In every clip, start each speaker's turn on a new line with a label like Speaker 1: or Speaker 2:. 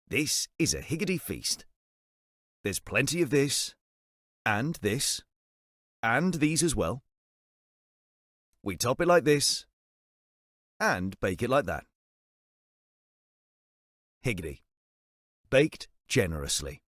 Speaker 1: This is a higgity feast. There's plenty of this, and these as well. We top it like this, and bake it like that. Higgity. Baked generously.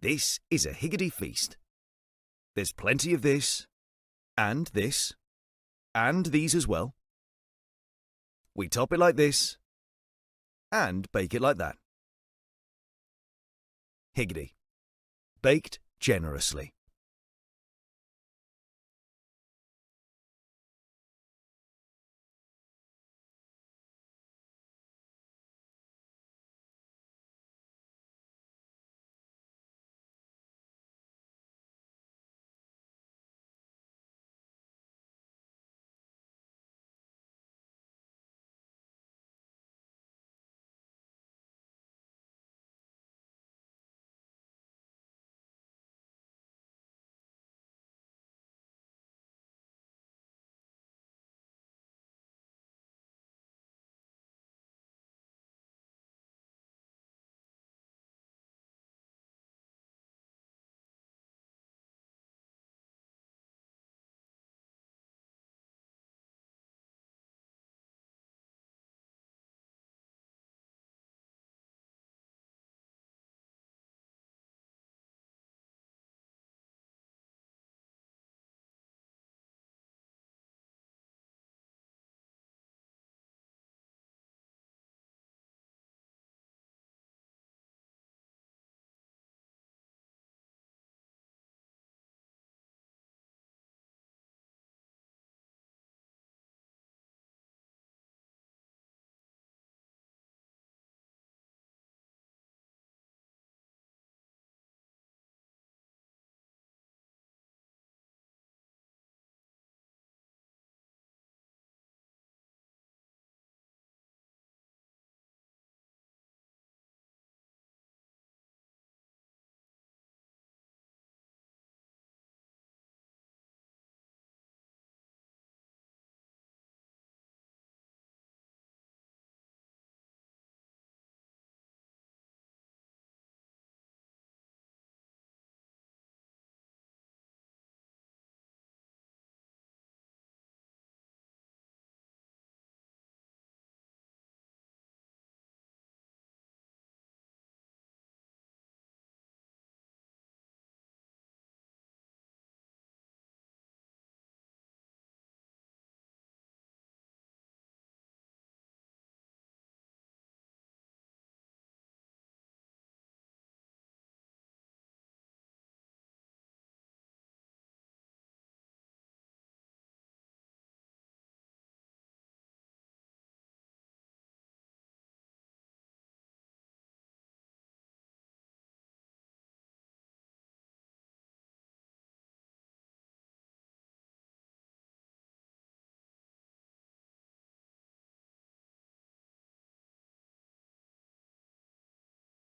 Speaker 1: This is a higgity feast. There's plenty of this, and these as well. We top it like this, and bake it like that. Higgity. Baked generously.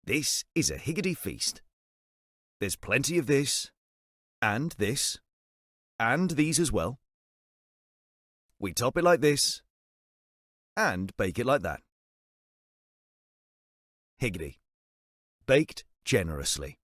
Speaker 1: This is a higgity feast. There's plenty of this, and this, and these as well. We top it like this, and bake it like that. Higgity. Baked generously.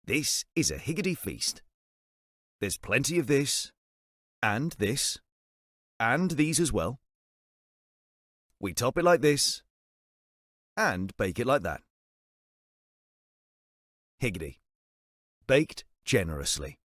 Speaker 1: This is a higgity feast. There's plenty of this, and this, and these as well. We top it like this, and bake it like that. Higgity. Baked generously.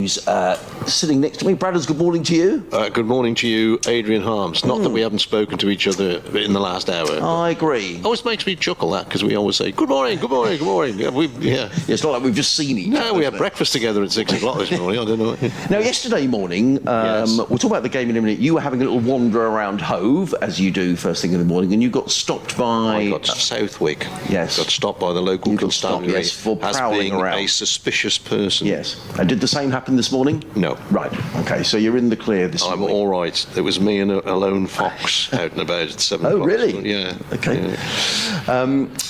Speaker 2: Sitting next to me. Bradders, good morning to you.
Speaker 3: Good morning to you, Adrian Harms. Not that we haven't spoken to each other in the last hour.
Speaker 2: I agree.
Speaker 3: Always makes me chuckle that, because we always say, good morning, good morning, good morning. Yeah.
Speaker 2: It's not like we've just seen each other.
Speaker 3: No, we had breakfast together at 6 o'clock this morning. I don't know.
Speaker 2: Now, yesterday morning,
Speaker 3: Yes.
Speaker 2: we'll talk about the game in a minute. You were having a little wander around Hove, as you do first thing in the morning, and you got stopped by...
Speaker 3: I got Southwick.
Speaker 2: Yes.
Speaker 3: Got stopped by the local
Speaker 2: You got stopped,
Speaker 3: constabulary
Speaker 2: yes, for
Speaker 3: as
Speaker 2: prowling
Speaker 3: being
Speaker 2: around.
Speaker 3: a suspicious person.
Speaker 2: Yes. And did the same happen this morning?
Speaker 3: No.
Speaker 2: Right. Okay, so you're in the clear this
Speaker 3: I'm
Speaker 2: morning.
Speaker 3: all right. It was me and a lone fox out and about at 7 o'clock.
Speaker 2: Oh, really?
Speaker 3: Yeah.
Speaker 2: Okay.
Speaker 3: Yeah.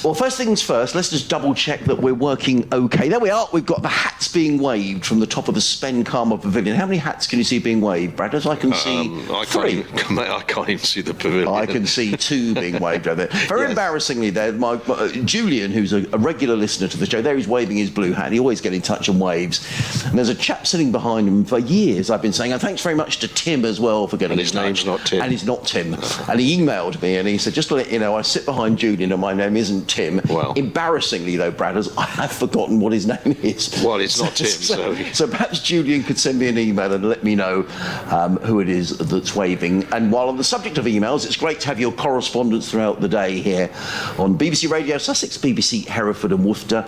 Speaker 2: Well, first things first, let's just double check that we're working okay. There we are. We've got the hats being waved from the top of the Spen Karma Pavilion. How many hats can you see being waved, Bradders? I can see three.
Speaker 3: I can't even see the pavilion.
Speaker 2: I can see two being waved over there. Very embarrassingly there, my Julian, who's a regular listener to the show, there he's waving his blue hat. He always gets in touch and waves. And there's a chap sitting behind him for years. I've been saying, and thanks very much to Tim as well for getting
Speaker 3: And his
Speaker 2: in touch.
Speaker 3: name's not Tim.
Speaker 2: And he's not Tim. And he emailed me and he said, just to let you know, I sit behind Julian and my name isn't Tim.
Speaker 3: Well.
Speaker 2: Embarrassingly though, Bradders, I have forgotten what his name is.
Speaker 3: Well, it's not Tim,
Speaker 2: So perhaps Julian could send me an email and let me know who it is that's waving. And while on the subject of emails, it's great to have your correspondence throughout the day here on BBC Radio Sussex, BBC Hereford and Worcester.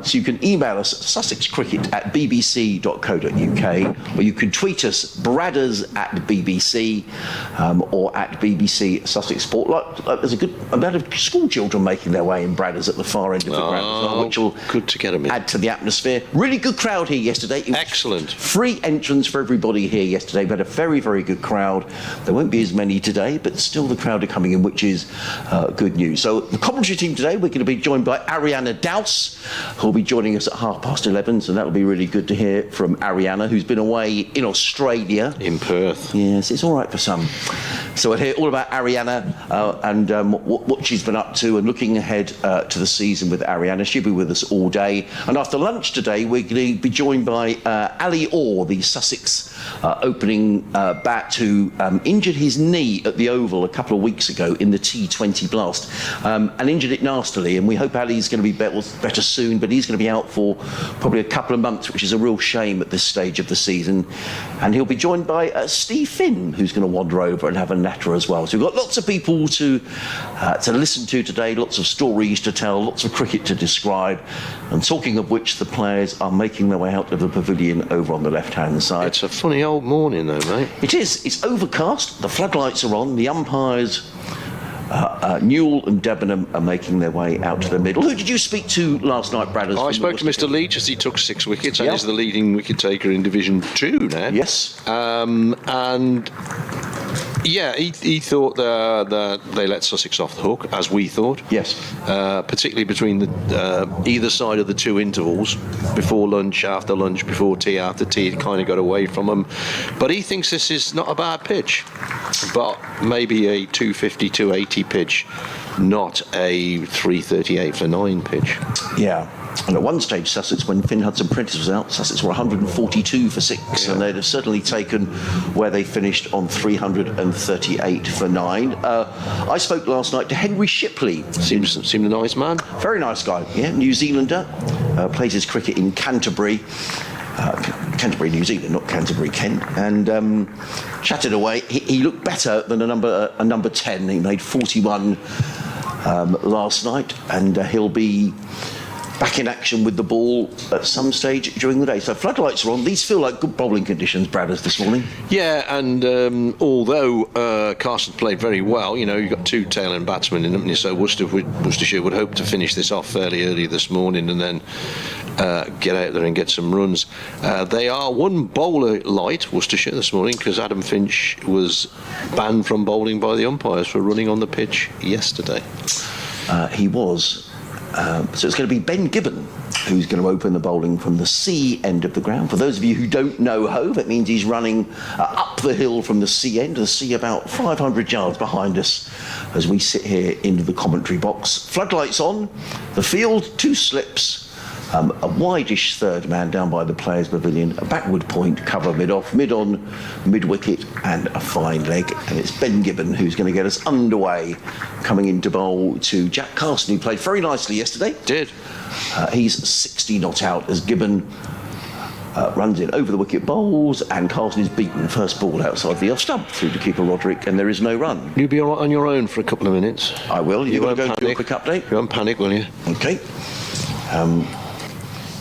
Speaker 2: So you can email us sussexcricket@bbc.co.uk, or you can tweet us bradders@bbc or at BBC Sussex Sport. Like there's a good amount of school children making their way in Bradders at the far end of the ground as well, which will
Speaker 3: good to get them in.
Speaker 2: add to the atmosphere. Really good crowd here yesterday. It was
Speaker 3: Excellent.
Speaker 2: Free entrance for everybody here yesterday. We had a very, very good crowd. There won't be as many today, but still the crowd are coming in, which is good news. So the commentary team today, we're going to be joined by Ariana Douse, who'll be joining us at 11:30, so that'll be really good to hear from Ariana, who's been away in Australia.
Speaker 3: In Perth.
Speaker 2: Yes, it's all right for some. So we'll hear all about Ariana and what she's been up to, and looking ahead to the season with Ariana. She'll be with us all day. And after lunch today, we're going to be joined by Ali Orr, the Sussex opening bat, who injured his knee at the Oval a couple of weeks ago in the T20 blast, and injured it nastily. And we hope Ali's going to be better soon, but he's going to be out for probably a couple of months, which is a real shame at this stage of the season. And he'll be joined by Steve Finn, who's going to wander over and have a natter as well. So we've got lots of people to listen to today, lots of stories to tell, lots of cricket to describe. And talking of which, the players are making their way out of the pavilion over on the left-hand side.
Speaker 3: It's a funny old morning, though, mate.
Speaker 2: It is. It's overcast. The floodlights are on. The umpires, Newell and Debenham, are making their way out to the middle. Who did you speak to last night, Bradders?
Speaker 3: I spoke to Mr. Leach as he took 6 wickets, and
Speaker 2: Yep.
Speaker 3: he's the leading wicket taker in Division 2 now.
Speaker 2: Yes.
Speaker 3: And yeah, he thought that they let Sussex off the hook, as we thought.
Speaker 2: Yes.
Speaker 3: Particularly between the either side of the two intervals, before lunch, after lunch, before tea, after tea. It kind of got away from them. But he thinks this is not a bad pitch, but maybe a 250, 280 pitch, not a 338 for 9 pitch.
Speaker 2: Yeah. And at one stage, Sussex, when Finn Hudson-Prentice was out, Sussex were 142 for 6, and they'd have certainly taken where they finished on 338 for 9. I spoke last night to Henry Shipley.
Speaker 3: Seems a nice man.
Speaker 2: Very nice guy, yeah, New Zealander, plays his cricket in Canterbury. Canterbury, New Zealand, not Canterbury, Kent, and chatted away. He looked better than a number 10. He made 41 last night, and he'll be back in action with the ball at some stage during the day. So floodlights are on. These feel like good bowling conditions, Bradders, this morning.
Speaker 3: Yeah, and although Carson played very well, you know, you've got 2 tail-end batsmen in them, so Worcestershire would hope to finish this off fairly early this morning and then get out there and get some runs. They are 1 bowler light, Worcestershire, this morning, because Adam Finch was banned from bowling by the umpires for running on the pitch yesterday.
Speaker 2: He was. So it's going to be Ben Gibbon who's going to open the bowling from the C end of the ground. For those of you who don't know Hove, it means he's running up the hill from the C end, the C about 500 yards behind us as we sit here into the commentary box. Floodlights on, the field, 2 slips, a wide-ish third man down by the players' pavilion, a backward point, cover mid-off, mid-on, mid-wicket, and a fine leg. And it's Ben Gibbon who's going to get us underway, coming in to bowl to Jack Carson, who played very nicely yesterday.
Speaker 3: Did.
Speaker 2: He's 60 not out as Gibbon runs in over the wicket, bowls, and Carson is beaten first ball outside the off stump through to keeper Roderick, and there is no run.
Speaker 3: You'll be all right on your own for a couple of minutes.
Speaker 2: I will. You're going to go
Speaker 3: won't
Speaker 2: and do a
Speaker 3: panic.
Speaker 2: quick update?
Speaker 3: You won't panic, will you?
Speaker 2: Okay.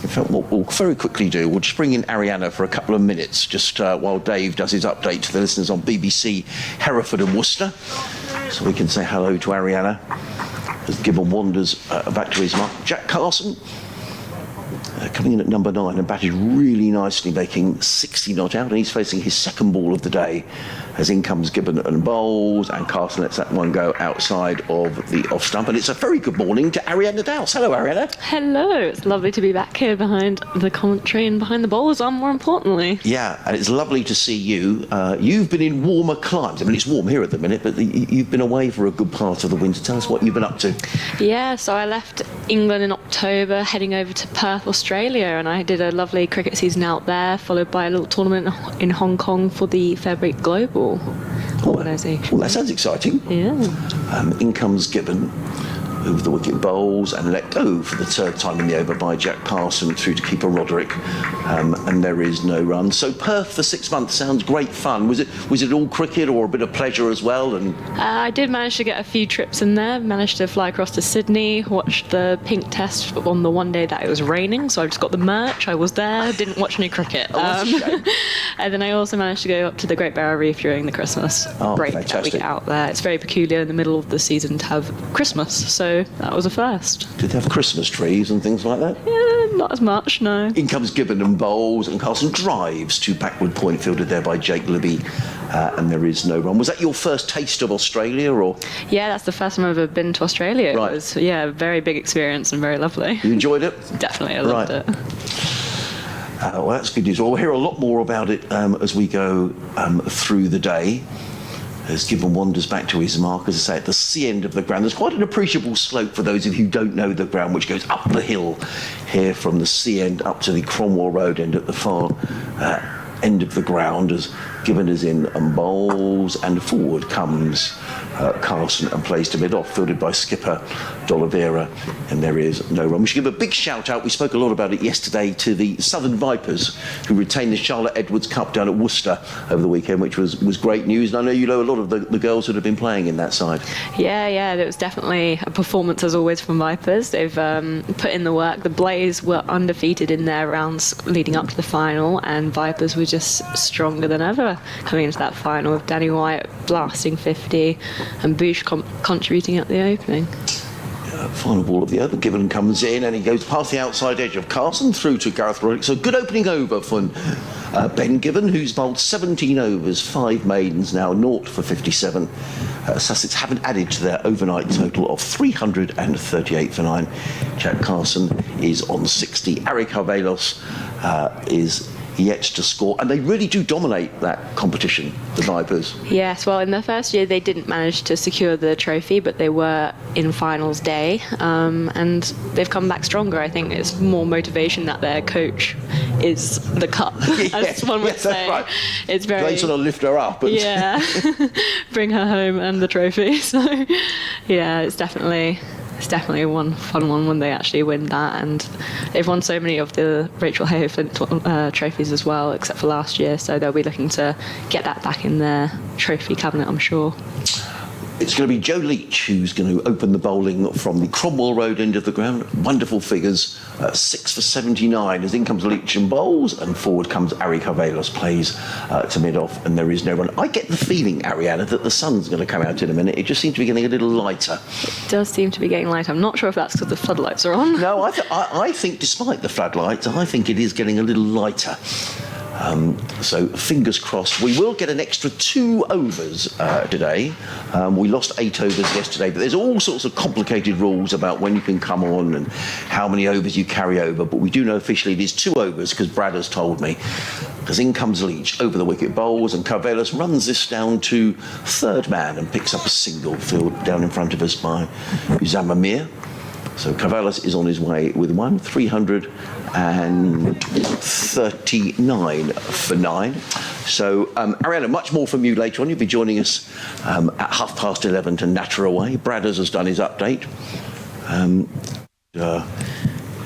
Speaker 2: In fact, what we'll very quickly do, we'll just bring in Ariana for a couple of minutes, just while Dave does his update to the listeners on BBC Hereford and Worcester. So we can say hello to Ariana as Gibbon wanders back to his mark. Jack Carson coming in at number 9 and batted really nicely, making 60 not out, and he's facing his second ball of the day as in comes Gibbon and bowls, and Carson lets that one go outside of the off stump. And it's a very good morning to Ariana Douse. Hello, Ariana.
Speaker 4: Hello, it's lovely to be back here behind the commentary and behind the bowlers on, more importantly.
Speaker 2: Yeah, and it's lovely to see you. You've been in warmer climes. I mean, it's warm here at the minute, but you've been away for a good part of the winter. Tell us what you've been up to.
Speaker 4: Yeah, so I left England in October, heading over to Perth, Australia, and I did a lovely cricket season out there, followed by a little tournament in Hong Kong for the February Global organisation.
Speaker 2: Well, that sounds exciting.
Speaker 4: Yeah.
Speaker 2: In comes Gibbon over the wicket, bowls and let go for the third time in the over by Jack Carson through to keeper Roderick, and there is no run. So Perth for 6 months sounds great fun. Was it all cricket or a bit of pleasure as well? And
Speaker 4: I did manage to get a few trips in there. Managed to fly across to Sydney, watched the pink test on the one day that it was raining, so I just got the merch. I was there, didn't watch any cricket.
Speaker 2: that's a shame.
Speaker 4: And then I also managed to go up to the Great Barrier Reef during the Christmas break that we
Speaker 2: fantastic.
Speaker 4: get out there. It's very peculiar in the middle of the season to have Christmas, so that was a first.
Speaker 2: did they have Christmas trees and things like that?
Speaker 4: Yeah, not as much, no.
Speaker 2: In comes Gibbon and bowls, and Carson drives to backward point, fielded there by Jake Libby, and there is no run. Was that your first taste of Australia, or
Speaker 4: Yeah, that's the first time I've ever been to Australia.
Speaker 2: Right.
Speaker 4: It was, a very big experience and very lovely.
Speaker 2: you enjoyed it?
Speaker 4: Definitely, I loved
Speaker 2: Right.
Speaker 4: it.
Speaker 2: Well, that's good news. Well, we'll hear a lot more about it as we go through the day. As Gibbon wanders back to his mark, as I say, at the sea end of the ground. There's quite an appreciable slope for those of you who don't know the ground, which goes up the hill here from the sea end up to the Cromwell Road end at the far end of the ground, as Gibbon is in and bowls, and forward comes Carson and plays to mid-off, fielded by skipper D'Oliveira, and there is no run. We should give a big shout out, we spoke a lot about it yesterday, to the Southern Vipers, who retained the Charlotte Edwards Cup down at Worcester over the weekend, which was great news. And I know you know a lot of the girls that have been playing in that side.
Speaker 4: Yeah, it was definitely a performance as always from Vipers. They've put in the work. The Blaze were undefeated in their rounds leading up to the final, and Vipers were just stronger than ever coming into that final, with Danny White blasting 50 and Bush contributing at the opening.
Speaker 2: Final ball of the over. Gibbon comes in and he goes past the outside edge of Carson through to Gareth Roderick. So good opening over for Ben Gibbon, who's bowled 17 overs, 5 maidens, now 0 for 57. Sussex haven't added to their overnight total of 338 for 9. Jack Carson is on 60. Ari Carvelos is yet to score, and they really do dominate that competition, the Vipers.
Speaker 4: Yes, well, in the first year they didn't manage to secure the trophy, but they were in finals day, and they've come back stronger. I think it's more motivation that their coach is the cup, as one would say.
Speaker 2: Right.
Speaker 4: It's very...
Speaker 2: They sort of lift her up. And
Speaker 4: Yeah, bring her home and the trophy. So, yeah, it's definitely one fun one when they actually win that, and they've won so many of the Rachel Hay Flint trophies as well, except for last year, so they'll be looking to get that back in their trophy cabinet, I'm sure.
Speaker 2: It's going to be Joe Leach who's going to open the bowling from the Cromwell Road end of the ground. Wonderful figures, 6 for 79 as in comes Leach and bowls, and forward comes Ari Carvelos, plays to mid-off, and there is no run. I get the feeling, Ariana, that the sun's going to come out in a minute. It just seems to be getting a little lighter.
Speaker 4: It does seem to be getting light. I'm not sure if that's because the floodlights are on.
Speaker 2: No, I think despite the floodlights, I think it is getting a little lighter. So fingers crossed. We will get an extra 2 overs today. We lost 8 overs yesterday, but there's all sorts of complicated rules about when you can come on and how many overs you carry over. But we do know officially it is 2 overs because Brad has told me. Because in comes Leach over the wicket, bowls, and Carvelos runs this down to third man and picks up a single field down in front of us by Usama Mir. So Carvelos is on his way with 339 for 9. So, Ariana, much more from you later on. You'll be joining us at 11:30 to natter away. Bradders has done his update.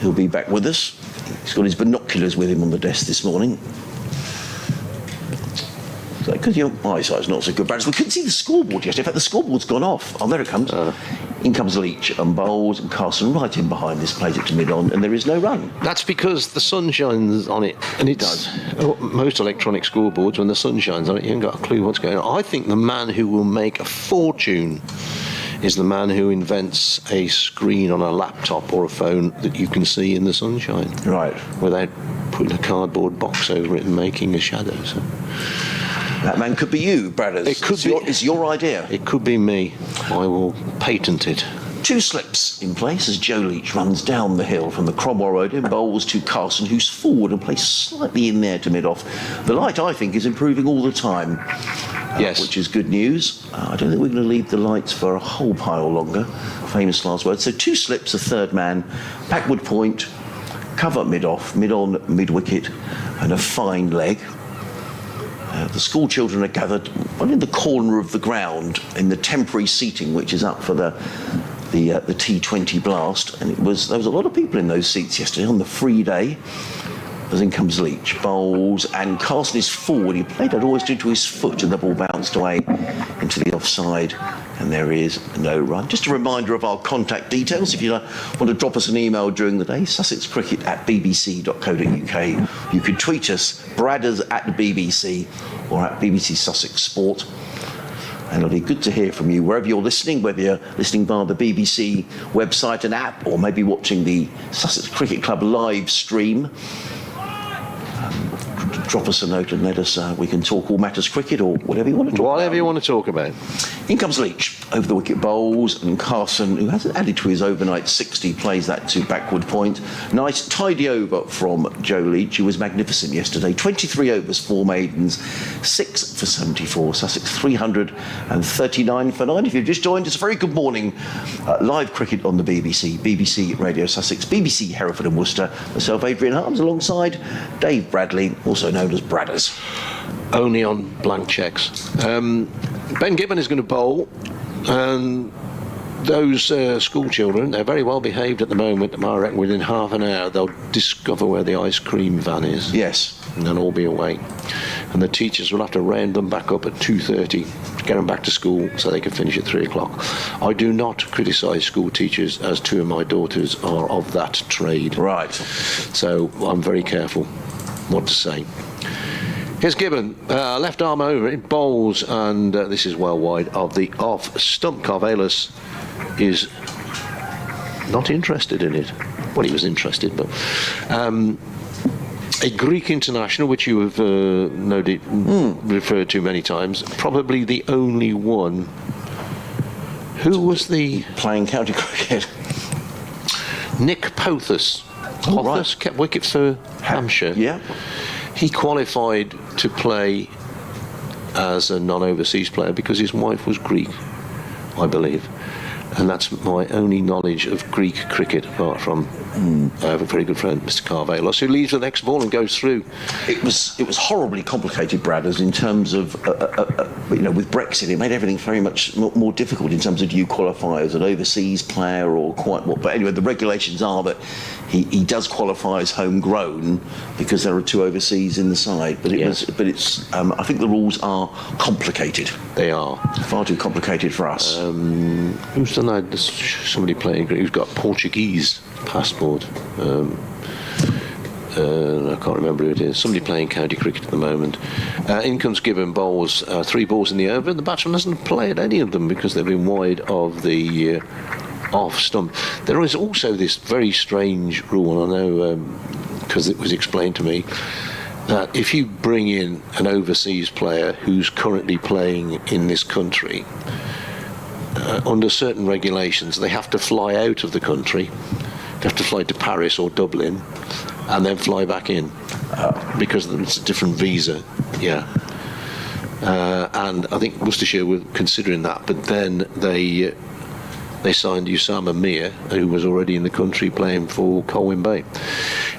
Speaker 2: He'll be back with us. He's got his binoculars with him on the desk this morning. Because your eyesight's not so good, Brad. We couldn't see the scoreboard yesterday. In fact, the scoreboard's gone off. Oh, there it comes. In comes Leach and Bowles and Carson right in behind this, plays it to mid-on, and there is no run.
Speaker 3: That's because the sun shines on it. And it does. Most electronic scoreboards, when the sun shines on it, you haven't got a clue what's going on. I think the man who will make a fortune is the man who invents a screen on a laptop or a phone that you can see in the sunshine.
Speaker 2: Right.
Speaker 3: Without putting a cardboard box over it and making a shadow. So.
Speaker 2: That man could be you, Bradders.
Speaker 3: It could be.
Speaker 2: It's your idea.
Speaker 3: It could be me. I will patent it.
Speaker 2: 2 slips in place as Joe Leach runs down the hill from the Cromwell Road in Bowles to Carson, who's forward and plays slightly in there to mid-off. The light, I think, is improving all the time.
Speaker 3: Yes.
Speaker 2: Which is good news. I don't think we're going to leave the lights for a whole pile longer. Famous last words. So 2 slips, a third man, backward point, cover mid-off, mid-on, mid-wicket, and a fine leg. The school children are gathered in the corner of the ground in the temporary seating which is up for the T20 blast, and there was a lot of people in those seats yesterday on the free day. As in comes Leach, Bowles, and Carson is forward. He played that always into his foot, and the ball bounced away into the offside, and there is no run. Just a reminder of our contact details. If you want to drop us an email during the day, sussexcricket@bbc.co.uk. You could tweet us, Bradders at the BBC, or at BBC Sussex Sport. And it'll be good to hear from you wherever you're listening, whether you're listening via the BBC website and app, or maybe watching the Sussex Cricket Club live stream. Drop us a note and let us, we can talk all matters cricket or whatever you want to talk about.
Speaker 3: Whatever you want to talk about.
Speaker 2: In comes Leach over the wicket, Bowles, and Carson, who hasn't added to his overnight 60, plays that to backward point. Nice tidy over from Joe Leach, who was magnificent yesterday. 23 overs, 4 maidens, 6 for 74. Sussex 339 for 9. If you've just joined us, very good morning. Live cricket on the BBC, BBC Radio Sussex, BBC Hereford and Worcester. Myself, Adrian Harms, alongside Dave Bradley, also known as Bradders.
Speaker 3: Only on blank cheques. Ben Gibbon is going to bowl, and those school children, they're very well behaved at the moment. I reckon within half an hour they'll discover where the ice cream van is.
Speaker 2: Yes.
Speaker 3: And they'll all be away. And the teachers will have to round them back up at 2:30 to get them back to school so they can finish at 3 o'clock. I do not criticise school teachers, as 2 of my daughters are of that trade.
Speaker 2: Right.
Speaker 3: So I'm very careful what to say. Here's Gibbon, left arm over, it bowls, and this is well wide of the off stump. Carvelis is not interested in it. Well, he was interested, but a Greek international, which you have referred to many times, probably the only one. Who was the
Speaker 2: playing county cricket?
Speaker 3: Nick Pothas.
Speaker 2: Oh, right.
Speaker 3: Kept wicket for Hampshire.
Speaker 2: Yeah.
Speaker 3: He qualified to play as a non-overseas player because his wife was Greek, I believe. And that's my only knowledge of Greek cricket, apart from I have a very good friend, Mr. Carvelos, who leaves the next ball and goes through.
Speaker 2: It was horribly complicated, Bradders, in terms of with Brexit. It made everything very much more difficult in terms of do you qualify as an overseas player or quite what. But anyway, the regulations are that he does qualify as homegrown because there are 2 overseas in the side. But I think the rules are complicated.
Speaker 3: They are
Speaker 2: far too complicated for us.
Speaker 3: Who's the lad? There's somebody playing who's got Portuguese passport. I can't remember who it is. Somebody playing county cricket at the moment. In comes Gibbon, bowls 3 balls in the over, and the batsman hasn't played any of them because they've been wide of the off stump. There is also this very strange rule, I know because it was explained to me, that if you bring in an overseas player who's currently playing in this country, under certain regulations, they have to fly out of the country. They have to fly to Paris or Dublin and then fly back in because it's a different visa. Yeah. And I think Worcestershire were considering that, but then they signed Usama Mir, who was already in the country playing for Colwyn Bay.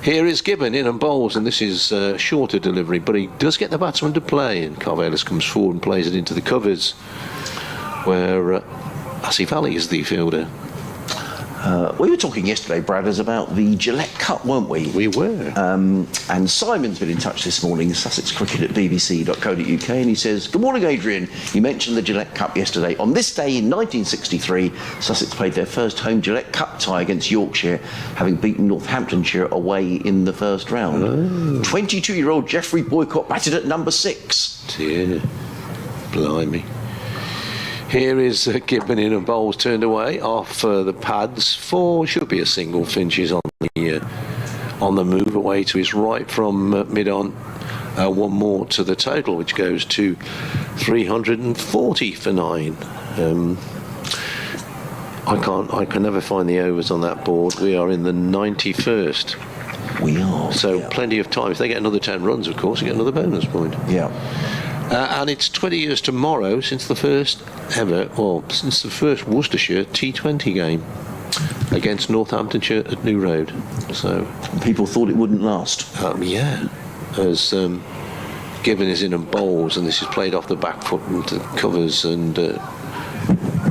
Speaker 3: Here is Gibbon in and bowls, and this is shorter delivery, but he does get the batsman to play, and Carvelis comes forward and plays it into the covers, where Asif Ali is the fielder.
Speaker 2: We were talking yesterday, Bradders, about the Gillette Cup, weren't we?
Speaker 3: We were.
Speaker 2: And Simon's been in touch this morning, Sussex Cricket at bbc.co.uk, and he says, "Good morning, Adrian. You mentioned the Gillette Cup yesterday. On this day in 1963, Sussex played their first home Gillette Cup tie against Yorkshire, having beaten Northamptonshire away in the first round. 22-year-old Geoffrey Boycott batted at number 6.
Speaker 3: Dear, blimey. Here is Gibbon in and Bowles turned away off the pads for should be a single. Finches on the move away to his right from mid-on. One more to the total, which goes to 340 for 9. I can never find the overs on that board. We are in the 91st.
Speaker 2: We are.
Speaker 3: So plenty of time. If they get another 10 runs, of course, they get another bonus point.
Speaker 2: Yeah.
Speaker 3: And it's 20 years tomorrow since the first Worcestershire T20 game against Northamptonshire at New Road. So
Speaker 2: people thought it wouldn't last.
Speaker 3: As Gibbon is in and bowls, and this is played off the back foot into covers, and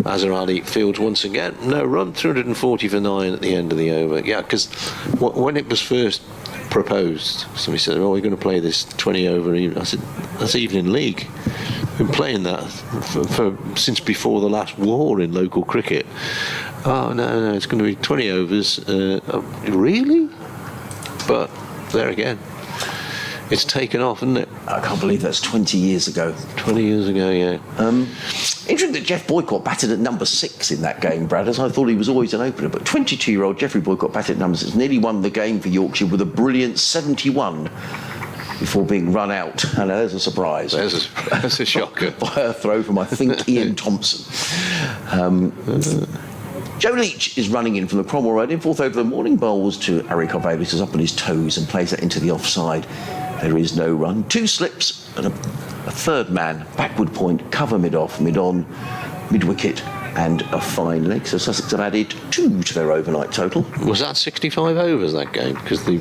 Speaker 3: Azhar Ali fields once again. No run, 340 for 9 at the end of the over. Yeah, because when it was first proposed, somebody said, "Oh, we're going to play this 20 over." I said, "That's evening league. We've been playing that for since before the last war in local cricket." "Oh no, it's going to be 20 overs." Really? But there again, it's taken off, isn't it?
Speaker 2: I can't believe that's 20 years ago.
Speaker 3: 20 years ago, yeah.
Speaker 2: Interesting that Jeff Boycott batted at number 6 in that game, Bradders. I thought he was always an opener, but 22-year-old Geoffrey Boycott batted at number 6, nearly won the game for Yorkshire with a brilliant 71 before being run out. And there's a surprise.
Speaker 3: That's a shocker.
Speaker 2: By a throw from, I think, Ian Thompson. Joe Leach is running in from the Cromwell Road. In fourth over the morning, bowls to Ari Corvallis, is up on his toes and plays that into the offside. There is no run. 2 slips and a third man, backward point, cover mid-off, mid-on, mid-wicket, and a fine leg. So Sussex have added 2 to their overnight total.
Speaker 3: Was that 65 overs, that game? Because the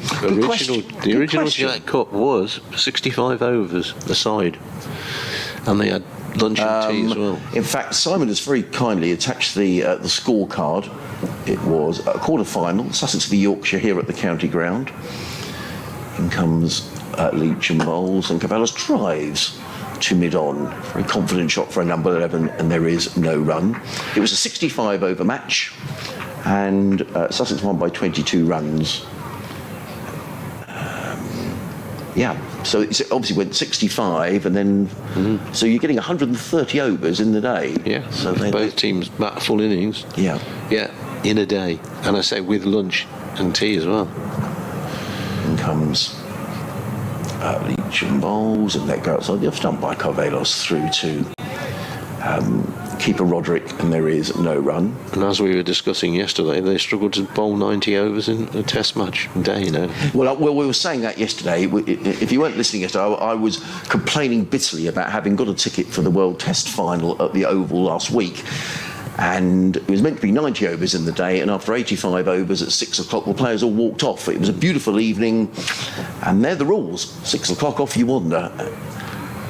Speaker 3: original Gillette Cup was 65 overs aside. And they had lunch and tea as well.
Speaker 2: In fact, Simon has very kindly attached the scorecard. It was a quarter-final, Sussex v Yorkshire here at the county ground. In comes Leach and Bowles, and Corvallis drives to mid-on. Very confident shot for a number 11, and there is no run. It was a 65 over match, and Sussex won by 22 runs. So it obviously went 65, and then so you're getting 130 overs in the day.
Speaker 3: Yeah,
Speaker 2: so
Speaker 3: both teams bat full innings.
Speaker 2: Yeah,
Speaker 3: in a day, and I say with lunch and tea as well.
Speaker 2: In comes Leach and Bowles, and let go outside the off stump by Corvallis through to keeper Roderick, and there is no run.
Speaker 3: And as we were discussing yesterday, they struggled to bowl 90 overs in a test match day, you know.
Speaker 2: Well, we were saying that yesterday. If you weren't listening yesterday, I was complaining bitterly about having got a ticket for the World Test final at the Oval last week. And it was meant to be 90 overs in the day, and after 85 overs at 6 o'clock, the players all walked off. It was a beautiful evening, and they're the rules. 6 o'clock, off you wander.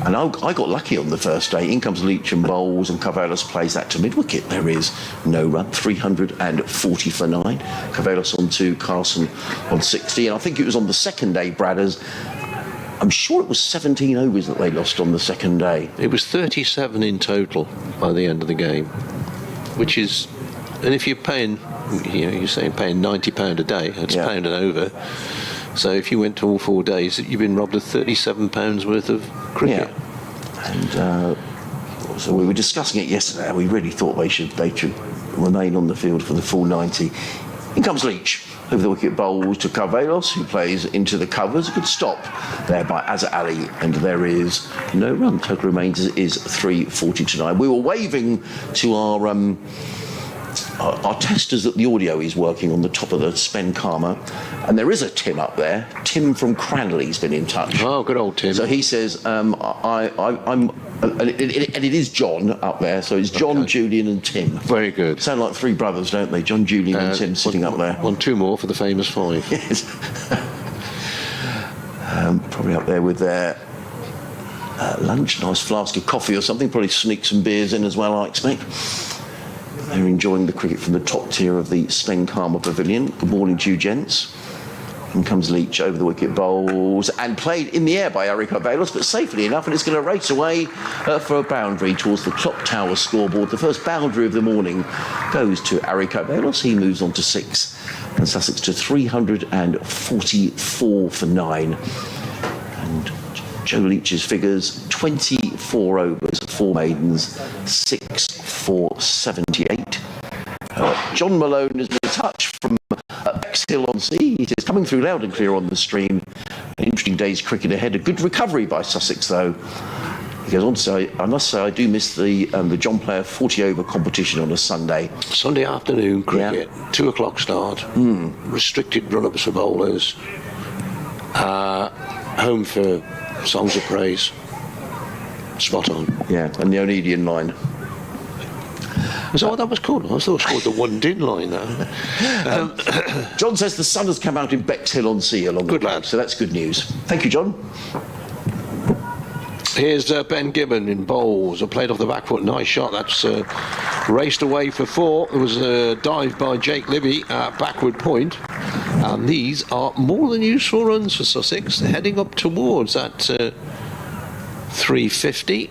Speaker 2: And I got lucky on the first day. In comes Leach and Bowles, and Corvallis plays that to mid-wicket. There is no run, 340 for 9. Corvallis on 2, Carson on 60. And I think it was on the second day, Bradders, I'm sure it was 17 overs that they lost on the second day.
Speaker 3: It was 37 in total by the end of the game, which is, and if you're paying, you're saying paying £90 a day, it's a pound and over. So if you went to all 4 days, you've been robbed of £37 worth of cricket.
Speaker 2: Yeah. And so we were discussing it yesterday. We really thought they should remain on the field for the full 90. In comes Leach. Over the wicket, Bowles to Corvallis, who plays into the covers. A good stop there by Azhar Ali, and there is no run. Total remains is 340 to 9. We were waving to our testers that the audio is working on the top of the Spen Karma, and there is a Tim up there. Tim from Cranley's been in touch.
Speaker 3: Oh, good old Tim.
Speaker 2: So he says, I'm and it is John up there, so it's John, okay. Julian and Tim.
Speaker 3: Very good.
Speaker 2: Sound like 3 brothers, don't they? John, Julian and Tim sitting up there.
Speaker 3: 2 more for the famous 5.
Speaker 2: Yes. Probably up there with their lunch, nice flask of coffee or something, probably sneak some beers in as well, I expect. They're enjoying the cricket from the top tier of the Sven Karma Pavilion. Good morning to you, gents. In comes Leach over the wicket, bowls, and played in the air by Ariana Douse, but safely enough, and it's going to race away for a boundary towards the clock tower scoreboard. The first boundary of the morning goes to Ariana Douse. He moves on to 6, and Sussex to 344 for 9. And Joe Leach's figures: 24 overs, 4 maidens, 6 for 78. John Malone has been a touch from Bexhill-on-Sea. He says, coming through loud and clear on the stream. An interesting day's cricket ahead. A good recovery by Sussex, though. He goes on to say, I must say I do miss the John Player 40-over competition on a Sunday.
Speaker 3: Sunday afternoon cricket, 2 o'clock start, restricted run-ups for bowlers, home for songs of praise. Spot on.
Speaker 2: Yeah, and the Onedian line.
Speaker 3: Is that what that was called? I thought it was called the one-din line, though.
Speaker 2: John says the sun has come out in Bexhill-on-Sea along
Speaker 3: Good
Speaker 2: the
Speaker 3: lad.
Speaker 2: so that's good news. Thank you, John.
Speaker 3: Here's Ben Gibbon in bowls. Played off the back foot. Nice shot. That's raced away for 4. It was a dive by Jake Libby at backward point. And these are more than useful runs for Sussex. They're heading up towards that 350.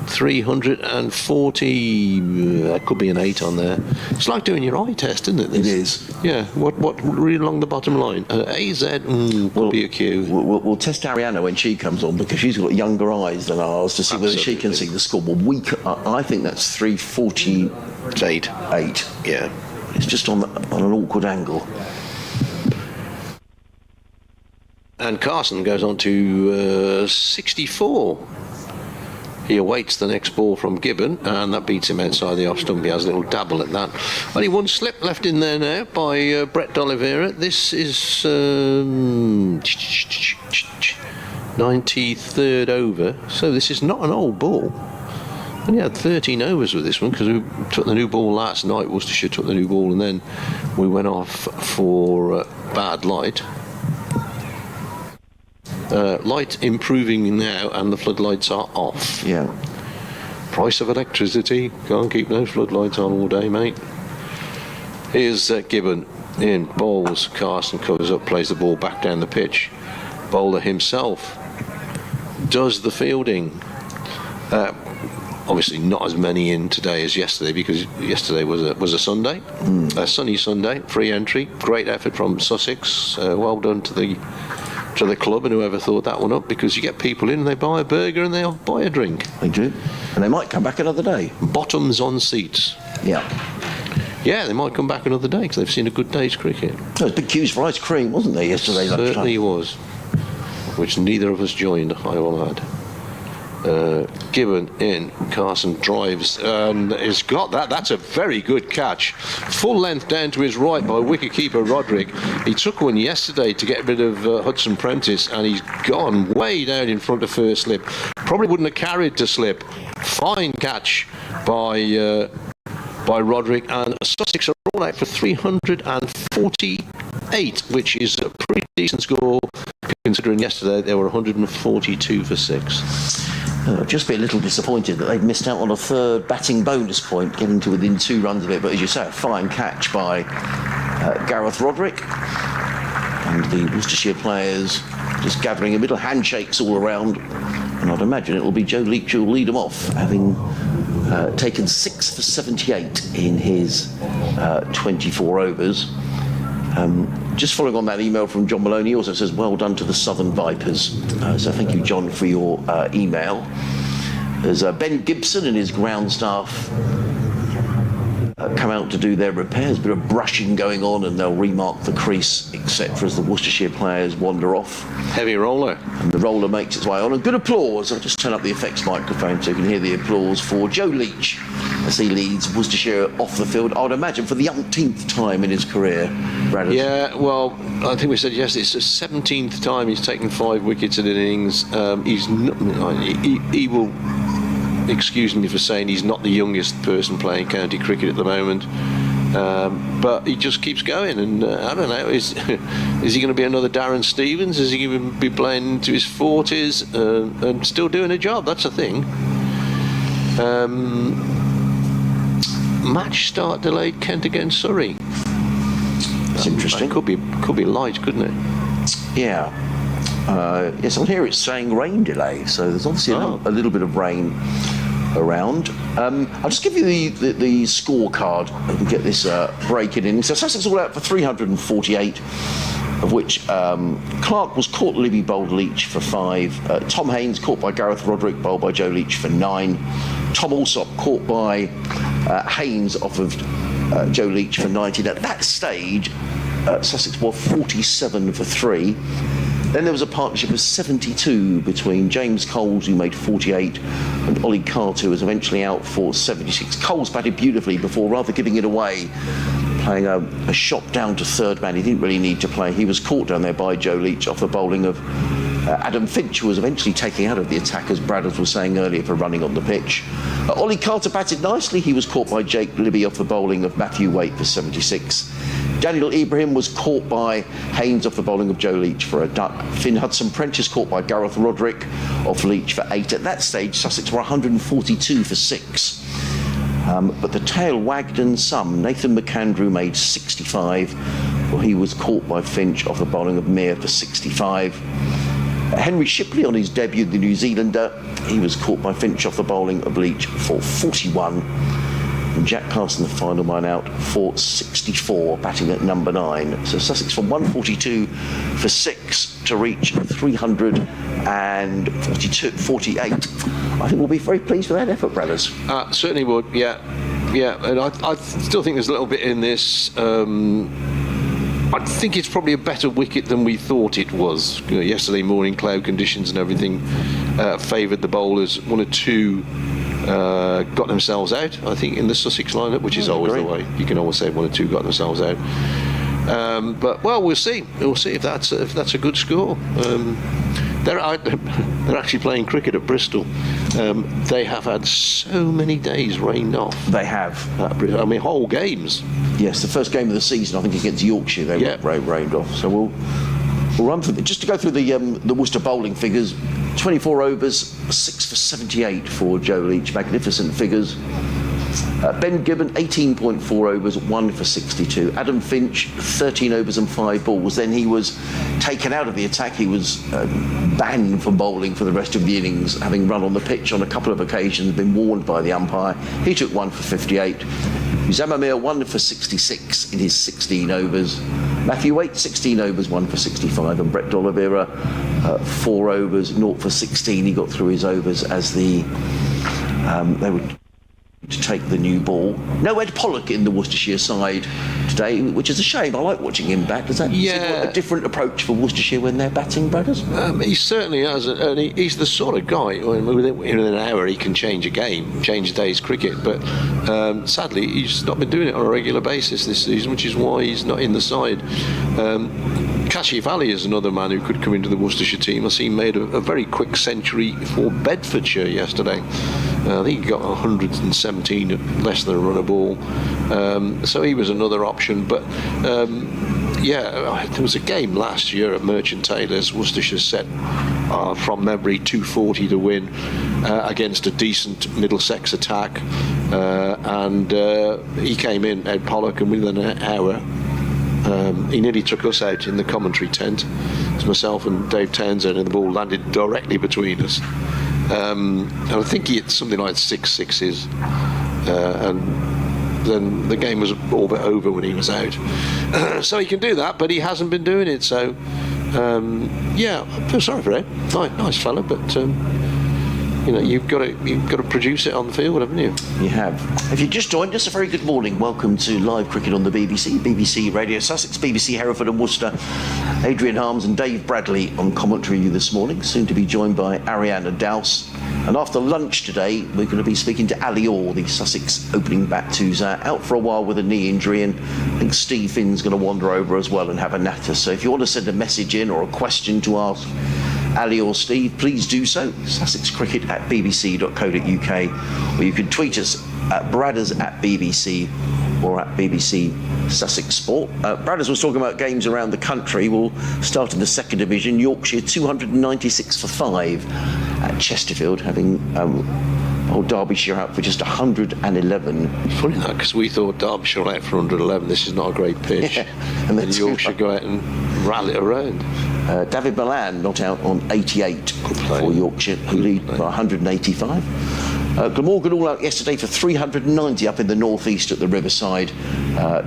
Speaker 3: 340, that could be an 8 on there. It's like doing your eye test, isn't it?
Speaker 2: It is.
Speaker 3: Yeah, what read along the bottom line? AZ, could be a Q.
Speaker 2: We'll test Ariana when she comes on, because she's got younger eyes than ours to see whether she can see the scoreboard. I think that's 348. 8.
Speaker 3: Yeah.
Speaker 2: It's just on an awkward angle.
Speaker 3: And Carson goes on to 64. He awaits the next ball from Gibbon, and that beats him outside the off stump. He has a little dabble at that. Only one slip left in there now by Brett D'Oliveira. This is 93rd over, so this is not an old ball. And he had 13 overs with this one, because we took the new ball last night. Worcestershire took the new ball, and then we went off for bad light. Light improving now, and the floodlights are off.
Speaker 2: Yeah.
Speaker 3: Price of electricity. Can't keep those floodlights on all day, mate. Here's Gibbon in bowls. Carson covers up, plays the ball back down the pitch. Bowler himself does the fielding. Obviously not as many in today as yesterday, because yesterday was a Sunday, a sunny Sunday, free entry. Great effort from Sussex. Well done to the club and whoever thought that one up, because you get people in and they buy a burger and they'll buy a drink.
Speaker 2: They do. And they might come back another day.
Speaker 3: Bottoms on seats.
Speaker 2: Yeah.
Speaker 3: Yeah, they might come back another day because they've seen a good day's cricket.
Speaker 2: There was big queues for ice cream, wasn't there, yesterday lunchtime?
Speaker 3: Certainly was. Which neither of us joined, I will add. Gibbon in, Carson drives and has got that. That's a very good catch. Full length down to his right by wicket-keeper Roderick. He took one yesterday to get rid of Hudson Prentice, and he's gone way down in front of first slip. Probably wouldn't have carried to slip. Fine catch by Roderick, and Sussex are all out for 348, which is a pretty decent score considering yesterday they were 142 for 6.
Speaker 2: Just be a little disappointed that they've missed out on a third batting bonus point, getting to within 2 runs of it. But as you say, a fine catch by Gareth Roderick. And the Worcestershire players just gathering a little handshakes all around. And I'd imagine it'll be Joe Leach who'll lead them off, having taken 6 for 78 in his 24 overs. Just following on that email from John Maloney, he also says, well done to the Southern Vipers. So thank you, John, for your email. There's Ben Gibson and his ground staff come out to do their repairs. A bit of brushing going on, and they'll remark the crease, etc., as the Worcestershire players wander off.
Speaker 3: Heavy roller.
Speaker 2: And the roller makes its way on. And good applause. I'll just turn up the effects microphone so you can hear the applause for Joe Leach as he leads Worcestershire off the field, I would imagine, for the umpteenth time in his career. Brad.
Speaker 3: Yeah, well, I think we said yesterday, it's the 17th time he's taken 5 wickets in an innings. He's not, he will excuse me for saying he's not the youngest person playing county cricket at the moment, but he just keeps going, and I don't know, is he going to be another Darren Stevens? Is he going to be playing into his 40s and still doing a job? That's a thing. match start delayed Kent against Surrey.
Speaker 2: It's interesting.
Speaker 3: Could be light, couldn't it?
Speaker 2: Yeah. Yes, on here it's saying rain delay, so there's obviously a little bit of rain around. I'll just give you the scorecard and get this breaking in. So Sussex all out for 348, of which Clark was caught, Libby bowled Leach for 5. Tom Haynes caught by Gareth Roderick, bowled by Joe Leach for 9. Tom Alsop caught by Haynes off of Joe Leach for 19. At that stage, Sussex were 47 for 3. Then there was a partnership of 72 between James Coles, who made 48, and Ollie Carter, who was eventually out for 76. Coles batted beautifully before rather giving it away, playing a shot down to third man. He didn't really need to play. He was caught down there by Joe Leach off the bowling of Adam Finch, who was eventually taken out of the attack, as Bradders was saying earlier, for running on the pitch. Ollie Carter batted nicely. He was caught by Jake Libby off the bowling of Matthew Waite for 76. Daniel Ibrahim was caught by Haynes off the bowling of Joe Leach for a duck. Finn Hudson-Prentice caught by Gareth Roderick off Leach for 8. At that stage, Sussex were 142 for 6. But the tail wagged and some. Nathan McAndrew made 65. Well, he was caught by Finch off the bowling of Meir for 65. Henry Shipley on his debut, the New Zealander, he was caught by Finch off the bowling of Leach for 41. And Jack Carson, the final man out, for 64, batting at number 9. So Sussex from 142 for 6 to reach 348. I think we'll be very pleased with that effort, Bradders.
Speaker 3: Certainly would, yeah. And I still think there's a little bit in this. I think it's probably a better wicket than we thought it was. Yesterday morning, cloud conditions and everything favoured the bowlers. 1 or 2 got themselves out, I think, in the Sussex lineup, which is always the way. You can always say 1 or 2 got themselves out. But we'll see. We'll see if that's a good score. They're actually playing cricket at Bristol. They have had so many days rained off.
Speaker 2: They have.
Speaker 3: I mean, whole games.
Speaker 2: Yes, the first game of the season, I think, against Yorkshire, they were rained off. So we'll run through just to go through the Worcester bowling figures. 24 overs, 6 for 78 for Joe Leach. Magnificent figures. Ben Gibbon, 18.4 overs, 1 for 62. Adam Finch, 13 overs and 5 balls. Then he was taken out of the attack. He was banned from bowling for the rest of the innings, having run on the pitch on a couple of occasions, been warned by the umpire. He took 1 for 58. Zamamir, 1 for 66 in his 16 overs. Matthew Waite, 16 overs, 1 for 65. And Brett D'Oliveira, 4 overs, 0 for 16. He got through his overs as they would to take the new ball. No Ed Pollock in the Worcestershire side today, which is a shame. I like watching him bat. Does that seem like a different approach for Worcestershire when they're batting, Bradders?
Speaker 3: He certainly has, and he's the sort of guy, within an hour he can change a game, change a day's cricket, but sadly he's not been doing it on a regular basis this season, which is why he's not in the side. Kashi Valley is another man who could come into the Worcestershire team. I see he made a very quick century for Bedfordshire yesterday. I think he got 117 less than a run a ball. So he was another option. But there was a game last year at Merchant Taylor's. Worcestershire set from memory 240 to win against a decent Middlesex attack. And he came in, Ed Pollock, and within an hour he nearly took us out in the commentary tent. It was myself and Dave Townsend, and the ball landed directly between us. And I think he hit something like 6 sixes, and then the game was all but over when he was out. So he can do that, but he hasn't been doing it. So I feel sorry for him. Nice fella, but you've got to produce it on the field, haven't you?
Speaker 2: You have. If you just joined us, a very good morning. Welcome to live cricket on the BBC Radio Sussex, BBC Hereford and Worcester. Adrian Harms and Dave Bradley on commentary this morning, soon to be joined by Ariana Douse. And after lunch today, we're going to be speaking to Ali Orr, the Sussex opening bat, who's out for a while with a knee injury, and I think Steve Finn's going to wander over as well and have a natter. So if you want to send a message in or a question to ask Ali or Steve, please do so. sussexcricket@bbc.co.uk, or you can tweet us at Bradders@BBC or at BBC Sussex Sport. Bradders was talking about games around the country. We'll start in the second division. Yorkshire 296 for 5 at Chesterfield, having Old Derbyshire out for just 111.
Speaker 3: Funny that, because we thought Derbyshire out for 111. This is not a great pitch.
Speaker 2: Yeah, and then
Speaker 3: Yorkshire go out and rally it around.
Speaker 2: David Milan not out on 88 for Yorkshire, who lead by 185. Glamorgan all out yesterday for 390 up in the northeast at the Riverside.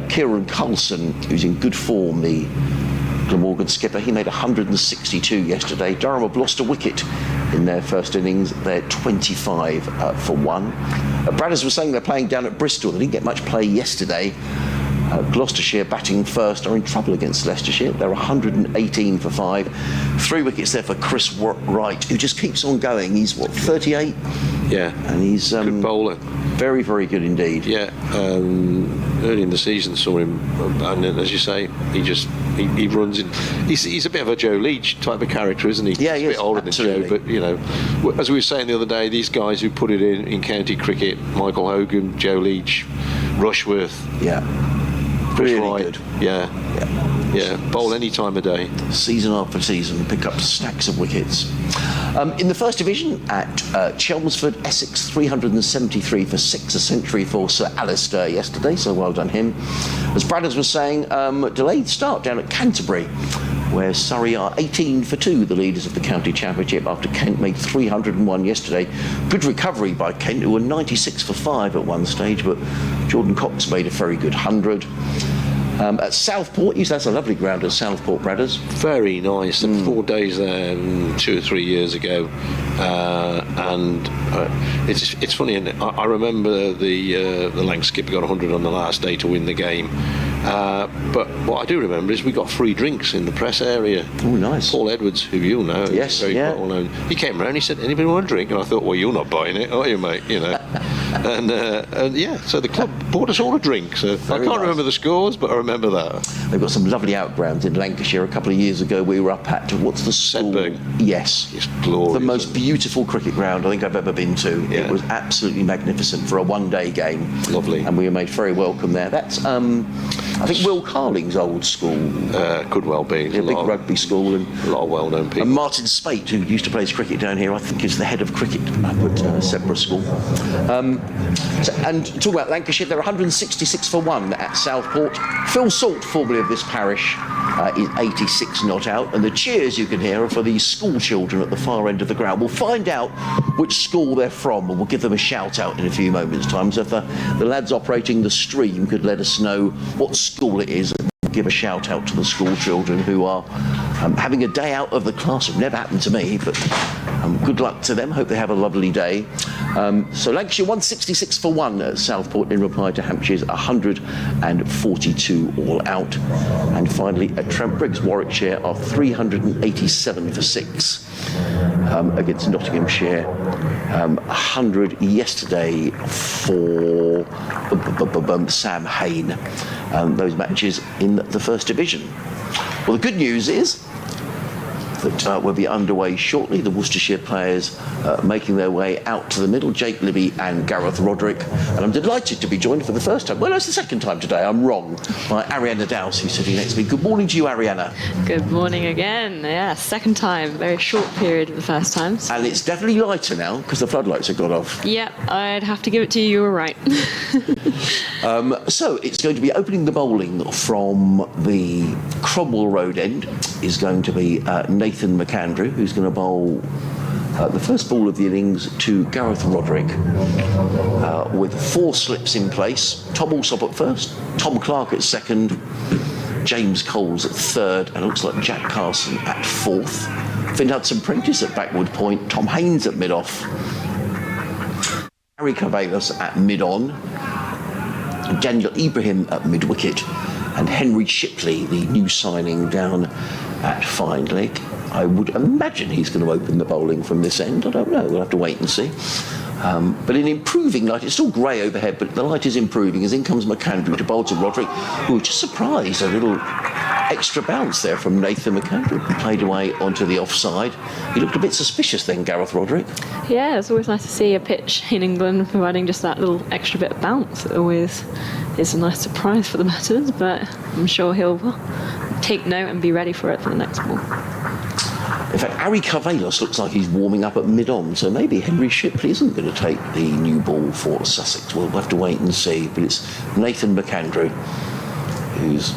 Speaker 2: Kieran Carlson, who's in good form, the Glamorgan skipper, he made 162 yesterday. Durham have lost a wicket in their first innings. They're 25 for 1. Bradders were saying they're playing down at Bristol. They didn't get much play yesterday. Gloucestershire batting first are in trouble against Leicestershire. They're 118 for 5. 3 wickets there for Chris Wright, who just keeps on going. He's 38?
Speaker 3: Yeah.
Speaker 2: And he's
Speaker 3: good bowler.
Speaker 2: Very, very good indeed.
Speaker 3: Yeah. Early in the season saw him, and as you say, he runs in. He's a bit of a Joe Leach type of character, isn't he?
Speaker 2: Yeah,
Speaker 3: he's a bit older than Joe, but as we were saying the other day, these guys who put it in county cricket, Michael Hogan, Joe Leach, Rushworth.
Speaker 2: Yeah. Really good.
Speaker 3: Yeah. Bowl any time of day.
Speaker 2: Season after season, pick up stacks of wickets. In the first division at Chelmsford, Essex, 373 for 6, a century for Sir Alistair yesterday, so well done him. As Bradders was saying, delayed start down at Canterbury, where Surrey are 18 for 2, the leaders of the county championship, after Kent made 301 yesterday. Good recovery by Kent, who were 96 for 5 at one stage, but Jordan Cox made a very good 100. At Southport, that's a lovely ground at Southport, Bradders.
Speaker 3: Very nice. 4 days there 2 or 3 years ago, and it's funny. And I remember the Lanc skipper got 100 on the last day to win the game. But what I do remember is we got free drinks in the press area.
Speaker 2: Oh, nice.
Speaker 3: Paul Edwards, who you'll know,
Speaker 2: yes,
Speaker 3: very well known. He came around. He said, "Anybody want a drink?" And I thought, "Well, you're not buying it, are you, mate?" And so the club bought us all a drink. So I can't remember the scores, but I remember that.
Speaker 2: They've got some lovely outgrounds in Lancashire. A couple of years ago, we were up at what's the school?
Speaker 3: Sedberg.
Speaker 2: Yes,
Speaker 3: it's glorious.
Speaker 2: The most beautiful cricket ground I think I've ever been to.
Speaker 3: Yeah.
Speaker 2: It was absolutely magnificent for a one-day game.
Speaker 3: Lovely.
Speaker 2: And we were made very welcome there. That's I think Will Carling's old school.
Speaker 3: Could well be.
Speaker 2: A big rugby school, and
Speaker 3: a lot of well-known people.
Speaker 2: And Martin Spate, who used to play his cricket down here, I think is the head of cricket up at Sedbergh School. And talk about Lancashire, they're 166 for 1 at Southport. Phil Salt, formerly of this parish, is 86 not out, and the cheers you can hear are for the school children at the far end of the ground. We'll find out which school they're from, and we'll give them a shout out in a few moments' time. So if the lads operating the stream could let us know what school it is, give a shout out to the school children who are having a day out of the classroom. Never happened to me, but good luck to them. Hope they have a lovely day. So Lancashire 166 for 1 at Southport in reply to Hampshire's 142 all out. And finally at Trent Briggs, Warwickshire are 387 for 6 against Nottinghamshire. 100 yesterday for Sam Hain. Those matches in the first division. Well, the good news is that we'll be underway shortly. The Worcestershire players making their way out to the middle, Jake Libby and Gareth Roderick. And I'm delighted to be joined for the first time, well, it's the second time today, I'm wrong, by Ariana Douse, who's sitting next to me. Good morning to you, Ariana.
Speaker 4: Good morning again. Yeah, second time. Very short period of the first time. So.
Speaker 2: And it's definitely lighter now, because the floodlights have gone off.
Speaker 4: Yep, I'd have to give it to you. You were right.
Speaker 2: So it's going to be opening the bowling from the Cromwell Road end is going to be Nathan McAndrew, who's going to bowl the first ball of the innings to Gareth Roderick with 4 slips in place. Tom Alsop at first, Tom Clark at second, James Coles at third, and it looks like Jack Carson at fourth. Finn Hudson-Prentice at backward point, Tom Haynes at mid-off, Harry Cavalas at mid-on, Daniel Ibrahim at mid-wicket, and Henry Shipley, the new signing, down at fine leg. I would imagine he's going to open the bowling from this end. I don't know. We'll have to wait and see. But in improving light, it's still grey overhead, but the light is improving as in comes McAndrew to bowl to Roderick, who was just surprised. A little extra bounce there from Nathan McAndrew. Played away onto the offside. He looked a bit suspicious then, Gareth Roderick.
Speaker 4: Yeah, it's always nice to see a pitch in England providing just that little extra bit of bounce. It always is a nice surprise for the batters, but I'm sure he'll take note and be ready for it for the next ball.
Speaker 2: In fact, Ari Carvelos looks like he's warming up at mid-on, so maybe Henry Shipley isn't going to take the new ball for Sussex. We'll have to wait and see, but it's Nathan McAndrew who's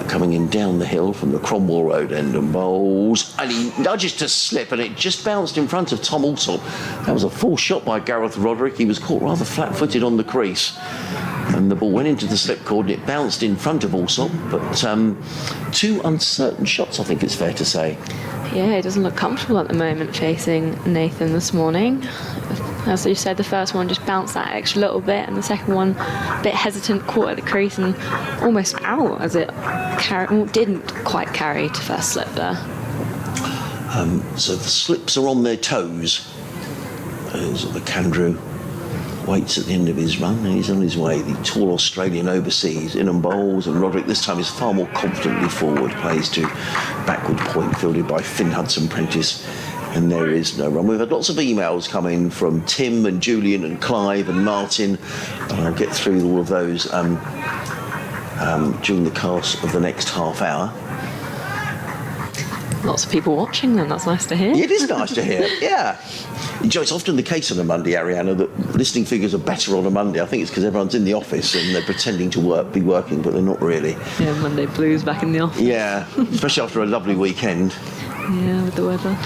Speaker 2: coming in down the hill from the Cromwell Road end and bowls, and he nudges to slip, and it just bounced in front of Tom Alsop. That was a full shot by Gareth Roderick. He was caught rather flat-footed on the crease, and the ball went into the slip cord and it bounced in front of Alsop, but two uncertain shots, I think it's fair to say.
Speaker 4: Yeah, he doesn't look comfortable at the moment facing Nathan this morning. As you said, the first one just bounced that extra little bit, and the second one a bit hesitant, caught at the crease and almost out as it didn't quite carry to first slip there.
Speaker 2: So the slips are on their toes. As McAndrew waits at the end of his run, and he's on his way. The tall Australian overseas in and bowls, and Roderick this time is far more confidently forward, plays to backward point, fielded by Finn Hudson-Prentice, and there is no run. We've had lots of emails coming from Tim and Julian and Clive and Martin, and I'll get through all of those during the course of the next half hour.
Speaker 4: Lots of people watching then, that's nice to hear.
Speaker 2: It is nice to hear, yeah. Joe, it's often the case on a Monday, Ariana, that listening figures are better on a Monday. I think it's because everyone's in the office and they're pretending to be working, but they're not really.
Speaker 4: Yeah, Monday blues back in the office.
Speaker 2: Yeah, especially after a lovely weekend.
Speaker 4: Yeah, with the weather.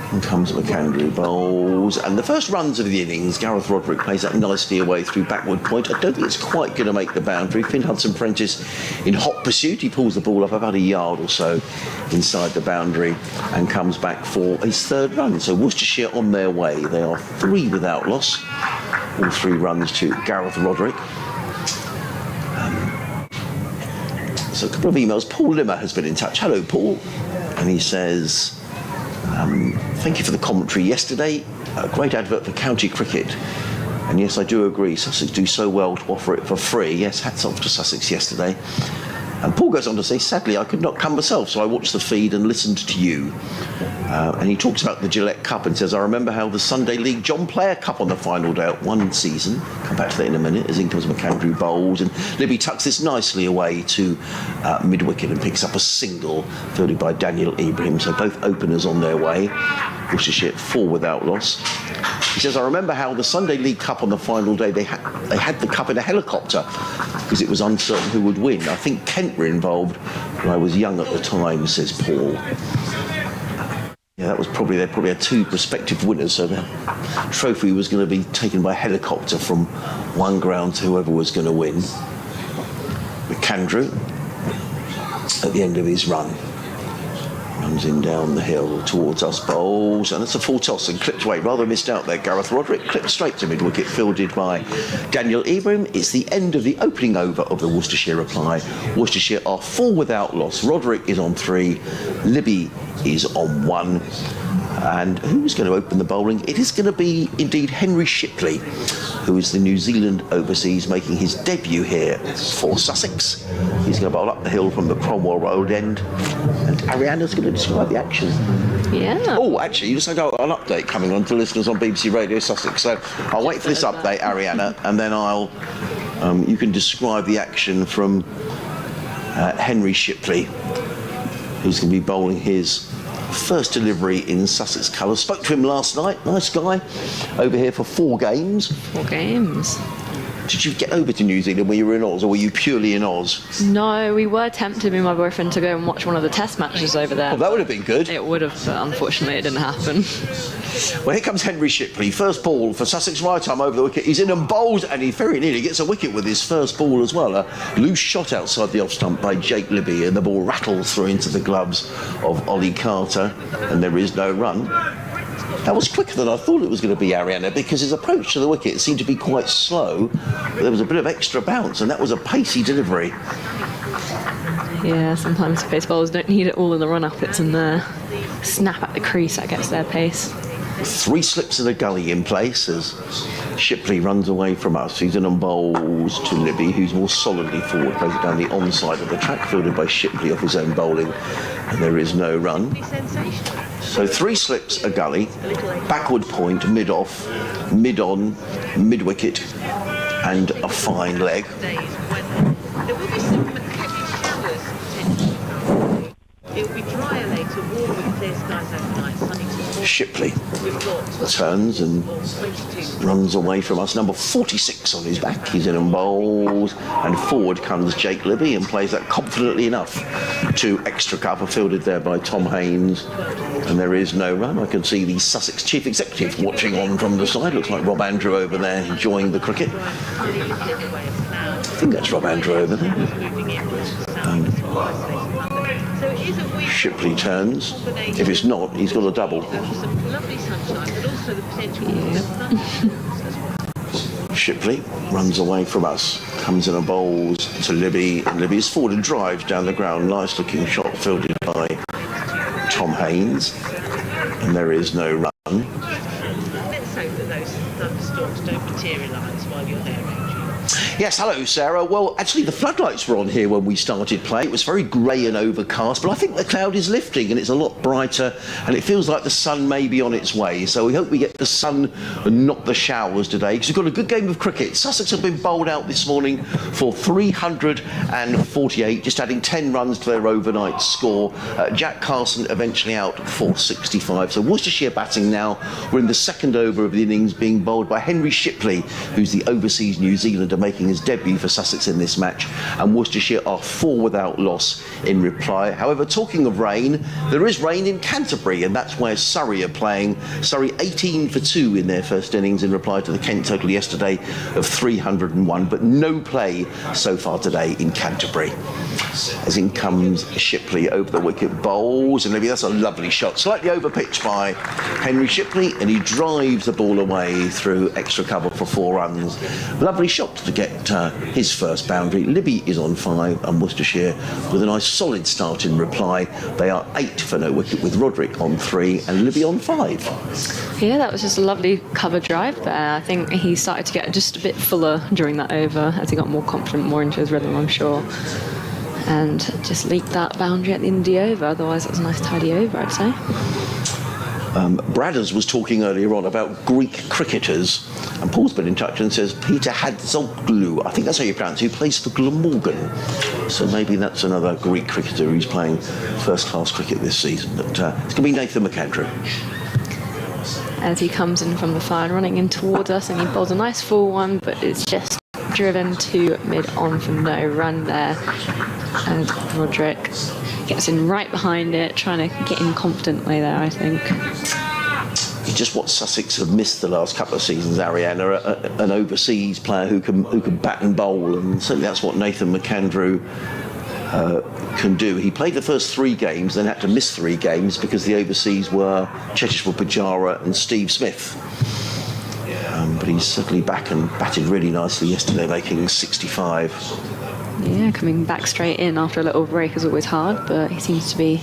Speaker 2: And comes McAndrew bowls, and the first runs of the innings, Gareth Roderick plays that nicely away through backward point. I don't think it's quite going to make the boundary. Finn Hudson-Prentice in hot pursuit. He pulls the ball up about a yard or so inside the boundary and comes back for his third run. So Worcestershire on their way. They are 3 without loss. All 3 runs to Gareth Roderick. So a couple of emails. Paul Limmer has been in touch. Hello, Paul. And he says, thank you for the commentary yesterday. A great advert for county cricket. And yes, I do agree. Sussex do so well to offer it for free. Yes, hats off to Sussex yesterday. And Paul goes on to say, sadly, I could not come myself, so I watched the feed and listened to you. And he talks about the Gillette Cup and says, I remember how the Sunday League John Player Cup on the final day at one season. Come back to that in a minute, as in comes McAndrew bowls, and Libby tucks this nicely away to mid-wicket and picks up a single fielded by Daniel Ibrahim. So both openers on their way. Worcestershire 4 without loss. He says, I remember how the Sunday League Cup on the final day, they had the cup in a helicopter because it was uncertain who would win. I think Kent were involved, but I was young at the time, says Paul. Yeah, that was probably, they probably had 2 prospective winners, so the trophy was going to be taken by helicopter from one ground to whoever was going to win. McAndrew at the end of his run. Runs in down the hill towards us, bowls, and it's a full toss and clipped away. Rather missed out there. Gareth Roderick clipped straight to mid-wicket, fielded by Daniel Ibrahim. It's the end of the opening over of the Worcestershire reply. Worcestershire are 4 without loss. Roderick is on 3. Libby is on 1. And who's going to open the bowling? It is going to be, indeed, Henry Shipley, who is the New Zealand overseas, making his debut here for Sussex. He's going to bowl up the hill from the Cromwell Road end. And Ariana's going to describe the action.
Speaker 4: Yeah.
Speaker 2: Oh, actually, you just had an update coming on to listeners on BBC Radio Sussex. So I'll wait for this update, Ariana, and then you can describe the action from Henry Shipley, who's going to be bowling his first delivery in Sussex colours. Spoke to him last night. Nice guy. Over here for 4 games.
Speaker 4: 4 games.
Speaker 2: Did you get over to New Zealand when you were in Oz, or were you purely in Oz?
Speaker 4: No, we were tempted, me and my boyfriend, to go and watch one of the test matches over there.
Speaker 2: Oh, that would have been good.
Speaker 4: It would have, but unfortunately it didn't happen.
Speaker 2: Well, here comes Henry Shipley. First ball for Sussex right arm over the wicket. He's in and bowls, and he very nearly gets a wicket with his first ball as well. A loose shot outside the off stump by Jake Libby, and the ball rattles through into the gloves of Ollie Carter, and there is no run. That was quicker than I thought it was going to be, Ariana, because his approach to the wicket seemed to be quite slow. But there was a bit of extra bounce, and that was a pacey delivery.
Speaker 4: Yeah, sometimes pace bowlers don't need it all in the run-up. It's in the snap at the crease that gets their pace.
Speaker 2: 3 slips and a gully in place as Shipley runs away from us. He's in and bowls to Libby, who's more solidly forward, plays it down the onside of the track, fielded by Shipley off his own bowling, and there is no run. So 3 slips, a gully, backward point, mid-off, mid-on, mid-wicket, and a fine leg.
Speaker 5: There will be some heavy showers potentially. It will be drier later, warmer with clear
Speaker 2: Shipley turns and runs away from us. Number 46 on his back. He's in and bowls. And forward comes Jake Libby and plays that confidently enough to extra cover, fielded there by Tom Haynes. And there is no run. I can see the Sussex Chief Executive watching on from the side. Looks like Rob Andrew over there enjoying the cricket. I think that's Rob Andrew over there. Shipley turns. If it's not, he's got a double. Shipley runs away from us, comes in and bowls to Libby, and Libby is forward and drives down the ground. Nice looking shot fielded by Tom Haynes, and there is no run.
Speaker 5: Let's hope that those thunderstorms don't materialise while you're there, Adrian.
Speaker 2: Yes, hello, Sarah. Well, actually, the floodlights were on here when we started play. It was very grey and overcast, but I think the cloud is lifting and it's a lot brighter, and it feels like the sun may be on its way. So we hope we get the sun and not the showers today, because we've got a good game of cricket. Sussex have been bowled out this morning for 348, just adding 10 runs to their overnight score. Jack Carson eventually out for 65. So Worcestershire batting now. We're in the second over of the innings, being bowled by Henry Shipley, who's the overseas New Zealander, making his debut for Sussex in this match, and Worcestershire are 4 without loss in reply. However, talking of rain, there is rain in Canterbury, and that's where Surrey are playing. Surrey 18 for 2 in their first innings in reply to the Kent total yesterday of 301, but no play so far today in Canterbury. As in comes Shipley over the wicket, bowls, and maybe that's a lovely shot, slightly over pitch by Henry Shipley, and he drives the ball away through extra cover for 4 runs. Lovely shot to get his first boundary. Libby is on 5, and Worcestershire with a nice solid start in reply. They are 8 for no wicket, with Roderick on 3 and Libby on 5.
Speaker 4: Yeah, that was just a lovely cover drive there. I think he started to get just a bit fuller during that over as he got more confident, more into his rhythm, I'm sure. And just leaked that boundary at the end of the over. Otherwise, it was a nice tidy over, I'd say.
Speaker 2: Bradders was talking earlier on about Greek cricketers, and Paul's been in touch and says Peter Hadzoglu, I think that's how you pronounce it, who plays for Glamorgan. So maybe that's another Greek cricketer who's playing first-class cricket this season. But it's going to be Nathan McAndrew.
Speaker 4: As he comes in from the fire, running in towards us, and he bowls a nice full one, but it's just driven to mid-on for no run there. And Roderick gets in right behind it, trying to get in confidently there, I think.
Speaker 2: It's just what Sussex have missed the last couple of seasons, Ariana, an overseas player who can bat and bowl, and certainly that's what Nathan McAndrew can do. He played the first 3 games, then had to miss 3 games because the overseas were Cheteshwar Pujara and Steve Smith. But he's certainly back and batted really nicely yesterday, making 65.
Speaker 4: Yeah, coming back straight in after a little break is always hard, but he seems to be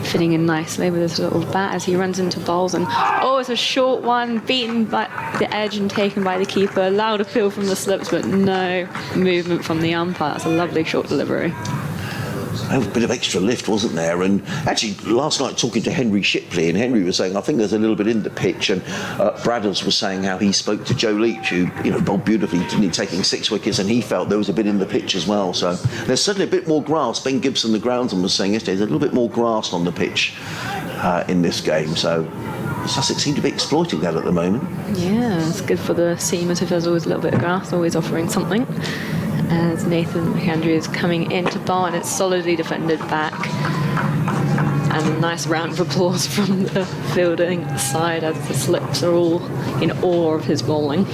Speaker 4: fitting in nicely with his little bat as he runs into bowls. And it's a short one, beaten by the edge and taken by the keeper. Loud appeal from the slips, but no movement from the umpire. That's a lovely short delivery.
Speaker 2: A bit of extra lift, wasn't there? And actually, last night talking to Henry Shipley, and Henry was saying, I think there's a little bit in the pitch, and Bradders was saying how he spoke to Joe Leach, who bowled beautifully, didn't he, taking 6 wickets, and he felt there was a bit in the pitch as well. So there's certainly a bit more grass. Ben Gibson, the groundsman, was saying yesterday, there's a little bit more grass on the pitch in this game. So Sussex seem to be exploiting that at the moment.
Speaker 4: Yeah, it's good for the seamers if there's always a little bit of grass, always offering something. As Nathan McAndrew is coming into bar, and it's solidly defended back. And a nice round of applause from the fielding side as the slips are all in awe of his bowling.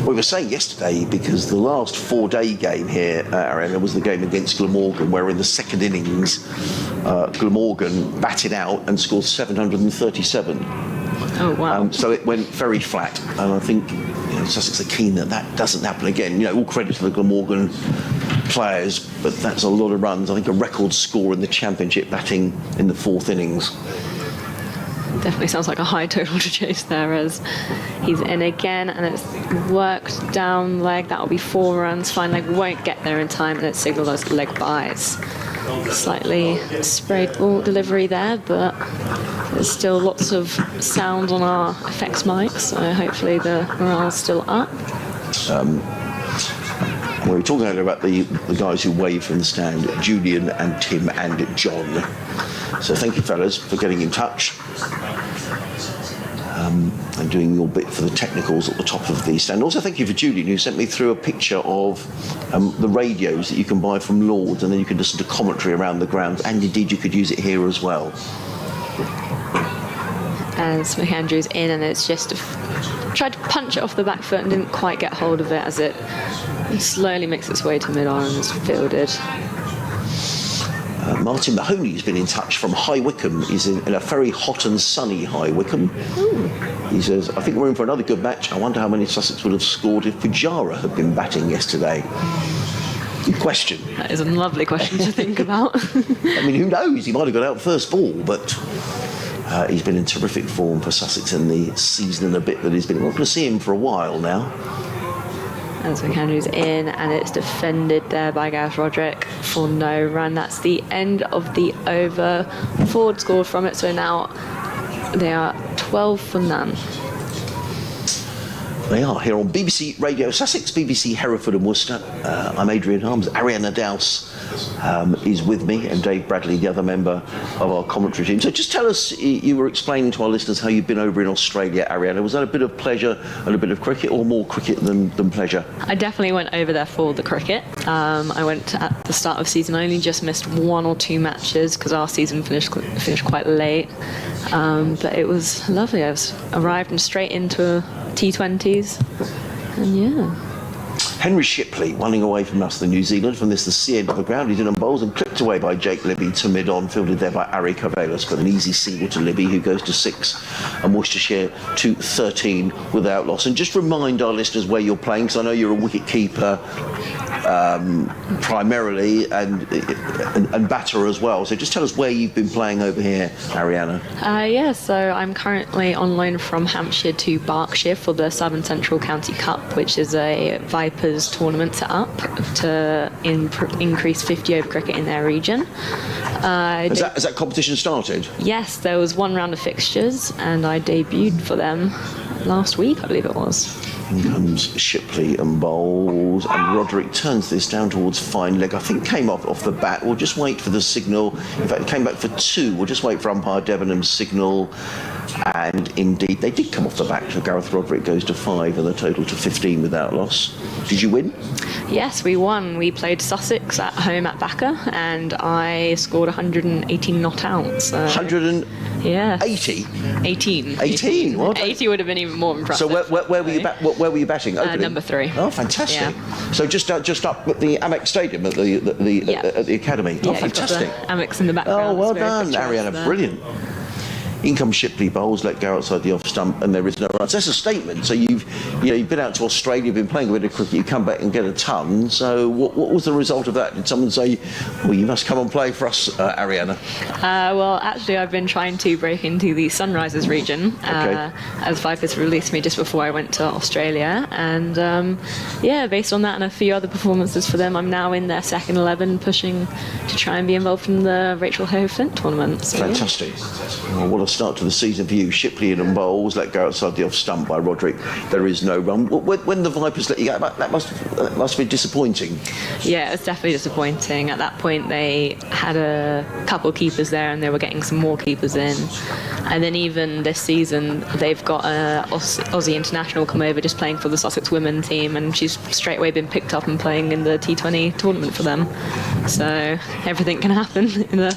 Speaker 2: We were saying yesterday, because the last 4-day game here, Ariana, was the game against Glamorgan, where in the second innings, Glamorgan batted out and scored 737.
Speaker 4: Oh, wow.
Speaker 2: So it went very flat, and I think Sussex are keen that doesn't happen again. All credit to the Glamorgan players, but that's a lot of runs. I think a record score in the Championship batting in the 4th innings.
Speaker 4: Definitely sounds like a high total to chase there as he's in again, and it's worked down leg. That'll be 4 runs. Fine leg won't get there in time, and it's signalled as leg byes. Slightly sprayed ball delivery there, but there's still lots of sound on our effects mics, so hopefully the morale's still up.
Speaker 2: We were talking earlier about the guys who wave from the stand, Julian and Tim and John. So thank you, fellas, for getting in touch and doing your bit for the technicals at the top of the stand. Also, thank you for Julian, who sent me through a picture of the radios that you can buy from Lord's, and then you can listen to commentary around the grounds, and indeed you could use it here as well.
Speaker 4: As McAndrew's in, and it's just tried to punch it off the back foot and didn't quite get hold of it as it slowly makes its way to mid-on and is fielded.
Speaker 2: Martin Mahoney's been in touch from High Wycombe. He's in a very hot and sunny High Wycombe. He says, I think we're in for another good match. I wonder how many Sussex would have scored if Pujara had been batting yesterday. Good question.
Speaker 4: That is a lovely question to think about.
Speaker 2: I mean, who knows? He might have got out first ball, but he's been in terrific form for Sussex in the season and a bit that he's been. We're not going to see him for a while now.
Speaker 4: As McAndrew's in, and it's defended there by Gareth Roderick for no run. That's the end of the over. Ford scored from it, so now they are 12 for none.
Speaker 2: They are here on BBC Radio Sussex, BBC Hereford and Worcester. I'm Adrian Harms. Ariana Douse is with me, and Dave Bradley, the other member of our commentary team. So just tell us, you were explaining to our listeners how you've been over in Australia, Ariana. Was that a bit of pleasure and a bit of cricket, or more cricket than pleasure?
Speaker 4: I definitely went over there for the cricket. I went at the start of the season. I only just missed 1 or 2 matches because our season finished quite late. But it was lovely. I arrived and straight into T20s, and yeah.
Speaker 2: Henry Shipley running away from us, the New Zealand, from the sea end of the ground. He's in on bowls and clipped away by Jake Libby to mid-on, fielded there by Ari Carvelos, got an easy single to Libby, who goes to 6, and Worcestershire to 13 without loss. And just remind our listeners where you're playing, because I know you're a wicket keeper primarily, and batter as well. So just tell us where you've been playing over here, Ariana.
Speaker 4: So I'm currently on loan from Hampshire to Berkshire for the Southern Central County Cup, which is a Vipers tournament set up to increase 50 over cricket in their region. Has that competition started? Yes, there was 1 round of fixtures, and I debuted for them last week, I believe it was.
Speaker 2: In comes Shipley and bowls, and Roderick turns this down towards fine leg. I think came off the bat. We'll just wait for the signal. In fact, it came back for 2. We'll just wait for umpire Debenham's signal. And indeed, they did come off the bat. So Gareth Roderick goes to 5 and the total to 15 without loss. Did you win?
Speaker 4: Yes, we won. We played Sussex at home at Backer, and I scored 118 not out. So
Speaker 2: 180?
Speaker 4: Yeah.
Speaker 2: 18. 18. Well,
Speaker 4: 80 would have been even more impressive.
Speaker 2: So where were you where were you batting?
Speaker 4: Number 3.
Speaker 2: Oh, fantastic.
Speaker 4: Yeah.
Speaker 2: So just up at the Amex Stadium at the academy.
Speaker 4: Yeah,
Speaker 2: oh, fantastic.
Speaker 4: You've got the Amex in the background.
Speaker 2: Oh, well done, Ariana.
Speaker 4: There.
Speaker 2: Brilliant. In comes Shipley, bowls, let go outside the off stump, and there is no run. So that's a statement. So you've been out to Australia, you've been playing a bit of cricket, you come back and get a ton. So what was the result of that? Did someone say, well, you must come and play for us, Ariana?
Speaker 4: Well, actually, I've been trying to break into the Sunrisers region, as Vipers released me just before I went to Australia. And based on that and a few other performances for them, I'm now in their second 11, pushing to try and be involved in the Rachel Ho Flint tournament. So,
Speaker 2: fantastic. Well, what a start to the season for you. Shipley in and bowls, let go outside the off stump by Roderick. There is no run. When the Vipers let you go, that must be disappointing.
Speaker 4: Yeah, it's definitely disappointing. At that point, they had a couple keepers there, and they were getting some more keepers in. And then even this season, they've got an Aussie international come over just playing for the Sussex women team, and she's straight away been picked up and playing in the T20 tournament for them. So everything can happen in the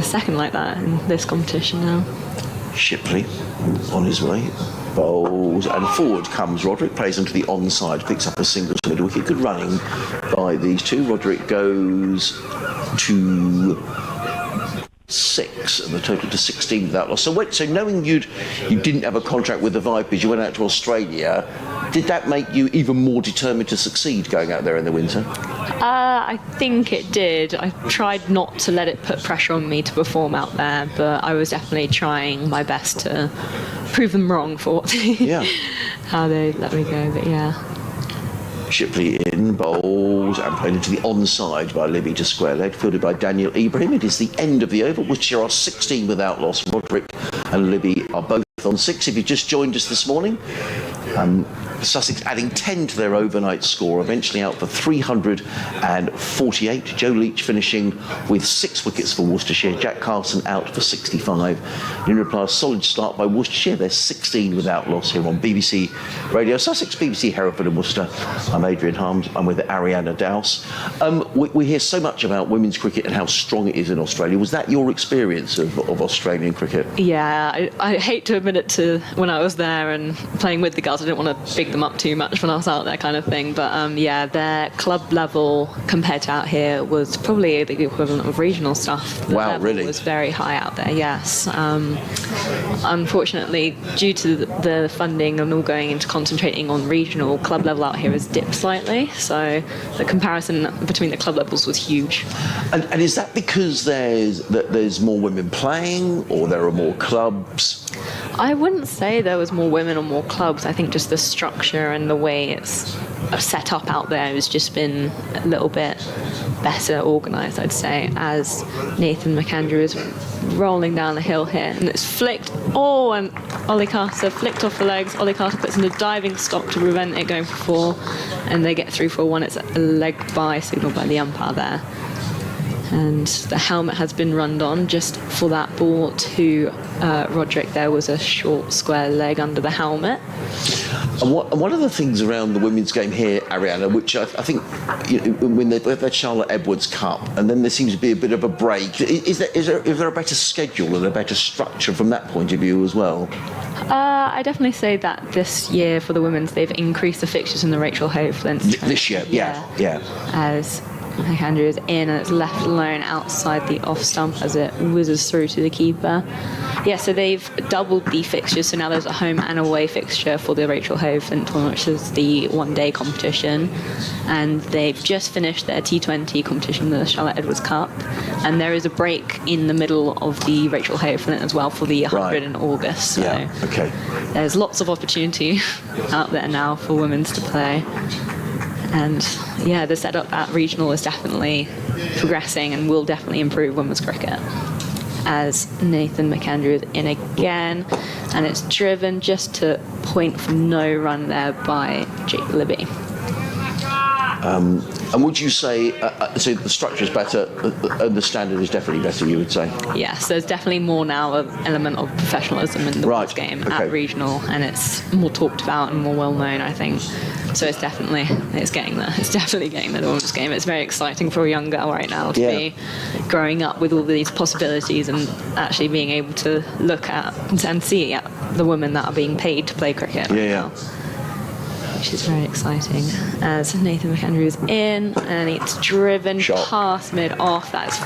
Speaker 4: second like that in this competition now.
Speaker 2: Shipley on his way, bowls, and forward comes Roderick, plays into the onside, picks up a single to mid wicket. Good running by these two. Roderick goes to 6 and the total to 16 without loss. So knowing you didn't have a contract with the Vipers, you went out to Australia. Did that make you even more determined to succeed going out there in the winter?
Speaker 4: I think it did. I tried not to let it put pressure on me to perform out there, but I was definitely trying my best to prove them wrong for how they let me go. But yeah.
Speaker 2: Shipley in, bowls, and played into the onside by Libby to square leg, fielded by Daniel Ibrahim. It is the end of the over, which are 16 without loss. Roderick and Libby are both on 6 if you just joined us this morning. Sussex adding 10 to their overnight score, eventually out for 348. Joe Leach finishing with 6 wickets for Worcestershire. Jack Carson out for 65. In reply, a solid start by Worcestershire. They're 16 without loss here on BBC Radio Sussex, BBC Hereford and Worcester. I'm Adrian Harms. I'm with Ariana Douse. We hear so much about women's cricket and how strong it is in Australia. Was that your experience of Australian cricket?
Speaker 4: Yeah, I hate to admit it to when I was there and playing with the girls. I didn't want to big them up too much when I was out there, kind of thing. But yeah, their club level compared to out here was probably the equivalent of regional stuff. The
Speaker 2: wow,
Speaker 4: level
Speaker 2: really?
Speaker 4: was very high out there. Yes. Unfortunately, due to the funding and all going into concentrating on regional, club level out here has dipped slightly. So the comparison between the club levels was huge.
Speaker 2: And is that because there's more women playing, or there are more clubs?
Speaker 4: I wouldn't say there was more women or more clubs. I think just the structure and the way it's set up out there has just been a little bit better organised, I'd say, as Nathan McAndrew is rolling down the hill here. And it's flicked. Oh, and Ollie Carter flicked off the legs. Ollie Carter puts in a diving stop to prevent it going for 4. And they get through for 1. It's a leg by signalled by the umpire there. And the helmet has been runned on just for that ball to Roderick. There was a short square leg under the helmet.
Speaker 2: And one of the things around the women's game here, Ariana, which I think when they've had Charlotte Edwards Cup, and then there seems to be a bit of a break. Is there a better schedule and a better structure from that point of view as well?
Speaker 4: I definitely say that this year for the women's, they've increased the fixtures in the Rachel Hove Flint.
Speaker 2: This year, yeah.
Speaker 4: As McAndrew is in and it's left alone outside the off stump as it whizzes through to the keeper. Yeah, so they've doubled the fixtures, so now there's a home and away fixture for the Rachel Hove Flint tournament, which is the one-day competition, and they've just finished their T20 competition, the Charlotte Edwards Cup, and there is a break in the middle of the Rachel Hove Flint as well for the 100 in August. So there's lots of opportunity out there now for women's to play. And yeah, the setup at regional is definitely progressing and will definitely improve women's cricket. As Nathan McAndrew is in again, and it's driven just to point for no run there by Jake Libby.
Speaker 2: And would you say, so the structure is better, and the standard is definitely better, you would say?
Speaker 4: Yes, there's definitely more now of element of professionalism in the women's game at regional, and it's more talked about and more well known, I think. So it's definitely getting there. It's definitely getting there, the women's game. It's very exciting for a young girl right now to be growing up with all these possibilities and actually being able to look at and see the women that are being paid to play cricket right now. Which is very exciting. As Nathan McAndrew's in, and it's driven past mid-off. That's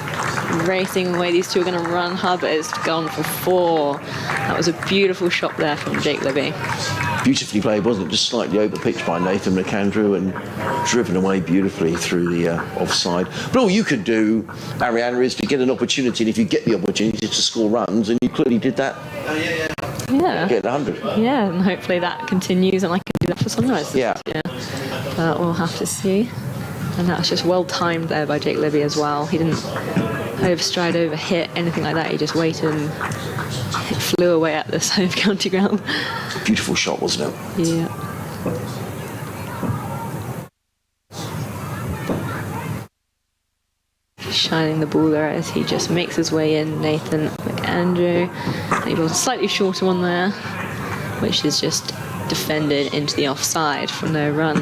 Speaker 4: racing away. These two are going to run hard, but it's gone for 4. That was a beautiful shot there from Jake Libby.
Speaker 2: Beautifully played, wasn't it? Just slightly over-pitched by Nathan McAndrew and driven away beautifully through the offside. But all you can do, Ariana, is to get an opportunity, and if you get the opportunity to score runs, and you clearly did that. Get 100.
Speaker 4: Yeah, and hopefully that continues and I can do that for Sunrise. But we'll have to see. And that's just well timed there by Jake Libby as well. He didn't overstride, overhit, anything like that. He just waited and it flew away at this home county ground.
Speaker 2: Beautiful shot, wasn't it?
Speaker 4: Yeah. Shining the ball there as he just makes his way in. Nathan McAndrew. He was a slightly shorter one there, which is just defended into the offside for no run.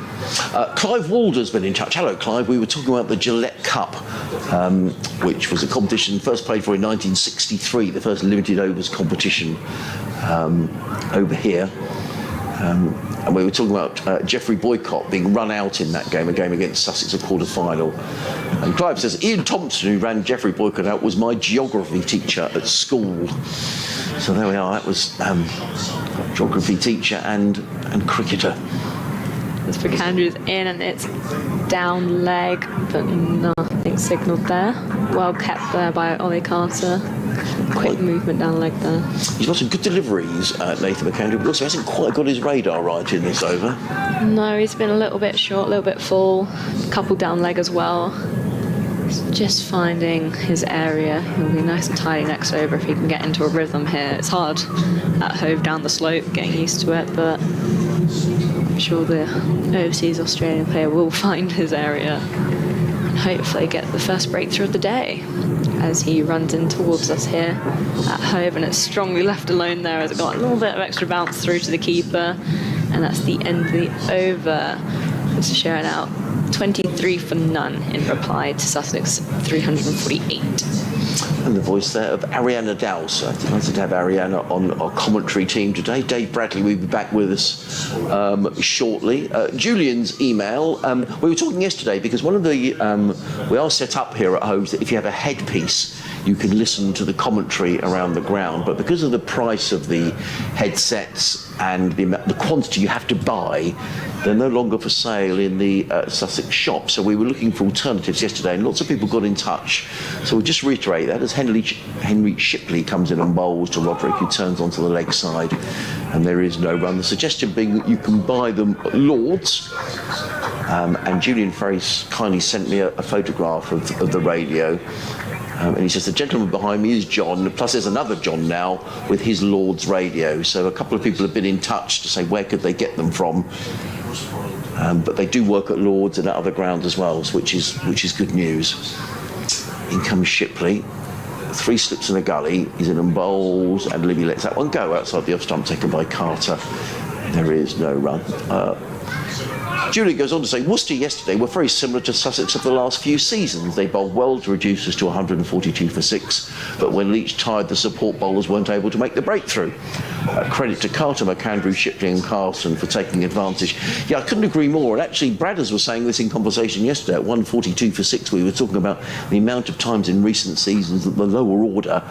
Speaker 2: Clive Walder's been in touch. Hello, Clive. We were talking about the Gillette Cup, which was a competition first played for in 1963, the first limited overs competition over here. And we were talking about Geoffrey Boycott being run out in that game, a game against Sussex, a quarter-final. And Clive says, Ian Thompson, who ran Geoffrey Boycott out, was my geography teacher at school. So there we are, that was geography teacher and cricketer.
Speaker 4: As McAndrew's in and it's down leg, but nothing signalled there. Well kept there by Ollie Carter. Quick movement down leg there.
Speaker 2: He's got some good deliveries, Nathan McAndrew, but also hasn't quite got his radar right in this over.
Speaker 4: No, he's been a little bit short, a little bit full. Couple down leg as well. Just finding his area. He'll be nice and tidy next over if he can get into a rhythm here. It's hard at Hove down the slope, getting used to it, but I'm sure the overseas Australian player will find his area and hopefully get the first breakthrough of the day as he runs in towards us here at Hove, and it's strongly left alone there as it got a little bit of extra bounce through to the keeper, and that's the end of the over. Worcestershire now 23 for none in reply to Sussex 348.
Speaker 2: And the voice there of Ariana Douse. Delighted to have Ariana on our commentary team today. Dave Bradley will be back with us shortly. Julian's email. We were talking yesterday because one of the we are set up here at home that if you have a headpiece, you can listen to the commentary around the ground. But because of the price of the headsets and the quantity you have to buy, they're no longer for sale in the Sussex shop. So we were looking for alternatives yesterday, and lots of people got in touch. So we'll just reiterate that as Henry Shipley comes in and bowls to Roderick, who turns onto the leg side, and there is no run. The suggestion being that you can buy them at Lord's. And Julian Ferris kindly sent me a photograph of the radio. And he says, the gentleman behind me is John, plus there's another John now with his Lord's radio. So a couple of people have been in touch to say where could they get them from. But they do work at Lord's and at other grounds as well, which is good news. In comes Shipley. 3 slips in a gully. He's in and bowls, and Libby lets that one go outside the off stump, taken by Carter. There is no run. Julie goes on to say, Worcester yesterday were very similar to Sussex of the last few seasons. They bowled well to reduce us to 142 for 6, but when Leach tied, the support bowlers weren't able to make the breakthrough. Credit to Carter, McAndrew, Shipley and Carson for taking advantage. Yeah, I couldn't agree more. And actually, Bradders was saying this in conversation yesterday at 142 for 6. We were talking about the amount of times in recent seasons that the lower order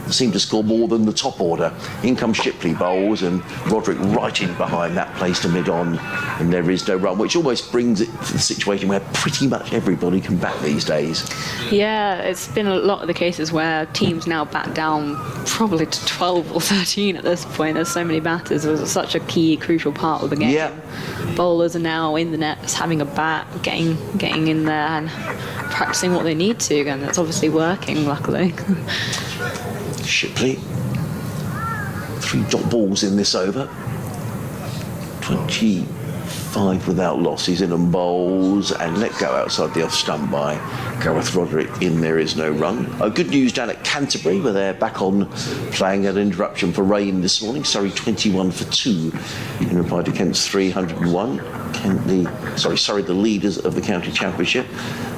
Speaker 2: seemed to score more than the top order. In comes Shipley bowls, and Roderick right in behind that, place to mid-on, and there is no run, which almost brings it to the situation where pretty much everybody can bat these days.
Speaker 4: Yeah, it's been a lot of the cases where teams now bat down probably to 12 or 13 at this point. There's so many batters. It was such a key, crucial part of the game.
Speaker 2: Yeah.
Speaker 4: Bowlers are now in the nets, having a bat, getting in there and practicing what they need to, and it's obviously working, luckily.
Speaker 2: Shipley, 3 dot balls in this over, 25 without loss. He's in and bowls and let go outside the off stump by Gareth Roderick. In there is no run. Good news down at Canterbury, where they're back on playing at interruption for rain this morning. Surrey 21 for 2 in reply to Kent's 301. The leaders of the county championship.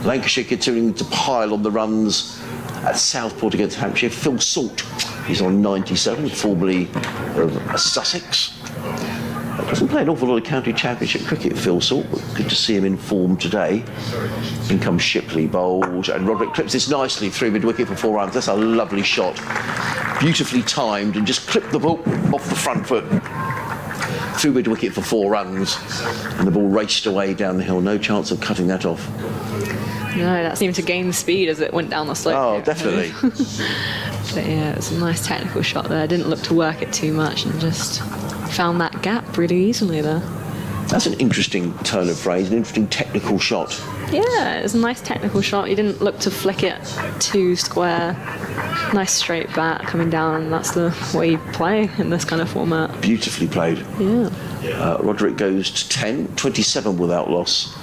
Speaker 2: Lancashire continuing to pile on the runs at Southport against Hampshire. Phil Salt is on 97, formerly of Sussex. Doesn't play an awful lot of county championship cricket, Phil Salt, but good to see him in form today. In comes Shipley bowls, and Roderick clips this nicely through mid-wicket for 4 runs. That's a lovely shot. Beautifully timed, and just clipped the ball off the front foot. Through mid-wicket for 4 runs, and the ball raced away down the hill. No chance of cutting that off.
Speaker 4: No, that seemed to gain speed as it went down the slope.
Speaker 2: Oh, definitely.
Speaker 4: But yeah, it was a nice technical shot there. Didn't look to work it too much and just found that gap really easily there.
Speaker 2: That's an interesting turn of phrase, an interesting technical shot.
Speaker 4: Yeah, it was a nice technical shot. You didn't look to flick it too square. Nice straight bat coming down, and that's the way you play in this kind of format.
Speaker 2: Beautifully played.
Speaker 4: Yeah.
Speaker 2: Roderick goes to 10, 27 without loss.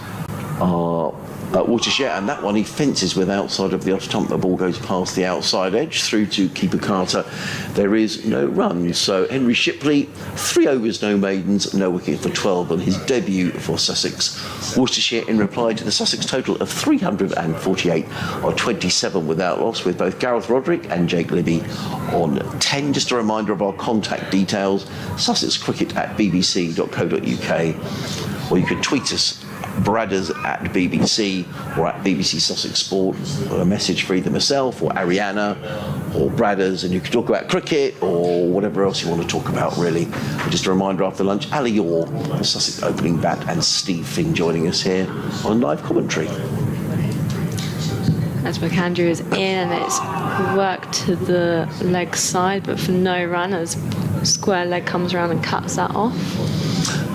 Speaker 2: Worcestershire, and that one he fences with outside of the off stump. The ball goes past the outside edge through to keeper Carter. There is no run. So Henry Shipley, 3 overs, no maidens, no wicket for 12 on his debut for Sussex. Worcestershire in reply to the Sussex total of 348 or 27 without loss, with both Gareth Roderick and Jake Libby on 10. Just a reminder of our contact details: sussexcricket@bbc.co.uk, or you could tweet us Bradders at BBC or at BBC Sussex Sport, or a message for either myself or Ariana or Bradders, and you can talk about cricket or whatever else you want to talk about, really. But just a reminder, after lunch, Ali Orr, the Sussex opening bat, and Steve Finn joining us here on live commentary.
Speaker 4: As McAndrew is in, and it's worked to the leg side, but for no run as square leg comes around and cuts that off.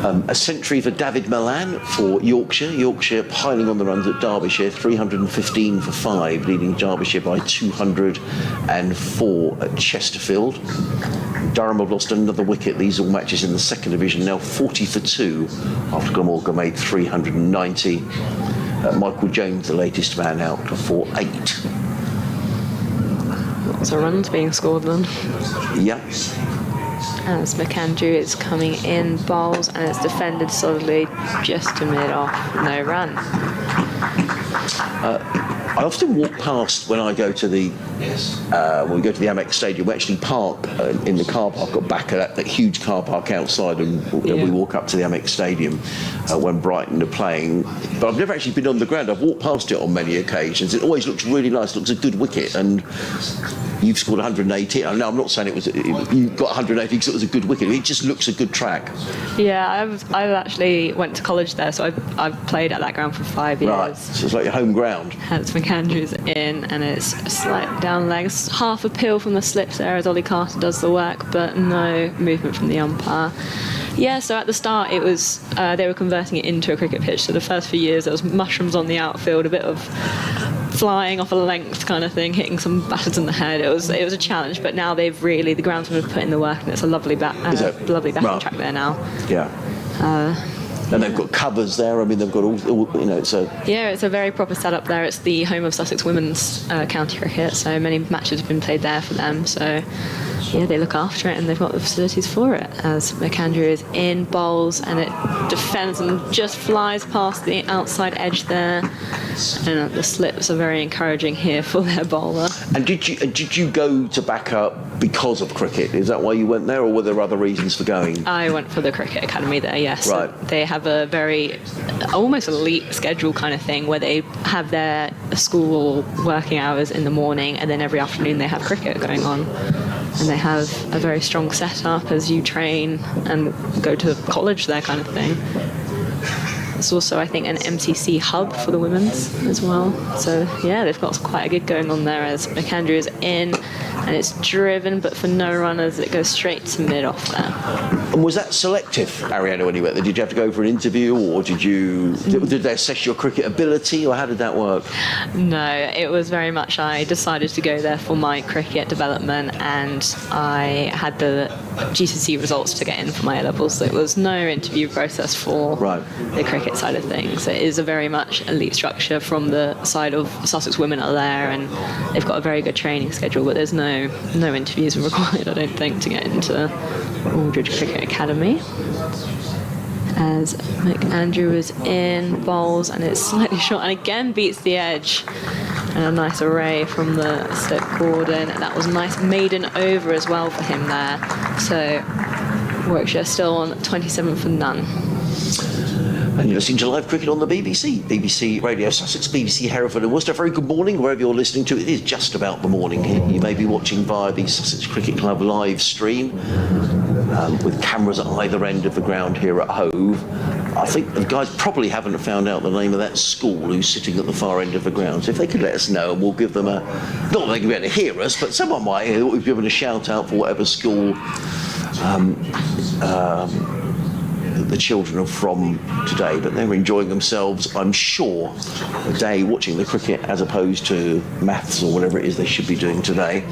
Speaker 2: A century for David Milan for Yorkshire. Yorkshire piling on the runs at Derbyshire, 315 for 5, leading Derbyshire by 204 at Chesterfield. Durham have lost another wicket. These are all matches in the second division, now 40 for 2 after Glamorgan made 390. Michael Jones, the latest man out, for 8.
Speaker 4: Lots of runs being scored then.
Speaker 2: Yeah.
Speaker 4: As McAndrew is coming in, bowls, and it's defended solidly just to mid-off, no run.
Speaker 2: I often walk past when I go to the when we go to the Amex Stadium. We actually park in the car park at back of that huge car park outside, and we walk up to the Amex Stadium when Brighton are playing. But I've never actually been on the ground. I've walked past it on many occasions. It always looks really nice. It looks a good wicket, and you've scored 180. No, I'm not saying you got 180 because it was a good wicket. It just looks a good track.
Speaker 4: Yeah, I actually went to college there, so I've played at that ground for 5 years.
Speaker 2: Right, so it's like your home ground.
Speaker 4: Hence McAndrew's in, and it's a slight down leg, half a peel from the slips there as Ollie Carter does the work, but no movement from the umpire. Yeah, so at the start it was they were converting it into a cricket pitch. So the first few years there was mushrooms on the outfield, a bit of flying off a length kind of thing, hitting some batters in the head. It was a challenge, but now the groundsmen have put in the work, and it's a lovely batting track there now.
Speaker 2: Yeah. And they've got covers there. I mean, they've got all it's a...
Speaker 4: Yeah, it's a very proper setup there. It's the home of Sussex women's county cricket, so many matches have been played there for them. So, yeah, they look after it, and they've got the facilities for it. As McAndrew is in, bowls, and it defends and just flies past the outside edge there. And the slips are very encouraging here for their bowler. And
Speaker 2: did you go to back up because of cricket? Is that why you went there, or were there other reasons for going?
Speaker 4: I went for the cricket academy there, yes.
Speaker 2: Right.
Speaker 4: So they have a very almost elite schedule kind of thing, where they have their school working hours in the morning, and then every afternoon they have cricket going on. And they have a very strong setup as you train and go to college there kind of thing. It's also, I think, an MCC hub for the women's as well. So, yeah, they've got quite a gig going on there as McAndrew is in, and it's driven, but for no runners, it goes straight to mid-off there.
Speaker 2: And was that selective, Ariana, when you went there? Did you have to go for an interview, or did they assess your cricket ability, or how did that work?
Speaker 4: No, it was very much, I decided to go there for my cricket development, and I had the GCSE results to get in for my A-levels, so it was no interview process for the cricket side of things. It is a very much elite structure from the side of Sussex women are there, and they've got a very good training schedule, but there's no interviews required, I don't think, to get into Aldridge Cricket Academy. As McAndrew is in, bowls, and it's slightly short, and again beats the edge. And a nice array from the slip Gordon, and that was a nice maiden over as well for him there. So Warwickshire still on 27 for none.
Speaker 2: And you're listening to live cricket on the BBC Radio Sussex, BBC Hereford and Worcester. Very good morning, wherever you're listening to. It is just about the morning here. You may be watching via the Sussex Cricket Club live stream with cameras at either end of the ground here at Hove. I think the guys probably haven't found out the name of that school who's sitting at the far end of the ground. So if they could let us know, and we'll give them not that they can be able to hear us, but someone might hear that we've given a shout out for whatever school the children are from today, but they're enjoying themselves, I'm sure, a day watching the cricket as opposed to maths or whatever it is they should be doing today.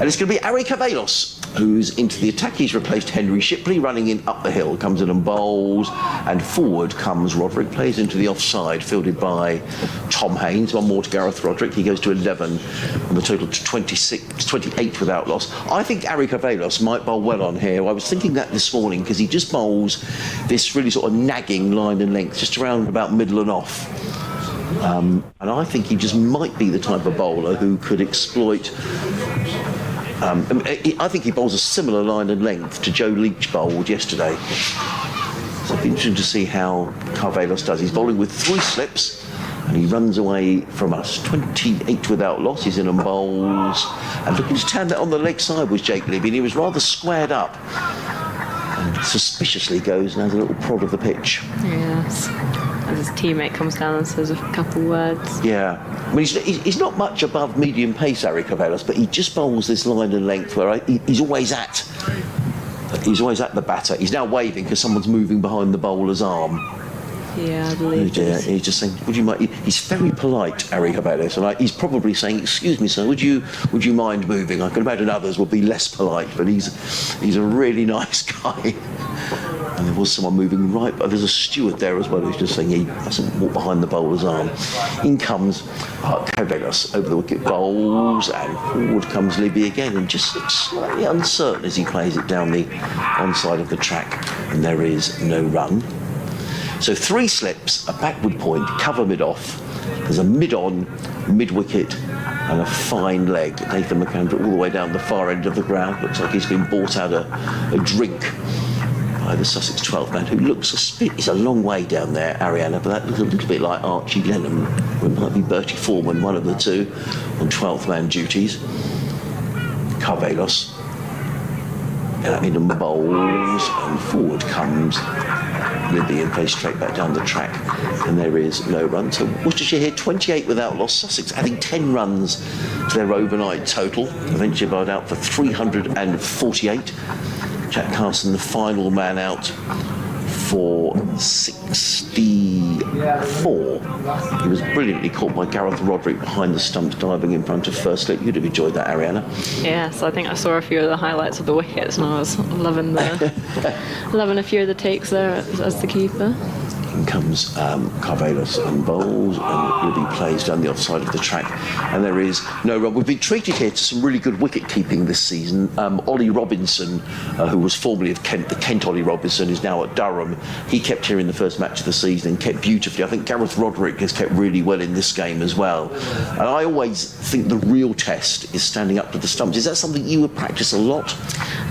Speaker 2: And it's going to be Ari Cavalos who's into the attack. He's replaced Henry Shipley, running in up the hill, comes in and bowls, and forward comes Roderick, plays into the offside, fielded by Tom Haynes. One more to Gareth Roderick. He goes to 11, and the total to 28 without loss. I think Ari Cavalos might bowl well on here. I was thinking that this morning because he just bowls this really sort of nagging line and length, just around about middle and off. And I think he just might be the type of bowler who could exploit. I think he bowls a similar line and length to Joe Leach bowled yesterday. So it'll be interesting to see how Cavalos does. He's bowling with 3 slips, and he runs away from us. 28 without loss. He's in and bowls. And looking to turn that on the leg side was Jake Libby, and he was rather squared up. And suspiciously goes and has a little prod of the pitch.
Speaker 4: Yes. As his teammate comes down and says a couple words.
Speaker 2: Yeah. I mean, he's not much above medium pace, Ari Cavalos, but he just bowls this line and length where he's always at He's always at the batter. He's now waving because someone's moving behind the bowler's arm.
Speaker 4: Yeah, I believe it.
Speaker 2: He's just saying, would you mind? He's very polite, Eric, about this. And he's probably saying, excuse me, sir, would you mind moving? I can imagine others would be less polite, but he's a really nice guy. And there was someone moving right, but there's a steward there as well who's just saying he mustn't walk behind the bowler's arm. In comes Carvelos over the wicket, bowls, and forward comes Libby again, and just looks slightly uncertain as he plays it down the onside of the track, and there is no run. So 3 slips, a backward point, cover mid-off. There's a mid-on, mid-wicket, and a fine leg. Nathan McAndrew all the way down the far end of the ground. Looks like he's been bought out a drink by the Sussex 12th man, who looks he's a long way down there, Ariana, but that looks a little bit like Archie Lennon. It might be Bertie Foreman, one of the two, on 12th man duties. Carvelos. In the bowls, and forward comes Libby and plays straight back down the track, and there is no run. So Worcestershire here 28 without loss. Sussex adding 10 runs to their overnight total, eventually bowled out for 348. Jack Carson, the final man out, for 64. He was brilliantly caught by Gareth Roderick behind the stumps, diving in front of first slip. You'd have enjoyed that, Ariana.
Speaker 4: Yes, I think I saw a few of the highlights of the wickets, and I was loving a few of the takes there as the keeper.
Speaker 2: In comes Carvelos and bowls, and Libby plays down the offside of the track, and there is no run. We've been treated here to some really good wicket keeping this season. Ollie Robinson, who was formerly of Kent, the Kent Ollie Robinson, is now at Durham. He kept here in the first match of the season and kept beautifully. I think Gareth Roderick has kept really well in this game as well. And I always think the real test is standing up to the stumps. Is that something you would practice a lot?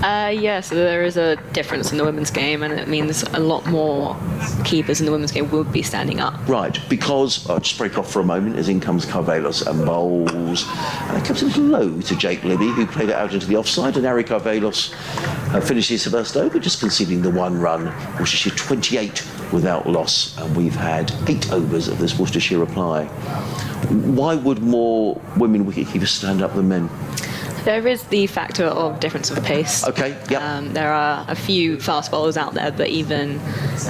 Speaker 4: Yeah, so there is a difference in the women's game, and it means a lot more keepers in the women's game will be standing up.
Speaker 2: Right, because I'll just break off for a moment as in comes Carvelos and bowls, and it comes a little low to Jake Libby, who played it out into the offside, and Harry Carvelos finishes the first over, just conceding the 1 run. Worcestershire 28 without loss, and we've had 8 overs of this Worcestershire reply. Why would more women wicketkeepers stand up than men?
Speaker 4: There is the factor of difference of pace.
Speaker 2: Okay, yeah.
Speaker 4: There are a few fast bowlers out there, but even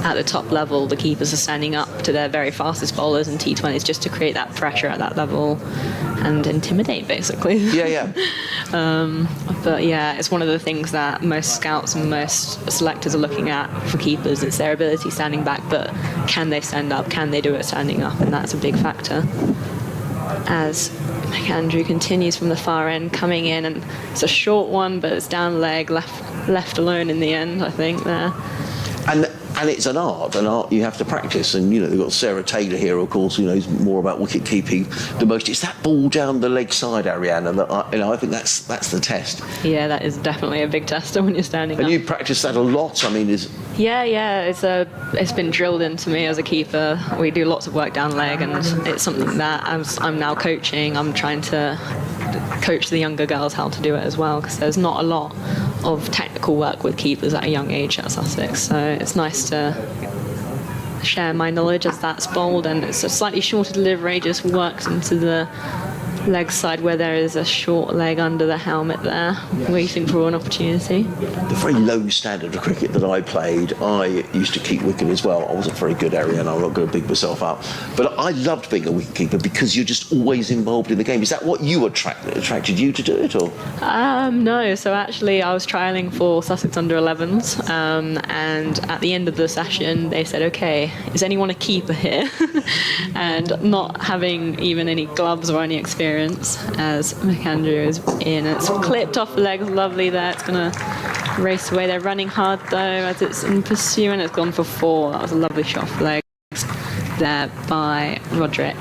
Speaker 4: at the top level, the keepers are standing up to their very fastest bowlers and T20s just to create that pressure at that level and intimidate, basically.
Speaker 2: Yeah.
Speaker 4: But yeah, it's one of the things that most scouts and most selectors are looking at for keepers. It's their ability standing back, but can they stand up? Can they do it standing up? And that's a big factor. As McAndrew continues from the far end, coming in, and it's a short one, but it's down leg, left alone in the end, I think, there.
Speaker 2: And it's an art you have to practice. And, they've got Sarah Taylor here, of course, who knows more about wicket keeping the most. It's that ball down the leg side, Ariana, that I think that's the test.
Speaker 4: Yeah, that is definitely a big tester when you're standing up.
Speaker 2: And you practice that a lot,
Speaker 4: Yeah, it's been drilled into me as a keeper. We do lots of work down leg, and it's something that I'm now coaching. I'm trying to coach the younger girls how to do it as well, because there's not a lot of technical work with keepers at a young age at Sussex, so it's nice to share my knowledge as that's bowled, and it's a slightly shorter delivery, just works into the leg side where there is a short leg under the helmet there, waiting for an opportunity.
Speaker 2: The very low standard of cricket that I played, I used to keep wicket as well. I wasn't very good, Ariana, I'm not going to big myself up. But I loved being a wicket keeper because you're just always involved in the game. Is that what you attracted you to do it, or?
Speaker 4: No, so actually I was trialling for Sussex under 11s, and at the end of the session they said, okay, is anyone a keeper here? And not having even any gloves or any experience, as McAndrew is in. It's clipped off the legs, lovely there. It's going to race away. They're running hard though as it's in pursuit, and it's gone for 4. That was a lovely shot off the legs there by Roderick.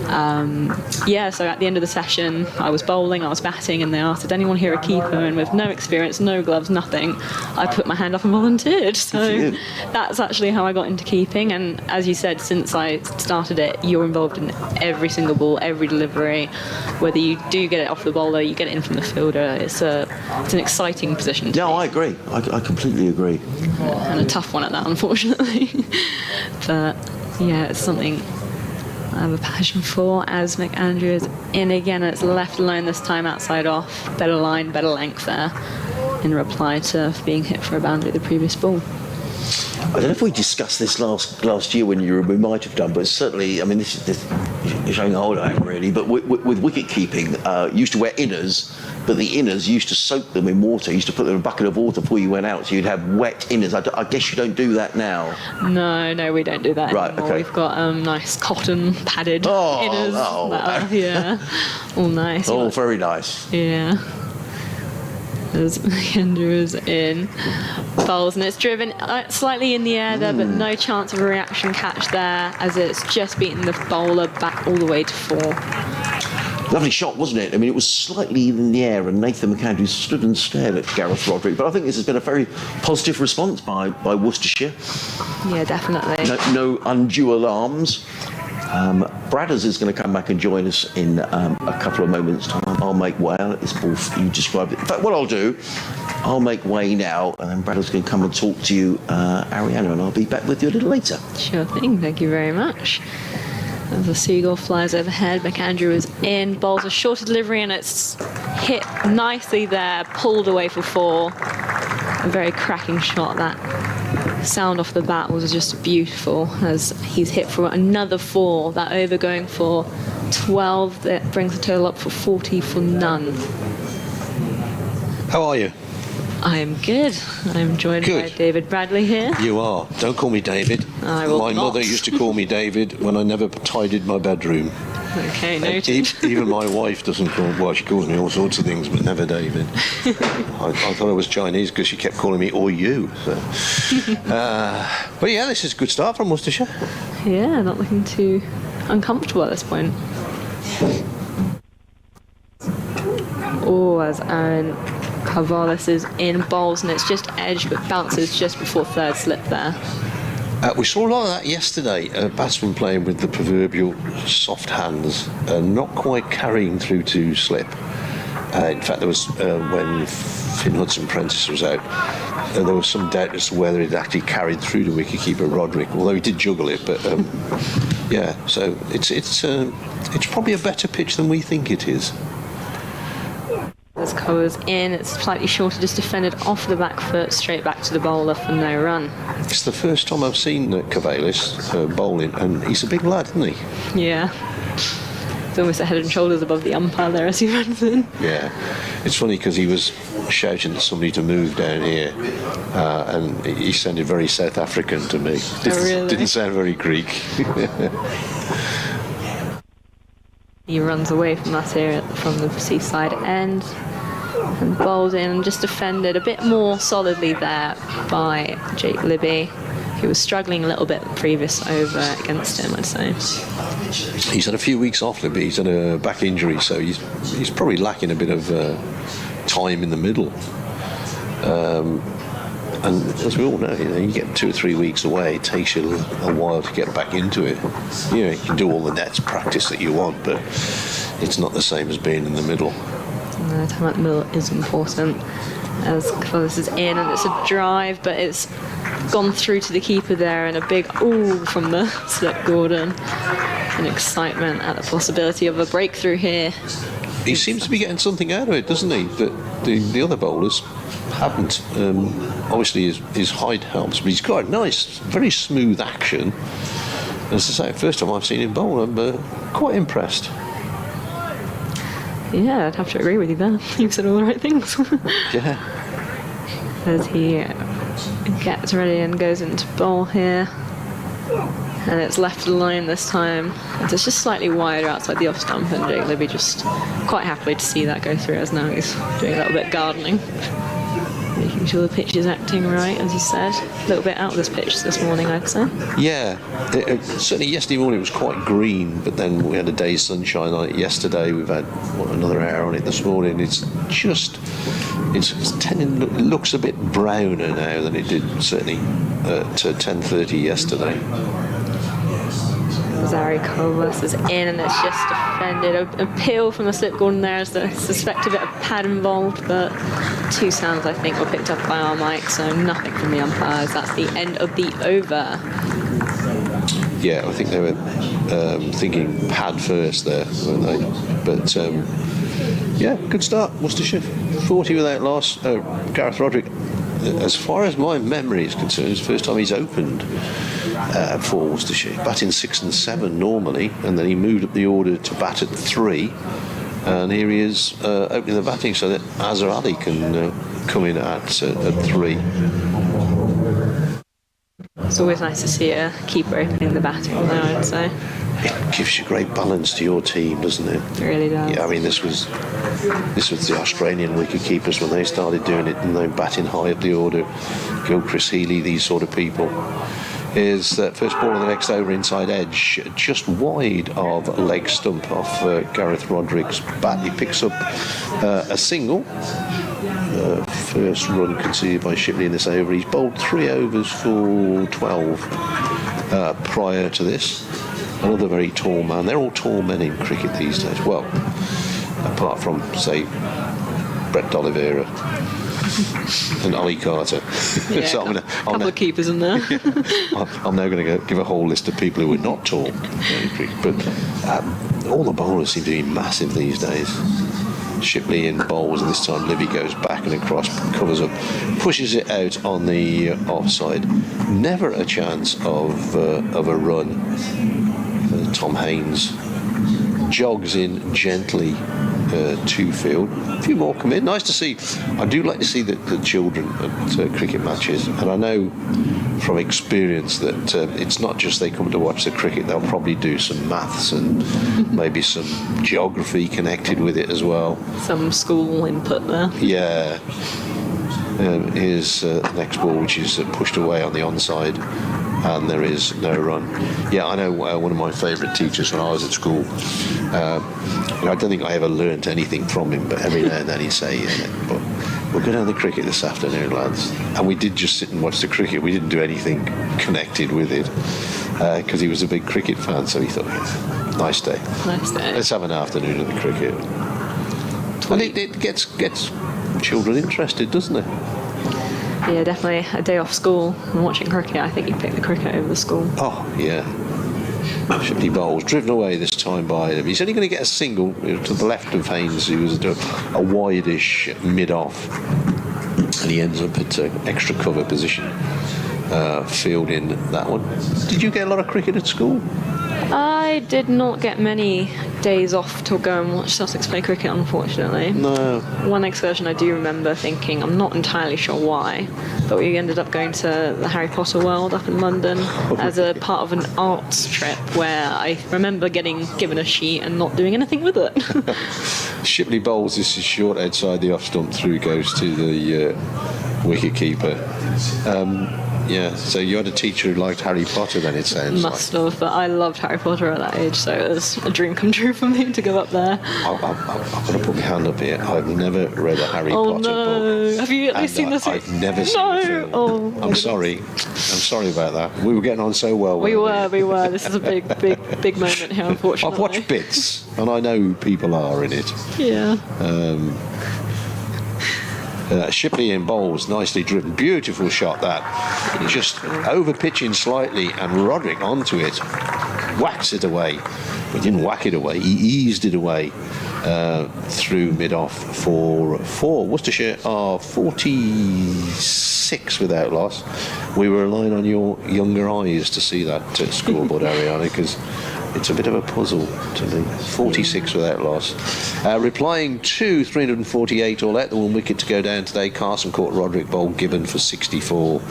Speaker 4: So at the end of the session, I was bowling, I was batting, and they asked, did anyone here a keeper? And with no experience, no gloves, nothing, I put my hand up and volunteered. So that's actually how I got into keeping. And as you said, since I started it, you're involved in every single ball, every delivery. Whether you do get it off the bowler, you get it in from the fielder. It's an exciting position to be.
Speaker 2: I agree. I completely agree.
Speaker 4: And a tough one at that, unfortunately. But yeah, it's something I have a passion for. As McAndrew is in again, and it's left alone this time, outside off. Better line, better length there in reply to being hit for a boundary the previous ball.
Speaker 2: I don't know if we discussed this last year when you were, we might have done, but certainly, I mean, this you're showing how old I am really, but with wicket keeping, used to wear inners, but the inners used to soak them in water, used to put them in a bucket of water before you went out, so you'd have wet inners. I guess you don't do that now.
Speaker 4: No, we don't do that anymore.
Speaker 2: Okay.
Speaker 4: We've got nice cotton padded inners. All nice.
Speaker 2: Oh, very nice.
Speaker 4: Yeah. As Andrew is in bowls, and it's driven slightly in the air there, but no chance of a reaction catch there, as it's just beaten the bowler back all the way to 4.
Speaker 2: Lovely shot, wasn't it? I mean, it was slightly in the air, and Nathan McAndrew stood and stared at Gareth Roderick. But I think this has been a very positive response by Worcestershire.
Speaker 4: Yeah, definitely.
Speaker 2: No undue alarms. Bradders is going to come back and join us in a couple of moments' time. I'll make way. I'll let this ball, you described it. In fact, what I'll do, I'll make way now, and then Bradders can come and talk to you, Ariana, and I'll be back with you a little later.
Speaker 4: Sure thing. Thank you very much. As the seagull flies overhead, McAndrew is in, bowls a shorter delivery, and it's hit nicely there, pulled away for 4. A very cracking shot. That sound off the bat was just beautiful, as he's hit for another 4. That over going for 12, that brings the total up for 40 for none.
Speaker 3: How are you?
Speaker 4: I am good. I'm joined by David Bradley here.
Speaker 3: You are. Don't call me David.
Speaker 4: I will
Speaker 3: My
Speaker 4: not.
Speaker 3: mother used to call me David when I never tidied my bedroom.
Speaker 4: Okay, noted.
Speaker 3: Even my wife doesn't call. Well, she calls me all sorts of things, but never David. I thought I was Chinese because she kept calling me "or you." So. But yeah, this is a good start from Worcestershire.
Speaker 4: Yeah, not looking too uncomfortable at this point. Oh, as Aaron Carvallis is in bowls, and it's just edge, but bounces just before third slip there.
Speaker 3: We saw a lot of that yesterday. Batsmen playing with the proverbial soft hands, not quite carrying through to slip. In fact, there was when Finn Hudson-Prentice was out, there was some doubt as to whether it actually carried through to wicketkeeper Roderick, although he did juggle it. But yeah, so it's probably a better pitch than we think it is.
Speaker 4: As covers in, it's slightly shorter, just defended off the back foot, straight back to the bowler for no run.
Speaker 3: It's the first time I've seen Carvallis bowling, and he's a big lad, isn't he?
Speaker 4: Yeah. It's almost a head and shoulders above the umpire there as he runs in.
Speaker 3: Yeah. It's funny because he was shouting to somebody to move down here, and he sounded very South African to me.
Speaker 4: Really?
Speaker 3: Didn't sound very Greek.
Speaker 4: He runs away from that area, from the seaside end, and bowls in, and just defended a bit more solidly there by Jake Libby, who was struggling a little bit previous over against him, I'd say.
Speaker 3: He's had a few weeks off, Libby. He's had a back injury, so he's probably lacking a bit of time in the middle. And as we all know, you get 2 or 3 weeks away, it takes you a while to get back into it. You can do all the nets practice that you want, but it's not the same as being in the middle.
Speaker 4: No, time at the middle is important. As Carvallis is in, and it's a drive, but it's gone through to the keeper there, and a big ooh from the slip Gordon. An excitement at the possibility of a breakthrough here.
Speaker 3: He seems to be getting something out of it, doesn't he? That the other bowlers haven't. Obviously, his height helps, but he's got a nice, very smooth action. As I say, first time I've seen him bowl, I'm quite impressed.
Speaker 4: Yeah, I'd have to agree with you there. You've said all the right things.
Speaker 3: Yeah.
Speaker 4: As he gets ready and goes into bowl here. And it's left of the line this time. It's just slightly wider outside the off stump, and Jake Libby just quite happily to see that go through, as now he's doing a little bit gardening. Making sure the pitch is acting right, as you said. A little bit out of this pitch this morning, I'd say.
Speaker 3: Yeah, certainly yesterday morning it was quite green, but then we had a day's sunshine on it yesterday. We've had another hour on it this morning. It looks a bit browner now than it did certainly at 10:30 yesterday.
Speaker 4: Zari Kovas is in, and it's just defended. A peel from the slip Gordon there, as I suspect a bit of pad involved, but 2 sounds I think were picked up by our mic, so nothing from the umpires. That's the end of the over.
Speaker 3: Yeah, I think they were thinking pad first there, weren't they? But Yeah, good start, Worcestershire. 40 without loss. Gareth Roderick, as far as my memory is concerned, it's the first time he's opened for Worcestershire. Batting 6 and 7 normally, and then he moved up the order to bat at 3. And here he is opening the batting so that Azhar Ali can come in at 3.
Speaker 4: It's always nice to see a keeper opening the batting, though, I'd say.
Speaker 3: It gives you great balance to your team, doesn't it?
Speaker 4: It really does.
Speaker 3: Yeah, I mean, this was the Australian wicket keepers when they started doing it, and they batting high up the order. Gilchrist, Healy, these sort of people. Is first ball of the next over inside edge, just wide of leg stump off Gareth Roderick's bat. He picks up a single. First run conceded by Shipley in this over. He's bowled 3 overs for 12 prior to this. Another very tall man. They're all tall men in cricket these days. Well, apart from, say, Brett D'Oliveira and Ollie Carter.
Speaker 4: Yeah,
Speaker 3: So
Speaker 4: a couple of keepers in there.
Speaker 3: I'm now going to give a whole list of people who are not tall. But all the bowlers seem to be massive these days. Shipley in bowls, and this time Livy goes back and across, covers up, pushes it out on the offside. Never a chance of a run. Tom Haynes jogs in gently to field. A few more come in. Nice to see. I do like to see the children at cricket matches, and I know from experience that it's not just they come to watch the cricket. They'll probably do some maths and maybe some geography connected with it as well.
Speaker 4: Some school input there.
Speaker 3: Yeah. Here's the next ball, which is pushed away on the onside, and there is no run. Yeah, I know one of my favourite teachers when I was at school. I don't think I ever learnt anything from him, but every now and then he'd say, but we'll go down the cricket this afternoon, lads. And we did just sit and watch the cricket. We didn't do anything connected with it because he was a big cricket fan, so he thought, yeah, nice day.
Speaker 4: Nice day.
Speaker 3: Let's have an afternoon of the cricket. And it gets children interested, doesn't it?
Speaker 4: Yeah, definitely a day off school and watching cricket. I think you pick the cricket over the school.
Speaker 3: Oh, yeah. Shipley bowls, driven away this time by him. He's only going to get a single to the left of Haynes, who was at a wide-ish mid-off. And he ends up at an extra cover position, fielding that one. Did you get a lot of cricket at school?
Speaker 4: I did not get many days off to go and watch Sussex play cricket, unfortunately.
Speaker 3: No.
Speaker 4: One excursion I do remember thinking, I'm not entirely sure why, but we ended up going to the Harry Potter world up in London as a part of an arts trip where I remember getting given a sheet and not doing anything with it.
Speaker 3: Shipley bowls, this is short outside the off stump, through goes to the wicket keeper. Yeah, so you had a teacher who liked Harry Potter then, it sounds
Speaker 4: Must have, but I loved Harry Potter at that age, so it was a dream come true for me to go up there.
Speaker 3: I've got to put my hand up here. I've never read a Harry Potter book.
Speaker 4: Have you at least seen the film?
Speaker 3: I've never seen the film.
Speaker 4: Oh,
Speaker 3: I'm sorry about that. We were getting on so well.
Speaker 4: We were. This is a big moment here, unfortunately.
Speaker 3: I've watched bits, and I know who people are in it.
Speaker 4: Yeah.
Speaker 3: Shipley in bowls, nicely driven, beautiful shot that. Just over pitching slightly, and Roderick onto it, whacks it away. He didn't whack it away, he eased it away through mid-off for 4. Worcestershire are 46 without loss. We were relying on your younger eyes to see that scoreboard, Ariana, because it's a bit of a puzzle to me. 46 without loss. Replying to 348 all out, the one wicket to go down today. Carson caught Roderick, bowled Gibbon for 64.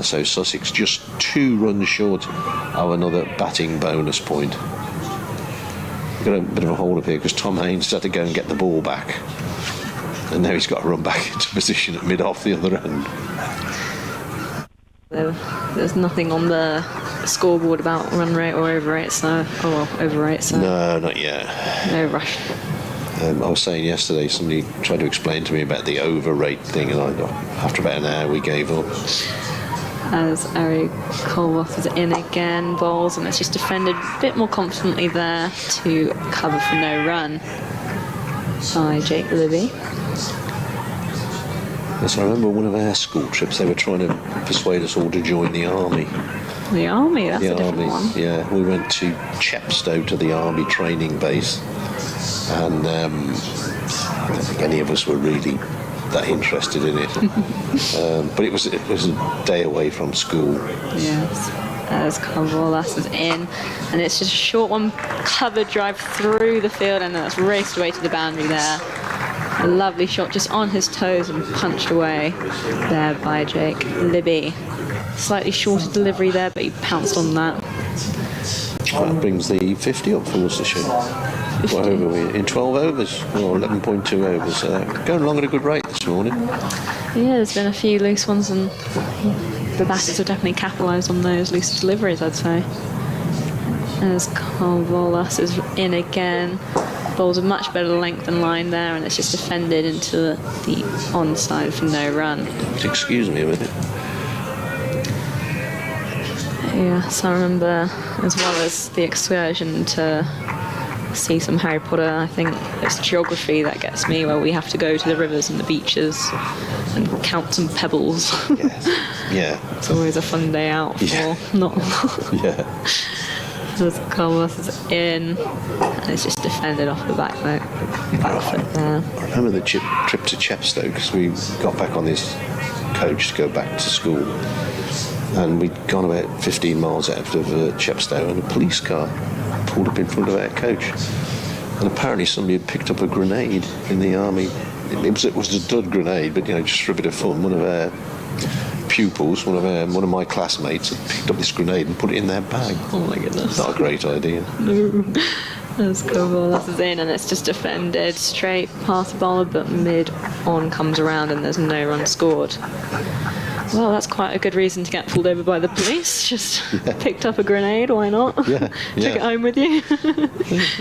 Speaker 3: So Sussex just 2 runs short of another batting bonus point. We've got a bit of a hold up here because Tom Haynes had to go and get the ball back. And now he's got to run back into position at mid-off the other end.
Speaker 4: There's nothing on the scoreboard about run rate or over rate, so over rate, so
Speaker 3: No, not yet.
Speaker 4: no rush.
Speaker 3: I was saying yesterday, somebody tried to explain to me about the over rate thing, and after about an hour we gave up.
Speaker 4: As Ari Colworth is in again, bowls, and it's just defended a bit more confidently there to cover for no run by Jake Livy.
Speaker 3: Yes, I remember one of our school trips, they were trying to persuade us all to join the army.
Speaker 4: The army, that's
Speaker 3: The
Speaker 4: a different
Speaker 3: army,
Speaker 4: one.
Speaker 3: yeah. We went to Chepstow to the army training base, and I don't think any of us were really that interested in it. But it was a day away from school.
Speaker 4: Yes. As Carvallas is in, and it's just a short one, covered drive through the field, and then it's raced away to the boundary there. A lovely shot just on his toes and punched away there by Jake Libby. Slightly shorter delivery there, but he pounced on that.
Speaker 3: That brings the 50 up for Worcestershire. What over we in 12 overs, or 11.2 overs. Going along at a good rate this morning.
Speaker 4: Yeah, there's been a few loose ones, and the batters have definitely capitalised on those loose deliveries, I'd say. As Carvallas is in again, bowls a much better length and line there, and it's just defended into the onside for no run.
Speaker 3: Excuse me a minute.
Speaker 4: Yes, I remember, as well as the excursion to see some Harry Potter, I think it's geography that gets me, where we have to go to the rivers and the beaches and count some pebbles.
Speaker 3: Yeah.
Speaker 4: It's always a fun day out for not.
Speaker 3: Yeah.
Speaker 4: As Carlos is in, and it's just defended off the back foot there.
Speaker 3: I remember the trip to Chepstow, because we got back on this coach to go back to school, and we'd gone about 15 miles out of Chepstow, and a police car pulled up in front of our coach, and apparently somebody had picked up a grenade in the army. It was a dud grenade, but just for a bit of fun, one of our pupils, one of my classmates, had picked up this grenade and put it in their bag.
Speaker 4: Oh my goodness!
Speaker 3: Not a great idea.
Speaker 4: No. That's cool. That's in, and it's just defended straight past the bowler, but mid on comes around, and there's no run scored. Well, that's quite a good reason to get pulled over by the police. Just picked up a grenade, why not?
Speaker 3: Yeah.
Speaker 4: Took it home with you.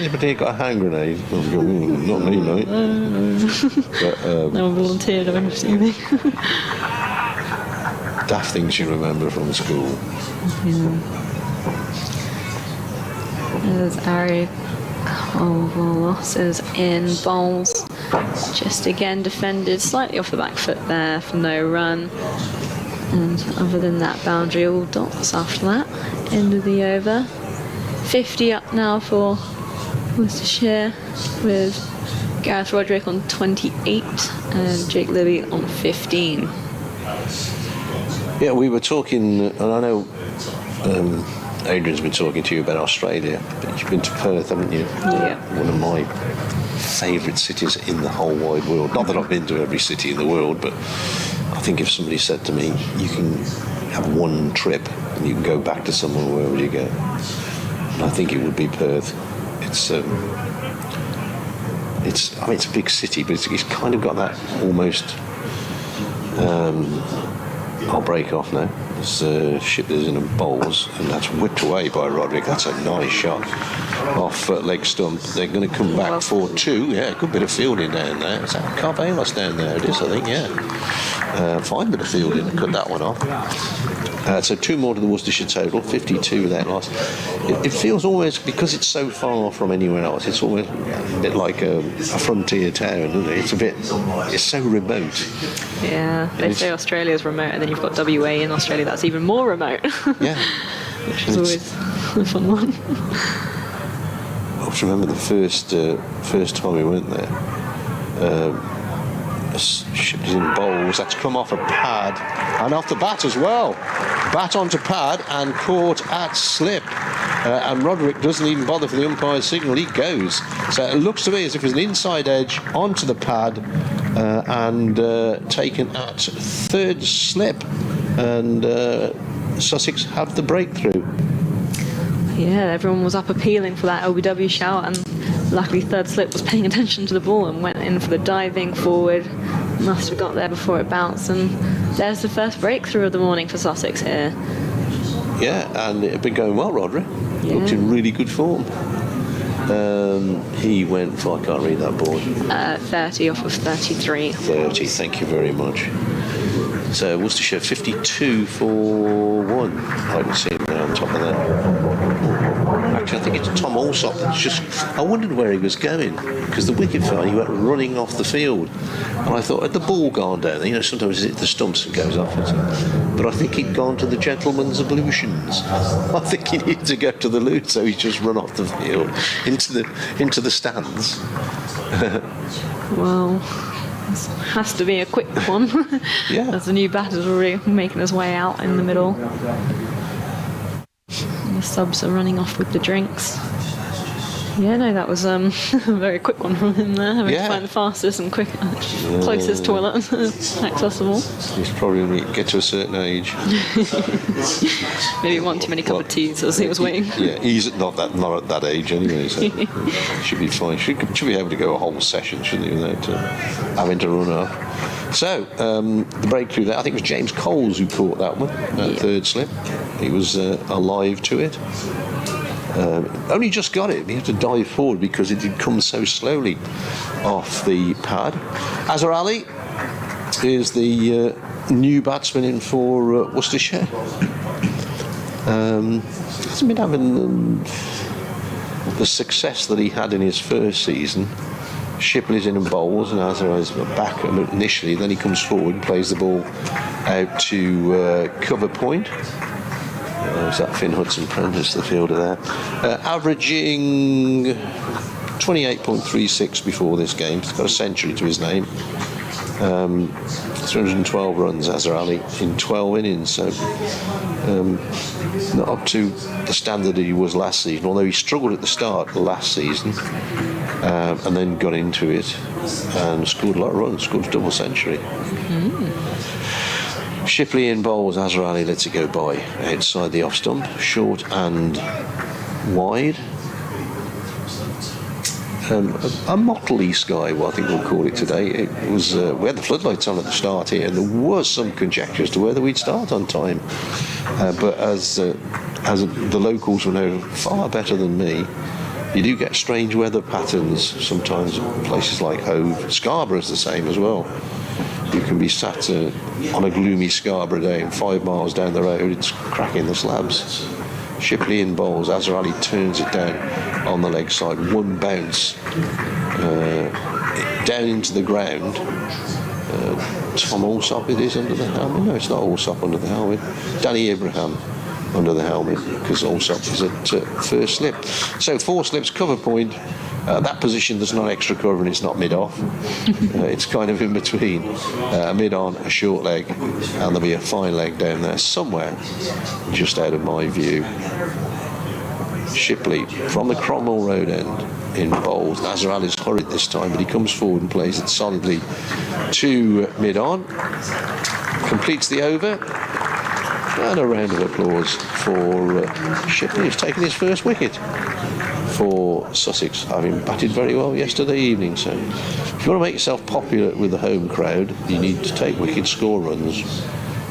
Speaker 3: Yeah, but he got a hand grenade. Not me, mate. But,
Speaker 4: no one volunteered, I'm assuming.
Speaker 3: Daft things you remember from school.
Speaker 4: There's Ari Carvallas is in bowls. Just again defended slightly off the back foot there for no run. And other than that, boundary all dots after that. End of the over. 50 up now for Worcestershire, with Gareth Roderick on 28 and Jake Libby on 15.
Speaker 3: Yeah, we were talking, and I know Adrian's been talking to you about Australia, but you've been to Perth, haven't you?
Speaker 4: Yeah.
Speaker 3: One of my favourite cities in the whole wide world. Not that I've been to every city in the world, but I think if somebody said to me, you can have one trip and you can go back to somewhere, where would you go? And I think it would be Perth. It's a big city, but it's kind of got that almost. I'll break off now. This ship is in a bowls, and that's whipped away by Roderick. That's a nice shot off leg stump. They're going to come back for 2. Yeah, good bit of fielding down there. Is that Carvallas down there? It is, I think, yeah. Fine bit of fielding. Cut that one off. So 2 more to the Worcestershire total, 52 without loss. It feels almost, because it's so far from anywhere else, it's almost a bit like a frontier town, isn't it? It's so remote.
Speaker 4: Yeah, they say Australia's remote, and then you've got WA in Australia that's even more remote.
Speaker 3: Yeah.
Speaker 4: Which is always a fun one.
Speaker 3: I just remember the first time we went there. Ship is in bowls. That's come off a pad and off the bat as well. Bat onto pad and caught at slip. And Roderick doesn't even bother for the umpire's signal. He goes. So it looks to me as if it's an inside edge onto the pad and taken at 3rd slip. And Sussex have the breakthrough.
Speaker 4: Yeah, everyone was up appealing for that LBW shout, and luckily 3rd slip was paying attention to the ball and went in for the diving forward. Must have got there before it bounced, and there's the first breakthrough of the morning for Sussex here.
Speaker 3: Yeah, and it had been going well, Roderick.
Speaker 4: Yeah.
Speaker 3: Looked in really good form. He went for, I can't read that board.
Speaker 4: 30 off of 33.
Speaker 3: 30, thank you very much. So Worcestershire 52 for 1. I can see him now on top of that. Actually, I think it's Tom Alsop that's just. I wondered where he was going, because the wicket fell, he went running off the field. And I thought, had the ball gone down there? Sometimes it hits the stumps and goes off. But I think he'd gone to the gentleman's ablutions. I think he needed to go to the loo, so he's just run off the field into the stands.
Speaker 4: Well, this has to be a quick one.
Speaker 3: Yeah.
Speaker 4: As the new batter's already making his way out in the middle. And the subs are running off with the drinks. Yeah, no, that was a very quick one from him there. Having to find the fastest and closest toilet accessible.
Speaker 3: He's probably going to get to a certain age.
Speaker 4: Maybe one too many cup of teas as he was waiting.
Speaker 3: Yeah, he's not at that age anyway, so should be fine. Should be able to go a whole session, shouldn't he, without having to run off. So, the breakthrough there, I think it was James Coles who caught that one, third slip. He was alive to it. Only just got it. He had to dive forward because it did come so slowly off the pad. Azhar Ali is the new batsman in for Worcestershire. Hasn't been having the success that he had in his first season. Shipley's in and bowls, and Azhar is back initially. Then he comes forward and plays the ball out to cover point. Is that Finn Hudson-Prentice, the fielder there? Averaging 28.36 before this game. He's got a century to his name. 312 runs, Azhar Ali, in 12 innings. So not up to the standard that he was last season, although he struggled at the start last season and then got into it and scored a lot of runs, scored a double century. Shipley in bowls, Azhar Ali lets it go by outside the off stump, short and wide. A motley sky, well, I think we'll call it today. It was we had the floodlights on at the start here, and there was some conjecture as to whether we'd start on time. But as the locals will know far better than me, you do get strange weather patterns sometimes in places like Hove. Scarborough's the same as well. You can be sat on a gloomy Scarborough day and 5 miles down the road it's cracking the slabs. Shipley in bowls, Azhar Ali turns it down on the leg side, one bounce down into the ground. Tom Allsop it is under the helmet. No, it's not Allsop under the helmet. Danny Abraham under the helmet, because Allsop is at first slip. So 4 slips, cover point. That position there's not extra cover and it's not mid-off. It's kind of in between. A mid-on, a short leg, and there'll be a fine leg down there somewhere, just out of my view. Shipley from the Cromwell Road end in bowls. Azhar Ali's hurried this time, but he comes forward and plays it solidly to mid-on. Completes the over. And a round of applause for Shipley, who's taken his first wicket for Sussex, having batted very well yesterday evening. So if you want to make yourself popular with the home crowd, you need to take wickets, score runs,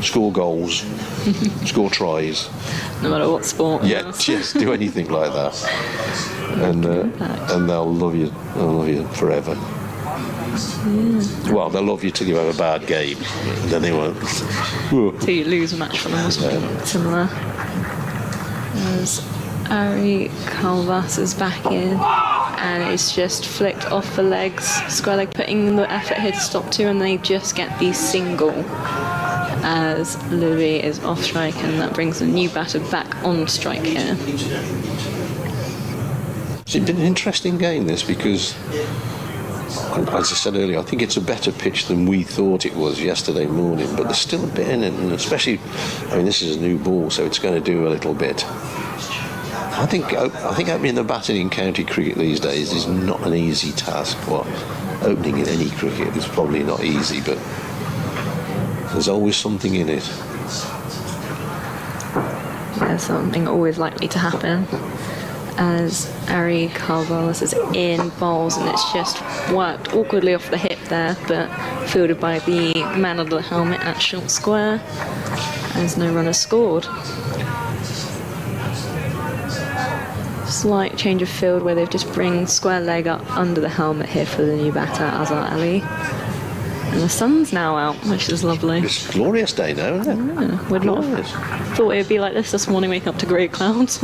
Speaker 3: score goals, score tries.
Speaker 4: No matter what sport.
Speaker 3: Yeah, just do anything like that. And they'll love you. They'll love you forever. Well, they'll love you till you have a bad game, and then they won't.
Speaker 4: Till you lose a match for them or something similar. As Ari Calvas is back in, and it's just flicked off the legs. Square leg putting the effort here to stop 2, and they just get the single as Louis is off strike, and that brings the new batter back on strike here.
Speaker 3: It's been an interesting game, this, because, as I said earlier, I think it's a better pitch than we thought it was yesterday morning, but there's still a bit in it, and especially, this is a new ball, so it's going to do a little bit. I think opening the batting in county cricket these days is not an easy task. Well, opening in any cricket is probably not easy, but there's always something in it.
Speaker 4: There's something always likely to happen. As Ari Carvalho is in bowls, and it's just worked awkwardly off the hip there, but fielded by the man under the helmet at short square, as no runner scored. Slight change of field where they've just bring square leg up under the helmet here for the new batter, Azhar Ali. And the sun's now out, which is lovely.
Speaker 3: It's a glorious day now, isn't it?
Speaker 4: Yeah, we'd not thought it would be like this morning, waking up to grey clouds.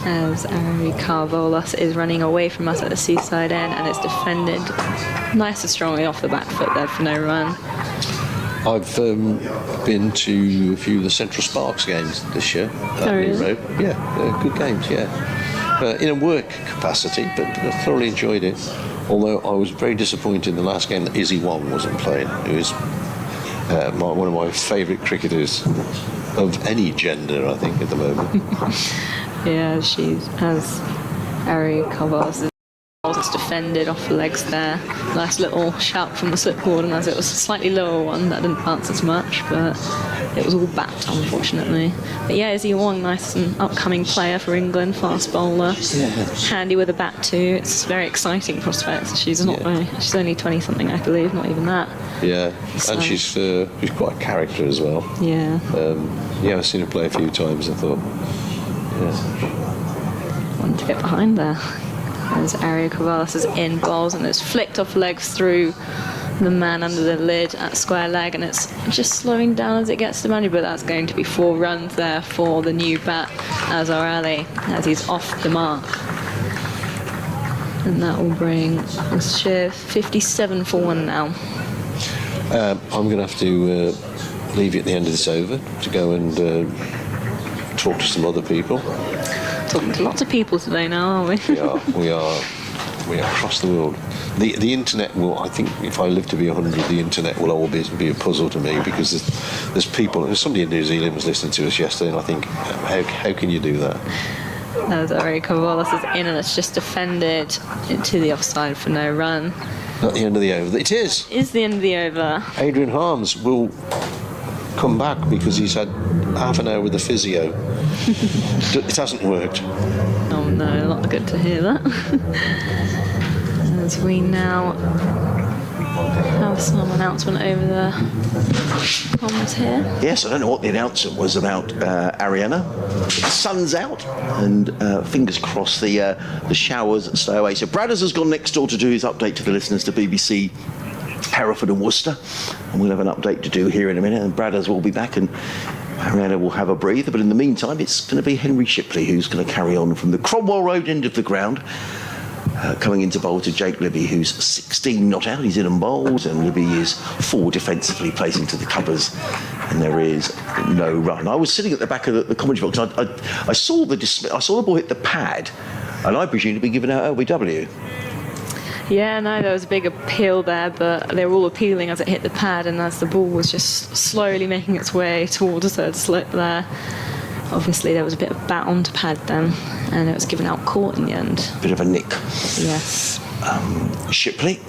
Speaker 4: As Ari Carvolas is running away from us at the seaside end, and it's defended nice and strongly off the back foot there for no run.
Speaker 3: I've been to a few of the Central Sparks games this year at New Road. Yeah, good games, yeah. in a work capacity, but I thoroughly enjoyed it. Although I was very disappointed in the last game that Izzy Wong wasn't playing, who is one of my favourite cricketers of any gender, I think, at the moment.
Speaker 4: Yeah, she has Ariana Douse. It's defended off the legs there. Nice little shout from the slipboard, and as it was a slightly lower one, that didn't bounce as much, but it was all backed, unfortunately. But yeah, Izzy Wong, nice and upcoming player for England, fast bowler, handy with a bat too. It's a very exciting prospect. She's not she's only 20 something, I believe, not even that.
Speaker 3: Yeah,
Speaker 4: So-
Speaker 3: and she's quite a character as well.
Speaker 4: Yeah.
Speaker 3: Yeah, I've seen her play a few times. I thought,
Speaker 4: One to get behind there. As Ariana Douse is in bowls and it's flicked off legs through the man under the lid at square leg, and it's just slowing down as it gets to money, but that's going to be 4 runs there for the new bat Azhar Ali as he's off the mark. And that will bring Worcestershire 57 for 1 now.
Speaker 3: I'm going to have to leave you at the end of this over to go and talk to some other people.
Speaker 4: Talking to lots of people today now, aren't we?
Speaker 3: We are across the world. The internet will, I think, if I live to be 100, the internet will always be a puzzle to me, because there's people. Somebody in New Zealand was listening to us yesterday, and I think, how can you do that?
Speaker 4: As Ariana Douse is in, and it's just defended to the offside for no run.
Speaker 3: At the end of the over, it is.
Speaker 4: Is the end of the over.
Speaker 3: Adrian Harms will come back because he's had half an hour with the physio. It hasn't worked.
Speaker 4: Oh no, not good to hear that. As we now have some announcement over the comms here.
Speaker 2: Yes, I don't know what the announcement was about Ariana. The sun's out, and fingers crossed the showers stay away. So Bradders has gone next door to do his update to the listeners to BBC Hereford and Worcester, and we'll have an update to do here in a minute, and Bradders will be back and Ariana will have a breather. But in the meantime, it's going to be Henry Shipley who's going to carry on from the Cromwell Road end of the ground, coming into bowl to Jake Libby, who's 16 not out. He's in and bowls, and Libby is 4 defensively, plays into the covers, and there is no run. I was sitting at the back of the commentary box. I saw the ball hit the pad, and I presumed to be given out LBW.
Speaker 4: Yeah, no, there was a big appeal there, but they were all appealing as it hit the pad, and as the ball was just slowly making its way towards the third slip there. Obviously, there was a bit of bat onto pad then, and it was given out court in the end.
Speaker 2: Bit of a nick.
Speaker 4: Yes.
Speaker 2: Shipley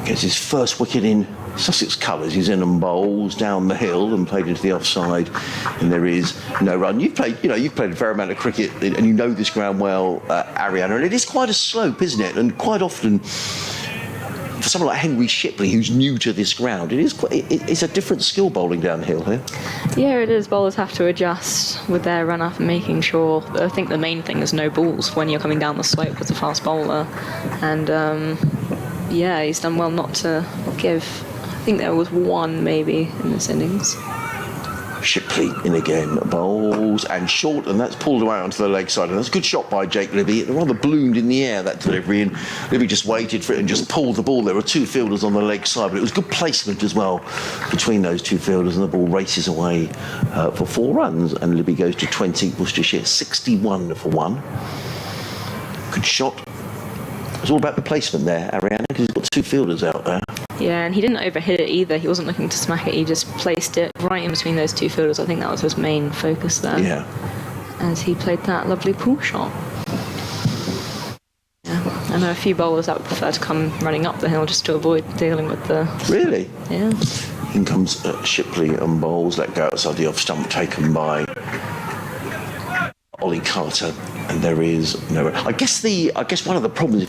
Speaker 2: gets his first wicket in Sussex colours. He's in and bowls down the hill and played into the offside, and there is no run. You've played a fair amount of cricket, and you know this ground well, Ariana, and it is quite a slope, isn't it? And quite often, for someone like Henry Shipley, who's new to this ground, it's a different skill bowling downhill here.
Speaker 4: Yeah, it is. Bowlers have to adjust with their run up and making sure. I think the main thing is no balls when you're coming down the slope as a fast bowler, and yeah, he's done well not to give. I think there was 1 maybe in this innings.
Speaker 2: Shipley in again, bowls and short, and that's pulled away onto the leg side, and that's a good shot by Jake Libby. It rather ballooned in the air, that delivery, and Libby just waited for it and just pulled the ball. There were 2 fielders on the leg side, but it was good placement as well between those 2 fielders, and the ball races away for 4 runs, and Libby goes to 20, Worcestershire 61 for 1. Good shot. It's all about the placement there, Ariana, because he's got 2 fielders out there.
Speaker 4: Yeah, and he didn't overhit it either. He wasn't looking to smack it. He just placed it right in between those 2 fielders. I think that was his main focus there.
Speaker 2: Yeah.
Speaker 4: As he played that lovely pull shot. Yeah, I know a few bowlers that would prefer to come running up the hill just to avoid dealing with the...
Speaker 2: Really?
Speaker 4: Yeah.
Speaker 2: In comes Shipley and bowls, let go outside the off stump, taken by Ollie Carter, and there is no. I guess one of the problems,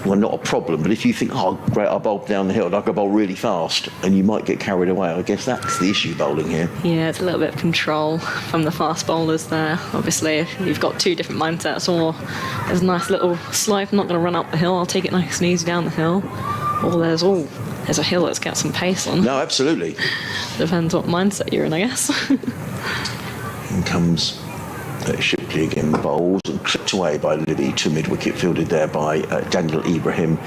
Speaker 2: not a problem, but if you think, oh great, I'll bowl down the hill, I'll go bowl really fast, and you might get carried away. I guess that's the issue bowling here.
Speaker 4: Yeah, it's a little bit of control from the fast bowlers there. Obviously, if you've got 2 different mindsets, or there's a nice little slope, I'm not going to run up the hill, I'll take it nice and easy down the hill, or there's a hill that's got some pace on.
Speaker 2: No, absolutely.
Speaker 4: Depends what mindset you're in, I guess.
Speaker 2: In comes Shipley again bowls and clipped away by Libby to mid-wicket, fielded there by Daniel Ibrahim,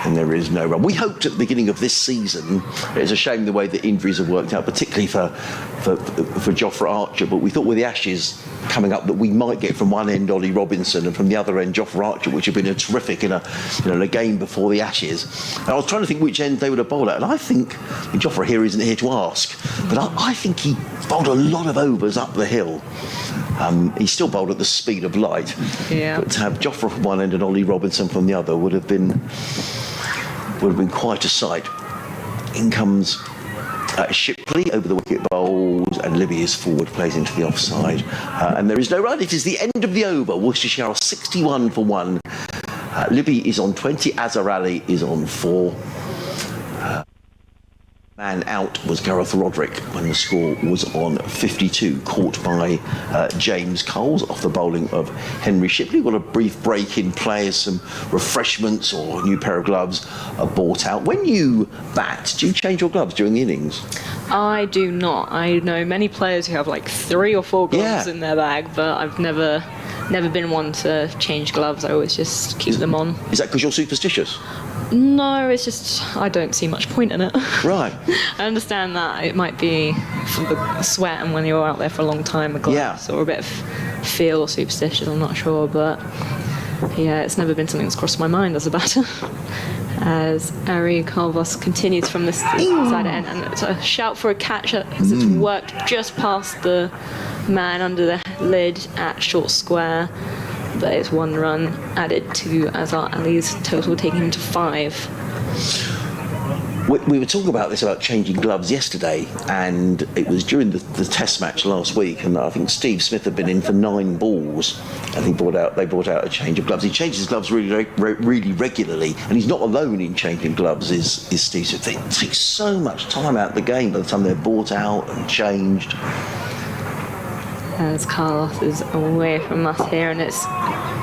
Speaker 2: and there is no run. We hoped at the beginning of this season, it's a shame the way that injuries have worked out, particularly for Jofra Archer, but we thought with the Ashes coming up that we might get from one end Ollie Robinson and from the other end Jofra Archer, which had been a terrific in a game before the Ashes. And I was trying to think which end they would have bowled at, and I think Jofra here isn't here to ask, but I think he bowled a lot of overs up the hill. He still bowled at the speed of light, but to have Jofra from one end and Ollie Robinson from the other would have been quite a sight. In comes Shipley over the wicket bowls, and Libby is forward, plays into the offside, and there is no run. It is the end of the over. Worcestershire are 61 for 1. Libby is on 20, Azhar Ali is on 4. Man out was Gareth Roderick when the score was on 52, caught by James Coles off the bowling of Henry Shipley. Got a brief break in play as some refreshments or a new pair of gloves are bought out. When you bat, do you change your gloves during the innings?
Speaker 4: I do not. I know many players who have like 3 or 4 gloves in their bag, but I've never been one to change gloves. I always just keep them on.
Speaker 2: Is that because you're superstitious?
Speaker 4: No, it's just I don't see much point in it.
Speaker 2: Right.
Speaker 4: I understand that it might be for the sweat and when you're out there for a long time, the gloves, or a bit of feel or superstition, I'm not sure, but yeah, it's never been something that's crossed my mind as a batter. As Ari Calvos continues from this side end, and it's a shout for a catch as it's worked just past the man under the lid at short square. But it's 1 run added to Azhar Ali's total, taking him to 5.
Speaker 2: We were talking about this, about changing gloves yesterday, and it was during the test match last week, and I think Steve Smith had been in for 9 balls, and they brought out a change of gloves. He changes gloves really regularly, and he's not alone in changing gloves, is Steve Smith. They take so much time out of the game by the time they're brought out and changed.
Speaker 4: As Carlos is away from us here, and it's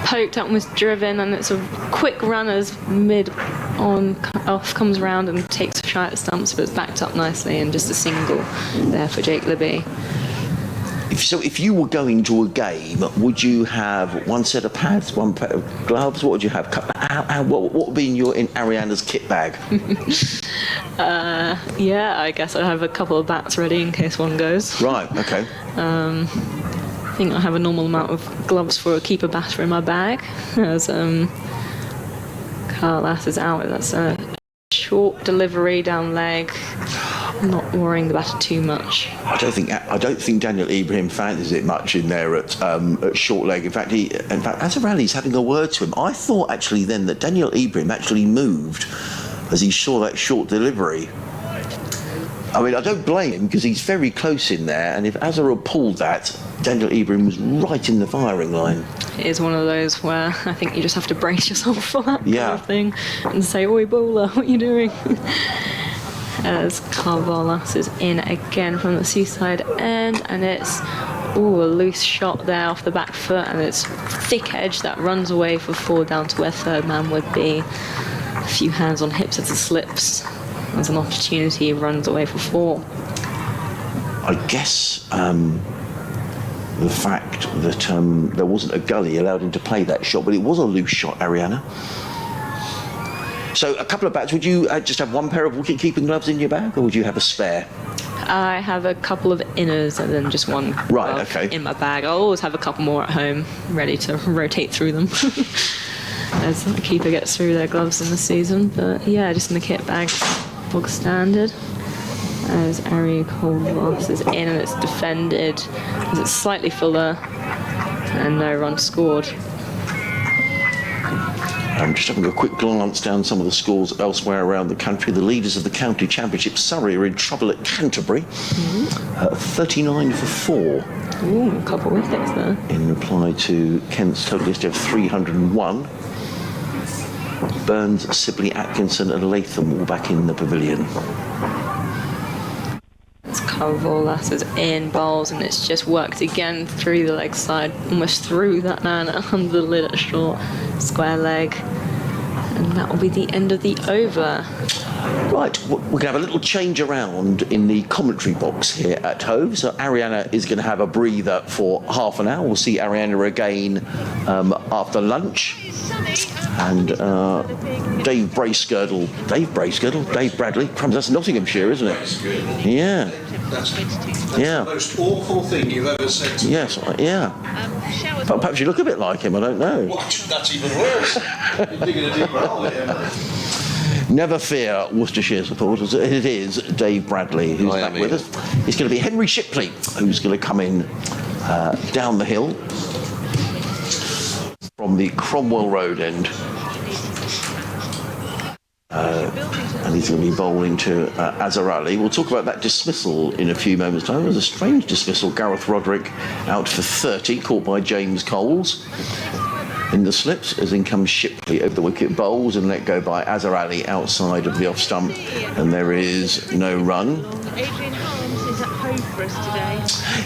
Speaker 4: poked up, almost driven, and it's a quick run as off comes round and takes a shot at stumps, but it's backed up nicely, and just a single there for Jake Libby.
Speaker 2: If you were going to a game, would you have 1 set of pads, 1 pair of gloves? What would you have? What would be in Ariana's kit bag?
Speaker 4: I guess I'd have a couple of bats ready in case one goes.
Speaker 2: Right, okay.
Speaker 4: I think I have a normal amount of gloves for a keeper batter in my bag. As Carlas is out, that's a short delivery down leg. I'm not worrying the batter too much.
Speaker 2: I don't think Daniel Ibrahim fancies it much in there at short leg. In fact, Azhar Ali's having a word to him. I thought actually then that Daniel Ibrahim actually moved as he saw that short delivery. I mean, I don't blame him because he's very close in there, and if Azhar had pulled that, Daniel Ibrahim was right in the firing line.
Speaker 4: It is one of those where I think you just have to brace yourself for that kind of thing and say, "Oi, bowler, what are you doing?" As Carvalas is in again from the seaside end, and it's a loose shot there off the back foot, and it's thick edge that runs away for 4 down to where third man would be. A few hands on hips as it slips. There's an opportunity, runs away for 4.
Speaker 2: I guess the fact that there wasn't a gully allowed him to play that shot, but it was a loose shot, Ariana. So a couple of bats, would you just have 1 pair of wicket-keeping gloves in your bag, or would you have a spare?
Speaker 4: I have a couple of inners and then just 1 glove in my bag. I'll always have a couple more at home, ready to rotate through them as the keeper gets through their gloves in the season. But yeah, just in the kit bag, bog standard. As Ari Colvos is in, and it's defended as it's slightly fuller, and no run scored.
Speaker 2: Just having a quick glance down some of the scores elsewhere around the country. The leaders of the county championship, Surrey, are in trouble at Canterbury. 39 for 4.
Speaker 4: Ooh, a couple of wickets there.
Speaker 2: In reply to Kent's total list of 301. Burns, Sibley, Atkinson and Latham all back in the pavilion.
Speaker 4: Carvolas is in, bowls, and it's just worked again through the leg side, almost through that man under the lid at short square leg, and that will be the end of the over.
Speaker 2: Right, we're going to have a little change around in the commentary box here at Hove. So Ariana is going to have a breather for half an hour. We'll see Ariana again after lunch. And Dave Bracegirdle, Dave Bradley. Crumbs, that's Nottinghamshire, isn't it? Yeah.
Speaker 3: That's the most awful thing you've ever said to me.
Speaker 2: Yes, yeah. But perhaps you look a bit like him, I don't know.
Speaker 3: What? That's even worse. You're digging a deeper hole here.
Speaker 2: Never fear, Worcestershire supporters. It is Dave Bradley who's back with us. It's going to be Henry Shipley who's going to come in down the hill from the Cromwell Road end. And he's going to be bowling to Azhar Ali. We'll talk about that dismissal in a few moments' time. It was a strange dismissal. Gareth Roderick out for 30, caught by James Coles in the slips, as in comes Shipley over the wicket, bowls and let go by Azhar Ali outside of the off stump, and there is no run.
Speaker 5: Adrian Harms is at home for us today.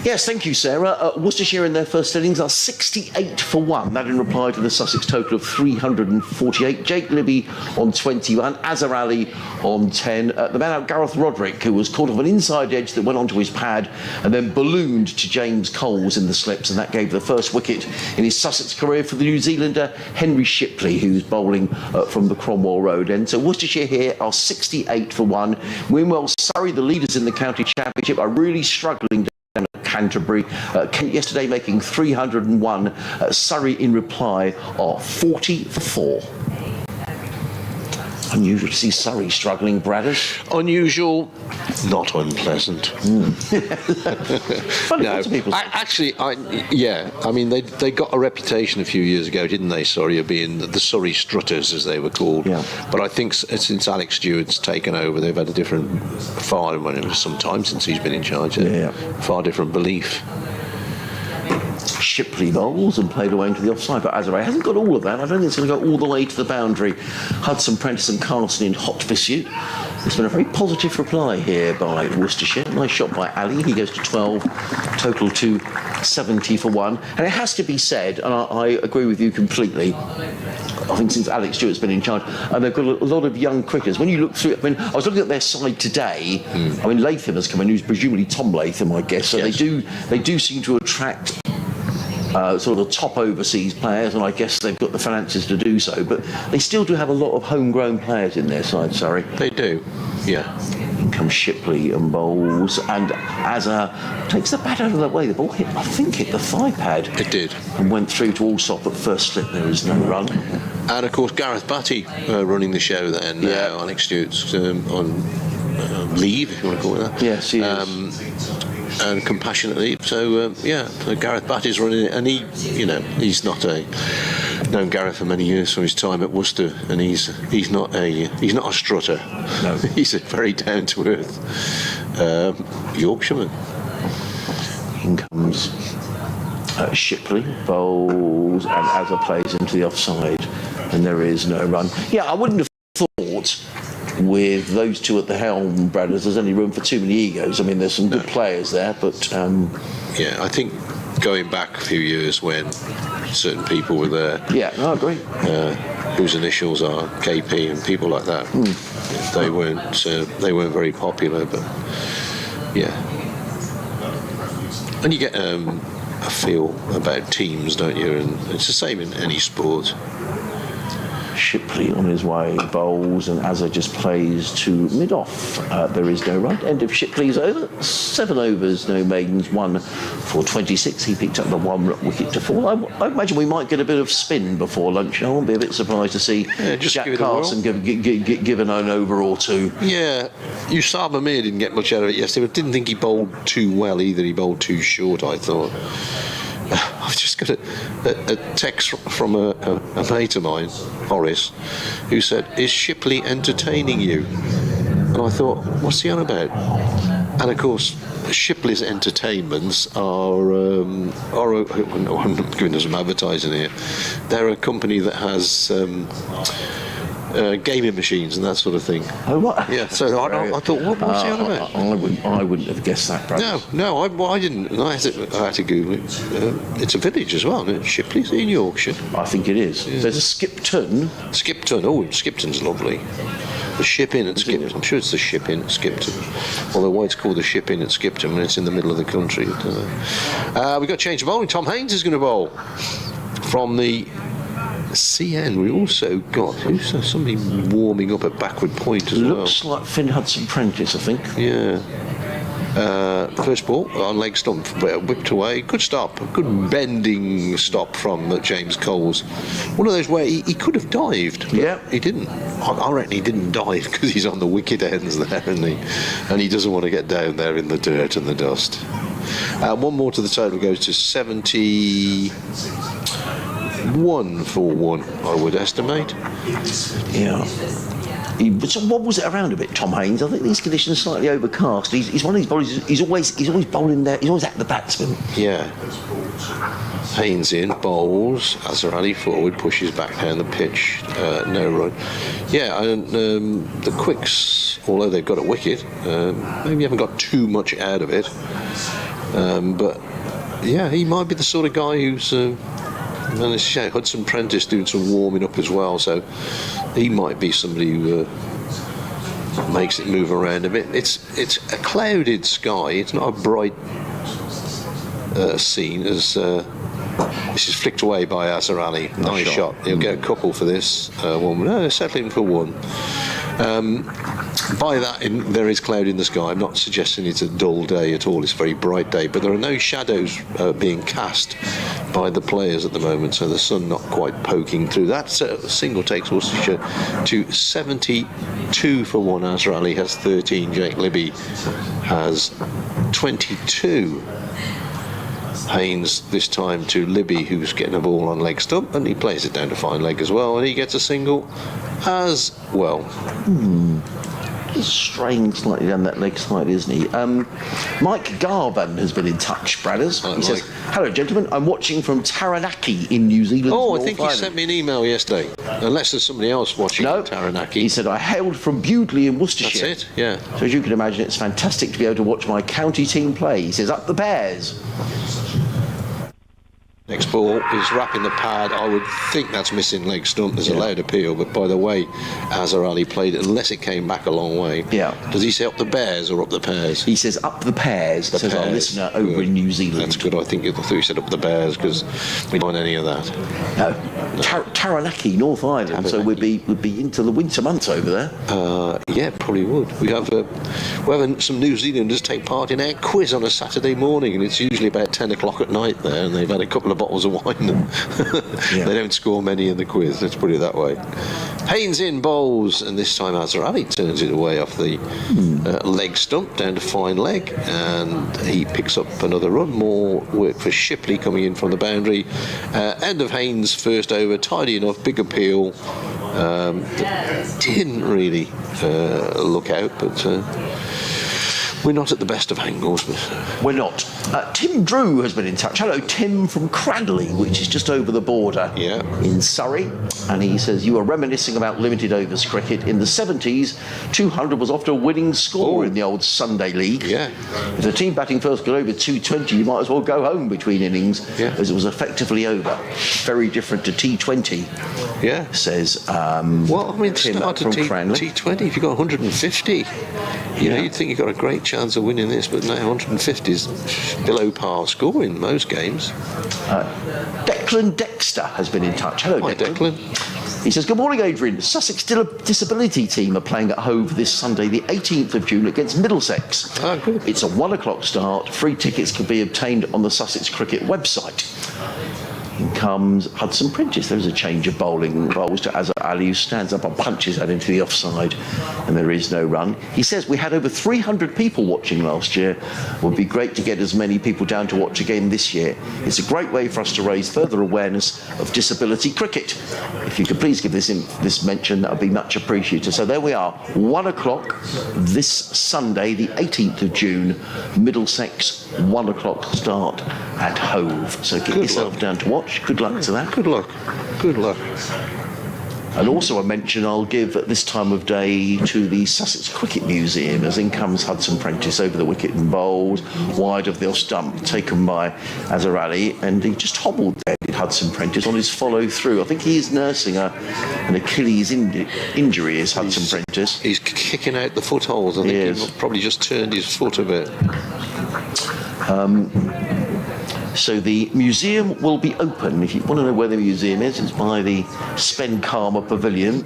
Speaker 2: Yes, thank you, Sarah. Worcestershire in their first innings are 68 for 1. That in reply to the Sussex total of 348. Jake Libby on 21, Azhar Ali on 10. The man out, Gareth Roderick, who was caught off an inside edge that went onto his pad and then ballooned to James Coles in the slips, and that gave the first wicket in his Sussex career for the New Zealander Henry Shipley, who's bowling from the Cromwell Road end. So Worcestershire here are 68 for 1. Meanwhile, Surrey, the leaders in the county championship, are really struggling down at Canterbury. Kent yesterday making 301. Surrey in reply are 40 for 4. Unusual to see Surrey struggling, Bradders.
Speaker 3: Unusual, not unpleasant.
Speaker 2: Funny,
Speaker 3: No,
Speaker 2: lots of people say.
Speaker 3: I mean, they got a reputation a few years ago, didn't they, Surrey, of being the Surrey Strutters, as they were called.
Speaker 2: Yeah.
Speaker 3: But I think since Alex Stewart's taken over, they've had a different, it was some time since he's been in charge, far different belief.
Speaker 2: Shipley bowls and played away into the offside, but Azhar hasn't got all of that. I don't think it's going to go all the way to the boundary. Hudson, Prentice and Carson in hot pursuit. There's been a very positive reply here by Worcestershire. Nice shot by Ali. He goes to 12, total to 70 for 1. And it has to be said, and I agree with you completely, I think since Alex Stewart's been in charge, and they've got a lot of young cricketers. When you look through it, I was looking at their side today. I mean, Latham has come in, who's presumably Tom Latham, I guess. So
Speaker 3: yes.
Speaker 2: they do seem to attract sort of the top overseas players, and I guess they've got the finances to do so, but they still do have a lot of homegrown players in their side, sorry.
Speaker 3: They do, yeah.
Speaker 2: In comes Shipley and bowls, and Azhar takes the bat out of the way. The ball hit the thigh pad.
Speaker 3: It did.
Speaker 2: And went through to Allsop at first slip. There is no run.
Speaker 3: And of course, Gareth Batty running the show there now. Alex Stewart's on leave, if you want to call it that.
Speaker 2: Yes, he is.
Speaker 3: And compassionately, so Gareth Batty's running it, and he's not known Gareth for many years from his time at Worcester, and he's not a strutter.
Speaker 2: No,
Speaker 3: he's a very down to earth Yorkshireman.
Speaker 2: In comes Shipley, bowls, and Azhar plays into the offside, and there is no run. Yeah, I wouldn't have thought, with those two at the helm, brothers, there's only room for too many egos. I mean, there's some good players there, but
Speaker 3: I think going back a few years when certain people were there,
Speaker 2: I agree,
Speaker 3: whose initials are KP and people like that, they weren't very popular, but and you get a feel about teams, don't you? And it's the same in any sport.
Speaker 2: Shipley on his way, bowls, and Azhar just plays to mid-off. There is no run. End of Shipley's over. 7 overs, no maidens, 1 for 26. He picked up the 1 wicket to fall. I imagine we might get a bit of spin before lunch. I won't be a bit surprised to see Jack Carson given an over or 2.
Speaker 3: Yeah, Usab Amir didn't get much out of it yesterday, but didn't think he bowled too well either. He bowled too short, I thought. I've just got a text from a mate of mine, Horace, who said, "Is Shipley entertaining you?" And I thought, what's he on about? And of course, Shipley's entertainments are I'm giving us some advertising here. They're a company that has gaming machines and that sort of thing.
Speaker 2: Oh, what?
Speaker 3: Yeah. So I thought, what's he on about?
Speaker 2: I wouldn't have guessed that, perhaps.
Speaker 3: No, I didn't. I had to Google it. It's a village as well, isn't it? Shipley's in Yorkshire.
Speaker 2: I think it is. Yeah. There's a Skipton.
Speaker 3: Skipton. Oh, Skipton's lovely. The ship in at Skipton. I'm sure it's the ship in at Skipton. Although why it's called the ship in at Skipton when it's in the middle of the country. We've got to change the bowling. Tom Haynes is going to bowl from the CN. We also got somebody warming up at backward point as well.
Speaker 2: Looks like Finn Hudson-Prentice, I think.
Speaker 3: Yeah. First ball on leg stump, whipped away. Good stop, good bending stop from James Coles. One of those where he could have dived, but he didn't. I reckon he didn't dive because he's on the wicket ends there, and he doesn't want to get down there in the dirt and the dust. One more to the total goes to 71 for 1, I would estimate.
Speaker 2: Yeah. So what was it around a bit, Tom Haynes? I think these conditions are slightly overcast. He's one of these bowlers. He's always bowling there. He's always at the batsman.
Speaker 3: Yeah. Haynes in, bowls. Azhar Ali forward, pushes back down the pitch. No run. Yeah, and the quicks, although they've got a wicket, maybe haven't got too much out of it. But yeah, he might be the sort of guy who's. And as you say, Hudson-Prentice doing some warming up as well, so he might be somebody who makes it move around a bit. It's a clouded sky. It's not a bright scene as this is flicked away by Azhar Ali. Nice shot. He'll get a couple for this one. No, settling for one. By that, there is cloud in the sky. I'm not suggesting it's a dull day at all. It's a very bright day, but there are no shadows being cast by the players at the moment, so the sun not quite poking through. That single takes Worcestershire to 72 for 1. Azhar Ali has 13. Jake Libby has 22. Haynes this time to Libby, who's getting a ball on leg stump, and he plays it down to fine leg as well, and he gets a single as well.
Speaker 2: He's straying slightly down that leg side, isn't he? Mike Garvan has been in touch, Bradders. He says, "Hello, gentlemen. I'm watching from Taranaki in New Zealand."
Speaker 3: Oh, I think he sent me an email yesterday. Unless there's somebody else watching in Taranaki.
Speaker 2: He said, "I hailed from Bewdley in Worcestershire."
Speaker 3: That's it, yeah.
Speaker 2: So as you can imagine, it's fantastic to be able to watch my county team play. He says, "Up the Bears."
Speaker 3: Next ball is wrapping the pad. I would think that's missing leg stump. There's a loud appeal, but by the way Azhar Ali played it, unless it came back a long way.
Speaker 2: Yeah.
Speaker 3: Does he say up the Bears or up the Pairs?
Speaker 2: He says up the Pairs, says our listener over in New Zealand.
Speaker 3: That's good. I thought he said up the Bears because we don't want any of that.
Speaker 2: No. Taranaki, North Island. So we'd be into the winter months over there.
Speaker 3: Yeah, probably would. We have some New Zealanders take part in our quiz on a Saturday morning, and it's usually about 10 o'clock at night there, and they've had a couple of bottles of wine. And they don't score many in the quiz, let's put it that way. Haynes in, bowls, and this time Azhar Ali turns it away off the leg stump down to fine leg, and he picks up another run. More work for Shipley coming in from the boundary. End of Haynes' first over, tidy enough, big appeal. Didn't really look out, but we're not at the best of angles.
Speaker 2: We're not. Tim Drew has been in touch. Hello, Tim from Cradley, which is just over the border in Surrey. And he says, you were reminiscing about limited overs cricket. In the 70s, 200 was often a winning score in the old Sunday League. Yeah. If the team batting first got over 220, you might as well go home between innings, as it was effectively over. Very different to T20, says
Speaker 3: well, I mean,
Speaker 2: Tim
Speaker 3: start
Speaker 2: from Cradley.
Speaker 3: T20, if you've got 150, you know, you'd think you've got a great chance of winning this, but now 150 is below par score in most games.
Speaker 2: Declan Dexter has been in touch. Hello,
Speaker 3: Hi, Declan.
Speaker 2: He says, good morning, Adrian. Sussex Disability team are playing at Hove this Sunday, the 18th of June, against Middlesex.
Speaker 3: Oh, good.
Speaker 2: It's a 1 o'clock start. Free tickets can be obtained on the Sussex Cricket website. In comes Hudson-Prentice. There's a change of bowling. Bowls to Azhar Ali, who stands up and punches out into the offside, and there is no run. He says, we had over 300 people watching last year. It would be great to get as many people down to watch again this year. It's a great way for us to raise further awareness of disability cricket. If you could please give this mention, that would be much appreciated. So there we are, 1 o'clock this Sunday, the 18th of June, Middlesex, 1 o'clock start at Hove. So get yourself down to watch. Good luck to that.
Speaker 3: Good luck. Good luck.
Speaker 2: And also a mention I'll give at this time of day to the Sussex Cricket Museum, as in comes Hudson-Prentice over the wicket and bowled wide of the off stump, taken by Azhar Ali, and he just hobbled there, did Hudson Prentice on his follow-through. I think he is nursing an Achilles injury, is Hudson Prentice.
Speaker 3: He's kicking out the footholds. I think he probably just turned his foot a bit.
Speaker 2: So the museum will be open. If you want to know where the museum is, it's by the Spen Karma Pavilion.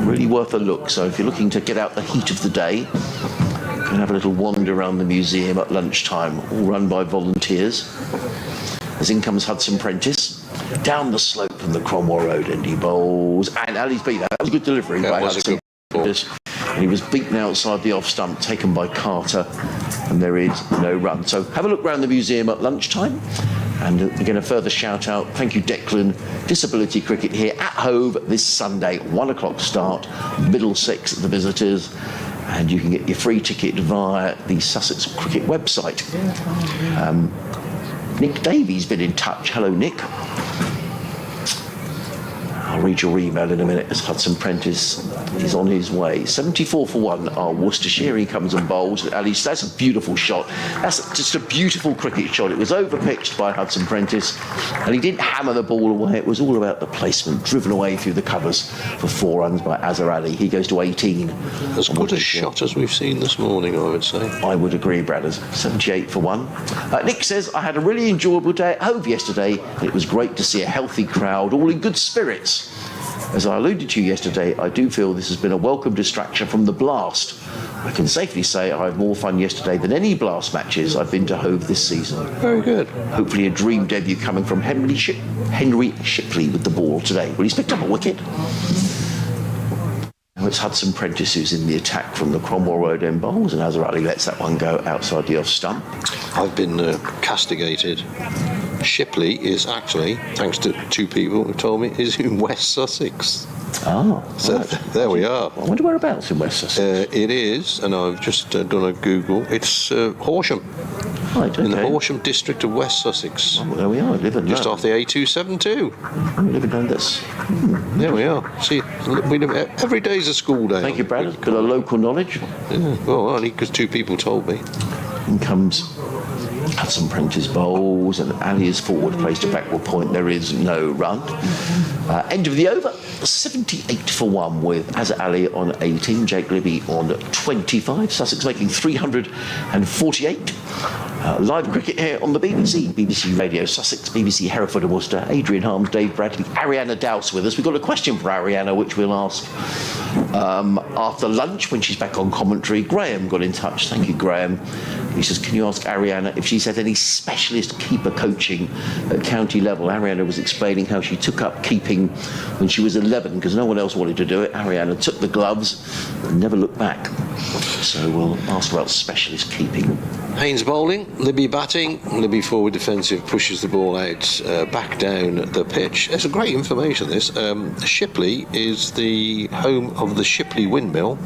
Speaker 2: Really worth a look. So if you're looking to get out the heat of the day, you can have a little wander around the museum at lunchtime, all run by volunteers. As in comes Hudson Prentice, down the slope from the Cromwell Road, and he bowls. And Ali's beat that. That was a good delivery by Hudson Prentice. And he was beaten outside the off stump, taken by Carter, and there is no run. So have a look around the museum at lunchtime. And again, a further shout out. Thank you, Declan. Disability cricket here at Hove this Sunday, 1 o'clock start, Middlesex, the visitors. And you can get your free ticket via the Sussex Cricket website. Nick Davies been in touch. Hello, Nick. I'll read your email in a minute as Hudson Prentice is on his way. 74 for 1 are Worcestershire. He comes and bowls. At least that's a beautiful shot. That's just a beautiful cricket shot. It was over-pitched by Hudson Prentice, and he didn't hammer the ball away. It was all about the placement, driven away through the covers for 4 runs by Azhar Ali. He goes to 18.
Speaker 3: As good a shot as we've seen this morning, I would say.
Speaker 2: I would agree, Bradders. 78 for 1. Nick says, I had a really enjoyable day at Hove yesterday. It was great to see a healthy crowd, all in good spirits. As I alluded to yesterday, I do feel this has been a welcome distraction from the blast. I can safely say I had more fun yesterday than any blast matches I've been to Hove this season.
Speaker 3: Very good.
Speaker 2: Hopefully a dream debut coming from Henry Shipley with the ball today. Well, he's picked up a wicket. Now it's Hudson Prentice who's in the attack from the Cromwell Road end bowls, and Azhar Ali lets that one go outside the off stump.
Speaker 3: I've been castigated. Shipley is actually, thanks to 2 people who told me, is in West Sussex.
Speaker 2: Ah,
Speaker 3: so
Speaker 2: right.
Speaker 3: There we are.
Speaker 2: I wonder whereabouts in West Sussex.
Speaker 3: It is, and I've just done a Google. It's Horsham.
Speaker 2: Right, okay.
Speaker 3: In the Horsham district of West Sussex.
Speaker 2: Oh, well, there we are.
Speaker 3: Just off the A272.
Speaker 2: I'm living down this.
Speaker 3: There we are. See, every day's a school day.
Speaker 2: Thank you, Brad. Bit of local knowledge.
Speaker 3: Yeah, well, only because 2 people told me.
Speaker 2: In comes Hudson Prentice bowls, and Ali is forward, placed a backward point. There is no run. End of the over, 78 for 1 with Azhar Ali on 18, Jake Libby on 25. Sussex making 348. Live cricket here on the BBC Radio Sussex, BBC Hereford and Worcester. Adrian Harms, Dave Bradley, Ariana Douse with us. We've got a question for Ariana, which we'll ask after lunch when she's back on commentary. Graham got in touch. Thank you, Graham. He says, can you ask Ariana if she's had any specialist keeper coaching at county level? Ariana was explaining how she took up keeping when she was 11 because no one else wanted to do it. Ariana took the gloves and never looked back. So we'll ask about specialist keeping.
Speaker 3: Haynes bowling, Libby batting, Libby forward defensive, pushes the ball out back down the pitch. It's a great information, this. Shipley is the home of the Shipley windmill,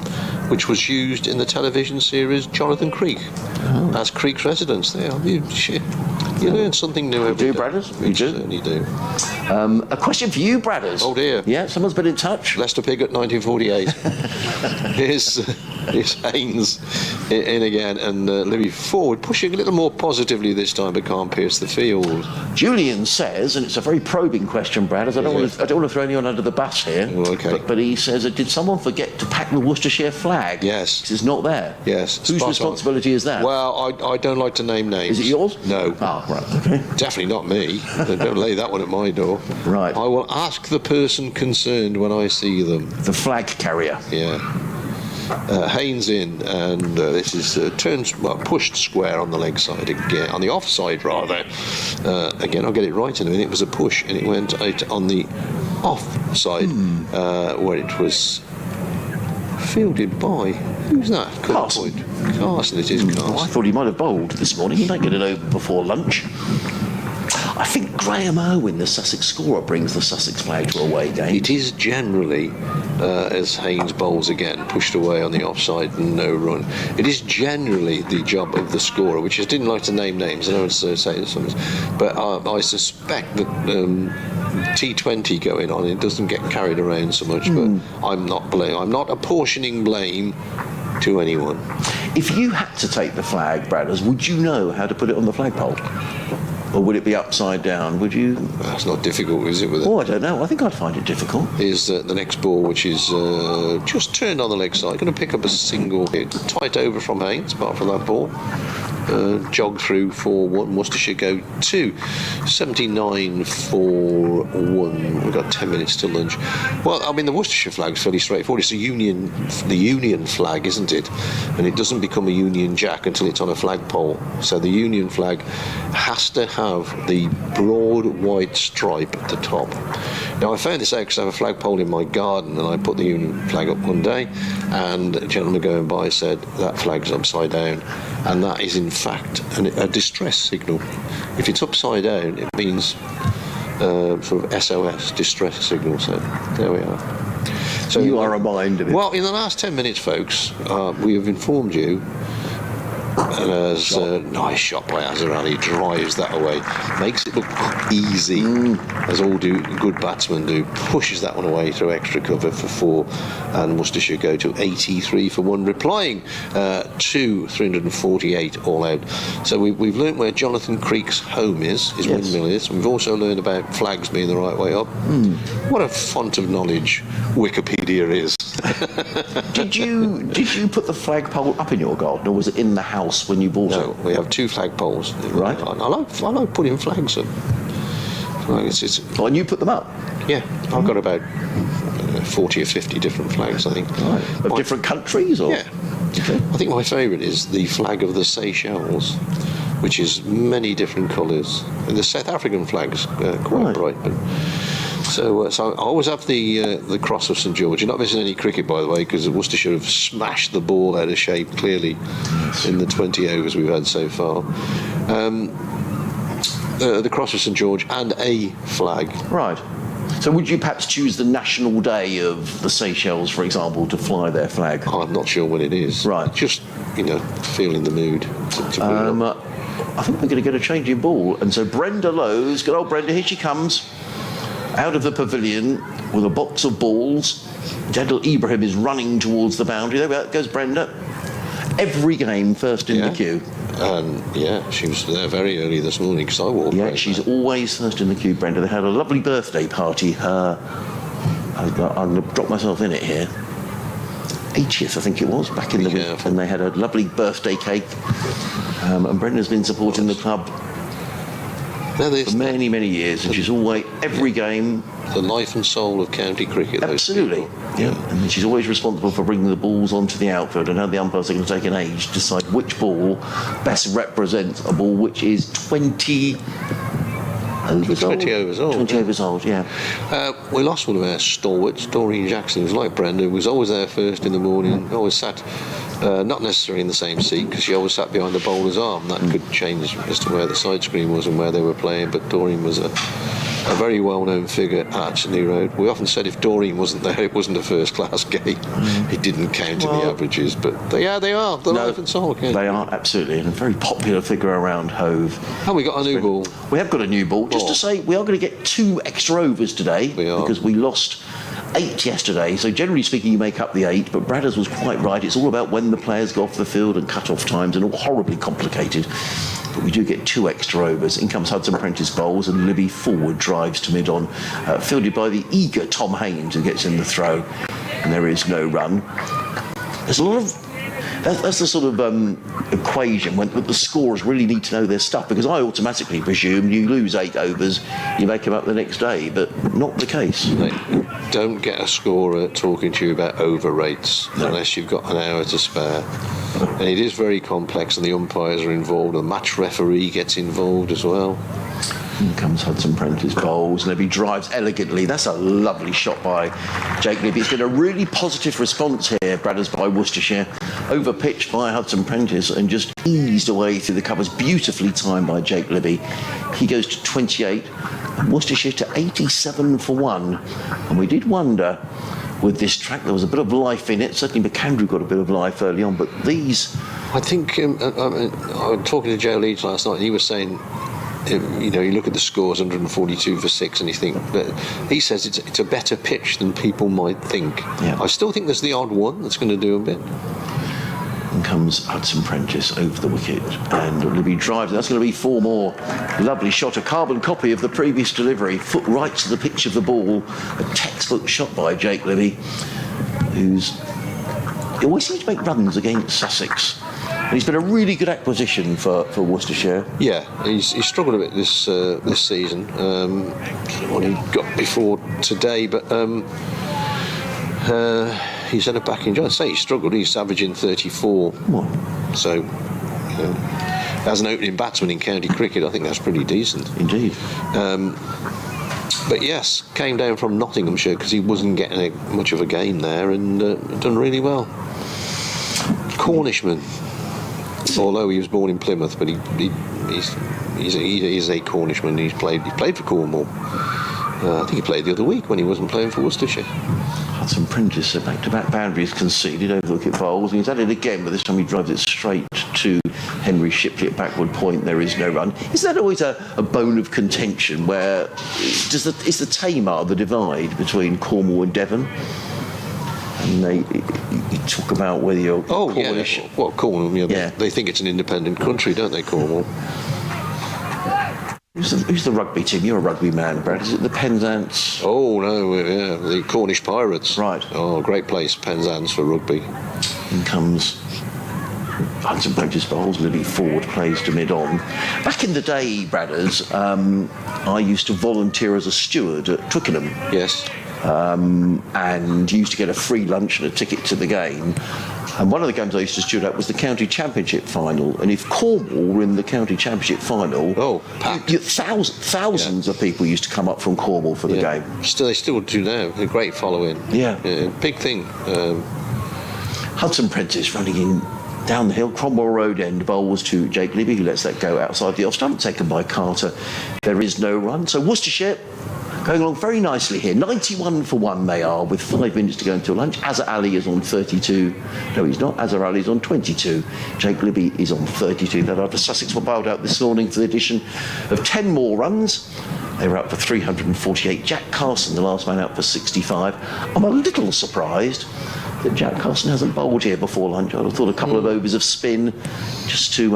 Speaker 3: which was used in the television series Jonathan Creek. Oh. As Creek's residence there. You learn something new every day.
Speaker 2: You do, Bradders? You do?
Speaker 3: Certainly do.
Speaker 2: A question for you, Bradders.
Speaker 3: Oh dear.
Speaker 2: Yeah, someone's been in touch.
Speaker 3: Lester Piggott, 1948. Here's Haynes in again, and Libby forward, pushing a little more positively this time, but can't pierce the field.
Speaker 2: Julian says, and it's a very probing question, Bradders. I don't want to throw anyone under the bus here.
Speaker 3: Oh, okay.
Speaker 2: But he says, did someone forget to pack the Worcestershire flag?
Speaker 3: Yes.
Speaker 2: It's not there.
Speaker 3: Yes.
Speaker 2: Whose responsibility is that?
Speaker 3: Well, I don't like to name names.
Speaker 2: Is it yours?
Speaker 3: No.
Speaker 2: Ah, right. Okay.
Speaker 3: Definitely not me. Don't lay that one at my door.
Speaker 2: Right.
Speaker 3: I will ask the person concerned when I see them.
Speaker 2: The flag carrier.
Speaker 3: Yeah. Haynes in, and this is pushed square on the leg side again, on the offside rather. Again, I'll get it right in a minute. It was a push, and it went out on the offside where it was fielded by. Who's that?
Speaker 2: Carson.
Speaker 3: Carson, it is Carson.
Speaker 2: I thought he might have bowled this morning. He might get it over before lunch. I think Graham Irwin, the Sussex scorer, brings the Sussex flag to away game.
Speaker 3: It is generally, as Haynes bowls again, pushed away on the offside and no run. It is generally the job of the scorer, which I didn't like to name names. I know it's saying something, but I suspect that T20 going on, it doesn't get carried around so much. But I'm not apportioning blame to anyone.
Speaker 2: If you had to take the flag, Bradders, would you know how to put it on the flagpole? Or would it be upside down? Would you?
Speaker 3: That's not difficult, is it? With it?
Speaker 2: Oh, I don't know. I think I'd find it difficult.
Speaker 3: Is the next ball, which is just turned on the leg side, going to pick up a single hit. Tight over from Haynes, apart from that ball. Jog through for 1, Worcestershire go 2. 79 for 1. We've got 10 minutes to lunch. Well, I mean, the Worcestershire flag's fairly straightforward. It's the Union flag, isn't it? And it doesn't become a Union Jack until it's on a flagpole. So the Union flag has to have the broad white stripe at the top. Now, I found this out because I have a flagpole in my garden, and I put the Union flag up one day, and a gentleman going by said that flag's upside down, and that is in fact a distress signal. If it's upside down, it means sort of SOS, distress signal. So there we are. So
Speaker 2: you are reminded.
Speaker 3: Well, in the last 10 minutes, folks, we have informed you. And as nice shot by Azarani, he drives that away, makes it look easy, as all good batsmen do, pushes that one away through extra cover for 4, and Worcestershire go to 83 for 1, replying to 348 all out. So we've learnt where Jonathan Creek's home is, his windmill is. We've also learned about flags being the right way up. What a font of knowledge Wikipedia is.
Speaker 2: Did you put the flagpole up in your garden, or was it in the house when you bought
Speaker 3: No,
Speaker 2: it?
Speaker 3: we have 2 flagpoles.
Speaker 2: Right.
Speaker 3: I like putting flags up. It's
Speaker 2: Oh, and you put them up?
Speaker 3: yeah, I've got about 40 or 50 different flags, I think.
Speaker 2: Right. Of different countries, or?
Speaker 3: Yeah.
Speaker 2: Okay.
Speaker 3: I think my favourite is the flag of the Seychelles, which is many different colours. And the South African flag's quite bright, but. So I always have the cross of St George. You're not missing any cricket, by the way, because Worcestershire have smashed the ball out of shape, clearly, in the 20 overs we've had so far. The cross of St George and a flag.
Speaker 2: Right. So would you perhaps choose the national day of the Seychelles, for example, to fly their flag?
Speaker 3: I'm not sure when it is.
Speaker 2: Right.
Speaker 3: Just, feeling the mood to put it up.
Speaker 2: I think we're going to get a changing ball. And so Brenda Lowe's, good old Brenda, here she comes, out of the pavilion with a box of balls. Jadil Ibrahim is running towards the boundary. There goes Brenda. Every game first in the queue.
Speaker 3: She was there very early this morning because I walked.
Speaker 2: Yeah, she's always first in the queue, Brenda. They had a lovely birthday party. I'm going to drop myself in it here. 80th, I think it was, back in the week. And they had a lovely birthday cake. And Brenda's been supporting the club for many, many years, and she's always, every game...
Speaker 3: The life and soul of county cricket.
Speaker 2: Absolutely, yeah. And she's always responsible for bringing the balls onto the outfield, and how the umpires are going to take an age to decide which ball best represents a ball which is 20 overs old.
Speaker 3: 20 overs old.
Speaker 2: 20 overs old, yeah.
Speaker 3: We lost one of our stalwarts, Doreen Jackson, who was like Brenda, who was always there first in the morning, always sat... not necessarily in the same seat, because she always sat behind the bowler's arm. That could change as to where the side screen was and where they were playing, but Doreen was a very well-known figure at New Road. We often said if Doreen wasn't there, it wasn't a first-class game. It didn't count in the averages, but they are. They're life and soul.
Speaker 2: They are, absolutely, and a very popular figure around Hove.
Speaker 3: And we got a new ball.
Speaker 2: We have got a new ball. Just to say, we are going to get 2 extra overs today.
Speaker 3: We are.
Speaker 2: Because we lost 8 yesterday, so generally speaking you make up the 8, but Bradders was quite right. It's all about when the players go off the field and cut-off times, and all horribly complicated. But we do get 2 extra overs. In comes Hudson Prentice bowls, and Libby forward drives to mid-on, fielded by the eager Tom Haynes, who gets in the throw, and there is no run. There's a lot of... That's the sort of equation when the scorers really need to know their stuff, because I automatically presume you lose 8 overs, you make them up the next day, but not the case.
Speaker 3: Don't get a scorer talking to you about over rates unless you've got an hour to spare. And it is very complex, and the umpires are involved, the match referee gets involved as well.
Speaker 2: In comes Hudson Prentice bowls, and Libby drives elegantly. That's a lovely shot by Jake Libby. It's been a really positive response here, Bradders by Worcestershire. Over pitched by Hudson Prentice and just eased away through the covers. Beautifully timed by Jake Libby. He goes to 28, and Worcestershire to 87 for 1. And we did wonder, with this track, there was a bit of life in it. Certainly McAndrew got a bit of life early on, but these...
Speaker 3: I think, I was talking to Joe Leeds last night, and he was saying... you look at the scores, 142 for 6, and you think, but he says it's a better pitch than people might think.
Speaker 2: Yeah.
Speaker 3: I still think there's the odd one that's going to do a bit.
Speaker 2: comes Hudson Prentice over the wicket, and Libby drives. That's going to be 4 more. Lovely shot, a carbon copy of the previous delivery. Foot right to the pitch of the ball. A textbook shot by Jake Libby, he always seems to make runs against Sussex. And he's been a really good acquisition for Worcestershire.
Speaker 3: Yeah, he's struggled a bit this season. What he got before today, but he's had a back injury. I say he struggled. He's averaging 34.
Speaker 2: What?
Speaker 3: So, as an opening batsman in county cricket, I think that's pretty decent.
Speaker 2: Indeed.
Speaker 3: But yes, came down from Nottinghamshire because he wasn't getting much of a game there, and done really well. Cornishman, although he was born in Plymouth, but he's a Cornishman. He played for Cornwall. I think he played the other week when he wasn't playing for Worcestershire.
Speaker 2: Hudson Prentice, a back-to-back boundaries conceded over the wicket bowls, and he's had it again, but this time he drives it straight to Henry Shipley at backward point. There is no run. Is that always a bone of contention where is the Tamar the divide between Cornwall and Devon? And you talk about whether you're Cornish.
Speaker 3: Yeah. Well, Cornwall,
Speaker 2: yeah.
Speaker 3: They think it's an independent country, don't they, Cornwall?
Speaker 2: Who's the rugby team? You're a rugby man, Brad. Is it the Penzance?
Speaker 3: Oh, no, yeah, the Cornish Pirates.
Speaker 2: Right.
Speaker 3: Oh, great place, Penzance for rugby.
Speaker 2: In comes Hudson Prentice bowls, Libby forward, plays to mid-on. Back in the day, Bradders, I used to volunteer as a steward at Twickenham.
Speaker 3: Yes.
Speaker 2: And used to get a free lunch and a ticket to the game. And one of the games I used to steward at was the county championship final. And if Cornwall were in the county championship final, thousands of people used to come up from Cornwall for the game.
Speaker 3: They still do now. A great following.
Speaker 2: Yeah.
Speaker 3: Big thing.
Speaker 2: Hudson Prentice running in down the hill, Cromwell Road end, bowls to Jake Libby, who lets that go outside the off stump, taken by Carter. There is no run. So Worcestershire going along very nicely here. 91 for 1 they are, with 5 minutes to go until lunch. Azhar Ali is on 32. No, he's not. Azhar Ali is on 22. Jake Libby is on 32. That after Sussex were bowled out this morning for the addition of 10 more runs. They were out for 348. Jack Carson, the last man out, for 65. I'm a little surprised that Jack Carson hasn't bowled here before lunch. I'd have thought a couple of overs of spin just to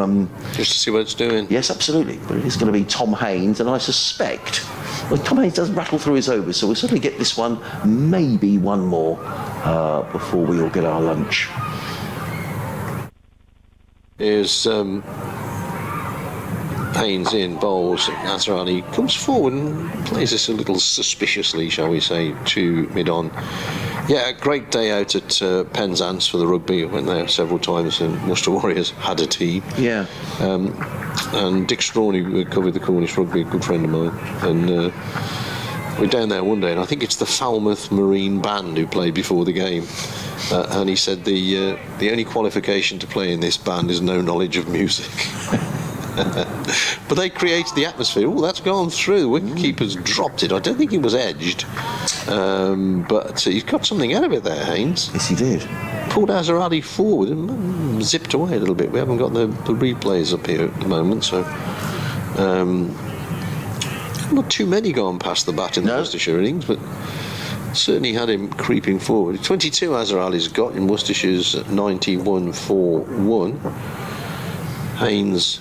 Speaker 3: see what it's doing.
Speaker 2: Yes, absolutely. But it is going to be Tom Haynes, and I suspect Tom Haynes does rattle through his overs, so we'll certainly get this one, maybe one more, before we all get our lunch.
Speaker 3: Here's Haynes in, bowls. Azhar Ali comes forward and plays this a little suspiciously, shall we say, to mid-on. Yeah, a great day out at Penzance for the rugby. I went there several times, and Worcester Warriors had a team.
Speaker 2: Yeah.
Speaker 3: And Dick Strawny, who covered the Cornish rugby, a good friend of mine. And we're down there one day, and I think it's the Falmouth Marine Band who played before the game. And he said the only qualification to play in this band is no knowledge of music. But they created the atmosphere. Oh, that's gone through. The wicket-keeper's dropped it. I don't think it was edged. But he's got something out of it there, Haynes.
Speaker 2: Yes, he did.
Speaker 3: Pulled Azhar Ali forward and zipped away a little bit. We haven't got the replays up here at the moment, so... not too many gone past the bat in the Worcestershire innings, but certainly had him creeping forward. 22 Azhar Ali's got in Worcestershire's 91 for 1. Haynes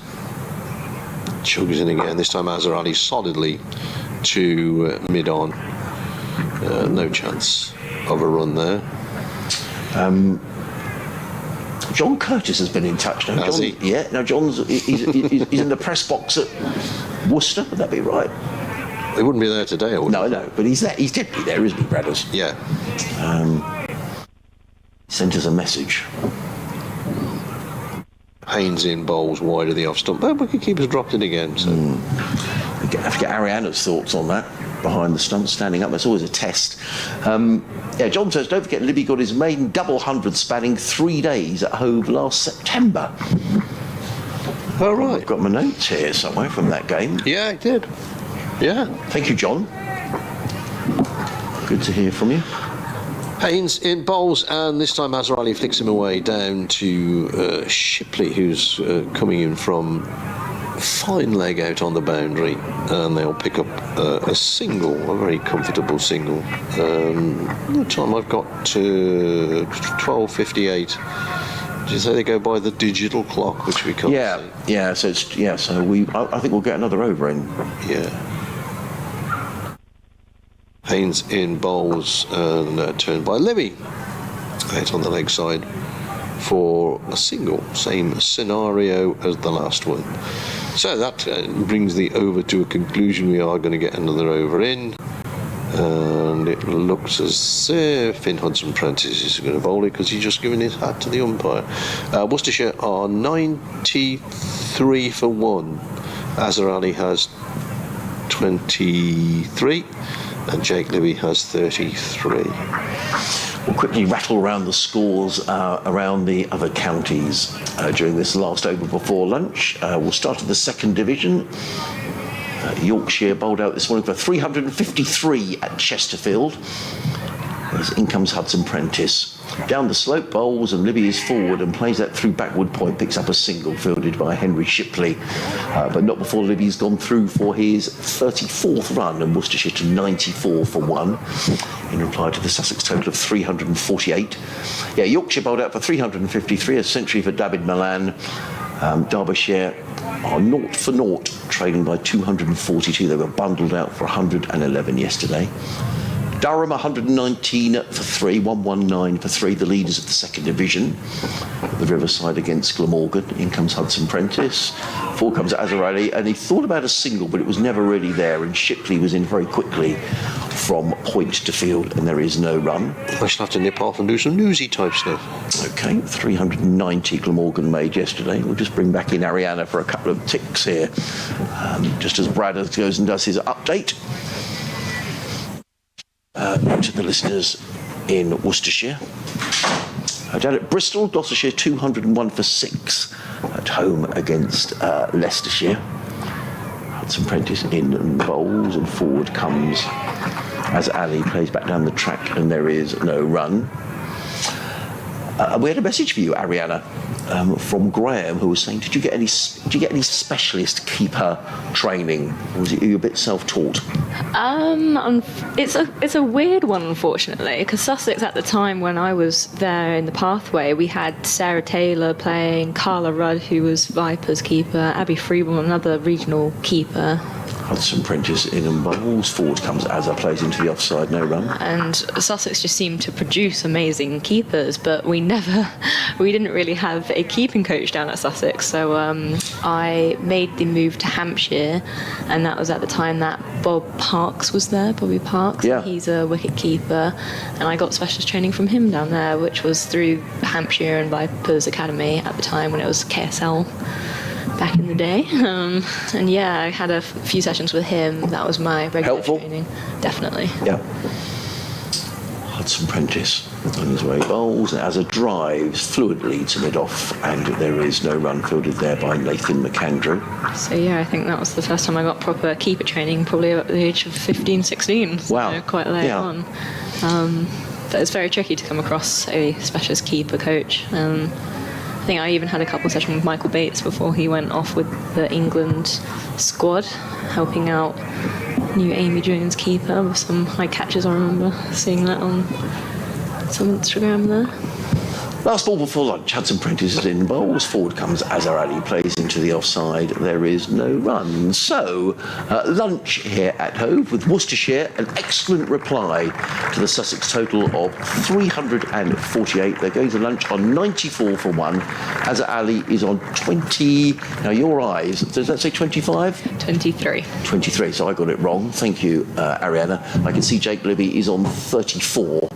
Speaker 3: chugs in again. This time Azhar Ali solidly to mid-on. No chance of a run there.
Speaker 2: John Curtis has been in touch now.
Speaker 3: Has he?
Speaker 2: Yeah. Now John's he's in the press box at Worcester. Would that be right?
Speaker 3: They wouldn't be there today, or
Speaker 2: no, but he's there. He's definitely there, isn't he, Bradders?
Speaker 3: Yeah.
Speaker 2: Sent us a message.
Speaker 3: Haynes in, bowls wide of the off stump. But wicket-keeper's dropped it again. So.
Speaker 2: We have to get Ariana's thoughts on that. Behind the stump, standing up. That's always a test. John says, don't forget Libby got his maiden double 100 spanning 3 days at Hove last September.
Speaker 3: Oh, right.
Speaker 2: I've got my notes here somewhere from that game.
Speaker 3: Yeah, I did. Yeah.
Speaker 2: Thank you, John. Good to hear from you.
Speaker 3: Haynes in bowls, and this time Azhar Ali flicks him away down to Shipley, who's coming in from fine leg out on the boundary, and they'll pick up a single, a very comfortable single. The time I've got 12:58 Did you say they go by the digital clock, which we can't see?
Speaker 2: Yeah. So I think we'll get another over in.
Speaker 3: Yeah. Haynes in bowls and turned by Libby. Out on the leg side for a single, same scenario as the last one. So that brings the over to a conclusion. We are going to get another over in, and it looks as if Finn Hudson-Prentice is going to bowl it because he's just given his hat to the umpire. Worcestershire are 93 for 1. Azhar Ali has 23 and Jake Libby has 33.
Speaker 2: We'll quickly rattle around the scores around the other counties during this last over before lunch. We'll start at the second division. Yorkshire bowled out this morning for 353 at Chesterfield. As in comes Hudson-Prentice. Down the slope bowls and Libby is forward and plays that through backward point, picks up a single fielded by Henry Shipley, but not before Libby's gone through for his 34th run and Worcestershire to 94 for 1 in reply to the Sussex total of 348. Yeah, Yorkshire bowled out for 353, a century for David Milan. Derbyshire are 0 for 0, trailing by 242. They were bundled out for 111 yesterday. Durham 119 for 3, 119 for 3, the leaders of the second division. The Riverside against Glamorgan. In comes Hudson-Prentice. Forward comes Azhar Ali, and he thought about a single, but it was never really there, and Shipley was in very quickly from point to field, and there is no run.
Speaker 3: I shall have to nip off and do some newsy type stuff.
Speaker 2: Okay, 390 Glamorgan made yesterday. We'll just bring back in Ariana for a couple of ticks here, just as Brad goes and does his update. To the listeners in Worcestershire. Down at Bristol, Gloucestershire 201 for 6 at home against Leicestershire. Hudson-Prentice in and bowls, and forward comes as Ali plays back down the track, and there is no run. We had a message for you, Ariana, from Graham, who was saying, did you get any specialist keeper training, or was it you a bit self-taught?
Speaker 4: It's a weird one, unfortunately, because Sussex at the time when I was there in the pathway, we had Sarah Taylor playing, Carla Rudd, who was Vipers keeper, Abby Freeborn, another regional keeper.
Speaker 2: Hudson-Prentice in and bowls, forward comes Azhar, plays into the offside, no run.
Speaker 4: And Sussex just seemed to produce amazing keepers, but we didn't really have a keeping coach down at Sussex, so I made the move to Hampshire, and that was at the time that Bobby Parks was there.
Speaker 2: Yeah.
Speaker 4: He's a wicket keeper, and I got specialist training from him down there, which was through Hampshire and Vipers Academy at the time when it was KSL back in the day. And yeah, I had a few sessions with him. That was my regular training. Definitely.
Speaker 2: Yeah. Hudson-Prentice on his way bowls, and Azhar drives fluently to mid-off, and there is no run fielded there by Nathan McAndrew.
Speaker 4: So yeah, I think that was the first time I got proper keeper training, probably at the age of 15, 16. So
Speaker 2: wow.
Speaker 4: Quite late on. But it's very tricky to come across a specialist keeper coach. I think I even had a couple of sessions with Michael Bates before he went off with the England squad, helping out new Amy Jones keeper with some high catches. I remember seeing that on some Instagram there.
Speaker 2: Last ball before lunch, Hudson-Prentice is in bowls, forward comes Azhar Ali, plays into the offside, there is no run. So, lunch here at Hove with Worcestershire, an excellent reply to the Sussex total of 348. They're going to lunch on 94 for 1. Azhar Ali is on 20. Now, your eyes, does that say 25?
Speaker 4: 23.
Speaker 2: 23, so I got it wrong. Thank you, Ariana. I can see Jake Libby is on 34.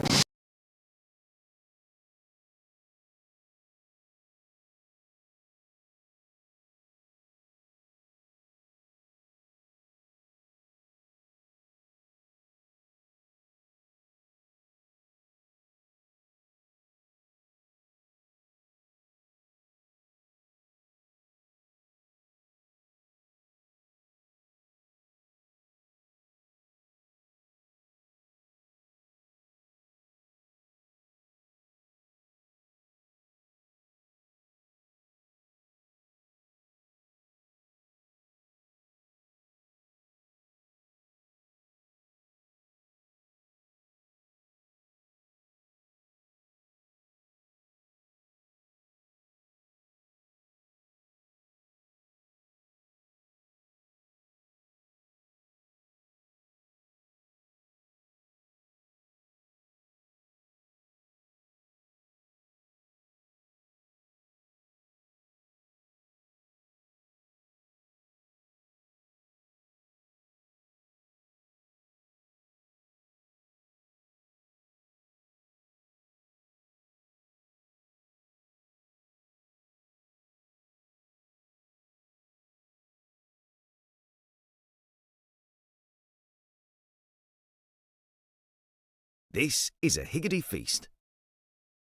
Speaker 1: This is a higgity feast.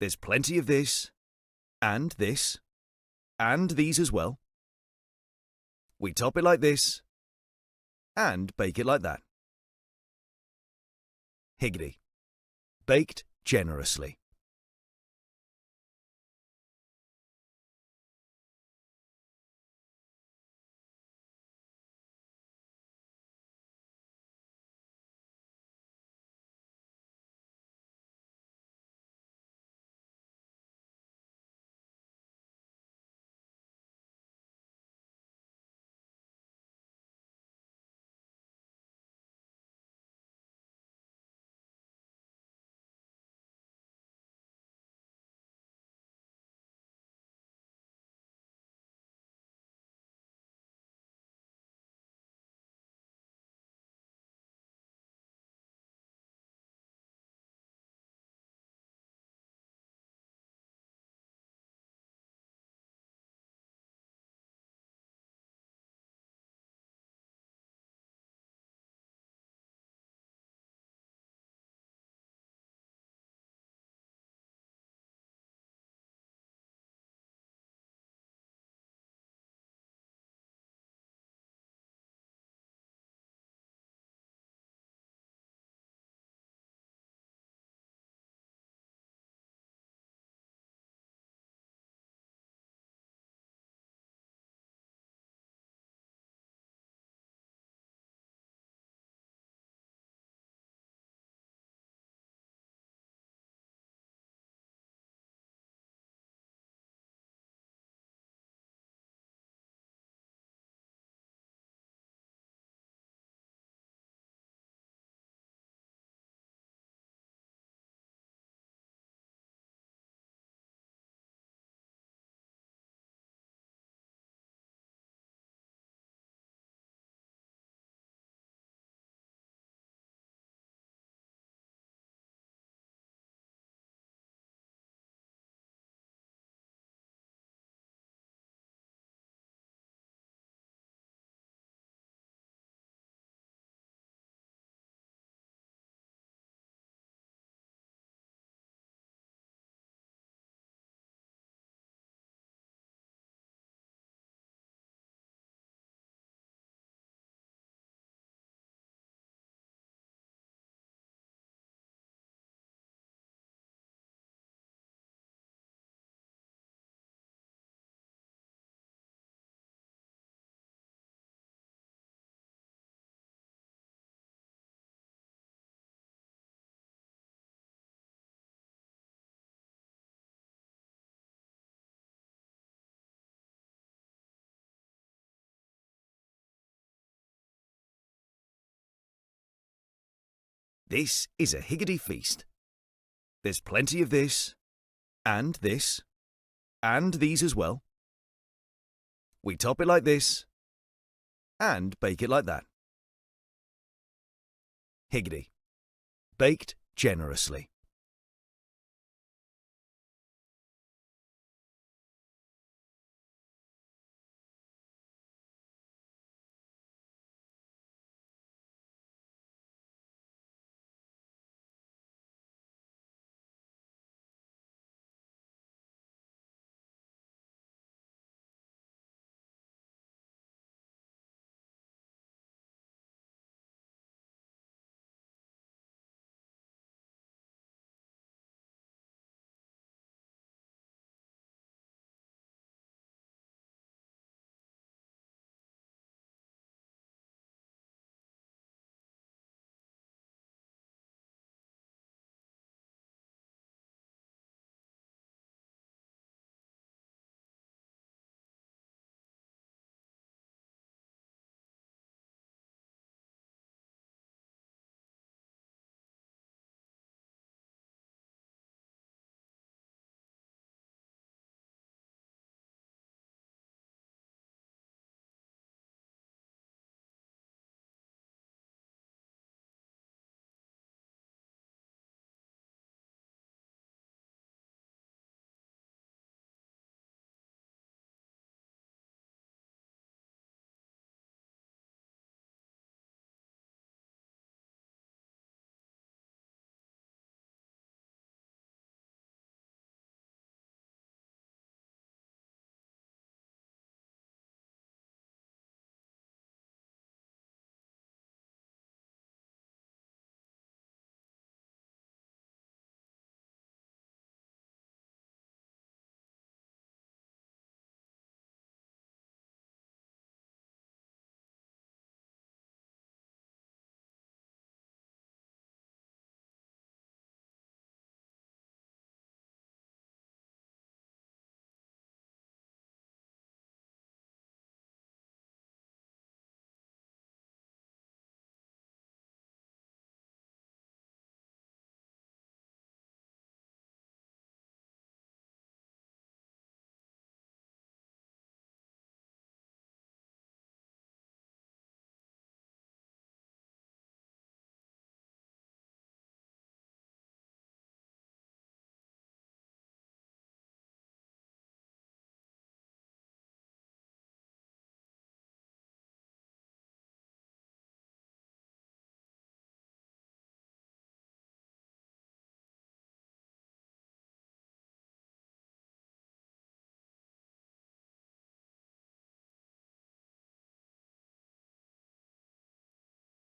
Speaker 1: There's plenty of this, and these as well. We top it like this, and bake it like that. Higgity. Baked generously. This is a higgity feast. There's plenty of this, and these as well. We top it like this, and bake it like that. Higgity. Baked generously.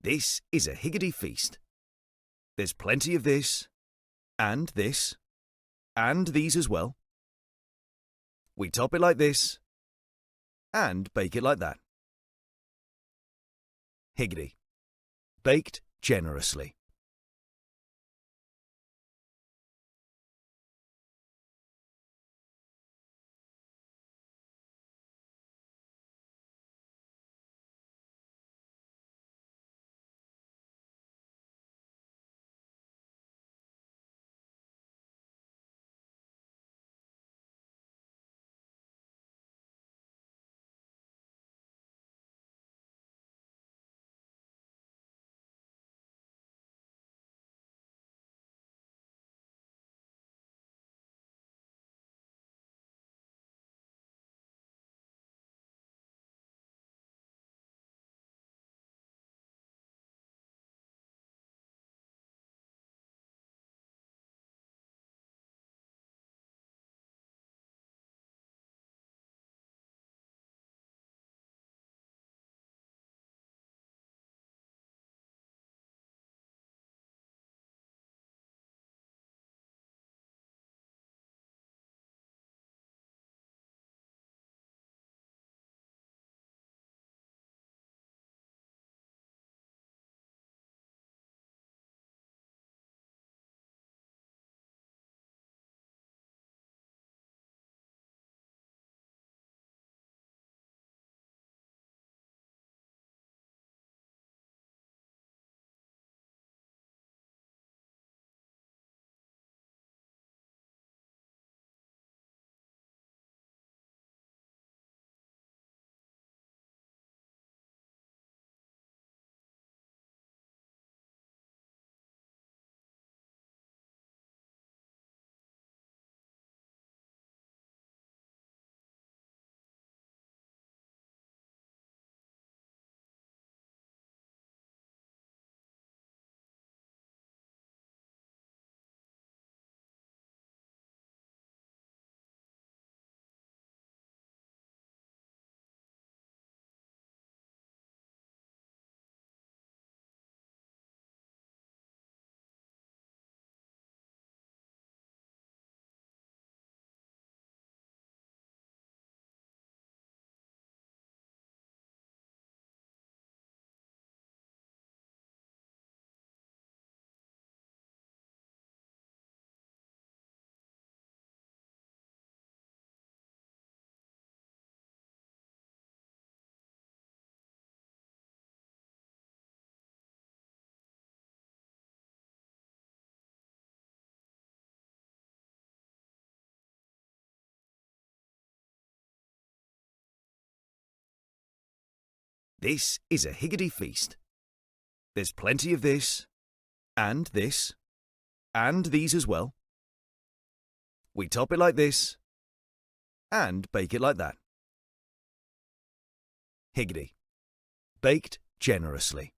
Speaker 1: This is a higgity feast. There's plenty of this, and this, and these as well. We top it like this, and bake it like that. Higgity. Baked generously. This is a higgity feast. There's plenty of this, and this, and these as well. We top it like this, and bake it like that. Higgity. Baked generously.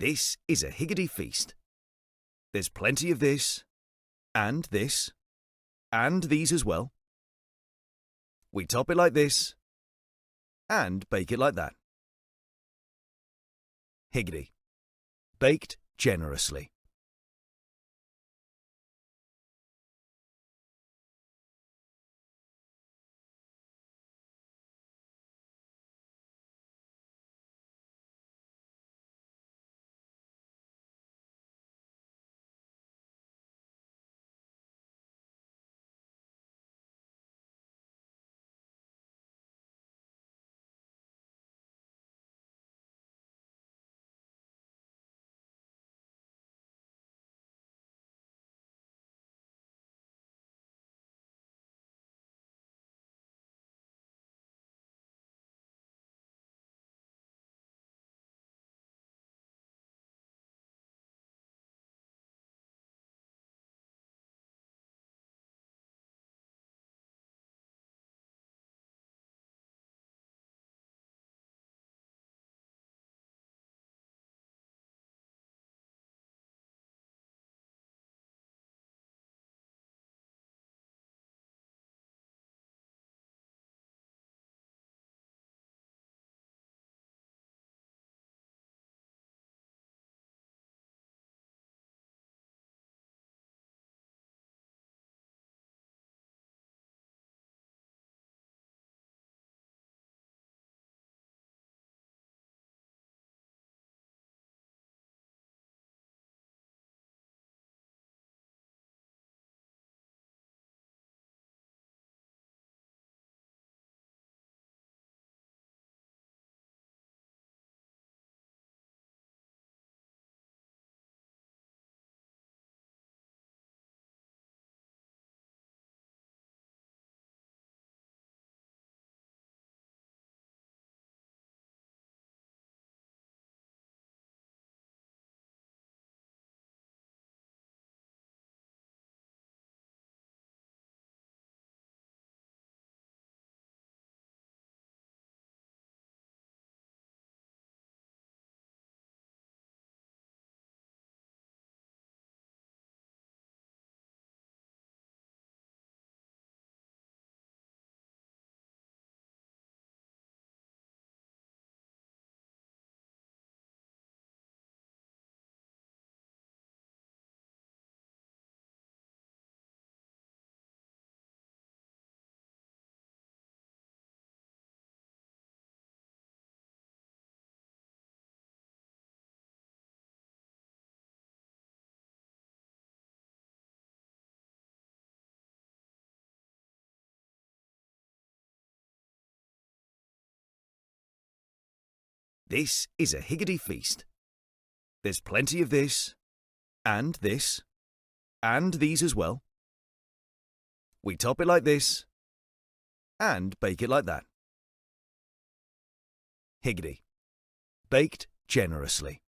Speaker 1: This is a higgity feast. There's plenty of this, and these as well. We top it like this, and bake it like that. Higgity. Baked generously. This is a higgity feast. There's plenty of this, and these as well. We top it like this, and bake it like that. Higgity. Baked generously.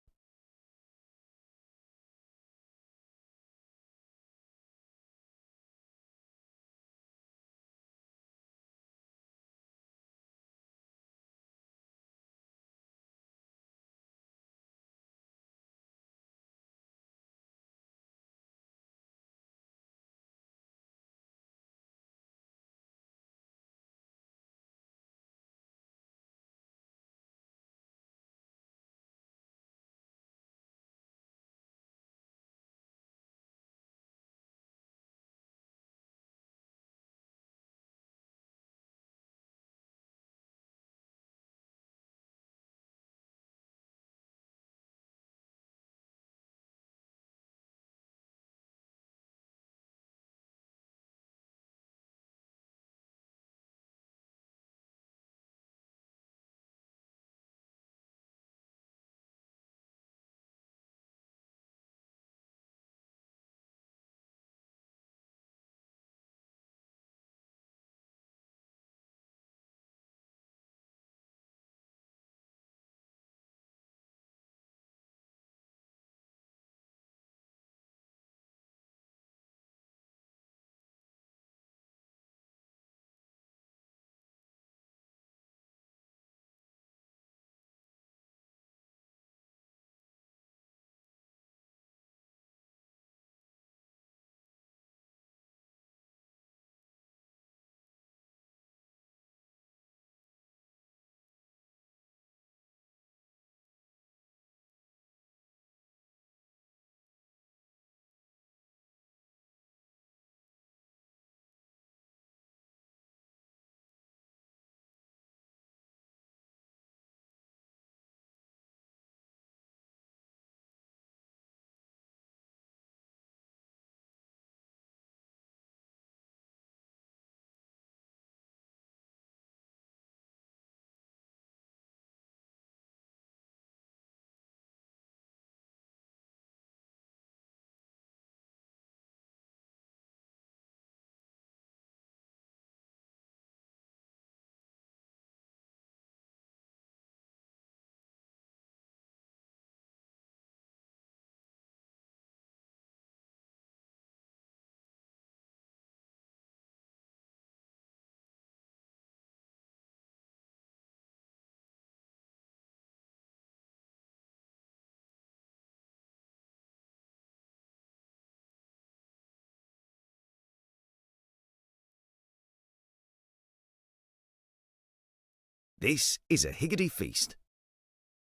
Speaker 1: This is a higgity feast.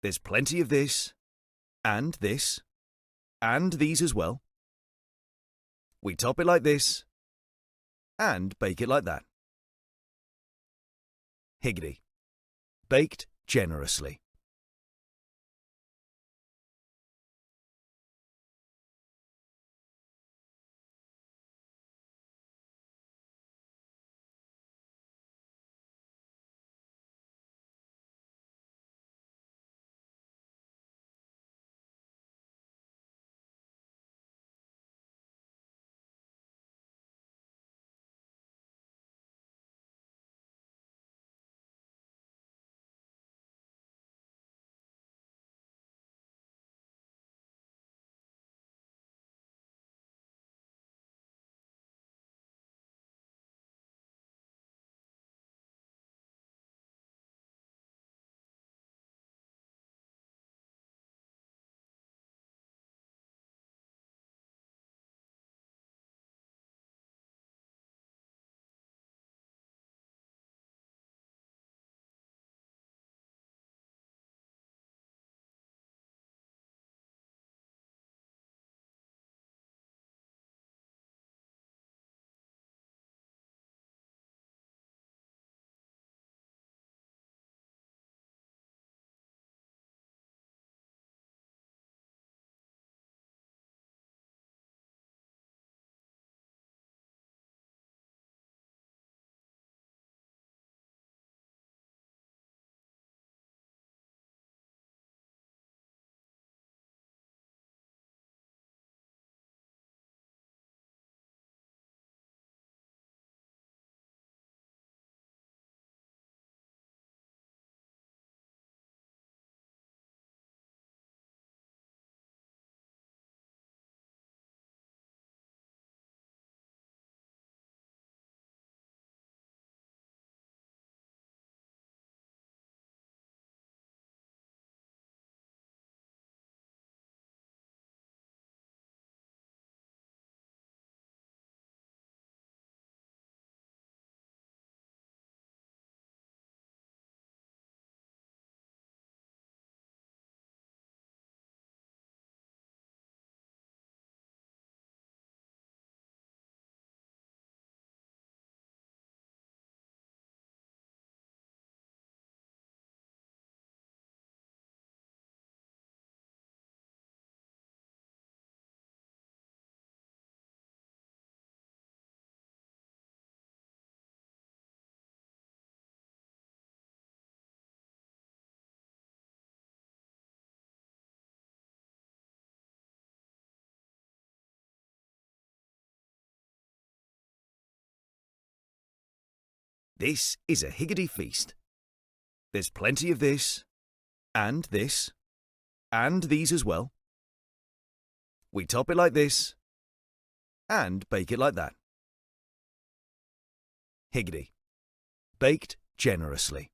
Speaker 1: There's plenty of this, and these as well. We top it like this, and bake it like that. Higgity. Baked generously. This is a higgity feast. There's plenty of this, and these as well. We top it like this, and bake it like that. Higgity. Baked generously.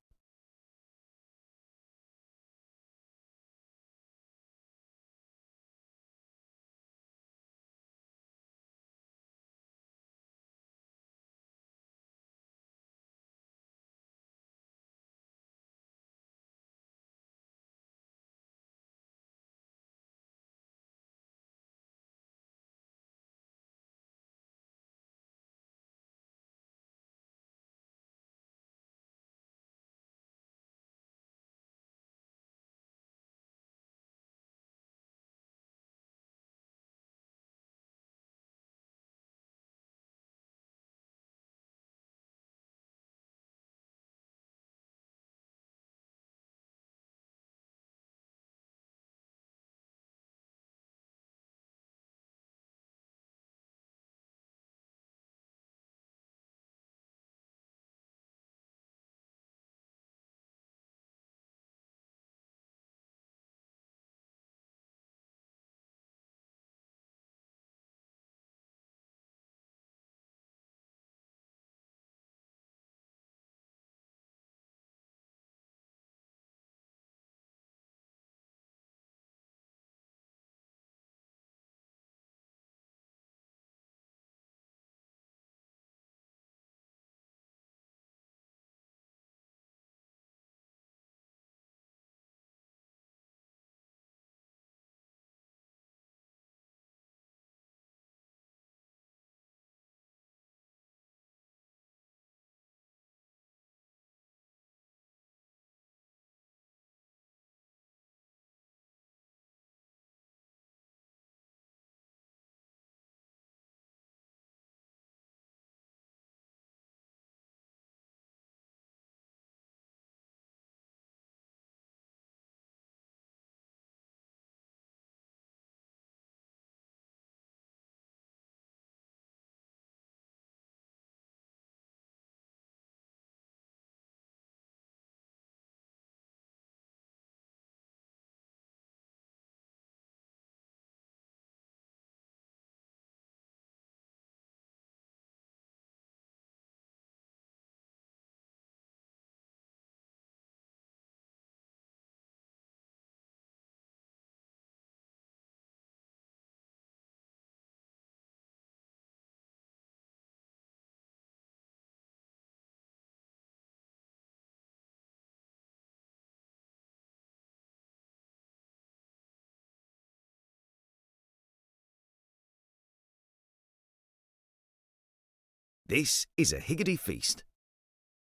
Speaker 1: This is a higgity feast.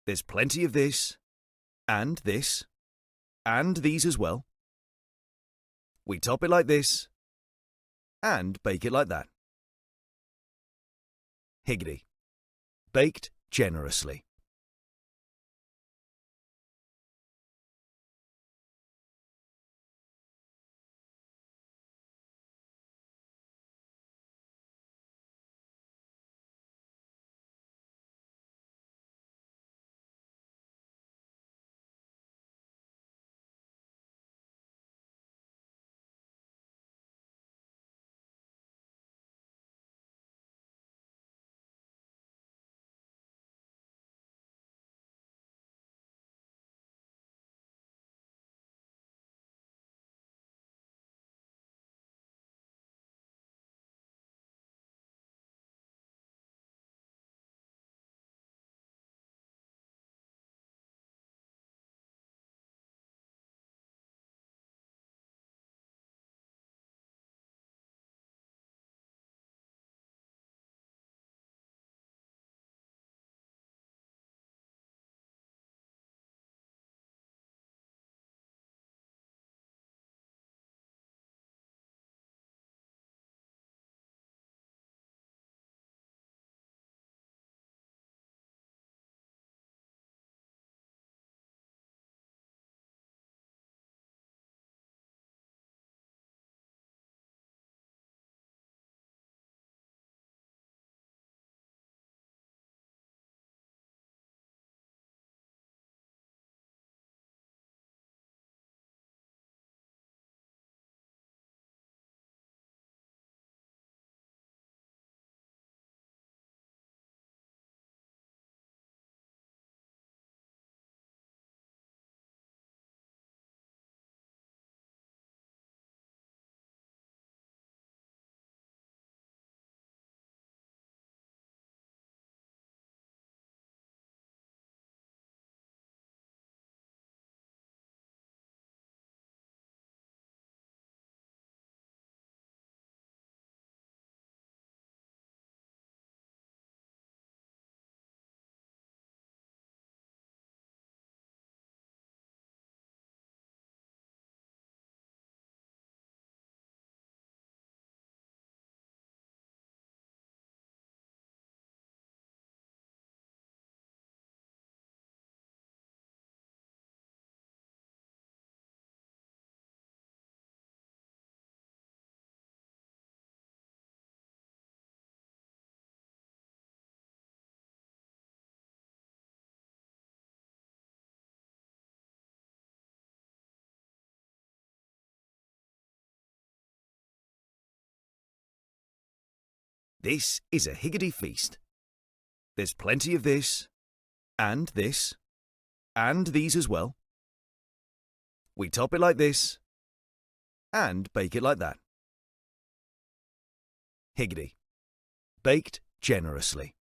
Speaker 1: There's plenty of this, and these as well. We top it like this, and bake it like that. Higgity. Baked generously. This is a higgity feast. There's plenty of this, and these as well. We top it like this, and bake it like that. Higgity. Baked generously.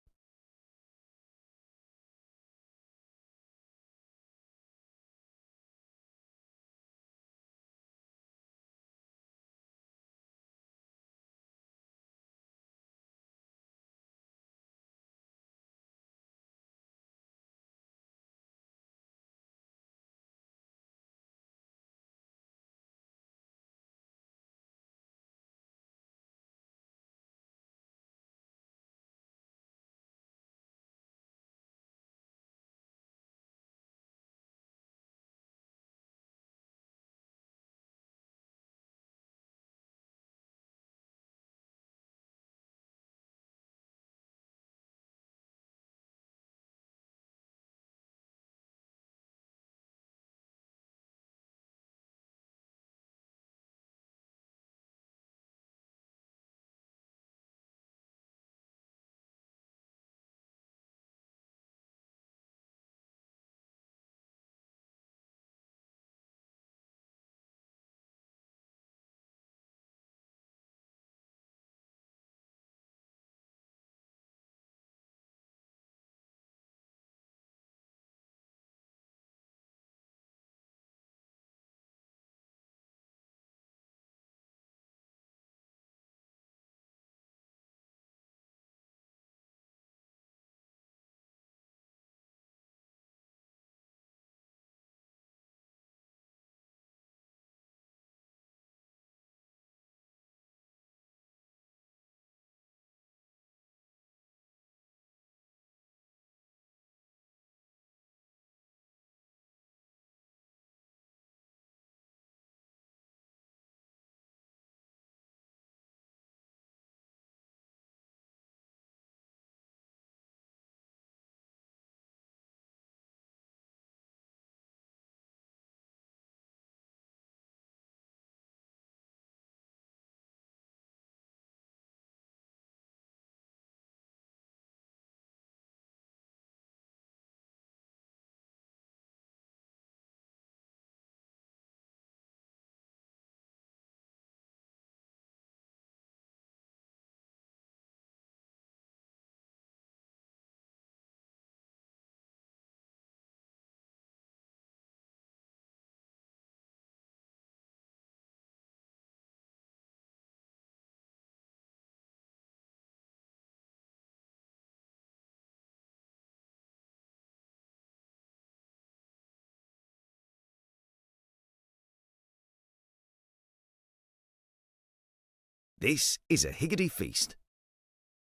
Speaker 1: This is a higgity feast.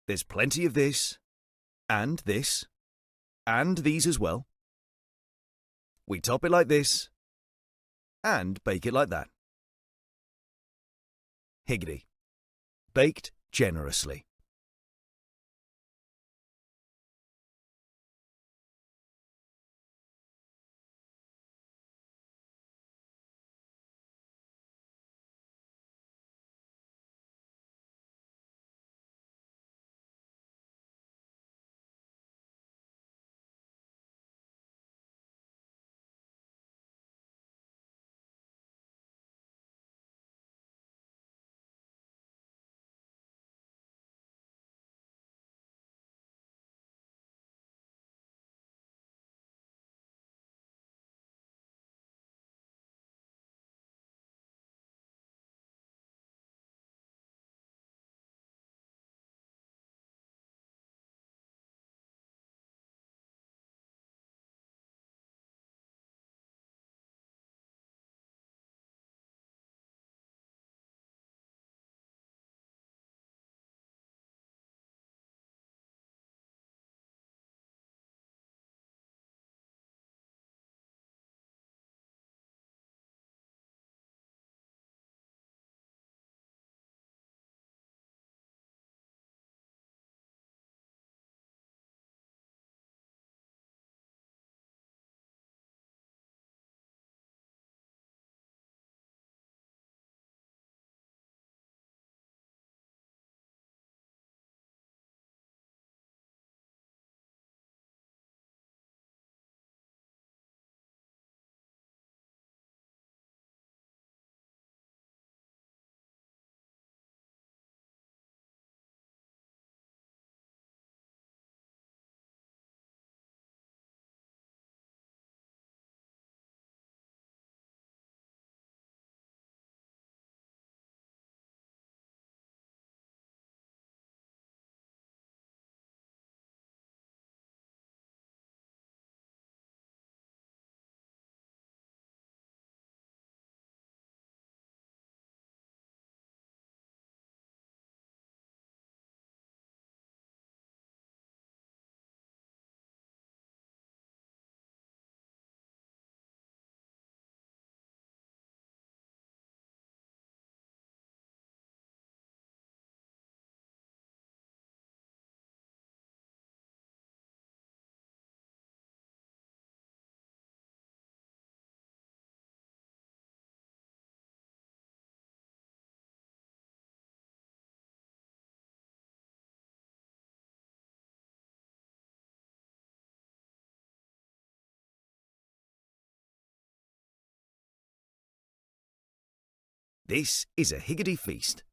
Speaker 1: There's plenty of this, and these as well. We top it like this, and bake it like that. Higgity. Baked generously. This is a higgity feast.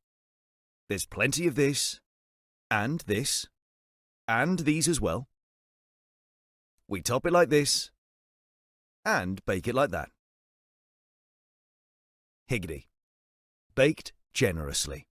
Speaker 1: There's plenty of this, and these as well. We top it like this, and bake it like that. Higgity. Baked generously.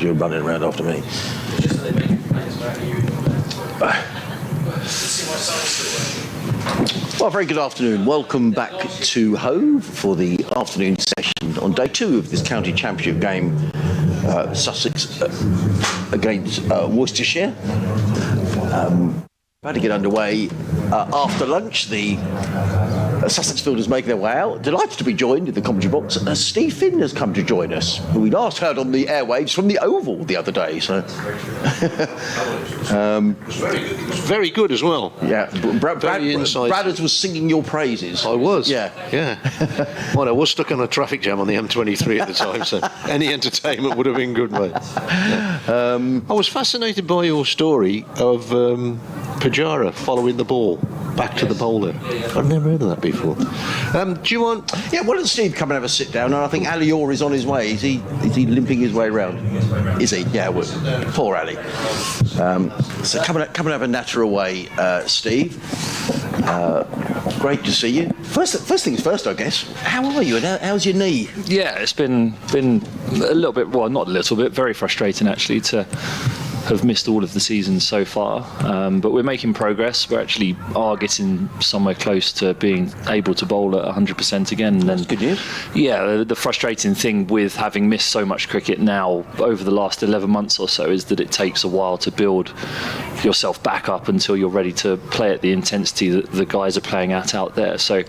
Speaker 2: because you're running around after me. Well, very good afternoon. Welcome back to Hove for the afternoon session on day 2 of this county championship game, Sussex against Worcestershire. About to get underway after lunch. The Sussex fielders making their way out. Delighted to be joined in the commentary box. Steve Finn has come to join us, who we last heard on the airwaves from the Oval the other day. So,
Speaker 3: Very good as well.
Speaker 2: yeah, Bradders was singing your praises.
Speaker 3: I was.
Speaker 2: Yeah.
Speaker 3: Well, I was stuck on a traffic jam on the M23 at the time, so any entertainment would have been good, mate. I was fascinated by your story of Pajara following the ball back to the bowler. I've never heard of that before. Do you want?
Speaker 2: Yeah, why don't Steve come and have a sit down? And I think Ali Orr is on his way. Is he limping his way round? Is he? Yeah, well, poor Ali. So come and have a natter away, Steve. Great to see you. First things first, I guess. How are you? And how's your knee?
Speaker 6: Yeah, it's been a little bit, well, not a little bit, very frustrating actually to have missed all of the season so far, but we're making progress. We actually are getting somewhere close to being able to bowl at 100% again. And
Speaker 2: That's good news.
Speaker 6: Yeah, the frustrating thing with having missed so much cricket now over the last 11 months or so is that it takes a while to build yourself back up until you're ready to play at the intensity that the guys are playing at out there. So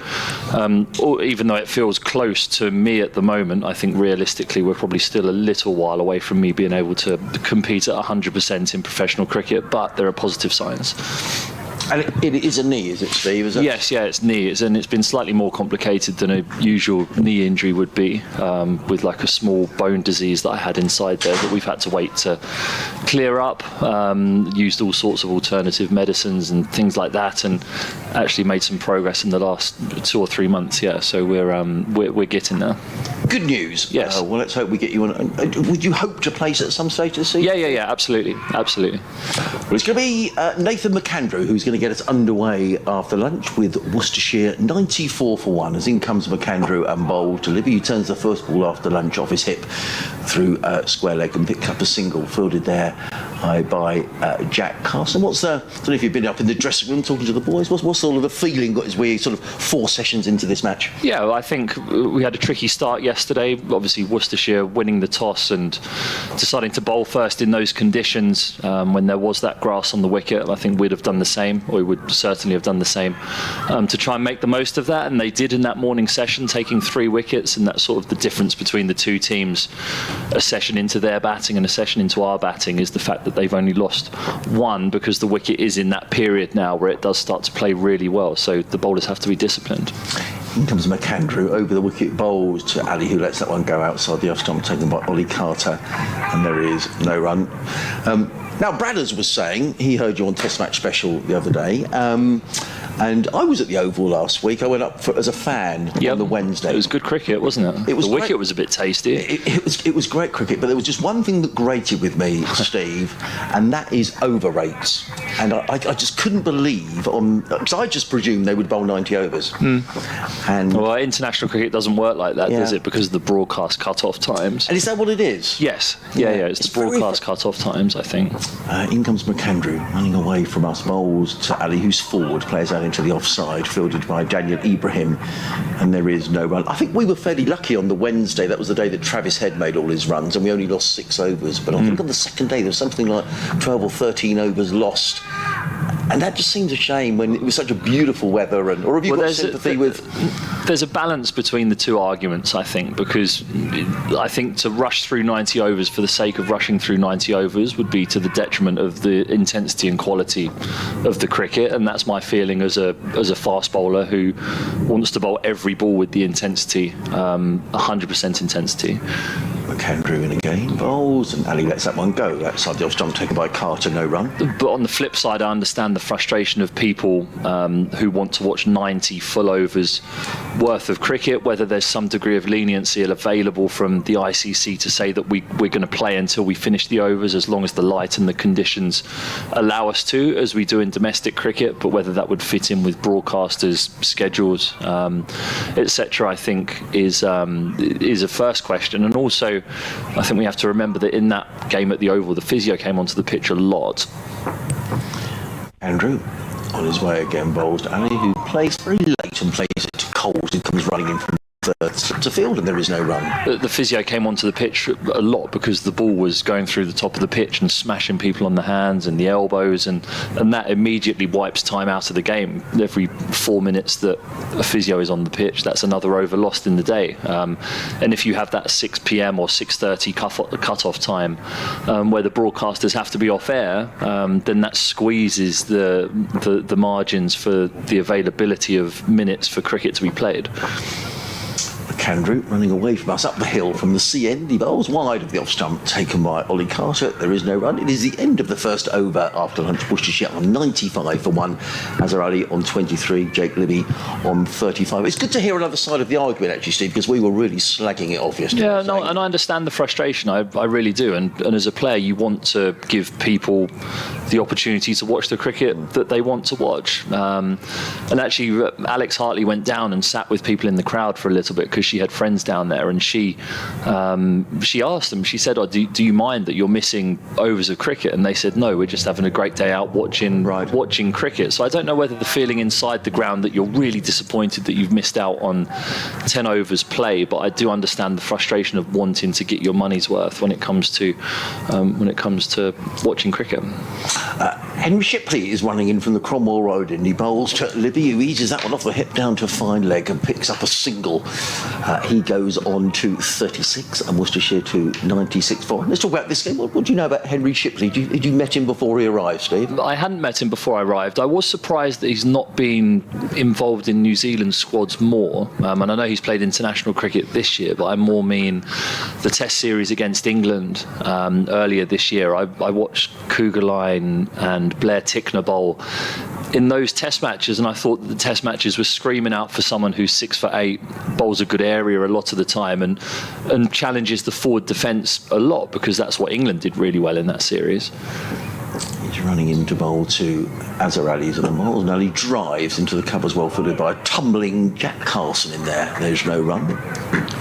Speaker 6: even though it feels close to me at the moment, I think realistically we're probably still a little while away from me being able to compete at 100% in professional cricket, but there are positive signs.
Speaker 2: And it is a knee, is it, Steve? Is it?
Speaker 6: Yes, yeah, it's knee. It's been slightly more complicated than a usual knee injury would be, with like a small bone disease that I had inside there that we've had to wait to clear up. Used all sorts of alternative medicines and things like that, and actually made some progress in the last 2 or 3 months. Yeah, so we're getting there.
Speaker 2: Good news.
Speaker 6: Yes.
Speaker 2: Well, let's hope we get you on. Would you hope to place at some stage this season?
Speaker 6: Yeah, absolutely.
Speaker 2: Well, it's going to be Nathan McAndrew who's going to get us underway after lunch with Worcestershire 94 for 1. As in comes McAndrew and bowled to Libby, who turns the first ball after lunch off his hip through square leg and picked up a single fielded there high by Jack Carson. I don't know if you've been up in the dressing room talking to the boys. What's all of the feeling got as we're sort of 4 sessions into this match?
Speaker 6: Yeah, well, I think we had a tricky start yesterday. Obviously, Worcestershire winning the toss and deciding to bowl first in those conditions when there was that grass on the wicket. I think we'd have done the same, or we would certainly have done the same, to try and make the most of that. And they did in that morning session, taking 3 wickets. And that's sort of the difference between the two teams. A session into their batting and a session into our batting is the fact that they've only lost 1, because the wicket is in that period now where it does start to play really well. So the bowlers have to be disciplined.
Speaker 2: In comes McAndrew over the wicket, bowls to Ali, who lets that one go outside the off stump, taken by Ollie Carter, and there is no run. Now, Bradders was saying he heard you on Test Match Special the other day, and I was at the Oval last week. I went up as a fan on the Wednesday.
Speaker 6: It was good cricket, wasn't it?
Speaker 2: It was
Speaker 6: the wicket was a bit tasty.
Speaker 2: It was great cricket, but there was just one thing that grated with me, Steve, and that is over rates. And I just couldn't believe, because I just presumed they would bowl 90 overs. And
Speaker 6: well, international cricket doesn't work like that, does it? Because of the broadcast cut-off times.
Speaker 2: And is that what it is?
Speaker 6: Yes. Yeah. It's the broadcast cut-off times, I think.
Speaker 2: In comes McAndrew, running away from us, bowls to Ali, who's forward, plays out into the offside, fielded by Daniel Ibrahim, and there is no run. I think we were fairly lucky on the Wednesday. That was the day that Travis Head made all his runs, and we only lost 6 overs. But I think on the second day there was something like 12 or 13 overs lost. And that just seems a shame when it was such a beautiful weather. Or have you got sympathy with?
Speaker 6: There's a balance between the two arguments, I think, because I think to rush through 90 overs for the sake of rushing through 90 overs would be to the detriment of the intensity and quality of the cricket, and that's my feeling as a fast bowler who wants to bowl every ball with the intensity, 100% intensity.
Speaker 2: McAndrew in again, bowls, and Ali lets that one go outside the off stump, taken by Carter, no run.
Speaker 6: But on the flip side, I understand the frustration of people who want to watch 90 full overs worth of cricket, whether there's some degree of leniency available from the ICC to say that we're going to play until we finish the overs as long as the light and the conditions allow us to, as we do in domestic cricket, but whether that would fit in with broadcasters' schedules, etc., I think is a first question. And also, I think we have to remember that in that game at the Oval, the physio came onto the pitch a lot.
Speaker 2: Andrew, on his way again, bowls to Ali, who plays very late and plays it to Coles, who comes running in from third to field, and there is no run.
Speaker 6: The physio came onto the pitch a lot because the ball was going through the top of the pitch and smashing people on the hands and the elbows, and that immediately wipes time out of the game. Every 4 minutes that a physio is on the pitch, that's another over lost in the day. And if you have that 6 p.m. or 6:30 cut-off time where the broadcasters have to be off air, then that squeezes the margins for the availability of minutes for cricket to be played.
Speaker 2: Candrew running away from us up the hill from the sea end. He bowls wide of the off stump, taken by Ollie Carter. There is no run. It is the end of the first over after lunch. Worcestershire on 95 for 1. Azhar Ali on 23. Jake Libby on 35. It's good to hear another side of the argument, actually, Steve, because we were really slagging it off yesterday.
Speaker 6: Yeah, no, and I understand the frustration. I really do. And as a player, you want to give people the opportunity to watch the cricket that they want to watch. And actually, Alex Hartley went down and sat with people in the crowd for a little bit because she had friends down there, and she asked them, she said, do you mind that you're missing overs of cricket? And they said, no, we're just having a great day out watching cricket. So I don't know whether the feeling inside the ground that you're really disappointed that you've missed out on 10 overs play, but I do understand the frustration of wanting to get your money's worth when it comes to watching cricket.
Speaker 2: Henry Shipley is running in from the Cromwell Road and he bowls to Libby, who eases that one off the hip down to fine leg and picks up a single. He goes on to 36 and Worcestershire to 96 for. Let's talk about this game. What do you know about Henry Shipley? Had you met him before he arrived, Steve?
Speaker 6: I hadn't met him before I arrived. I was surprised that he's not been involved in New Zealand squads more. And I know he's played international cricket this year, but I more mean the Test series against England earlier this year. I watched Kugelheim and Blair Tickner bowl in those Test matches, and I thought that the Test matches were screaming out for someone who's 6 for 8, bowls a good area a lot of the time, and challenges the forward defence a lot, because that's what England did really well in that series.
Speaker 2: He's running into bowl to Azhar Ali's and the ball. Now he drives into the covers, well footed by a tumbling Jack Carson in there. There's no run.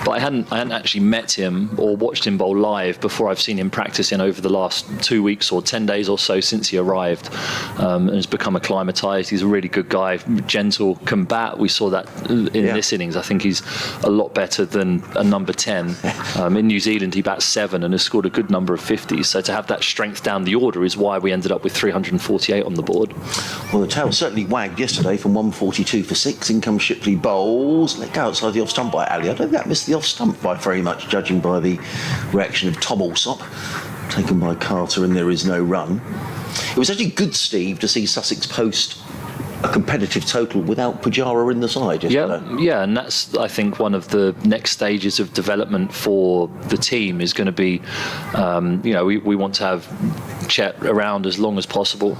Speaker 6: But I hadn't actually met him or watched him bowl live before. I've seen him practicing over the last 2 weeks or 10 days or so since he arrived, and has become acclimatised. He's a really good guy, gentle, can bat. We saw that in this innings. I think he's a lot better than a number 10. In New Zealand, he bats 7 and has scored a good number of 50s. So to have that strength down the order is why we ended up with 348 on the board.
Speaker 2: Well, the tail certainly wagged yesterday from 142 for 6. In comes Shipley bowls. Let go outside the off stump by Ali. I don't think that missed the off stump by very much, judging by the reaction of Tom Alsop, taken by Carter, and there is no run. It was actually good, Steve, to see Sussex post a competitive total without Pujara in the side yesterday.
Speaker 6: Yeah, and that's, I think, one of the next stages of development for the team is going to be, we want to have Chet around as long as possible,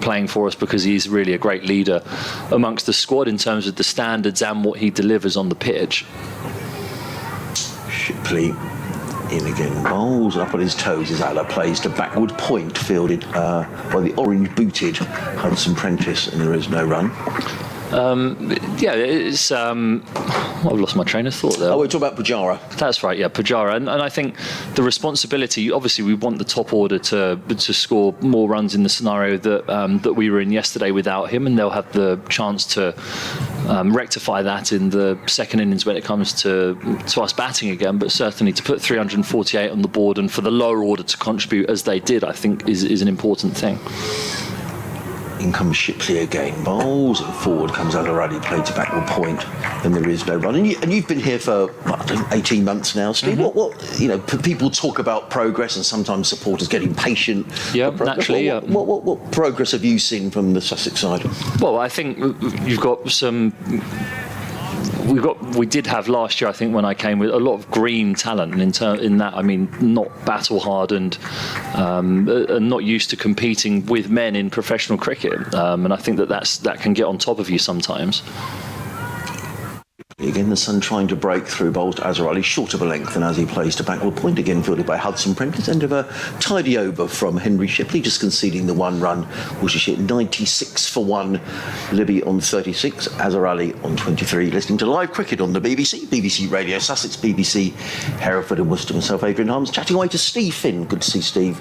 Speaker 6: playing for us, because he's really a great leader amongst the squad in terms of the standards and what he delivers on the pitch.
Speaker 2: Shipley in again, bowls up on his toes as Ala plays to backward point, fielded by the orange-booted Hudson Prentice, and there is no run.
Speaker 6: It's I've lost my train of thought there.
Speaker 2: Oh, we're talking about Pujara.
Speaker 6: That's right, yeah, Pujara, and I think the responsibility, obviously we want the top order to score more runs in the scenario that we were in yesterday without him, and they'll have the chance to rectify that in the second innings when it comes to us batting again. But certainly to put 348 on the board and for the lower order to contribute as they did, I think is an important thing.
Speaker 2: In comes Shipley again, bowls and forward comes Already, played to backward point, and there is no run. And you've been here for 18 months now, Steve. Mm-hmm. What people talk about progress, and sometimes supporters get impatient. Yeah, naturally. What progress have you seen from the Sussex side?
Speaker 6: Well, I think you've got some. We did have last year, I think, when I came, with a lot of green talent, and in that I mean not battle hardened and not used to competing with men in professional cricket, and I think that can get on top of you sometimes.
Speaker 2: Again, the Sun trying to break through bowls to Azarali, short of a length, and as he plays to back, well, point again fielded by Hudson Prentice. End of a tidy over from Henry Shipley, just conceding the one run. Worcestershire 96 for 1. Libby on 36, Azarali on 23. Listening to live cricket on the BBC Radio Sussex, BBC Hereford and Worcester. Myself, Adrian Harms, chatting away to Steve Finn. Good to see Steve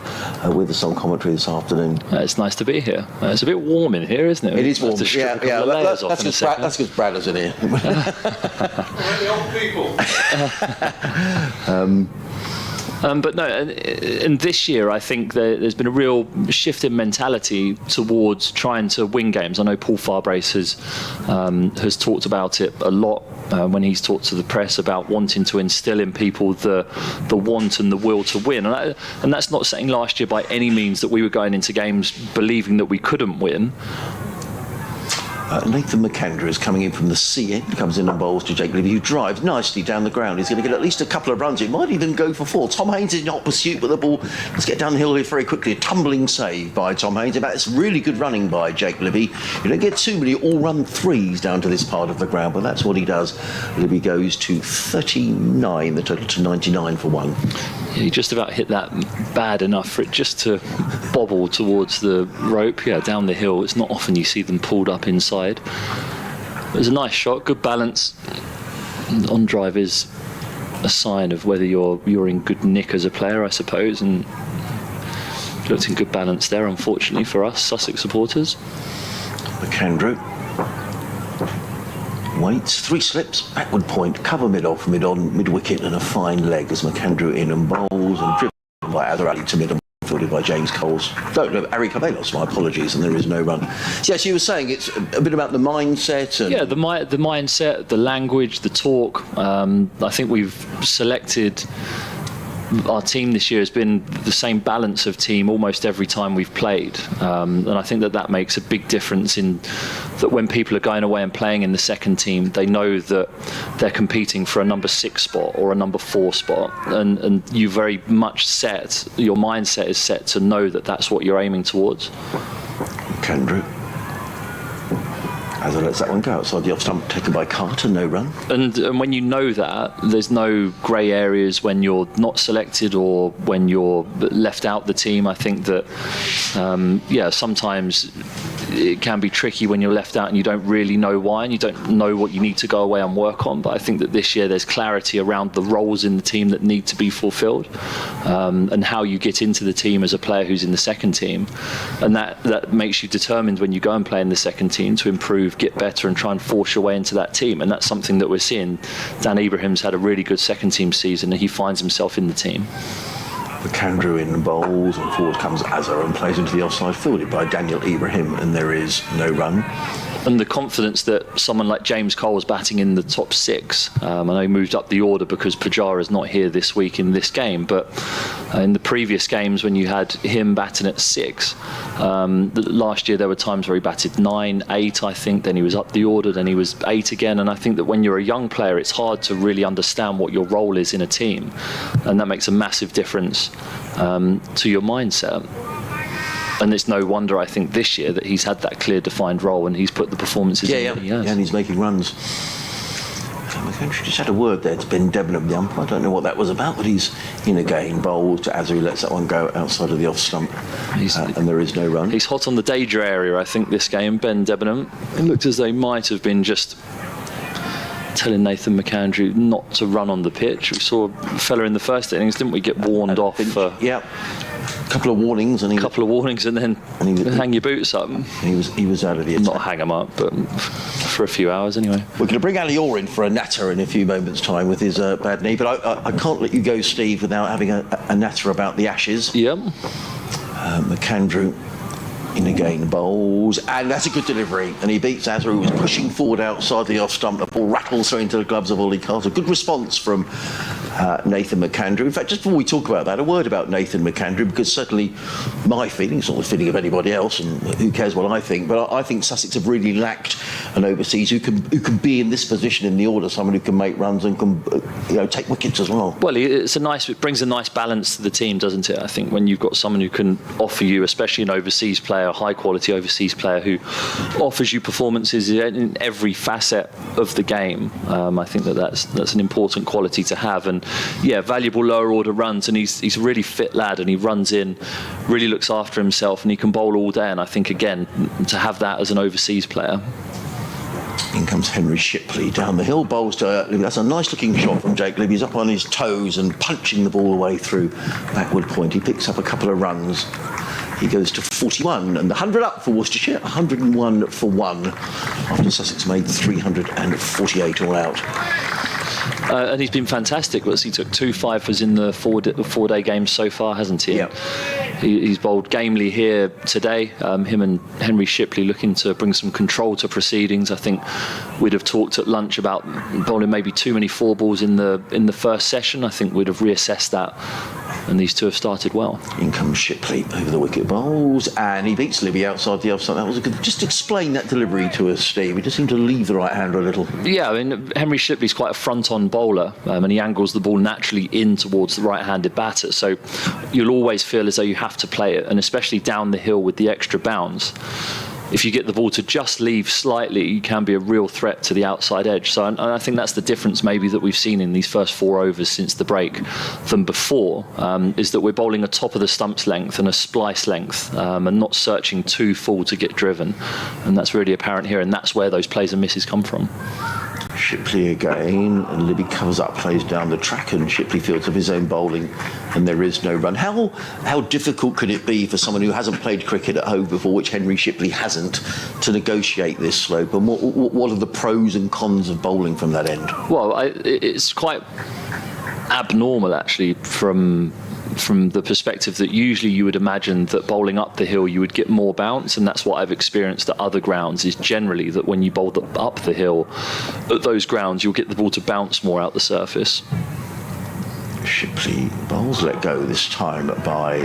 Speaker 2: with us on commentary this afternoon.
Speaker 6: It's nice to be here. It's a bit warm in here, isn't it?
Speaker 2: It is warm.
Speaker 6: Yeah.
Speaker 2: That's because Brad is in here.
Speaker 6: But no, and this year I think there's been a real shift in mentality towards trying to win games. I know Paul Farbrace has talked about it a lot when he's talked to the press about wanting to instill in people the want and the will to win. And that's not saying last year by any means that we were going into games believing that we couldn't win.
Speaker 2: Nathan McAndrew is coming in from the C end, comes in and bowls to Jake Libby, who drives nicely down the ground. He's going to get at least a couple of runs. It might even go for 4. Tom Haynes is in hot pursuit with the ball. Let's get down the hill here very quickly. A tumbling save by Tom Haynes. In fact, it's really good running by Jake Libby. You don't get too many all-run threes down to this part of the ground, but that's what he does. Libby goes to 39, the total to 99 for 1.
Speaker 6: Yeah, he just about hit that bad enough for it just to bobble towards the rope. Yeah, down the hill. It's not often you see them pulled up inside. It was a nice shot, good balance. On drive is a sign of whether you're in good nick as a player, I suppose, and looked in good balance there, unfortunately for us Sussex supporters.
Speaker 2: McAndrew waits, 3 slips, backward point, cover mid-off, mid-on, mid-wicket, and a fine leg as McAndrew in and bowls and driven by Azarali to mid-on. Fielded by James Coles. No, Ari Cabelos, my apologies, and there is no run. So, yes, you were saying it's a bit about the mindset. And
Speaker 6: yeah, the mindset, the language, the talk. I think we've selected. Our team this year has been the same balance of team almost every time we've played, and I think that makes a big difference in that when people are going away and playing in the second team, they know that they're competing for a number 6 spot or a number 4 spot, and you very much set, your mindset is set to know that that's what you're aiming towards.
Speaker 2: Kendrew. As I lets that one go outside the off stump, taken by Carter, no run.
Speaker 6: And when you know that, there's no grey areas when you're not selected or when you're left out the team. I think that, sometimes it can be tricky when you're left out and you don't really know why and you don't know what you need to go away and work on. But I think that this year there's clarity around the roles in the team that need to be fulfilled, and how you get into the team as a player who's in the second team. And that makes you determined when you go and play in the second team to improve, get better and try and force your way into that team. And that's something that we're seeing. Dan Ibrahim's had a really good second team season and he finds himself in the team.
Speaker 2: McAndrew in bowls and forward comes Azar and plays into the offside, fielded by Daniel Ibrahim, and there is no run.
Speaker 6: And the confidence that someone like James Cole was batting in the top 6. I know he moved up the order because Pujara's not here this week in this game, but in the previous games when you had him batting at 6, last year there were times where he batted 9, 8 I think, then he was up the order, then he was 8 again, and I think that when you're a young player it's hard to really understand what your role is in a team, and that makes a massive difference to your mindset. And it's no wonder, I think, this year that he's had that clear, defined role and he's put the performances in that he has.
Speaker 2: Yeah, and he's making runs. McAndrew just had a word there to Ben Debenham, the umpire. I don't know what that was about, but he's in again, bowls to Azar, who lets that one go outside of the off stump, and there is no run.
Speaker 6: He's hot on the danger area, I think, this game, Ben Debenham. It looked as though he might have been just telling Nathan McAndrew not to run on the pitch. We saw a fella in the first innings, didn't we, get warned off for...
Speaker 2: Yeah. Couple of warnings and
Speaker 6: then hang your boots up.
Speaker 2: He was out of the attack.
Speaker 6: Not hang them up, but for a few hours anyway.
Speaker 2: We're going to bring Ali Orr in for a natter in a few moments' time with his bad knee, but I can't let you go, Steve, without having a natter about the Ashes.
Speaker 6: Yep.
Speaker 2: McAndrew in again, bowls, and that's a good delivery, and he beats Azar, who was pushing forward outside the off stump. The ball rattles through into the gloves of Ollie Carter. Good response from Nathan McAndrew. In fact, just before we talk about that, a word about Nathan McAndrew, because certainly my feeling, it's not the feeling of anybody else, and who cares what I think, but I think Sussex have really lacked an overseas who can be in this position in the order, someone who can make runs and can take wickets as well.
Speaker 6: Well, it brings a nice balance to the team, doesn't it? I think when you've got someone who can offer you, especially an overseas player, a high quality overseas player who offers you performances in every facet of the game, I think that's an important quality to have. And yeah, valuable lower order runs, and he's a really fit lad, and he runs in, really looks after himself, and he can bowl all day. And I think again, to have that as an overseas player.
Speaker 2: In comes Henry Shipley down the hill, bowls to Libby. That's a nice looking shot from Jake Libby. He's up on his toes and punching the ball away through backward point. He picks up a couple of runs. He goes to 41, and the 100 up for Worcestershire, 101 for 1 after Sussex made 348 all out.
Speaker 6: And he's been fantastic. He took 2 fifers in the four-day games so far, hasn't he?
Speaker 2: Yep.
Speaker 6: He's bowled gamely here today. Him and Henry Shipley looking to bring some control to proceedings. I think we'd have talked at lunch about bowling maybe too many 4 balls in the first session. I think we'd have reassessed that, and these two have started well.
Speaker 2: In comes Shipley over the wicket bowls, and he beats Libby outside the offside. That was a good. Just explain that delivery to us, Steve. He just seemed to leave the right hander a little.
Speaker 6: Yeah, I mean, Henry Shipley's quite a front-on bowler, and he angles the ball naturally in towards the right-handed batter. So you'll always feel as though you have to play it, and especially down the hill with the extra bounce. If you get the ball to just leave slightly, you can be a real threat to the outside edge. So and I think that's the difference maybe that we've seen in these first 4 overs since the break than before, is that we're bowling a top of the stumps length and a splice length, and not searching too full to get driven. And that's really apparent here, and that's where those plays and misses come from.
Speaker 2: Shipley again, and Libby covers up, plays down the track, and Shipley fields of his own bowling, and there is no run. How difficult could it be for someone who hasn't played cricket at home before, which Henry Shipley hasn't, to negotiate this slope? And what are the pros and cons of bowling from that end?
Speaker 6: Well, it's quite abnormal actually from the perspective that usually you would imagine that bowling up the hill you would get more bounce, and that's what I've experienced at other grounds, is generally that when you bowl up the hill at those grounds you'll get the ball to bounce more out the surface.
Speaker 2: Shipley bowls let go this time by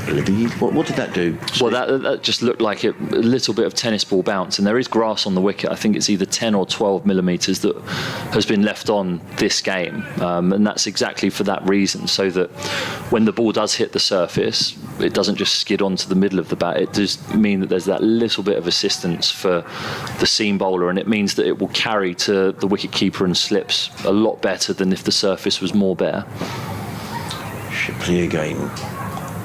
Speaker 2: Libby. What did that do?
Speaker 6: Well, that just looked like a little bit of tennis ball bounce, and there is grass on the wicket. I think it's either 10 or 12 millimetres that has been left on this game, and that's exactly for that reason, so that when the ball does hit the surface it doesn't just skid onto the middle of the bat. It does mean that there's that little bit of assistance for the seam bowler, and it means that it will carry to the wicket keeper and slips a lot better than if the surface was more bare.
Speaker 2: Shipley again,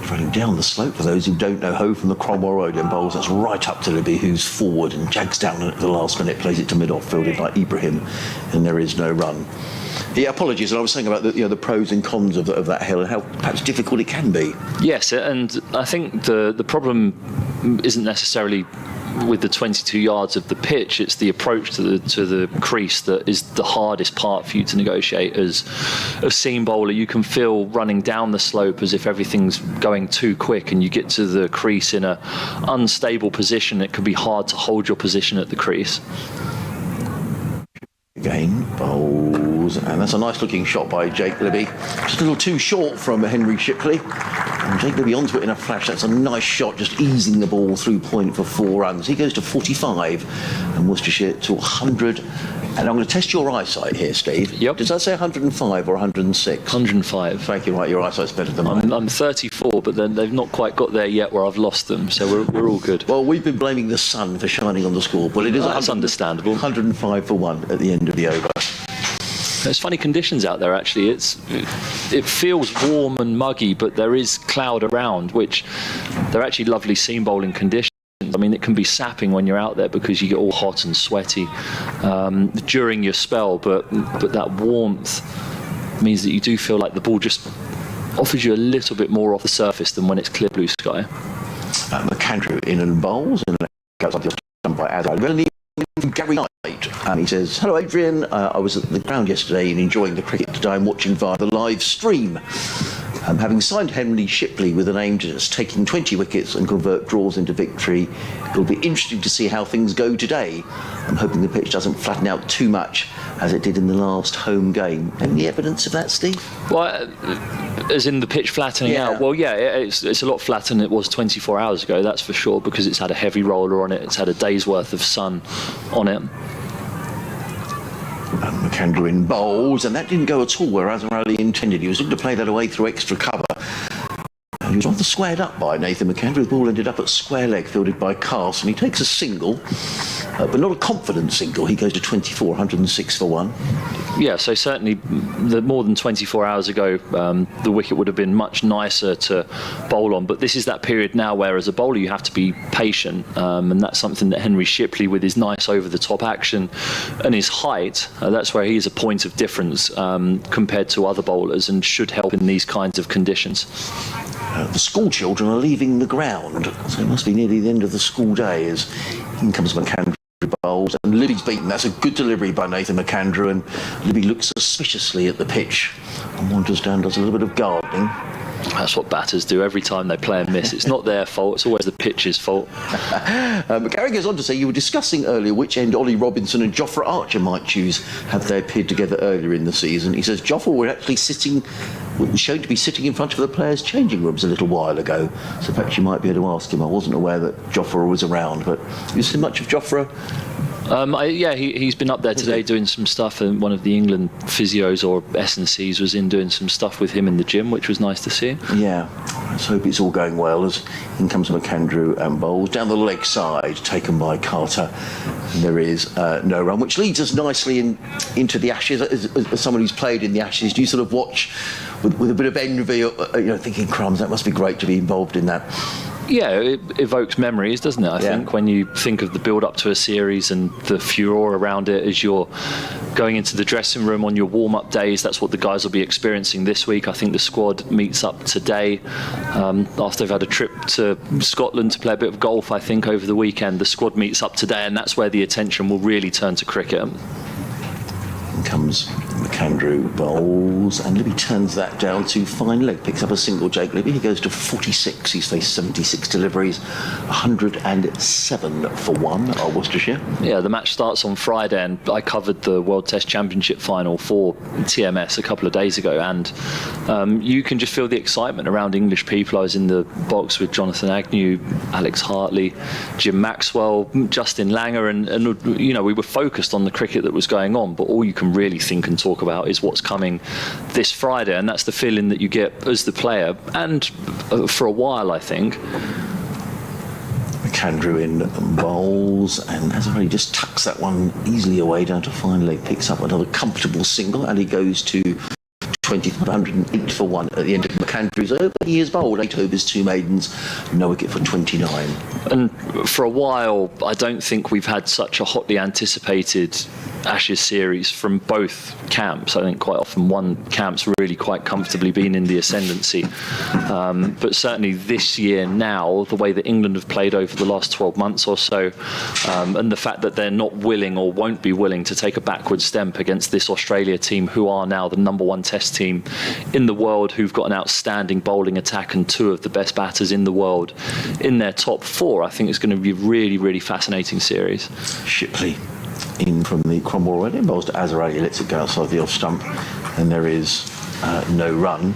Speaker 2: running down the slope. For those who don't know, Ho from the Cromwell Road and bowls that's right up to Libby, who's forward and jags down at the last minute, plays it to mid-off, fielded by Ibrahim, and there is no run. Yeah, apologies, and I was saying about the pros and cons of that hill and how perhaps difficult it can be.
Speaker 6: Yes, and I think the problem isn't necessarily with the 22 yards of the pitch, it's the approach to the crease that is the hardest part for you to negotiate. As a seam bowler, you can feel running down the slope as if everything's going too quick, and you get to the crease in an unstable position. It can be hard to hold your position at the crease.
Speaker 2: Again, bowls, and that's a nice looking shot by Jake Libby. Just a little too short from Henry Shipley. And Jake Libby onto it in a flash. That's a nice shot, just easing the ball through point for 4 runs. He goes to 45, and Worcestershire to 100. And I'm going to test your eyesight here, Steve.
Speaker 6: Yep.
Speaker 2: Does that say 105 or 106?
Speaker 6: 105.
Speaker 2: Thank you. Right, your eyesight's better than mine.
Speaker 6: I'm 34, but then they've not quite got there yet where I've lost them, so we're all good.
Speaker 2: Well, we've been blaming the sun for shining on the scoreboard. It is
Speaker 6: That's understandable.
Speaker 2: 105 for 1 at the end of the over.
Speaker 6: There's funny conditions out there, actually. It feels warm and muggy, but there is cloud around, which they're actually lovely seam bowling conditions. I mean, it can be sapping when you're out there because you get all hot and sweaty during your spell, but that warmth means that you do feel like the ball just offers you a little bit more off the surface than when it's clear blue sky.
Speaker 2: McAndrew in and bowls, and goes up done by Adelaide. Gary Knight, and he says, "Hello Adrian, I was at the ground yesterday and enjoying the cricket today. I'm watching via the live stream." Having signed Henry Shipley with an aim to just taking 20 wickets and convert draws into victory, it'll be interesting to see how things go today. I'm hoping the pitch doesn't flatten out too much as it did in the last home game. Any evidence of that, Steve?
Speaker 6: Well, as in the pitch flattening out? Well, yeah, it's a lot flatter than it was 24 hours ago, that's for sure, because it's had a heavy roller on it, it's had a day's worth of sun on it.
Speaker 2: McAndrew in bowls, and that didn't go at all where Azarali intended. He was looking to play that away through extra cover. He was rather squared up by Nathan McAndrew. The ball ended up at square leg, fielded by Carson. He takes a single, but not a confident single. He goes to 24, 106 for one.
Speaker 6: Yeah, so certainly more than 24 hours ago, the wicket would have been much nicer to bowl on. But this is that period now where, as a bowler, you have to be patient. And that's something that Henry Shipley, with his nice over-the-top action and his height, that's where he is a point of difference compared to other bowlers and should help in these kinds of conditions.
Speaker 2: The school children are leaving the ground, so it must be nearly the end of the school day as in comes McAndrew bowls, and Libby's beaten. That's a good delivery by Nathan McAndrew, and Libby looks suspiciously at the pitch and wanders down, does a little bit of gardening.
Speaker 6: That's what batters do every time they play and miss. It's not their fault, it's always the pitch's fault.
Speaker 2: Gary goes on to say, you were discussing earlier which end Ollie Robinson and Jofra Archer might choose had they appeared together earlier in the season. He says Jofra were actually was shown to be sitting in front of the players' changing rooms a little while ago, so perhaps you might be able to ask him. I wasn't aware that Jofra was around, but you seen much of Jofra?
Speaker 6: He's been up there today doing some stuff, and one of the England physios or S&Cs was in doing some stuff with him in the gym, which was nice to see.
Speaker 2: Yeah, let's hope it's all going well as in comes McAndrew and bowls. Down the leg side, taken by Carter, and there is no run, which leads us nicely into the Ashes. As someone who's played in the Ashes, do you sort of watch with a bit of envy, thinking, crumbs, that must be great to be involved in that?
Speaker 6: Yeah, it evokes memories, doesn't it? I think when you think of the build-up to a series and the furore around it as you're going into the dressing room on your warm-up days, that's what the guys will be experiencing this week. I think the squad meets up today after they've had a trip to Scotland to play a bit of golf, I think, over the weekend. The squad meets up today, and that's where the attention will really turn to cricket.
Speaker 2: In comes McAndrew bowls, and Libby turns that down to fine leg, picks up a single. Jake Libby, he goes to 46. He's faced 76 deliveries, 107 for one at Worcestershire.
Speaker 6: Yeah, the match starts on Friday, and I covered the World Test Championship final for TMS a couple of days ago, and you can just feel the excitement around English people. I was in the box with Jonathan Agnew, Alex Hartley, Jim Maxwell, Justin Langer, and we were focused on the cricket that was going on, but all you can really think and talk about is what's coming this Friday, and that's the feeling that you get as the player, and for a while, I think.
Speaker 2: McAndrew in bowls, and Azarali just tucks that one easily away down to fine leg, picks up another comfortable single, and he goes to 108 for one at the end of McAndrew's over. He is bowled 8 overs, 2 maidens, no wicket for 29.
Speaker 6: And for a while, I don't think we've had such a hotly anticipated Ashes series from both camps. I think quite often one camp's really quite comfortably been in the ascendancy. But certainly this year now, the way that England have played over the last 12 months or so, and the fact that they're not willing or won't be willing to take a backward step against this Australia team, who are now the #1 Test team in the world, who've got an outstanding bowling attack and 2 of the best batters in the world in their top 4, I think it's going to be a really, really fascinating series.
Speaker 2: Shipley in from the Cromwell right in bowls to Azarali, lets it go outside the off stump, and there is no run.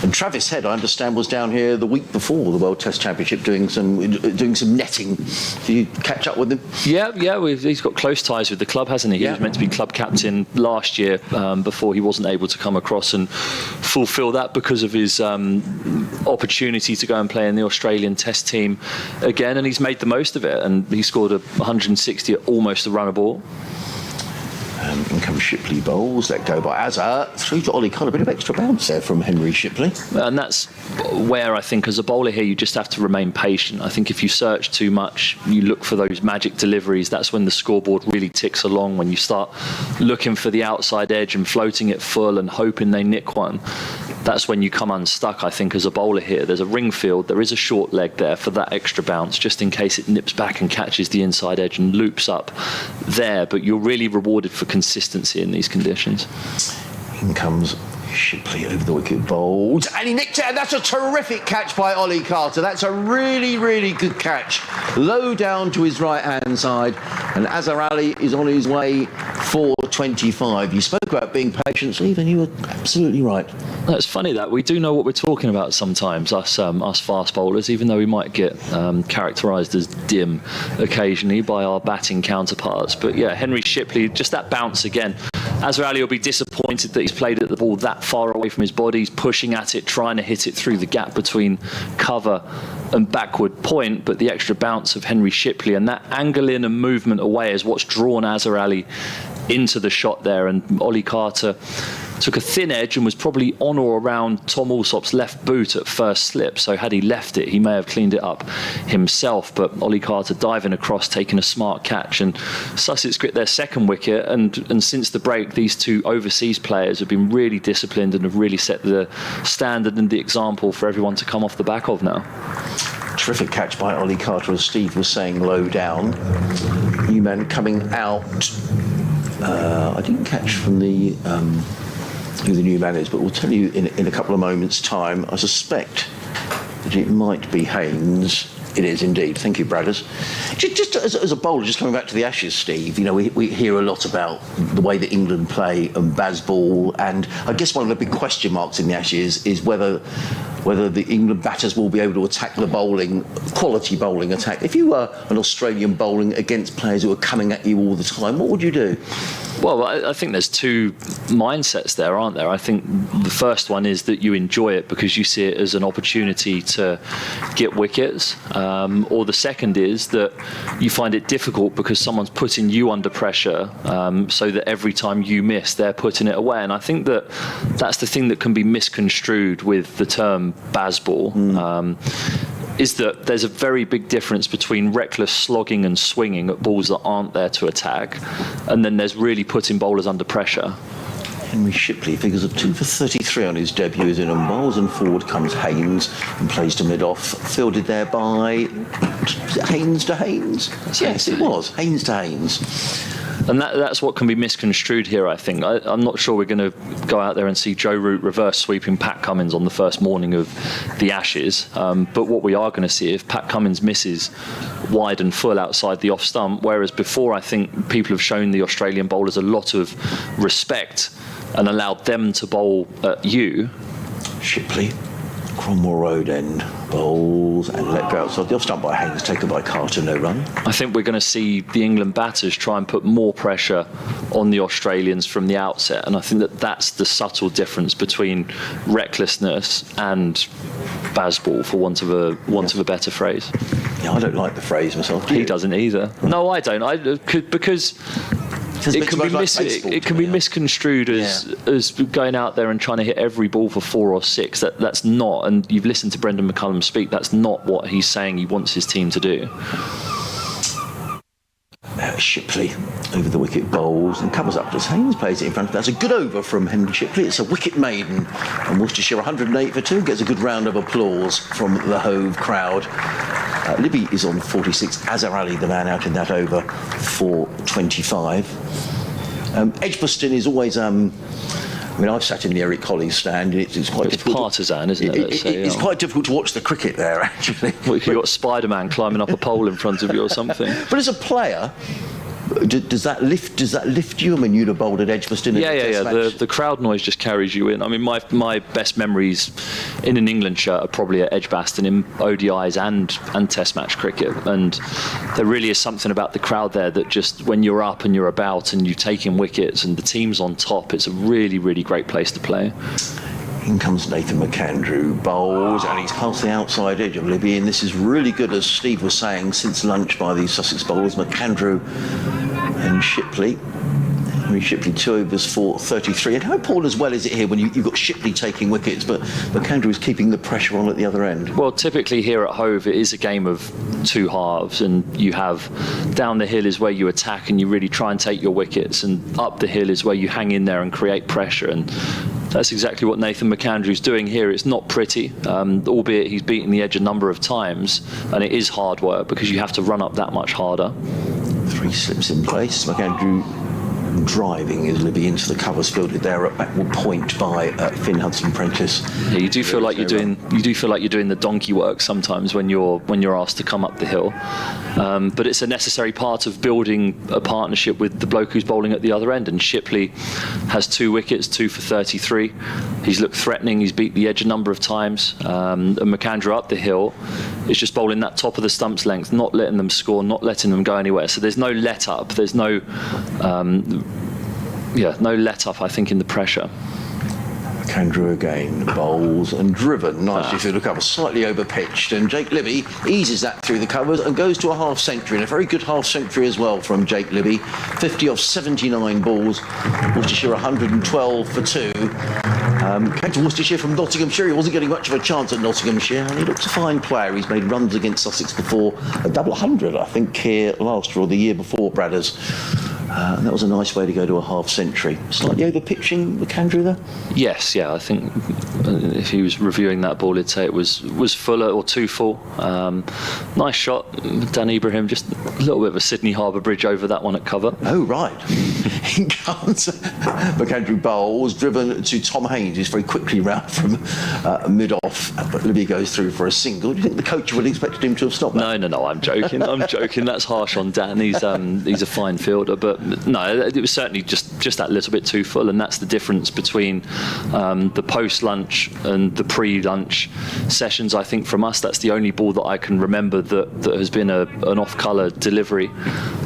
Speaker 2: And Travis Head, I understand, was down here the week before the World Test Championship doing some netting. Did you catch up with him?
Speaker 6: Yeah, he's got close ties with the club, hasn't he? He was meant to be club captain last year before he wasn't able to come across and fulfil that because of his opportunity to go and play in the Australian Test team again, and he's made the most of it, and he scored 160 at almost a run a ball.
Speaker 2: In comes Shipley bowls, let go by Azar, through to Ollie Connor. A bit of extra bounce there from Henry Shipley.
Speaker 6: And that's where I think as a bowler here you just have to remain patient. I think if you search too much, you look for those magic deliveries, that's when the scoreboard really ticks along. When you start looking for the outside edge and floating it full and hoping they nick one, that's when you come unstuck, I think, as a bowler here. There's a ring field, there is a short leg there for that extra bounce, just in case it nips back and catches the inside edge and loops up there. But you're really rewarded for consistency in these conditions.
Speaker 2: In comes Shipley over the wicket bowled, and he nicked it, and that's a terrific catch by Ollie Carter. That's a really, really good catch. Low down to his right-hand side, and Azhar Ali is on his way for 25. You spoke about being patient, Steve, and you were absolutely right.
Speaker 6: That's funny that we do know what we're talking about sometimes, us fast bowlers, even though we might get characterised as dim occasionally by our batting counterparts. But yeah, Henry Shipley, just that bounce again. Azhar Ali will be disappointed that he's played at the ball that far away from his body. He's pushing at it, trying to hit it through the gap between cover and backward point, but the extra bounce of Henry Shipley and that angle in and movement away is what's drawn Azhar Ali into the shot there. And Ollie Carter took a thin edge and was probably on or around Tom Alsop's left boot at first slip, so had he left it he may have cleaned it up himself, but Ollie Carter diving across, taking a smart catch, and Sussex get their second wicket. And since the break, these two overseas players have been really disciplined and have really set the standard and the example for everyone to come off the back of now.
Speaker 2: Terrific catch by Ollie Carter, as Steve was saying, low down. New man coming out. I didn't catch from the who the new man is, but we'll tell you in a couple of moments' time. I suspect that it might be Haynes. It is indeed. Thank you, Bradders. Just as a bowler, just coming back to the Ashes, Steve, you know, we hear a lot about the way that England play and Bazball, and I guess one of the big question marks in the Ashes is whether the England batters will be able to attack the bowling, quality bowling attack. If you were an Australian bowling against players who are coming at you all the time, what would you do?
Speaker 6: Well, I think there's two mindsets there, aren't there? I think the first one is that you enjoy it because you see it as an opportunity to get wickets, or the second is that you find it difficult because someone's putting you under pressure, so that every time you miss, they're putting it away. And I think that that's the thing that can be misconstrued with the term Bazball. Is that there's a very big difference between reckless slogging and swinging at balls that aren't there to attack, and then there's really putting bowlers under pressure.
Speaker 2: Henry Shipley figures of 2 for 33 on his debut as in on bowls, and forward comes Haynes and plays to mid-off, fielded there by Haynes to Haynes. Yes, it was Haynes to Haynes.
Speaker 6: And that's what can be misconstrued here, I think. I'm not sure we're going to go out there and see Joe Root reverse sweeping Pat Cummins on the first morning of the Ashes. But what we are going to see, if Pat Cummins misses wide and full outside the off stump, whereas before I think people have shown the Australian bowlers a lot of respect and allowed them to bowl at you.
Speaker 2: Shipley, Cromwell Road end, bowls and let go outside the off stump by Haynes, taken by Carter, no run.
Speaker 6: I think we're going to see the England batters try and put more pressure on the Australians from the outset, and I think that that's the subtle difference between recklessness and Bazball, for want of a better phrase.
Speaker 2: Yeah, I don't like the phrase myself.
Speaker 6: He doesn't either. No, I don't. Because it can be misconstrued as going out there and trying to hit every ball for 4 or 6. That's not, and you've listened to Brendan McCullum speak, that's not what he's saying he wants his team to do.
Speaker 2: Shipley over the wicket bowls and covers up as Haynes plays it in front. That's a good over from Henry Shipley. It's a wicket maiden, and Worcestershire 108 for 2 gets a good round of applause from the Hove crowd. Libby is on 46. Azhar Ali, the man out in that over, for 25. Edgbaston is always... I mean, I've sat in the Eric Collins stand. It's quite difficult.
Speaker 6: Partisan, isn't it?
Speaker 2: It's quite difficult to watch the cricket there, actually.
Speaker 6: Well, you've got Spider-Man climbing up a pole in front of you or something.
Speaker 2: But as a player, does that lift you? I mean, you'd have bowled at Edgbaston.
Speaker 6: Yeah. The crowd noise just carries you in. I mean, my best memories in an England shirt are probably at Edgbaston in ODIs and Test match cricket, and there really is something about the crowd there that just, when you're up and you're about and you're taking wickets and the team's on top, it's a really, really great place to play.
Speaker 2: In comes Nathan McAndrew, bowls, and he's past the outside edge of Libby, and this is really good, as Steve was saying, since lunch by these Sussex bowlers, McAndrew and Shipley. Henry Shipley 2 overs for 33. And how poor as well is it here when you've got Shipley taking wickets, but McAndrew is keeping the pressure on at the other end?
Speaker 6: Well, typically here at Hove, it is a game of two halves, and you have down the hill is where you attack and you really try and take your wickets, and up the hill is where you hang in there and create pressure, and that's exactly what Nathan McAndrew's doing here. It's not pretty, albeit he's beaten the edge a number of times, and it is hard work because you have to run up that much harder.
Speaker 2: 3 slips in place. McAndrew Driving is Libby into the covers, fielded there at backward point by Finn Hudson-Prentice.
Speaker 6: Yeah, you do feel like you're doing the donkey work sometimes when you're asked to come up the hill, but it's a necessary part of building a partnership with the bloke who's bowling at the other end. And Shipley has 2 wickets, 2 for 33. He's looked threatening. He's beat the edge a number of times. And McAndrew up the hill is just bowling that top of the stumps length, not letting them score, not letting them go anywhere. So there's no let up. There's no let up, I think, in the pressure.
Speaker 2: McAndrew again, bowls and driven nicely through the cover, slightly over pitched, and Jake Libby eases that through the covers and goes to a half century, and a very good half century as well from Jake Libby. 50 off 79 balls, Worcestershire 112 for 2. Came to Worcestershire from Nottinghamshire. He wasn't getting much of a chance at Nottinghamshire, and he looks a fine player. He's made runs against Sussex before, a double 100 I think here last year or the year before, Bradders. And that was a nice way to go to a half century. Slightly over pitching McAndrew there?
Speaker 6: Yes, yeah, I think if he was reviewing that ball, he'd say it was fuller or too full. Nice shot, Dan Ibrahim, just a little bit of a Sydney Harbour Bridge over that one at cover.
Speaker 2: Oh, right. In comes McAndrew bowls, driven to Tom Haynes, who's very quickly round from mid-off, but Libby goes through for a single. Do you think the coach would have expected him to have stopped that?
Speaker 6: No, I'm joking. I'm joking. That's harsh on Dan. He's a fine fielder, but no, it was certainly just that little bit too full, and that's the difference between the post-lunch and the pre-lunch sessions. I think from us, that's the only ball that I can remember that has been an off-colour delivery,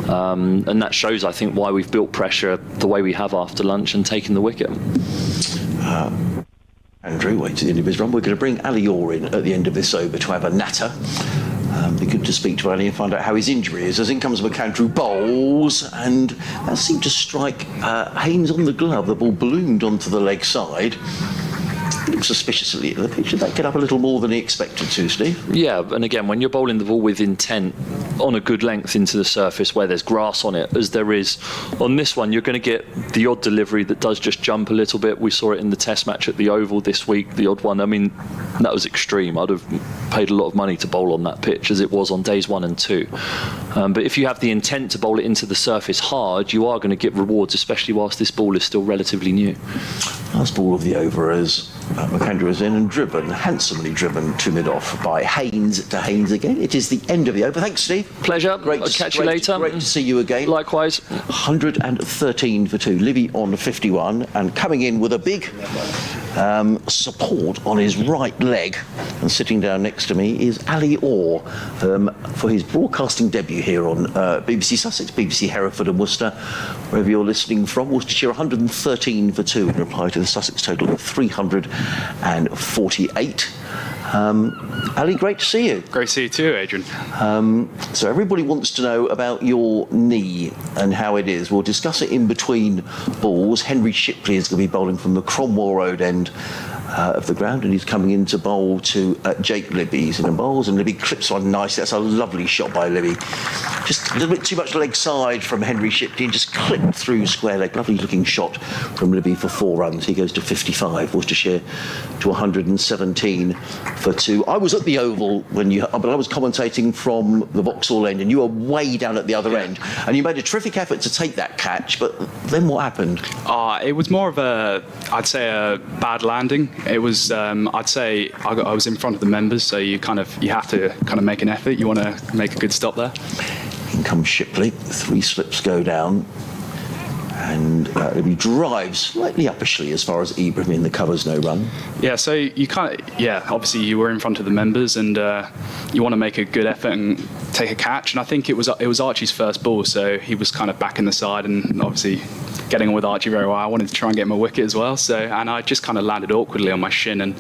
Speaker 6: and that shows, I think, why we've built pressure the way we have after lunch and taken the wicket.
Speaker 2: Andrew waits at the end of his run. We're going to bring Ali Orr in at the end of this over to have a natter. Be good to speak to Ali and find out how his injury is. As in comes McAndrew bowls, and that seemed to strike Haynes on the glove. The ball ballooned onto the leg side. He looked suspiciously at the pitch. Did that get up a little more than he expected to, Steve?
Speaker 6: Yeah, and again, when you're bowling the ball with intent on a good length into the surface where there's grass on it, as there is on this one, you're going to get the odd delivery that does just jump a little bit. We saw it in the test match at the Oval this week, the odd one. I mean, that was extreme. I'd have paid a lot of money to bowl on that pitch, as it was on days 1 and 2. But if you have the intent to bowl it into the surface hard, you are going to get rewards, especially whilst this ball is still relatively new.
Speaker 2: Last ball of the over as McAndrew is in and driven, handsomely driven to mid-off by Haynes to Haynes again. It is the end of the over. Thanks, Steve.
Speaker 6: Pleasure.
Speaker 2: Great
Speaker 6: I'll catch you later.
Speaker 2: Great to see you again.
Speaker 6: Likewise.
Speaker 2: 113 for 2. Libby on 51, and coming in with a big support on his right leg. And sitting down next to me is Ali Orr for his broadcasting debut here on BBC Sussex, BBC Hereford and Worcester, wherever you're listening from. Worcestershire 113 for 2 in reply to the Sussex total of 348. Ali, great to see you.
Speaker 7: Great to see you too, Adrian.
Speaker 2: So everybody wants to know about your knee and how it is. We'll discuss it in between balls. Henry Shipley is going to be bowling from the Cromwell Road end of the ground, and he's coming in to bowl to Jake Libby. He's in the bowls, and Libby clips on nicely. That's a lovely shot by Libby. Just a little bit too much leg side from Henry Shipley, and just clipped through square leg. Lovely looking shot from Libby for 4 runs. He goes to 55. Worcestershire to 117 for 2. I was at the Oval but I was commentating from the Vauxhall end, and you were way down at the other end, and you made a terrific effort to take that catch. But then what happened?
Speaker 7: It was more of I'd say a bad landing. It was, I'd say, I was in front of the members, so you have to kind of make an effort. You want to make a good stop there.
Speaker 2: In comes Shipley. 3 slips go down, and he drives slightly uppishly as far as Ibrahim in the covers, no run.
Speaker 7: Yeah, so you obviously you were in front of the members, and you want to make a good effort and take a catch. And I think it was Archie's first ball, so he was kind of back in the side, and obviously getting on with Archie very well. I wanted to try and get him a wicket as well, and I just kind of landed awkwardly on my shin. And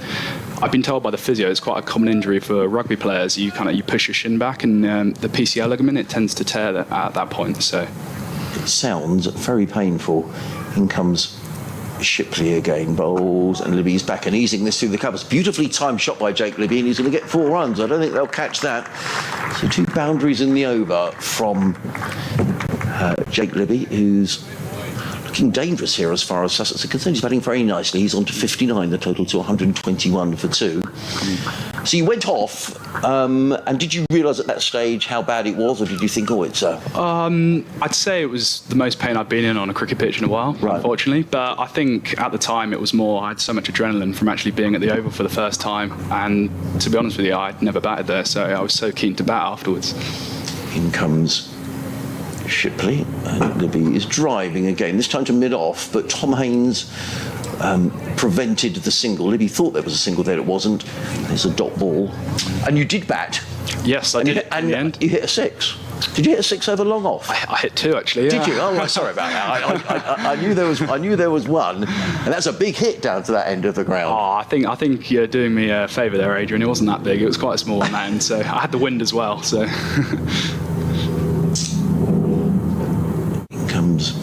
Speaker 7: I've been told by the physio it's quite a common injury for rugby players. You push your shin back, and the PCL ligament, it tends to tear at that point. So
Speaker 2: it sounds very painful. In comes Shipley again, bowls, and Libby's back and easing this through the covers. Beautifully timed shot by Jake Libby, and he's going to get 4 runs. I don't think they'll catch that. So 2 boundaries in the over from Jake Libby, who's looking dangerous here as far as Sussex are concerned. He's batting very nicely. He's on to 59, the total to 121 for 2. So you went off, and did you realise at that stage how bad it was, or did you think, oh, it's...
Speaker 7: I'd say it was the most pain I've been in on a cricket pitch in a while, unfortunately. But I think at the time it was more, I had so much adrenaline from actually being at the Oval for the first time. And to be honest with you, I'd never batted there, so I was so keen to bat afterwards.
Speaker 2: In comes Shipley, and Libby is driving again, this time to mid-off, but Tom Haynes prevented the single. Libby thought there was a single there, it wasn't. There's a dot ball. And you did bat.
Speaker 7: Yes, I did.
Speaker 2: In the end. You hit a 6. Did you hit a 6 over long off?
Speaker 7: I hit 2 actually. Yeah.
Speaker 2: Did you? Oh, right, sorry about that. I knew there was one, and that's a big hit down to that end of the ground.
Speaker 7: Oh, I think you're doing me a favour there, Adrian. It wasn't that big. It was quite small on that end, so I had the wind as well. So.
Speaker 2: In comes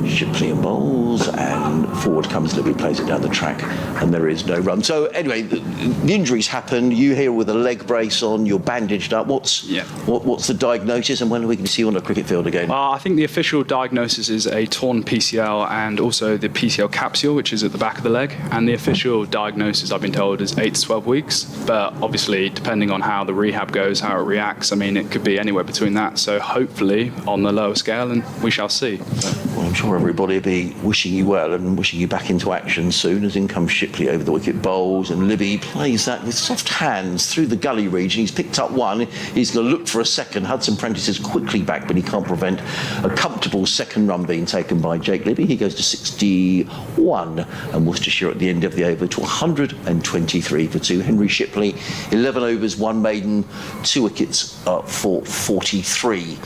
Speaker 2: Shipley and bowls, and forward comes Libby, plays it down the track, and there is no run. So anyway, the injuries happen. You here with a leg brace on, you're bandaged up. What's the diagnosis, and when are we going to see you on a cricket field again?
Speaker 7: I think the official diagnosis is a torn PCL and also the PCL capsule, which is at the back of the leg. And the official diagnosis, I've been told, is 8 to 12 weeks. But obviously, depending on how the rehab goes, how it reacts, I mean, it could be anywhere between that. So hopefully on the lower scale, and we shall see.
Speaker 2: Well, I'm sure everybody will be wishing you well and wishing you back into action soon, as in comes Shipley over the wicket, bowls, and Libby plays that with soft hands through the gully region. He's picked up one. He's going to look for a second. Hudson Prentice is quickly back, but he can't prevent a comfortable second run being taken by Jake Libby. He goes to 61, and Worcestershire at the end of the over to 123 for 2. Henry Shipley, 11 overs, 1 maiden, 2 wickets for 43.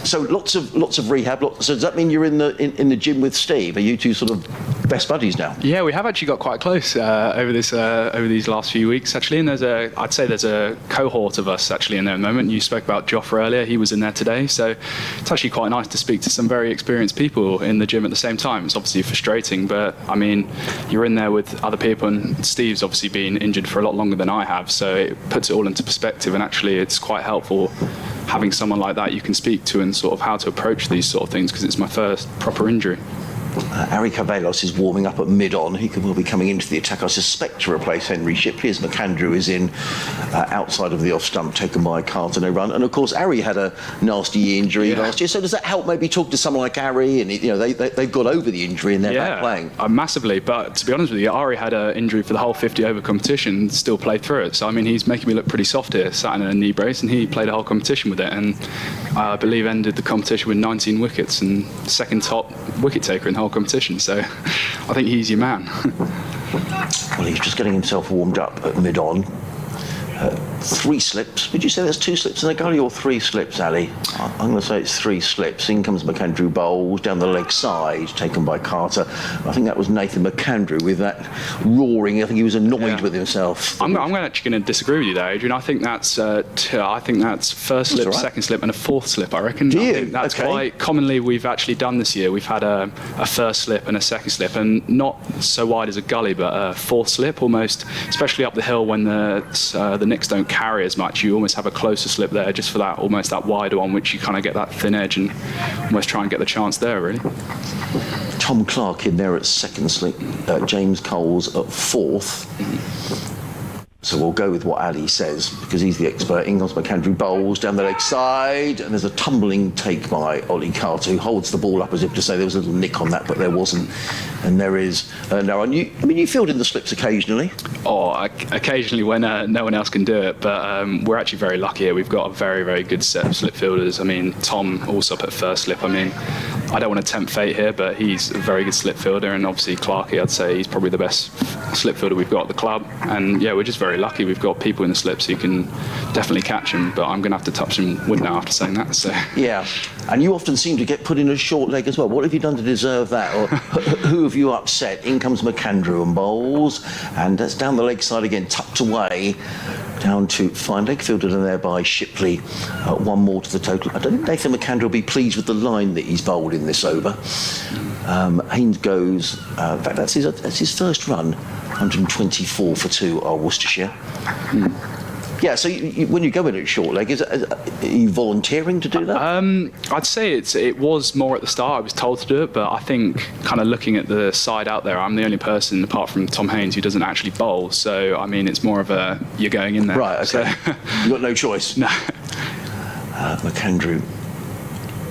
Speaker 2: So lots of rehab. So does that mean you're in the gym with Steve? Are you two sort of best buddies now?
Speaker 7: Yeah, we have actually got quite close over these last few weeks actually, and I'd say there's a cohort of us actually in there at the moment. You spoke about Joffre earlier, he was in there today, so it's actually quite nice to speak to some very experienced people in the gym at the same time. It's obviously frustrating, but I mean, you're in there with other people, and Steve's obviously been injured for a lot longer than I have, so it puts it all into perspective, and actually it's quite helpful having someone like that you can speak to and sort of how to approach these sort of things, because it's my first proper injury.
Speaker 2: Ari Carvelos is warming up at mid-on. He will be coming into the attack, I suspect, to replace Henry Shipley, as McAndrew is in outside of the off-stump, taken by Carter, no run. And of course, Ari had a nasty injury last year. So does that help maybe talk to someone like Ari? And they've got over the injury and they're back playing.
Speaker 7: Massively. But to be honest with you, Ari had an injury for the whole 50-over competition, still played through it. So I mean, he's making me look pretty soft here, sat in a knee brace, and he played a whole competition with it. And I believe ended the competition with 19 wickets and second top wicket taker in the whole competition, so I think he's your man.
Speaker 2: Well, he's just getting himself warmed up at mid-on. 3 slips. Would you say there's 2 slips in the gully or 3 slips, Ali? I'm going to say it's 3 slips. In comes McAndrew, bowls down the leg side, taken by Carter. I think that was Nathan McAndrew with that roaring. I think he was annoyed with himself.
Speaker 7: I'm actually going to disagree with you there, Adrian. I think that's first slip, second slip, and a fourth slip. I reckon.
Speaker 2: Do you?
Speaker 7: I think that's quite commonly we've actually done this year. We've had a first slip and a second slip, and not so wide as a gully, but a fourth slip almost, especially up the hill when the nicks don't carry as much. You almost have a closer slip there, just for that almost that wider one, which you kind of get that thin edge and almost try and get the chance there, really.
Speaker 2: Tom Clark in there at second slip, James Coles at fourth. So we'll go with what Ali says, because he's the expert. In comes McAndrew, bowls down the leg side, and there's a tumbling take by Ollie Carter, who holds the ball up as if to say there was a little nick on that, but there wasn't. And there is no. And you filled in the slips occasionally.
Speaker 7: Occasionally when no one else can do it, but we're actually very lucky here. We've got a very, very good set of slip fielders. I mean, Tom also put first slip. I mean, I don't want to tempt fate here, but he's a very good slip fielder, and obviously Clarkey, I'd say he's probably the best slip fielder we've got at the club. And yeah, we're just very lucky. We've got people in the slips who can definitely catch him, but I'm going to have to touch him wood now after saying that. So
Speaker 2: yeah, and you often seem to get put in a short leg as well. What have you done to deserve that, or who have you upset? In comes McAndrew and bowls, and that's down the leg side again, tucked away down to fine leg fielded in there by Shipley. 1 more to the total. I don't think Nathan McAndrew will be pleased with the line that he's bowled in this over. Haynes goes, in fact that's his first run, 124 for 2 are Worcestershire. Yeah, so when you go in at short leg, are you volunteering to do that?
Speaker 7: I'd say it was more at the start. I was told to do it, but I think kind of looking at the side out there, I'm the only person apart from Tom Haynes who doesn't actually bowl. So I mean, it's more of a you're going in there.
Speaker 2: Right. Okay.
Speaker 7: So.
Speaker 2: You got no choice.
Speaker 7: No.
Speaker 2: McAndrew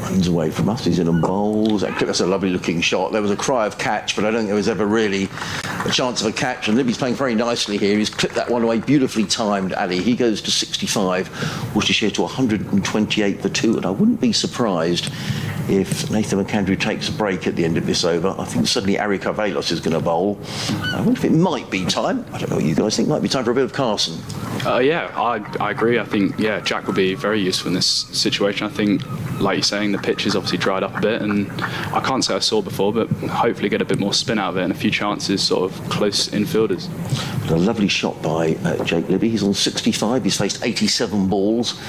Speaker 2: runs away from us. He's in and bowls. That's a lovely looking shot. There was a cry of catch, but I don't think there was ever really a chance of a catch. And Libby's playing very nicely here. He's clipped that one away, beautifully timed, Ali. He goes to 65. Worcestershire to 128 for 2. And I wouldn't be surprised if Nathan McAndrew takes a break at the end of this over. I think suddenly Ari Carvelos is going to bowl. I wonder if it might be time. I don't know what you guys think. Might be time for a bit of Carson.
Speaker 7: Yeah, I agree. I think, Jack will be very useful in this situation. I think, like you're saying, the pitch has obviously dried up a bit, and I can't say I saw before, but hopefully get a bit more spin out of it and a few chances sort of close infielders.
Speaker 2: A lovely shot by Jake Libby. He's on 65. He's faced 87 balls.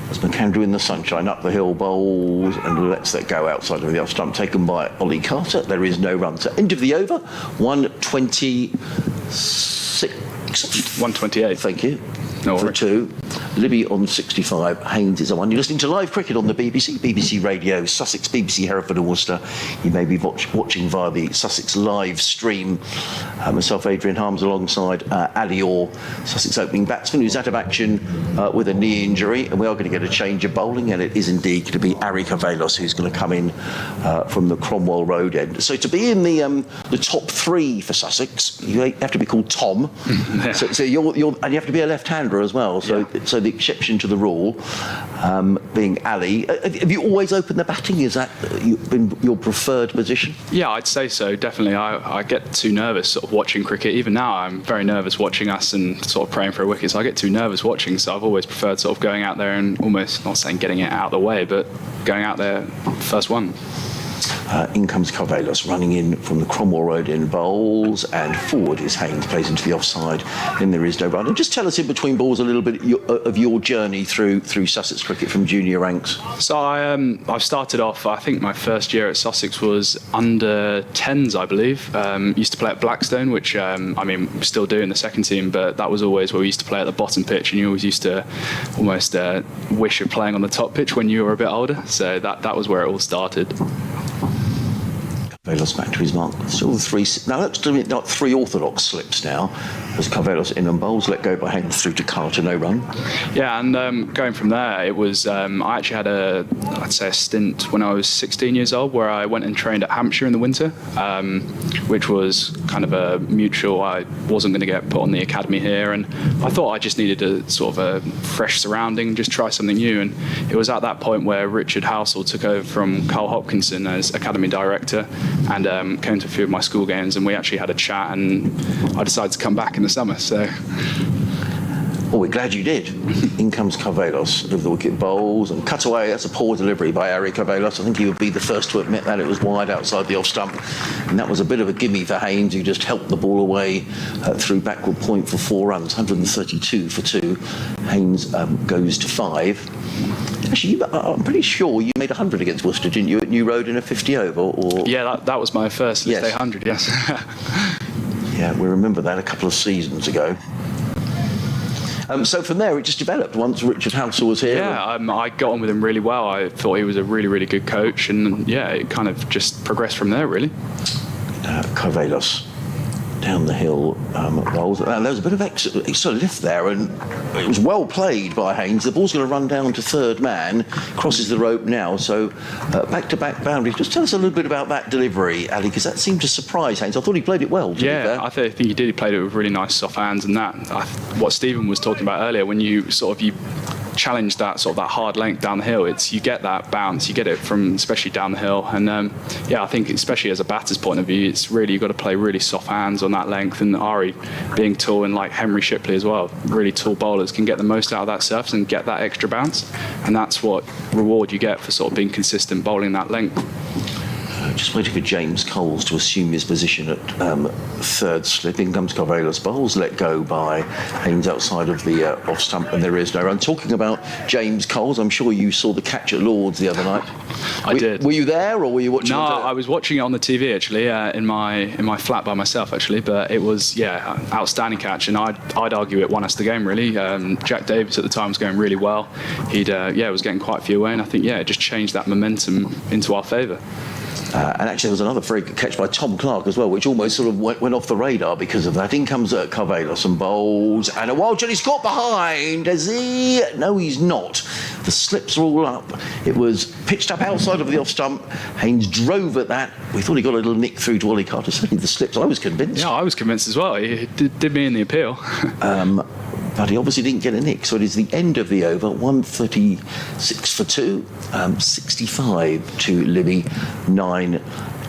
Speaker 2: As McAndrew in the sunshine, up the hill, bowls, and lets that go outside of the off stump, taken by Ollie Carter. There is no run. So end of the over, 126.
Speaker 7: 128.
Speaker 2: Thank you.
Speaker 7: No
Speaker 2: for
Speaker 7: worry.
Speaker 2: 2. Libby on 65. Haynes is on 1. You're listening to live cricket on the BBC Radio, Sussex, BBC Hereford and Worcester. You may be watching via the Sussex live stream. Myself, Adrian Harms, alongside Ali Orr, Sussex opening batsman, who's out of action with a knee injury. And we are going to get a change of bowling, and it is indeed going to be Ari Carvelos who's going to come in from the Cromwell Road end. So to be in the top 3 for Sussex, you have to be called Tom.
Speaker 7: Yeah.
Speaker 2: So you're and you have to be a left-hander as well. So so the exception to the rule being Ali. Have you always opened the batting? Is that been your preferred position?
Speaker 7: Yeah, I'd say so, definitely. I get too nervous sort of watching cricket. Even now, I'm very nervous watching us and sort of praying for a wicket, so I get too nervous watching, so I've always preferred sort of going out there and almost, not saying getting it out of the way, but going out there first one.
Speaker 2: In comes Carvelos, running in from the Cromwell Road in bowls, and forward is Haynes, plays into the offside, then there is no run. And just tell us in between balls a little bit of your journey through Sussex cricket from junior ranks.
Speaker 7: So I've started off, I think my first year at Sussex was under 10s, I believe. Used to play at Blackstone, which I mean we still do in the second team, but that was always where we used to play at the bottom pitch, and you always used to almost wish of playing on the top pitch when you were a bit older. So that was where it all started.
Speaker 2: Carvelos back to his mark. Still the 3. Now that's doing not 3 orthodox slips now. As Carvelos in and bowls, let go by Haynes through to Carter, no run.
Speaker 7: Yeah, and going from there, it was I actually had a stint when I was 16 years old where I went and trained at Hampshire in the winter, which was kind of a mutual. I wasn't going to get put on the academy here, and I thought I just needed a sort of a fresh surrounding, just try something new. And it was at that point where Richard Housel took over from Carl Hopkinson as academy director, and came to a few of my school games, and we actually had a chat, and I decided to come back in the summer. So.
Speaker 2: Well, we're glad you did. In comes Carvelos with the wicket bowls and cut away. That's a poor delivery by Ari Carvelos. I think he would be the first to admit that it was wide outside the off stump, and that was a bit of a gimme for Haynes, who just helped the ball away through backward point for 4 runs, 132 for 2. Haynes goes to 5. Actually, I'm pretty sure you made 100 against Worcester, didn't you, at New Road in a 50 over? Or
Speaker 7: Yeah, that was my first list day 100. Yes.
Speaker 2: Yeah, we remember that a couple of seasons ago. So from there, it just developed once Richard Housel was here.
Speaker 7: Yeah, I got on with him really well. I thought he was a really, really good coach, and yeah, it kind of just progressed from there, really.
Speaker 2: Carvelos down the hill bowls. There was a bit of extra lift there, and it was well played by Haynes. The ball's going to run down to third man, crosses the rope now, so back-to-back boundary. Just tell us a little bit about that delivery, Ali, because that seemed to surprise Haynes. I thought he played it well.
Speaker 7: Yeah, I think he did. He played it with really nice soft hands, and what Stephen was talking about earlier, when you challenge that sort of that hard length down the hill, you get that bounce, you get it from especially down the hill, and I think especially as a batter's point of view, it's really, you've got to play really soft hands on that length, and Ari being tall, and like Henry Shipley as well, really tall bowlers can get the most out of that surface and get that extra bounce, and that's what reward you get for sort of being consistent bowling that length.
Speaker 2: just waiting for James Coles to assume his position at third slip. In comes Carvelos. Bowls let go by Haynes outside of the off stump, and there is no run. Talking about James Coles, I'm sure you saw the catch at Lords the other night.
Speaker 7: I did.
Speaker 2: Were you there, or were you watching?
Speaker 7: No, I was watching it on the TV actually, in my flat by myself actually. But it was outstanding catch, and I'd argue it won us the game really. Jack Davis at the time was going really well. He'd was getting quite a few away, and I think it just changed that momentum into our favour.
Speaker 2: And actually, there was another very good catch by Tom Clark as well, which almost sort of went off the radar because of that. In comes Carvelos and bowls, and a wild Johnny's got behind. Is he? No, he's not. The slips are all up. It was pitched up outside of the off stump. Haynes drove at that. We thought he got a little nick through to Ollie Carter. Certainly the slips, I was convinced.
Speaker 7: Yeah, I was convinced as well. He did me in the appeal.
Speaker 2: But he obviously didn't get a nick, so it is the end of the over. 136 for 2, 65 to Libby, 9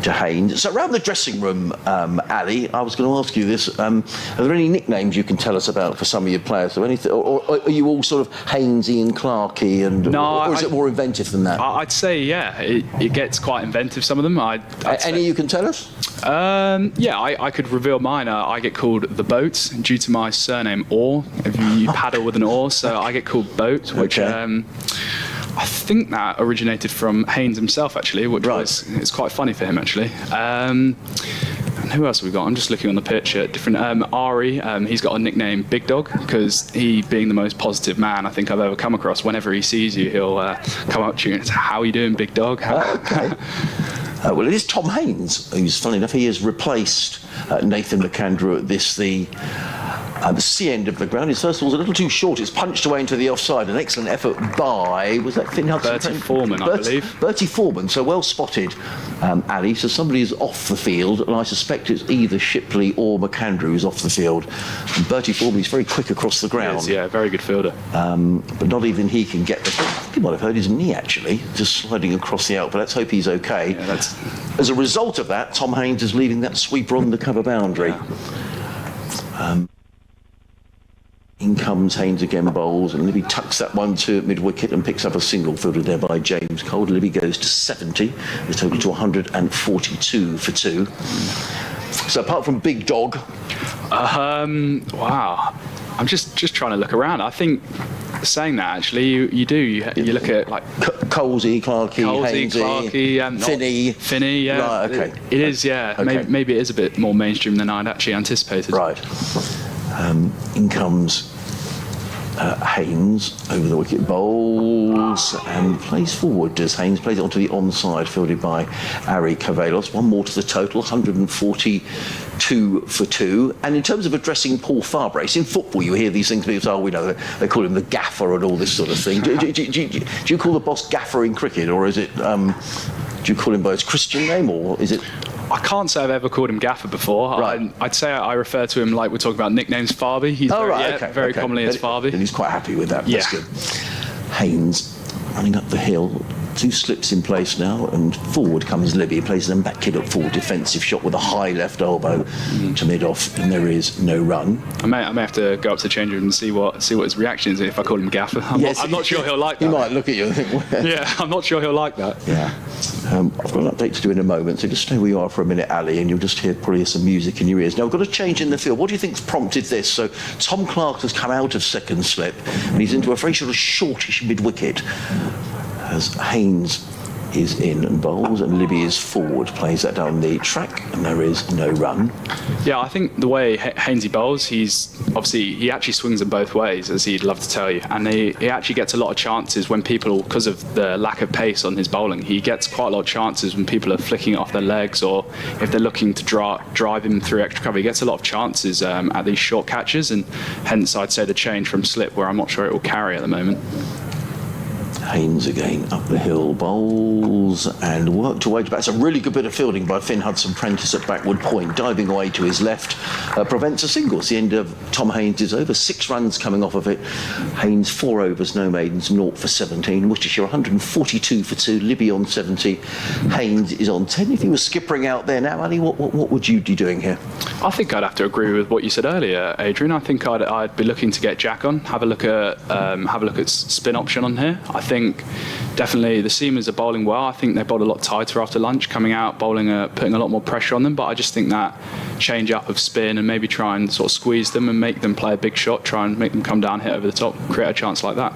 Speaker 2: to Haynes. So around the dressing room, Ali, I was going to ask you this. Are there any nicknames you can tell us about for some of your players? Or anything, or are you all sort of Haynesy and Clarky, or is it more inventive than that?
Speaker 7: I'd say, it gets quite inventive, some of them.
Speaker 2: Any you can tell us?
Speaker 7: I could reveal mine. I get called the Boat due to my surname Oar. If you paddle with an oar, so I get called Boat, which I think that originated from Haynes himself actually, which it's quite funny for him actually. And who else have we got? I'm just looking on the pitch at different. Ari, he's got a nickname Big Dog because he, being the most positive man I think I've ever come across, whenever he sees you, he'll come up to you and say, "How are you doing, Big Dog?"
Speaker 2: Okay. Well, it is Tom Haynes, who's, funny enough, he has replaced Nathan McAndrew at the C end of the ground. His first ball's a little too short. It's punched away into the offside. An excellent effort by, was that Finn Hudson?
Speaker 7: Bertie Foreman, I believe.
Speaker 2: Bertie Foreman, so well spotted, Ali. So somebody is off the field, and I suspect it's either Shipley or McAndrew who's off the field. And Bertie Foreman is very quick across the ground.
Speaker 7: He is, very good fielder.
Speaker 2: But not even he can get the... I think he might have hurt his knee, actually, just sliding across the out, but let's hope he's okay.
Speaker 7: Yeah,
Speaker 2: As a result of that, Tom Haynes is leaving that sweeper on the cover boundary. In comes Haynes again, bowls, and Libby tucks that one to mid-wicket and picks up a single fielded there by James Cole. Libby goes to 70, with total to 142 for 2. So apart from Big Dog...
Speaker 7: wow. I'm just trying to look around. I think, saying that, actually, you look at, like...
Speaker 2: Colesy, Clarky, Haynesy,
Speaker 7: Finney, yeah.
Speaker 2: Right, okay.
Speaker 7: It is, yeah.
Speaker 2: Okay.
Speaker 7: Maybe it is a bit more mainstream than I'd actually anticipated.
Speaker 2: Right. In comes Haynes over the wicket, bowls and plays forward. Does Haynes plays it onto the onside, fielded by Ari Carvelos. One more to the total, 142 for 2. And in terms of addressing Paul Farbrace, in football you hear these things, people say, we know they call him the gaffer and all this sort of thing. Do you call the boss gaffer in cricket, or is it? Do you call him by his Christian name, or is it?
Speaker 7: I can't say I've ever called him Gaffer before.
Speaker 2: Right.
Speaker 7: I'd say I refer to him, like we're talking about nicknames, Farby. He's very commonly as Farby.
Speaker 2: And he's quite happy with that.
Speaker 7: Yeah.
Speaker 2: That's good. Haynes running up the hill. 2 slips in place now, and forward comes Libby. He plays them back kid up full defensive shot with a high left elbow to mid-off, and there is no run.
Speaker 7: I may have to go up to the change room and see what his reaction is if I call him Gaffer. I'm not sure he'll like that.
Speaker 2: He might look at you and think,
Speaker 7: yeah, I'm not sure he'll like that.
Speaker 2: Yeah. I've got an update to do in a moment, so just stay where you are for a minute, Ali, and you'll just hear probably some music in your ears. Now, we've got a change in the field. What do you think's prompted this? So, Tom Clark has come out of second slip, and he's into a very sort of shortish mid-wicket, as Haynes is in and bowls, and Libby is forward, plays that down the track, and there is no run.
Speaker 7: Yeah, I think the way Haynesy bowls, he actually swings them both ways, as he'd love to tell you, and he actually gets a lot of chances when people, because of the lack of pace on his bowling, he gets quite a lot of chances when people are flicking it off their legs, or if they're looking to drive him through extra cover. He gets a lot of chances at these short catches, and hence I'd say the change from slip, where I'm not sure it will carry at the moment.
Speaker 2: Haynes again up the hill, bowls and worked away to back. It's a really good bit of fielding by Finn Hudson Prentice at backward point, diving away to his left, prevents a single. It's the end of Tom Haynes' over. 6 runs coming off of it. Haynes 4 overs, no maidens, 0 for 17. Worcestershire 142 for 2. Libby on 70. Haynes is on 10. If he was skippering out there now, Ali, what would you be doing here?
Speaker 7: I think I'd have to agree with what you said earlier, Adrian. I think I'd be looking to get Jack on. Have a look at spin option on here. I think think definitely the seamers are bowling well. I think they bowled a lot tighter after lunch, coming out, bowling, putting a lot more pressure on them. But I just think that change up of spin and maybe try and sort of squeeze them and make them play a big shot, try and make them come down, hit over the top, create a chance like that.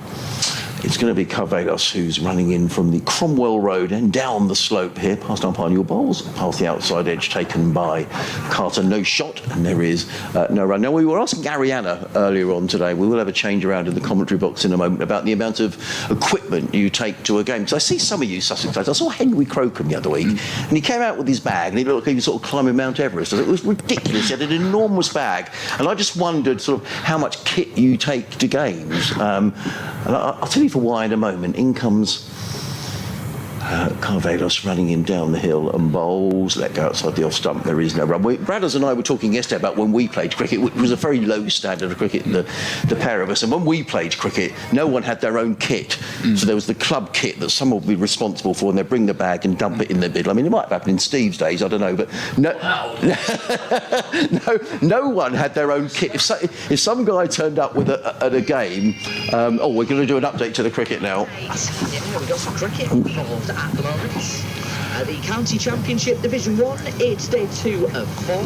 Speaker 2: It's going to be Carvados who's running in from the Cromwell Road and down the slope here, past umpire Neil Bowles, past the outside edge taken by Carter. No shot, and there is no run. Now, we were asking Ariana earlier on today, we will have a change around in the commentary box in a moment, about the amount of equipment you take to a game. Because I see some of you Sussex guys. I saw Henry Crocombe the other week, and he came out with his bag, and he looked like he was sort of climbing Mount Everest. It was ridiculous. He had an enormous bag, and I just wondered sort of how much kit you take to games. And I'll tell you for why in a moment. In comes Carvados running in down the hill and bowls, let go outside the off stump. There is no run. Bradders and I were talking yesterday about when we played cricket, which was a very low standard of cricket, the pair of us. And when we played cricket, no one had their own kit. So there was the club kit that someone would be responsible for, and they'd bring the bag and dump it in the middle. I mean, it might have happened in Steve's days, I don't know, but no one had their own kit. If some guy turned up with at a game, we're going to do an update to the cricket now.
Speaker 8: Yeah, we've got some cricket involved at the moment. The County Championship Division 1, it's day 2 of 4.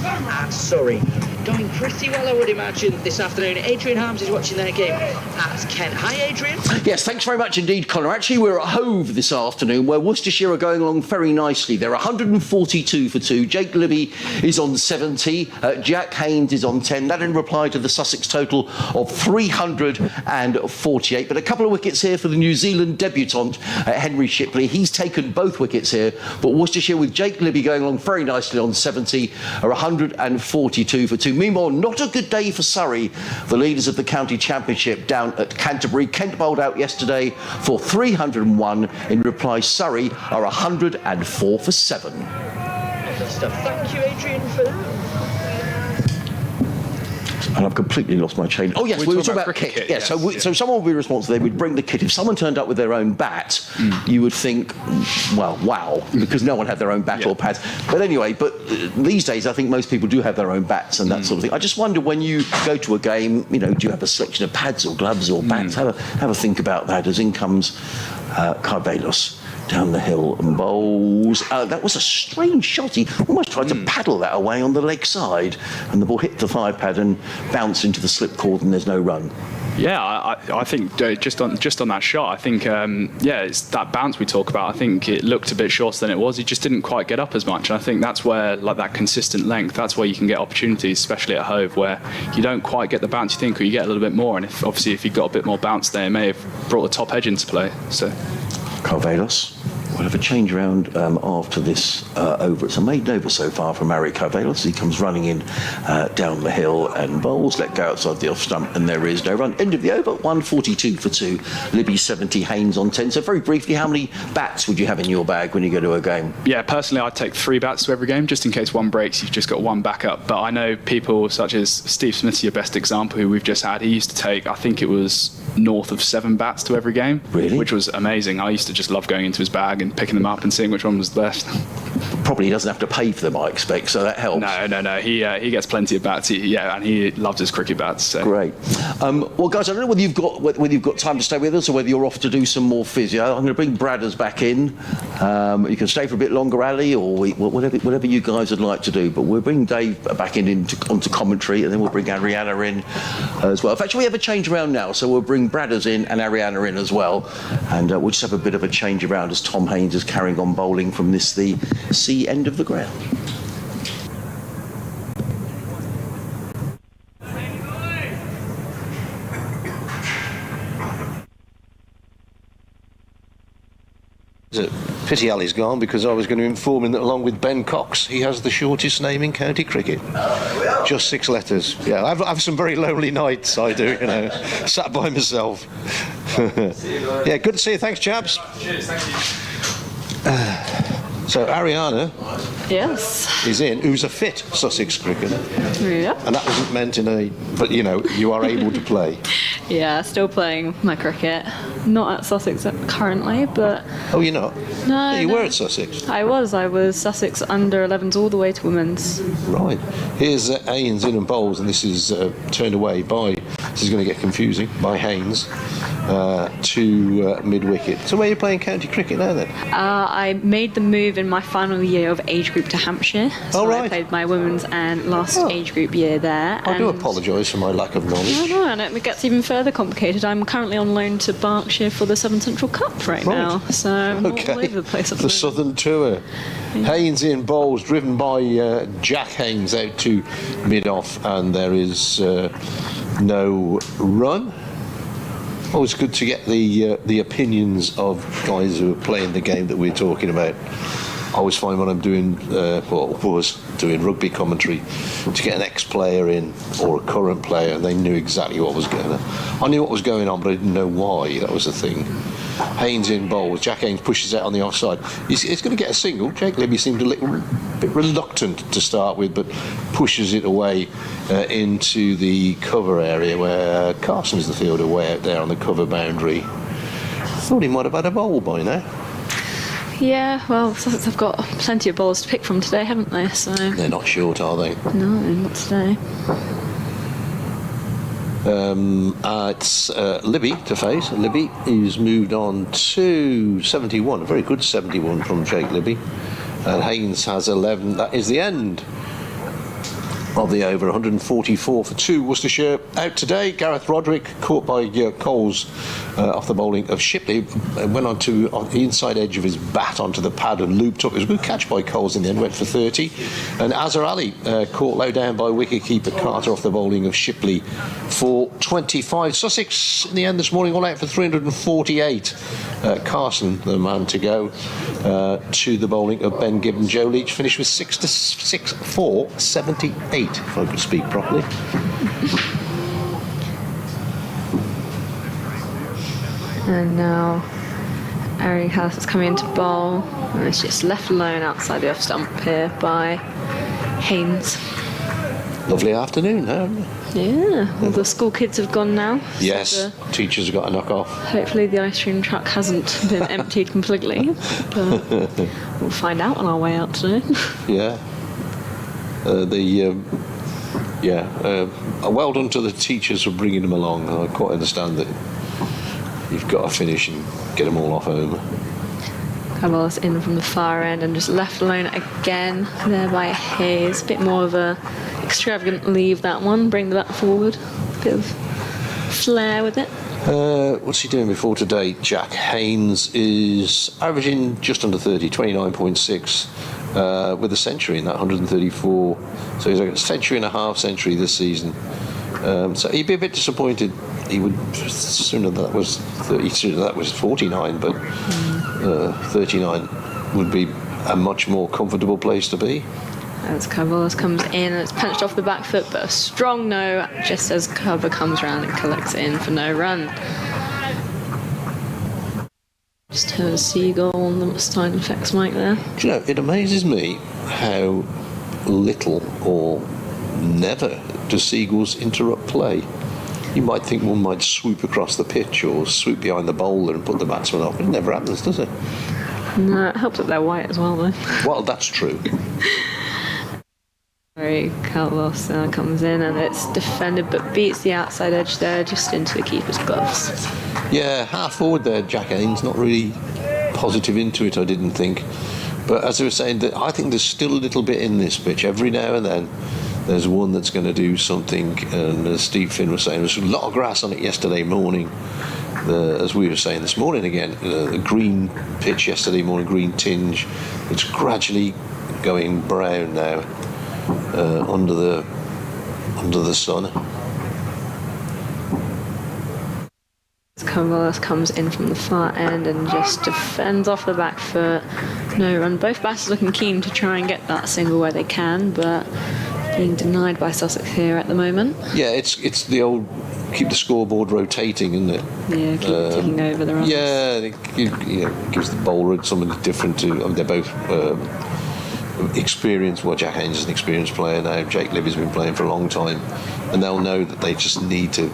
Speaker 8: And Surrey going pretty well, I would imagine, this afternoon. Adrian Harms is watching their game at Kent. Hi, Adrian.
Speaker 2: Yes, thanks very much indeed, Connor. Actually, we're at Hove this afternoon, where Worcestershire are going along very nicely. They're 142 for 2. Jake Libby is on 70. Jack Haynes is on 10. That in reply to the Sussex total of 348. But a couple of wickets here for the New Zealand debutant, Henry Shipley. He's taken both wickets here. But Worcestershire, with Jake Libby going along very nicely on 70, are 142 for 2. Meanwhile, not a good day for Surrey, the leaders of the County Championship down at Canterbury. Kent bowled out yesterday for 301. In reply, Surrey are 104 for 7.
Speaker 8: Good stuff. Thank you, Adrian, for that.
Speaker 2: And I've completely lost my chain. Oh, yes, we were talking about kit. Yes. So someone would be responsible. They would bring the kit. If someone turned up with their own bat, you would think, well, wow, because no one had their own bat or pads. But anyway, these days, I think most people do have their own bats and that sort of thing. I just wonder, when you go to a game, do you have a selection of pads or gloves or bats? Have a think about that. As in comes Carvados down the hill and bowls. That was a strange shot. He almost tried to paddle that away on the leg side, and the ball hit the 5 pad and bounced into the slip cord, and there's no run.
Speaker 7: Yeah, I think just on that shot, I think it's that bounce we talk about. I think it looked a bit shorter than it was. He just didn't quite get up as much, and I think that's where, like, that consistent length, that's where you can get opportunities, especially at Hove, where you don't quite get the bounce you think, or you get a little bit more. And if you've got a bit more bounce there, it may have brought the top edge into play. So
Speaker 2: Carvados. We'll have a change around after this over. It's a maiden over so far from Ari Carvados. He comes running in down the hill and bowls, let go outside the off stump, and there is no run. End of the over, 142 for 2. Libby 70, Haynes on 10. So very briefly, how many bats would you have in your bag when you go to a game?
Speaker 7: Yeah, personally, I'd take 3 bats to every game, just in case one breaks. You've just got one backup. But I know people such as Steve Smith's your best example, who we've just had. He used to take, I think it was north of 7 bats to every game.
Speaker 2: Really?
Speaker 7: Which was amazing. I used to just love going into his bag and picking them up and seeing which one was the best.
Speaker 2: Probably he doesn't have to pay for them, I expect, so that helps.
Speaker 7: No. He gets plenty of bats. And he loves his cricket bats. So.
Speaker 2: Great. Well, guys, I don't know whether you've got time to stay with us or whether you're off to do some more physio. I'm going to bring Bradders back in. You can stay for a bit longer, Ali, or whatever you guys would like to do. But we'll bring Dave back onto commentary, and then we'll bring Ariana in as well. In fact, we have a change around now, so we'll bring Bradders in and Ariana in as well, and we'll just have a bit of a change around as Tom Haynes is carrying on bowling from the sea end of the ground.
Speaker 3: It's a pity Ali's gone, because I was going to inform him that along with Ben Cox, he has the shortest name in county cricket. Just 6 letters. Yeah, I've some very lonely nights, I do, sat by myself. Yeah, good to see you. Thanks, chaps.
Speaker 7: Cheers, thank you.
Speaker 3: So Ariana is in, who's a fit Sussex cricketer.
Speaker 4: Yeah.
Speaker 3: And that wasn't meant but you are able to play.
Speaker 4: Yeah, still playing my cricket. Not at Sussex currently, but...
Speaker 3: Oh, you're not?
Speaker 4: No.
Speaker 3: You were at Sussex?
Speaker 4: I was Sussex under 11s all the way to women's.
Speaker 3: Right. Here's Haynes in and bowls, and this is turned away by this is going to get confusing, by Haynes to mid-wicket. So where are you playing county cricket now then?
Speaker 4: I made the move in my final year of age group to Hampshire. So
Speaker 3: Oh, right.
Speaker 4: I played my women's and last age group year there.
Speaker 3: I do
Speaker 4: and-
Speaker 3: apologise for my lack of knowledge.
Speaker 4: No, and it gets even further complicated. I'm currently on loan to Berkshire for the Southern Central Cup right now, so I'm all over the place at the
Speaker 3: The
Speaker 4: moment.
Speaker 3: Southern Tour. Haynes in bowls, driven by Jack Haynes out to mid-off, and there is no run. Always good to get the opinions of guys who are playing the game that we're talking about. I always find when I'm doing, was doing rugby commentary, to get an ex-player in or a current player, and they knew exactly what was going on. I knew what was going on, but I didn't know why. That was the thing. Haynes in bowls. Jack Haynes pushes out on the offside. He's going to get a single. Jake Libby seemed a little bit reluctant to start with, but pushes it away into the cover area where Carson's the fielder way out there on the cover boundary. Thought he might have had a bowl by now.
Speaker 4: Yeah, well, Sussex have got plenty of balls to pick from today, haven't they? So
Speaker 3: They're not short, are they?
Speaker 4: no, not today.
Speaker 3: It's Libby to face. Libby, who's moved on to 71. A very good 71 from Jake Libby. And Haynes has 11. That is the end of the over. 144 for 2. Worcestershire out today. Gareth Roderick caught by Coles off the bowling of Shipley. Went on the inside edge of his bat onto the pad and looped up. It was a good catch by Coles in the end, went for 30. And Azhar Ali caught low down by wicket-keeper Carter off the bowling of Shipley for 25. Sussex in the end this morning all out for 348. Carson, the man to go, to the bowling of Ben Gibbon. Joe Leach finished with 6 for 78, if I could speak properly.
Speaker 4: And now Ariana Douse is coming into bowl, and it's just left alone outside the off stump here by Haynes.
Speaker 3: Lovely afternoon, huh?
Speaker 4: Yeah, all the school kids have gone now. so
Speaker 3: Yes, teachers have got a knock off.
Speaker 4: hopefully the ice cream truck hasn't been emptied completely, but we'll find out on our way out today.
Speaker 3: Yeah. Well done to the teachers for bringing them along. I quite understand that you've got to finish and get them all off home.
Speaker 4: Carlos in from the far end and just left alone again there by Hayes. Bit more of a extravagant leave, that one. Bring the bat forward. Bit of flair with it.
Speaker 3: What's he doing before today? Jack Haynes is averaging just under 30, 29.6, with a century in that 134. So he's like a century and a half century this season. So he'd be a bit disappointed. He would sooner that was 30, sooner that was 49, but 39 would be a much more comfortable place to be.
Speaker 4: As Carlos comes in and it's punched off the back foot, but a strong no just as cover comes round and collects it in for no run. Just heard a seagull on the Stein Effects mic there.
Speaker 3: Do you know, it amazes me how little or never do seagulls interrupt play. You might think one might swoop across the pitch or swoop behind the bowler and put the batsman off. It never happens, does it?
Speaker 4: No, it helps that they're white as well, though.
Speaker 3: Well, that's true.
Speaker 4: Sorry, Carlos comes in and it's defended but beats the outside edge there just into the keeper's gloves.
Speaker 3: Yeah, half forward there, Jack Haynes, not really positive into it, I didn't think. But as I was saying, I think there's still a little bit in this pitch. Every now and then there's one that's going to do something, and as Steve Finn was saying, there's a lot of grass on it yesterday morning. As we were saying this morning again, the green pitch yesterday morning, green tinge, it's gradually going brown now under the sun.
Speaker 4: Carlos comes in from the far end and just defends off the back foot. No run. Both batters looking keen to try and get that single where they can, but being denied by Sussex here at the moment.
Speaker 3: Yeah, it's the old keep the scoreboard rotating, isn't it?
Speaker 4: Yeah, keep ticking over the runs.
Speaker 3: Yeah, it gives the bowler something different to. I mean, they're both experienced. Well, Jack Haynes is an experienced player now. Jake Libby's been playing for a long time, and they'll know that they just need to.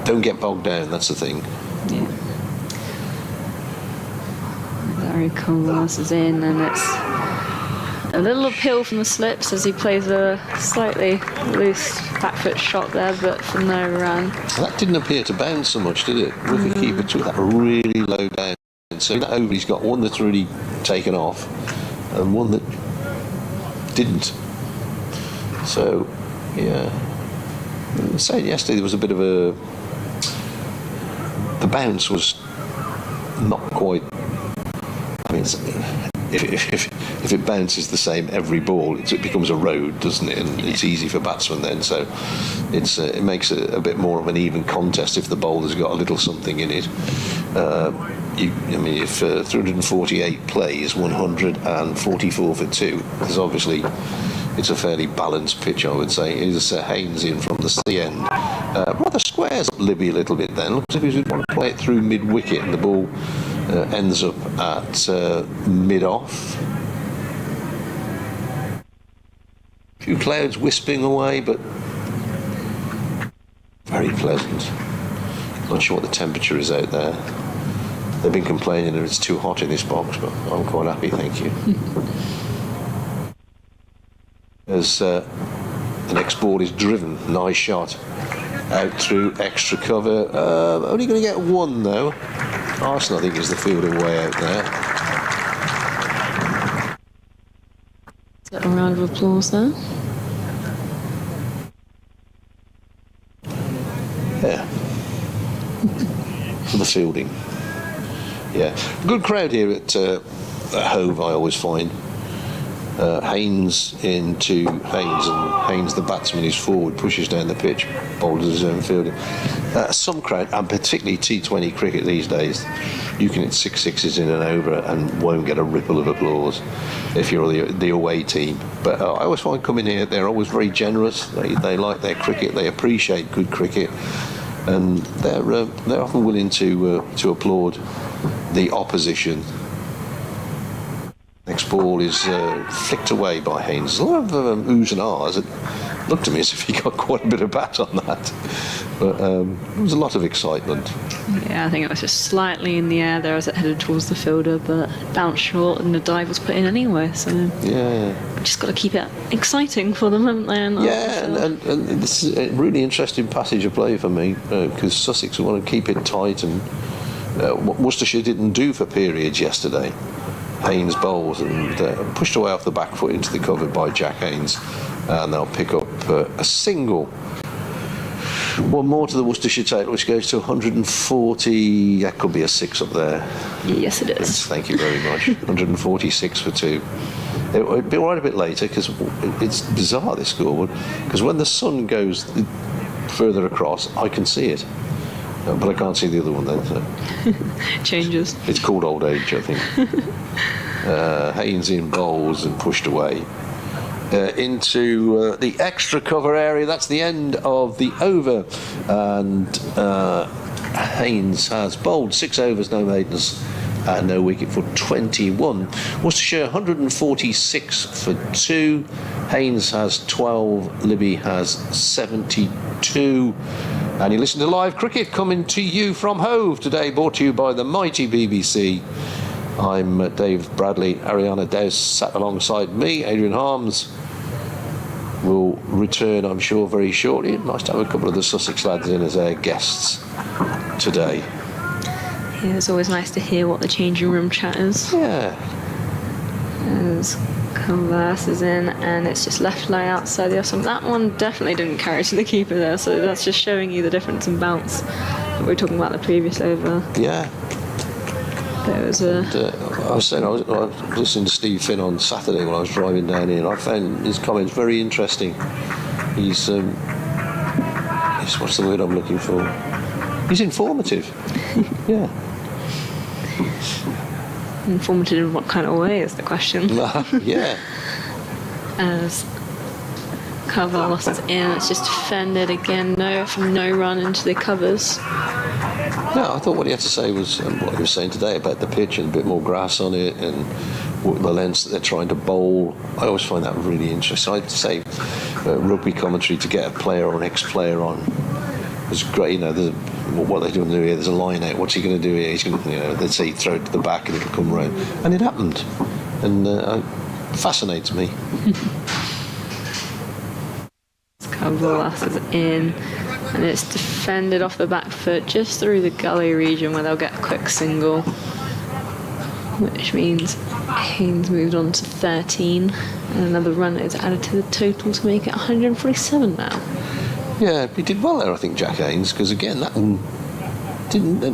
Speaker 3: Don't get bogged down. That's the thing.
Speaker 4: Yeah. Larry Carlos is in, and it's A little uphill from the slips as he plays a slightly loose back foot shot there, but for no run.
Speaker 3: That didn't appear to bounce so much, did it? Wicket keeper took that really low down. So that over, he's got one that's really taken off and one that didn't. So, yeah. I was saying yesterday there was a bit of a... The bounce was not quite... I mean, if it bounces the same every ball, it becomes a road, doesn't it? And it's easy for batsmen then. So it makes it a bit more of an even contest if the bowler's got a little something in it. If 348 plays, 144 for 2, there's obviously... It's a fairly balanced pitch, I would say. Here's Haynes in from the end. Rather squares up Libby a little bit then. Looks as if he would want to play it through mid-wicket and the ball ends up at mid-off. A few clouds wisping away, but very pleasant. Not sure what the temperature is out there. They've been complaining that it's too hot in this box, but I'm quite happy, thank you. As the next ball is driven, nice shot out through extra cover. Only going to get one though. Arsenal, I think, is the fielder way out there.
Speaker 4: Is that a round of applause there?
Speaker 3: Yeah. For the fielding. Yeah. Good crowd here at Hove, I always find. Haynes into Haynes, and Haynes, the batsman, is forward, pushes down the pitch, bowls his own fielding. Some crowd, and particularly T20 cricket these days, you can hit 6 sixes in and over and won't get a ripple of applause if you're the away team. But I always find coming here, they're always very generous. They like their cricket, they appreciate good cricket, and they're often willing to applaud the opposition. Next ball is flicked away by Haynes. A lot of oohs and ahs. It looked to me as if he got quite a bit of bat on that. But there was a lot of excitement.
Speaker 4: Yeah, I think it was just slightly in the air there as it headed towards the fielder, but bounced short and the dive was put in anyway. So
Speaker 3: yeah,
Speaker 4: just got to keep it exciting for them, haven't they? And
Speaker 3: this is a really interesting passage of play for me because Sussex want to keep it tight, and what Worcestershire didn't do for periods yesterday. Haynes bowls and pushed away off the back foot into the cover by Jack Haynes, and they'll pick up a single. One more to the Worcestershire total, which goes to 140. That could be a 6 up there.
Speaker 4: Yes, it is.
Speaker 3: Yes, thank you very much. 146 for 2. It'll be right a bit later because it's bizarre, this scoreboard, because when the sun goes further across, I can see it. But I can't see the other one then. So.
Speaker 4: Changes.
Speaker 3: It's called old age, I think. Haynes in bowls and pushed away into the extra cover area. That's the end of the over. And Haynes has bowled 6 overs, no maidens, and no wicket for 21. Worcestershire 146 for 2. Haynes has 12. Libby has 72. And you listen to live cricket coming to you from Hove today, brought to you by the mighty BBC. I'm Dave Bradley. Ariana Douse sat alongside me. Adrian Harms will return, I'm sure, very shortly. Nice to have a couple of the Sussex lads in as our guests today.
Speaker 4: Yeah, it's always nice to hear what the changing room chat is.
Speaker 3: Yeah.
Speaker 4: As Converse is in, and it's just left lie outside the off. That one definitely didn't carry to the keeper there, so that's just showing you the difference in bounce that we were talking about the previous over.
Speaker 3: Yeah.
Speaker 4: There was a...
Speaker 3: I was listening to Steve Finn on Saturday when I was driving down here, and I found his comments very interesting. He's what's the word I'm looking for? He's informative. Yeah.
Speaker 4: Informative in what kind of way is the question.
Speaker 3: Yeah.
Speaker 4: As Carval lost it in, it's just defended again. No run into the covers.
Speaker 3: No, I thought what he had to say was what he was saying today about the pitch and a bit more grass on it and the lengths that they're trying to bowl. I always find that really interesting. I'd say rugby commentary to get a player or an ex-player on was great. You know, what they're doing here, there's a line out. What's he going to do here? He's going to, let's say, throw it to the back and it'll come round. And it happened. And fascinates me.
Speaker 4: Cavrolas is in, and it's defended off the back foot just through the gully region where they'll get a quick single, which means Haynes moved on to 13, and another run is added to the total to make it 147 now.
Speaker 3: Yeah, he did well there, I think, Jack Haynes, because again, that one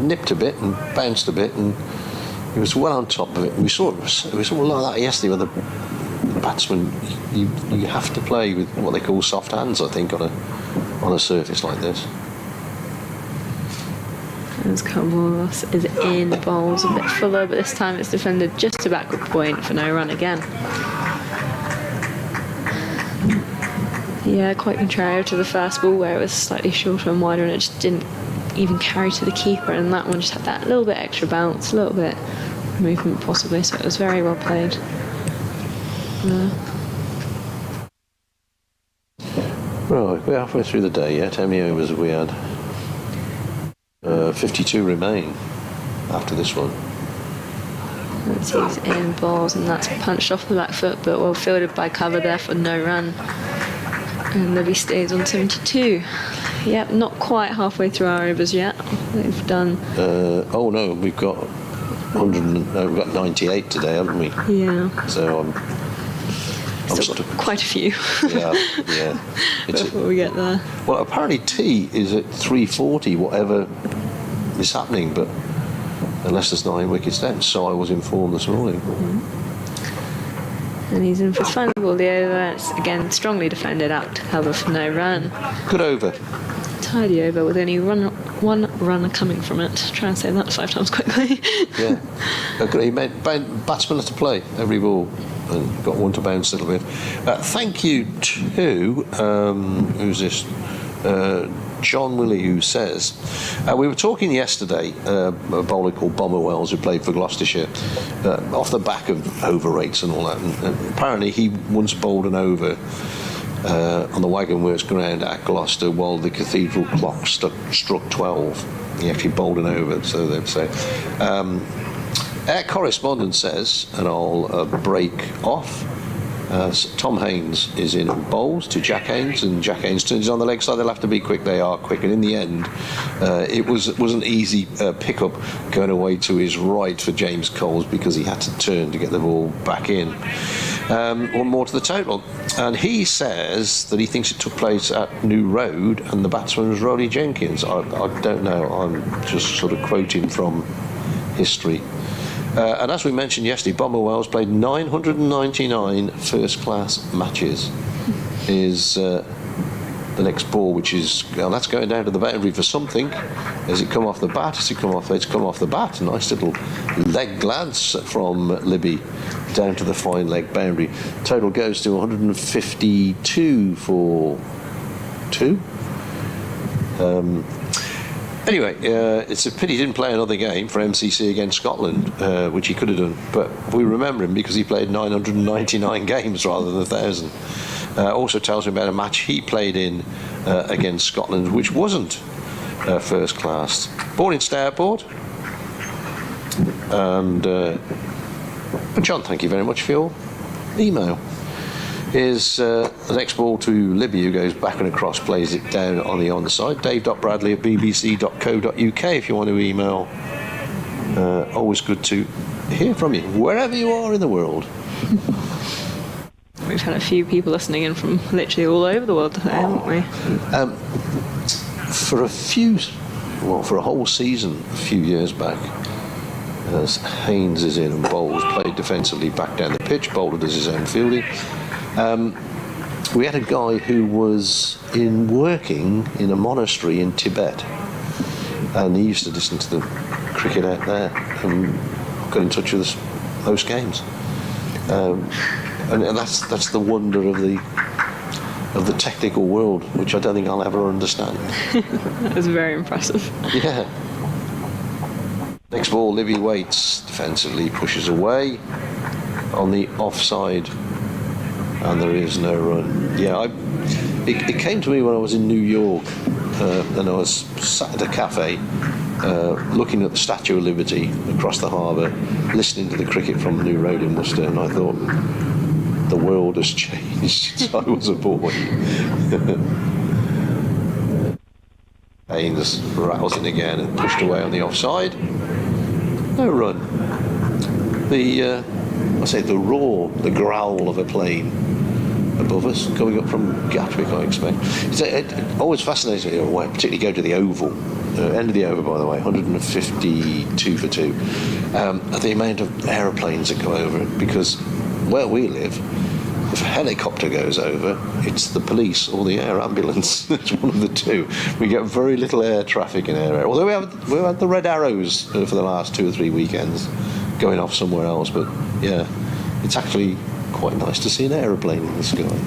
Speaker 3: nipped a bit and bounced a bit, and he was well on top of it. And we saw a lot of that yesterday with the batsman. You have to play with what they call soft hands, I think, on a surface like this.
Speaker 4: As Cavrolas is in, bowls a bit fuller, but this time it's defended just to backward point for no run again. Yeah, quite contrary to the first ball where it was slightly shorter and wider and it just didn't even carry to the keeper, and that one just had that little bit extra bounce, a little bit movement possibly, so it was very well played.
Speaker 3: Right, we're halfway through the day yet. How many overs have we had? 52 remain after this one.
Speaker 4: He's in balls, and that's punched off the back foot, but well fielded by cover there for no run. And Libby stays on 72. Yep, not quite halfway through our overs yet. They've done.
Speaker 3: Oh no, we've got 98 today, haven't we?
Speaker 4: Yeah.
Speaker 3: So I'm
Speaker 4: Still quite a few.
Speaker 3: yeah.
Speaker 4: Before we get there.
Speaker 3: Well, apparently tea is at 3:40, whatever is happening, but unless there's 9 wickets down, so I was informed this morning.
Speaker 4: And he's in for his final ball, the over. It's again strongly defended out to cover for no run.
Speaker 3: Good over.
Speaker 4: Tidy over with only one run coming from it. Try and say that 5 times quickly.
Speaker 3: Yeah. He made batsmen to play every ball and got one to bounce a little bit. Thank you to, who's this? John Willie, who says, we were talking yesterday, a bowler called Bomber Wells, who played for Gloucestershire, off the back of over rates and all that. And apparently he once bowled an over on the Wagon Works ground at Gloucester while the cathedral clock struck 12. He actually bowled an over, so they'd say. Our correspondent says, and I'll break off, Tom Haynes is in and bowls to Jack Haynes, and Jack Haynes turns on the leg side. They'll have to be quick. They are quick, and in the end, it was an easy pickup going away to his right for James Coles because he had to turn to get the ball back in. One more to the total, and he says that he thinks it took place at New Road, and the batsman was Roddy Jenkins. I don't know. I'm just sort of quoting from history. And as we mentioned yesterday, Bomber Wells played 999 first-class matches. Is the next ball, which is that's going down to the boundary for something. Has it come off the bat? Has it come off? It's come off the bat. Nice little leg glance from Libby down to the fine leg boundary. Total goes to 152 for 2. Anyway, it's a pity he didn't play another game for MCC against Scotland, which he could have done. But we remember him because he played 999 games rather than 1,000. Also tells me about a match he played in against Scotland, which wasn't first class. Born in Stourport. And John, thank you very much for your email. Is the next ball to Libby, who goes back and across, plays it down on the onside. dave.bradley@bbc.co.uk if you want to email. Always good to hear from you, wherever you are in the world.
Speaker 4: We've had a few people listening in from literally all over the world today, haven't we?
Speaker 3: For a whole season, a few years back, as Haynes is in and bowls, played defensively back down the pitch, bowler does his own fielding. We had a guy who was working in a monastery in Tibet, and he used to listen to the cricket out there and got in touch with us most games. And that's the wonder of the technical world, which I don't think I'll ever understand.
Speaker 4: That was very impressive.
Speaker 3: Yeah. Next ball, Livy waits defensively, pushes away on the offside. And there is no run. Yeah, it came to me when I was in New York, and I was sat at a cafe looking at the Statue of Liberty across the harbour, listening to the cricket from New Road in Worcester, and I thought, the world has changed since I was a boy. Haynes rousing again and pushed away on the offside. No run. The roar, the growl of a plane above us, coming up from Gatwick, I expect. It always fascinates me, particularly go to the Oval. End of the over, by the way, 152 for 2. The amount of aeroplanes that go over it, because where we live, if a helicopter goes over, it's the police or the air ambulance. It's one of the two. We get very little air traffic in air. Although we had the red arrows for the last 2 or 3 weekends going off somewhere else. But yeah, it's actually quite nice to see an aeroplane in the sky.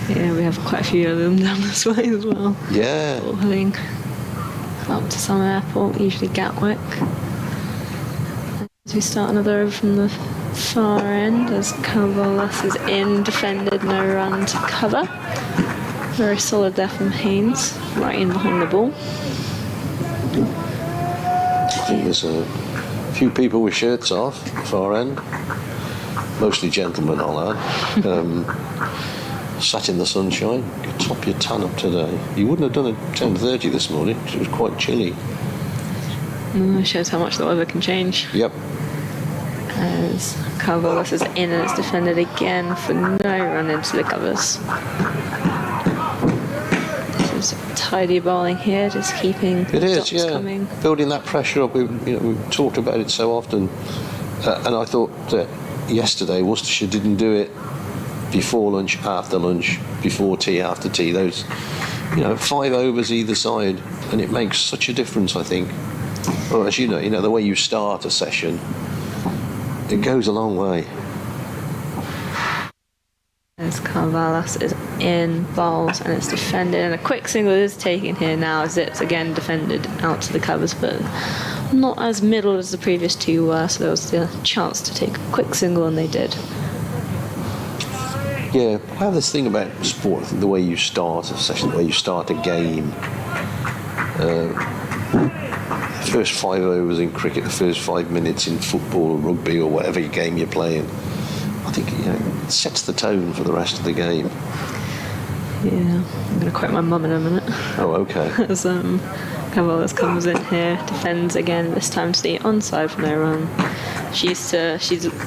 Speaker 4: Yeah, we have quite a few of them down this way as well.
Speaker 3: Yeah.
Speaker 4: Sort of heading up to some airport, usually Gatwick. As we start another over from the far end, as Carvalhas is in, defended, no run to cover. Very solid there from Haynes, right in behind the ball.
Speaker 3: I think there's a few people with shirts off, far end. Mostly gentlemen, I'll add. Sat in the sunshine. You could top your tan up today. You wouldn't have done it at 10:30 this morning. It was quite chilly.
Speaker 4: It shows how much the weather can change.
Speaker 3: Yep.
Speaker 4: As Carvalhas is in and it's defended again for no run into the covers. This is tidy bowling here, just keeping the dots coming.
Speaker 3: Building that pressure up. We've talked about it so often, and I thought that yesterday Worcestershire didn't do it before lunch, after lunch, before tea, after tea. Those, 5 overs either side, and it makes such a difference, I think. Well, as you know, the way you start a session, it goes a long way.
Speaker 4: As Carvalhas is in, bowls, and it's defended, and a quick single is taken here now. Zips again defended out to the covers, but not as middle as the previous two were, so there was the chance to take a quick single, and they did.
Speaker 3: Yeah, I have this thing about sport, I think the way you start a session, the way you start a game. The first 5 overs in cricket, the first 5 minutes in football or rugby or whatever game you're playing, I think it sets the tone for the rest of the game.
Speaker 4: Yeah, I'm going to quote my mum in a minute.
Speaker 3: Oh, okay.
Speaker 4: As Carvalhas comes in here, defends again, this time to the onside for no run. She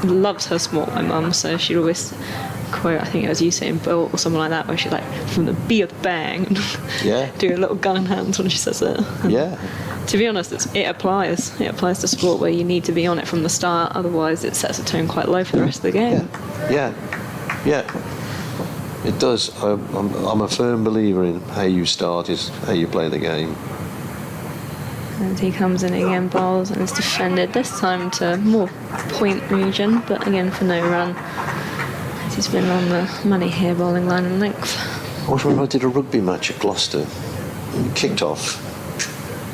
Speaker 4: loves her sport, my mum, so she'd always quote, I think it was Usain Bolt or someone like that, where she's like, from the B of the bang,
Speaker 3: yeah,
Speaker 4: do a little gun hands when she says it.
Speaker 3: Yeah.
Speaker 4: To be honest, it applies to sport where you need to be on it from the start, otherwise it sets a tone quite low for the rest of the game.
Speaker 3: Yeah. It does. I'm a firm believer in how you start is how you play the game.
Speaker 4: And he comes in again, bowls, and is defended, this time to more point region, but again for no run. He's been on the money here, bowling line and length.
Speaker 3: I was when I did a rugby match at Gloucester. We kicked off,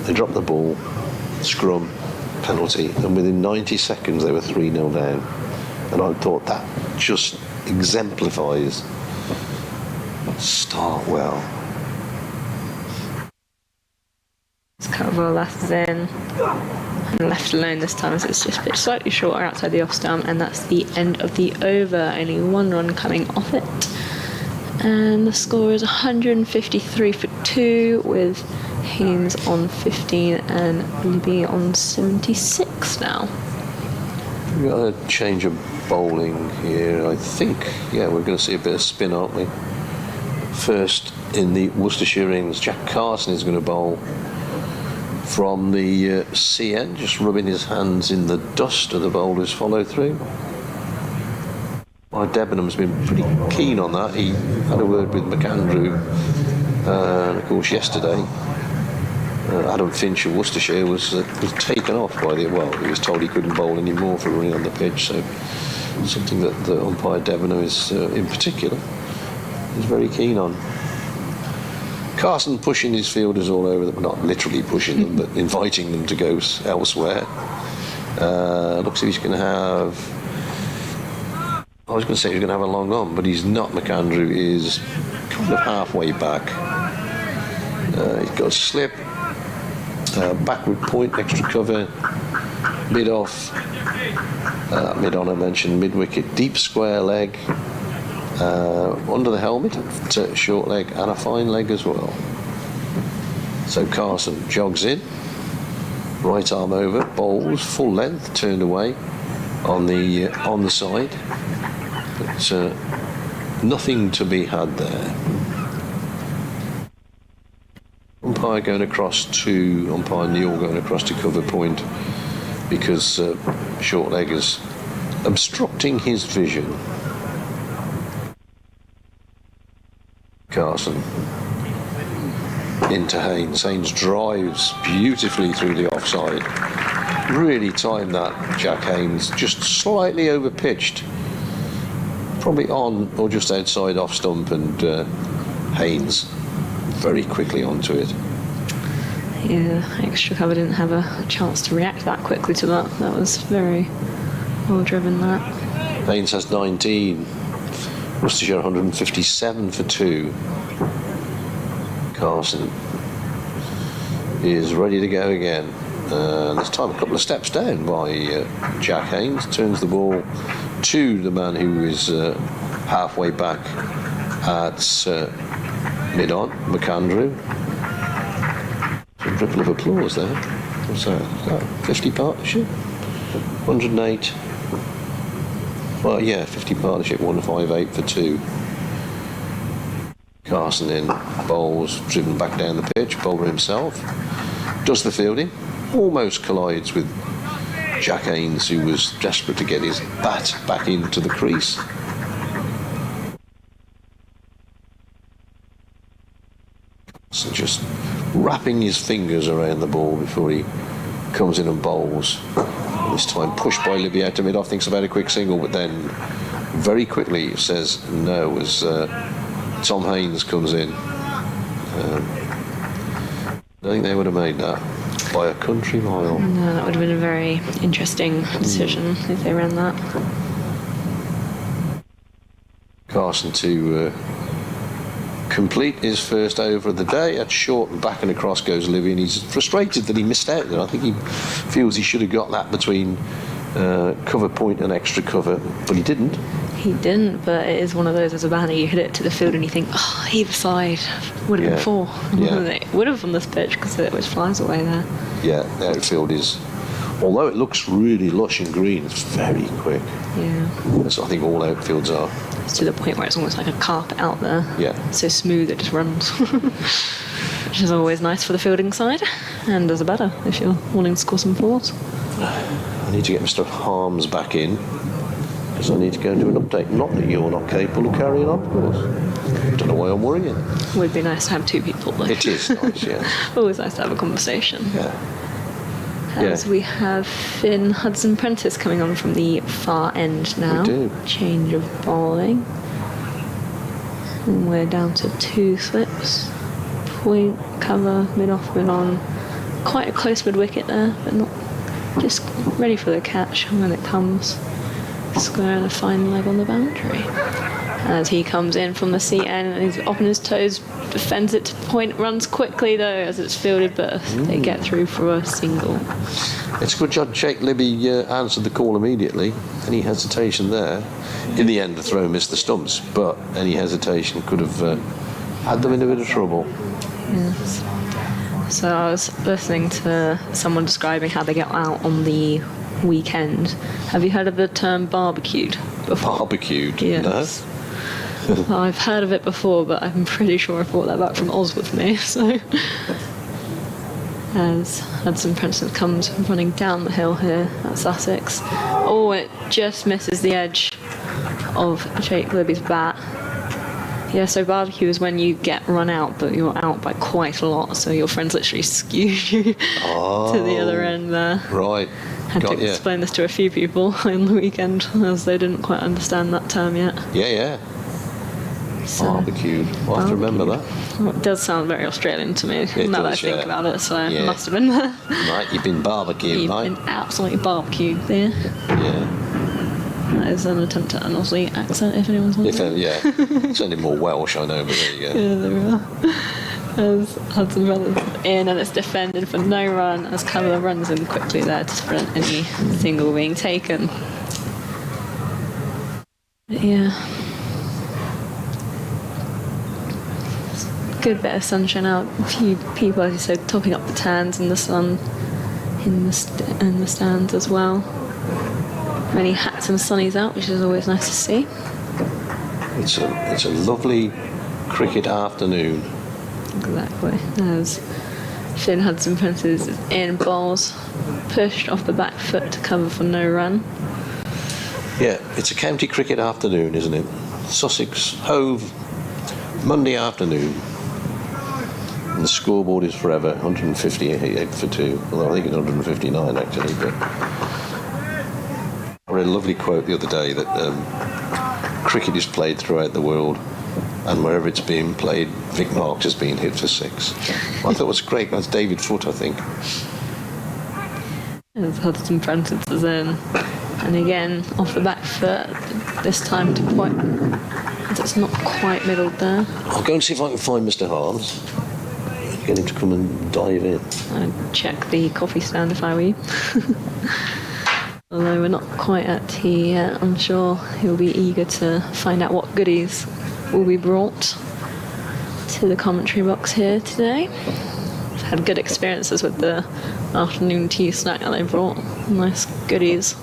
Speaker 3: they dropped the ball, scrum, penalty, and within 90 seconds they were 3-0 down. And I thought that just exemplifies start well.
Speaker 4: Carvalhas is in and left alone this time, as it's just pitched slightly shorter outside the off stump, and that's the end of the over. Only 1 run coming off it, and the score is 153 for 2 with Haynes on 15 and Libby on 76 now.
Speaker 3: We've got a change of bowling here, I think. Yeah, we're going to see a bit of spin, aren't we? First in the Worcestershire innings, Jack Carson is going to bowl from the CN, just rubbing his hands in the dust of the bowlers follow through. Debenham's been pretty keen on that. He had a word with McAndrew, and of course yesterday Adam Finch of Worcestershire was taken off by he was told he couldn't bowl anymore for running on the pitch, so something that the umpire Debenham is in particular is very keen on. Carson pushing his fielders all over them, not literally pushing them, but inviting them to go elsewhere. Looks like he's going to have... I was going to say he's going to have a long on, but he's not. McAndrew is kind of halfway back. He's got a slip, backward point, extra cover, mid-off, mid-on I mentioned, mid-wicket, deep square leg, under the helmet, short leg and a fine leg as well. So Carson jogs in, right arm over, bowls, full length, turned away on the side, but nothing to be had there. Umpire Neil going across to cover point because short leg is obstructing his vision. Carson into Haynes. Haynes drives beautifully through the offside. Really timed that, Jack Haynes. Just slightly over pitched. Probably on or just outside off stump, and Haynes very quickly onto it.
Speaker 4: Yeah, extra cover didn't have a chance to react that quickly to that. That was very well driven, that.
Speaker 3: Haynes has 19. Worcestershire 157 for 2. Carson is ready to go again. This time a couple of steps down by Jack Haynes. Turns the ball to the man who is halfway back at mid-on, McAndrew. A ripple of applause there. What's that? Is that 50 partnership? 108. Well, yeah, 50 partnership, 158 for 2. Carson in, bowls, driven back down the pitch, bowler himself. Does the fielding, almost collides with Jack Haynes, who was desperate to get his bat back into the crease. So just wrapping his fingers around the ball before he comes in and bowls. This time pushed by Libby out to mid-off, thinks about a quick single, but then very quickly says no as Tom Haynes comes in. I think they would have made that by a country mile.
Speaker 4: No, that would have been a very interesting decision if they ran that.
Speaker 3: Carson to complete his first over of the day. At short and back and across goes Libby, and he's frustrated that he missed out there. I think he feels he should have got that between cover point and extra cover, but he didn't.
Speaker 4: He didn't, but it is one of those as a batter, you hit it to the field and you think, oh, either side would have been 4.
Speaker 3: Yeah.
Speaker 4: It would have on this pitch because it was flies away there.
Speaker 3: Yeah, the outfield is, although it looks really lush and green, it's very quick.
Speaker 4: Yeah.
Speaker 3: That's what I think all outfields are.
Speaker 4: It's to the point where it's almost like a carpet out there.
Speaker 3: Yeah.
Speaker 4: So smooth it just runs. Which is always nice for the fielding side and as a batter if you're wanting to score some 4s.
Speaker 3: I need to get Mr. Harms back in because I need to go and do an update. Not that you're not capable of carrying on, of course. Don't know why I'm worrying.
Speaker 4: It would be nice to have 2 people though.
Speaker 3: It is nice, yeah.
Speaker 4: Always nice to have a conversation.
Speaker 3: Yeah.
Speaker 4: As we have Finn Hudson-Prentice coming on from the far end now.
Speaker 3: We do.
Speaker 4: Change of bowling. And we're down to 2 slips. Point, cover, mid-off, mid-on. Quite a close mid-wicket there, but not just ready for the catch when it comes. Square and a fine leg on the boundary. As he comes in from the seat end and he's up on his toes, defends it to point, runs quickly though as it's fielded, but they get through for a single.
Speaker 3: It's a good job Jake Libby answered the call immediately. Any hesitation there? In the end, the throw missed the stumps, but any hesitation could have had them in a bit of trouble.
Speaker 4: Yes. So I was listening to someone describing how they get out on the weekend. Have you heard of the term barbecued before?
Speaker 3: Barbecued?
Speaker 4: Yes. No? I've heard of it before, but I'm pretty sure I brought that back from Oz with me. So, as Hudson-Prentice comes running down the hill here at Sussex, oh, it just misses the edge of Jake Libby's bat. Yeah, so barbecue is when you get run out, but you're out by quite a lot, so your friends literally skew you to the other end there.
Speaker 3: Right.
Speaker 4: Had to explain this to a few people on the weekend, as they didn't quite understand that term yet.
Speaker 3: Yeah. So, barbecued. I'll have to remember that.
Speaker 4: Well, it does sound very Australian to me, now that I think about it, so it must have been there.
Speaker 3: Right, you've been barbecued,
Speaker 4: You've been absolutely barbecued there.
Speaker 3: Yeah.
Speaker 4: That is an attempt at an Aussie accent, if anyone's wondering.
Speaker 3: Yeah, sounded more Welsh, I know, but there you go.
Speaker 4: Yeah, there we are. As Hudson Brothers in, and it's defended for no run as cover runs in quickly there to prevent any single being taken. But yeah, Good bit of sunshine out. A few people, as you said, topping up the tans in the sun in the stands as well. Many hats and sunnies out, which is always nice to see.
Speaker 3: It's a lovely cricket afternoon.
Speaker 4: Exactly. As Finn Hudson Prentice is in bowls, pushed off the back foot to cover for no run.
Speaker 3: Yeah, it's a county cricket afternoon, isn't it? Sussex, Hove, Monday afternoon. And the scoreboard is forever 158 for 2. Although I think it's 159 actually. But I read a lovely quote the other day that cricket is played throughout the world, and wherever it's being played, Vic Marks has been hit for 6. I thought it was great. That's David Foote, I think.
Speaker 4: As Hudson Prentice is in, and again off the back foot. This time to point. It's not quite middled there.
Speaker 3: I'll go and see if I can find Mr. Harms. Get him to come and dive in.
Speaker 4: I'd check the coffee stand if I were you. Although we're not quite at tea yet, I'm sure he'll be eager to find out what goodies will be brought to the commentary box here today. I've had good experiences with the afternoon tea snack that they brought. Nice goodies.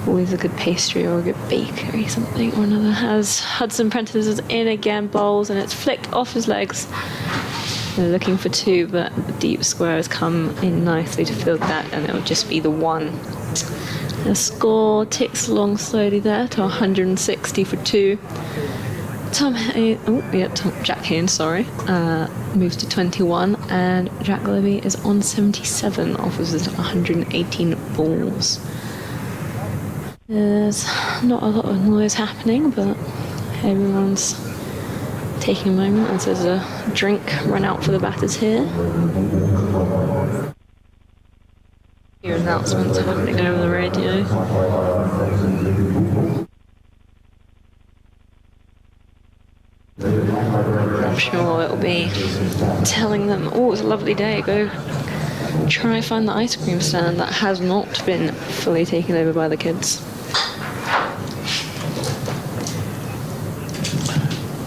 Speaker 4: Always a good pastry or a good bakery, something or another. As Hudson Prentice is in again, bowls, and it's flicked off his legs. They're looking for 2, but the deep square has come in nicely to fill that, and it'll just be the 1. The score ticks along slowly there to 160 for 2. Jack Haynes, moves to 21, and Jack Levy is on 77 off his 118 balls. There's not a lot of noise happening, but everyone's taking a moment as there's a drink run out for the batters here. Your announcements happening over the radio. I'm sure it'll be telling them, oh, it's a lovely day, go try and find the ice cream stand that has not been fully taken over by the kids.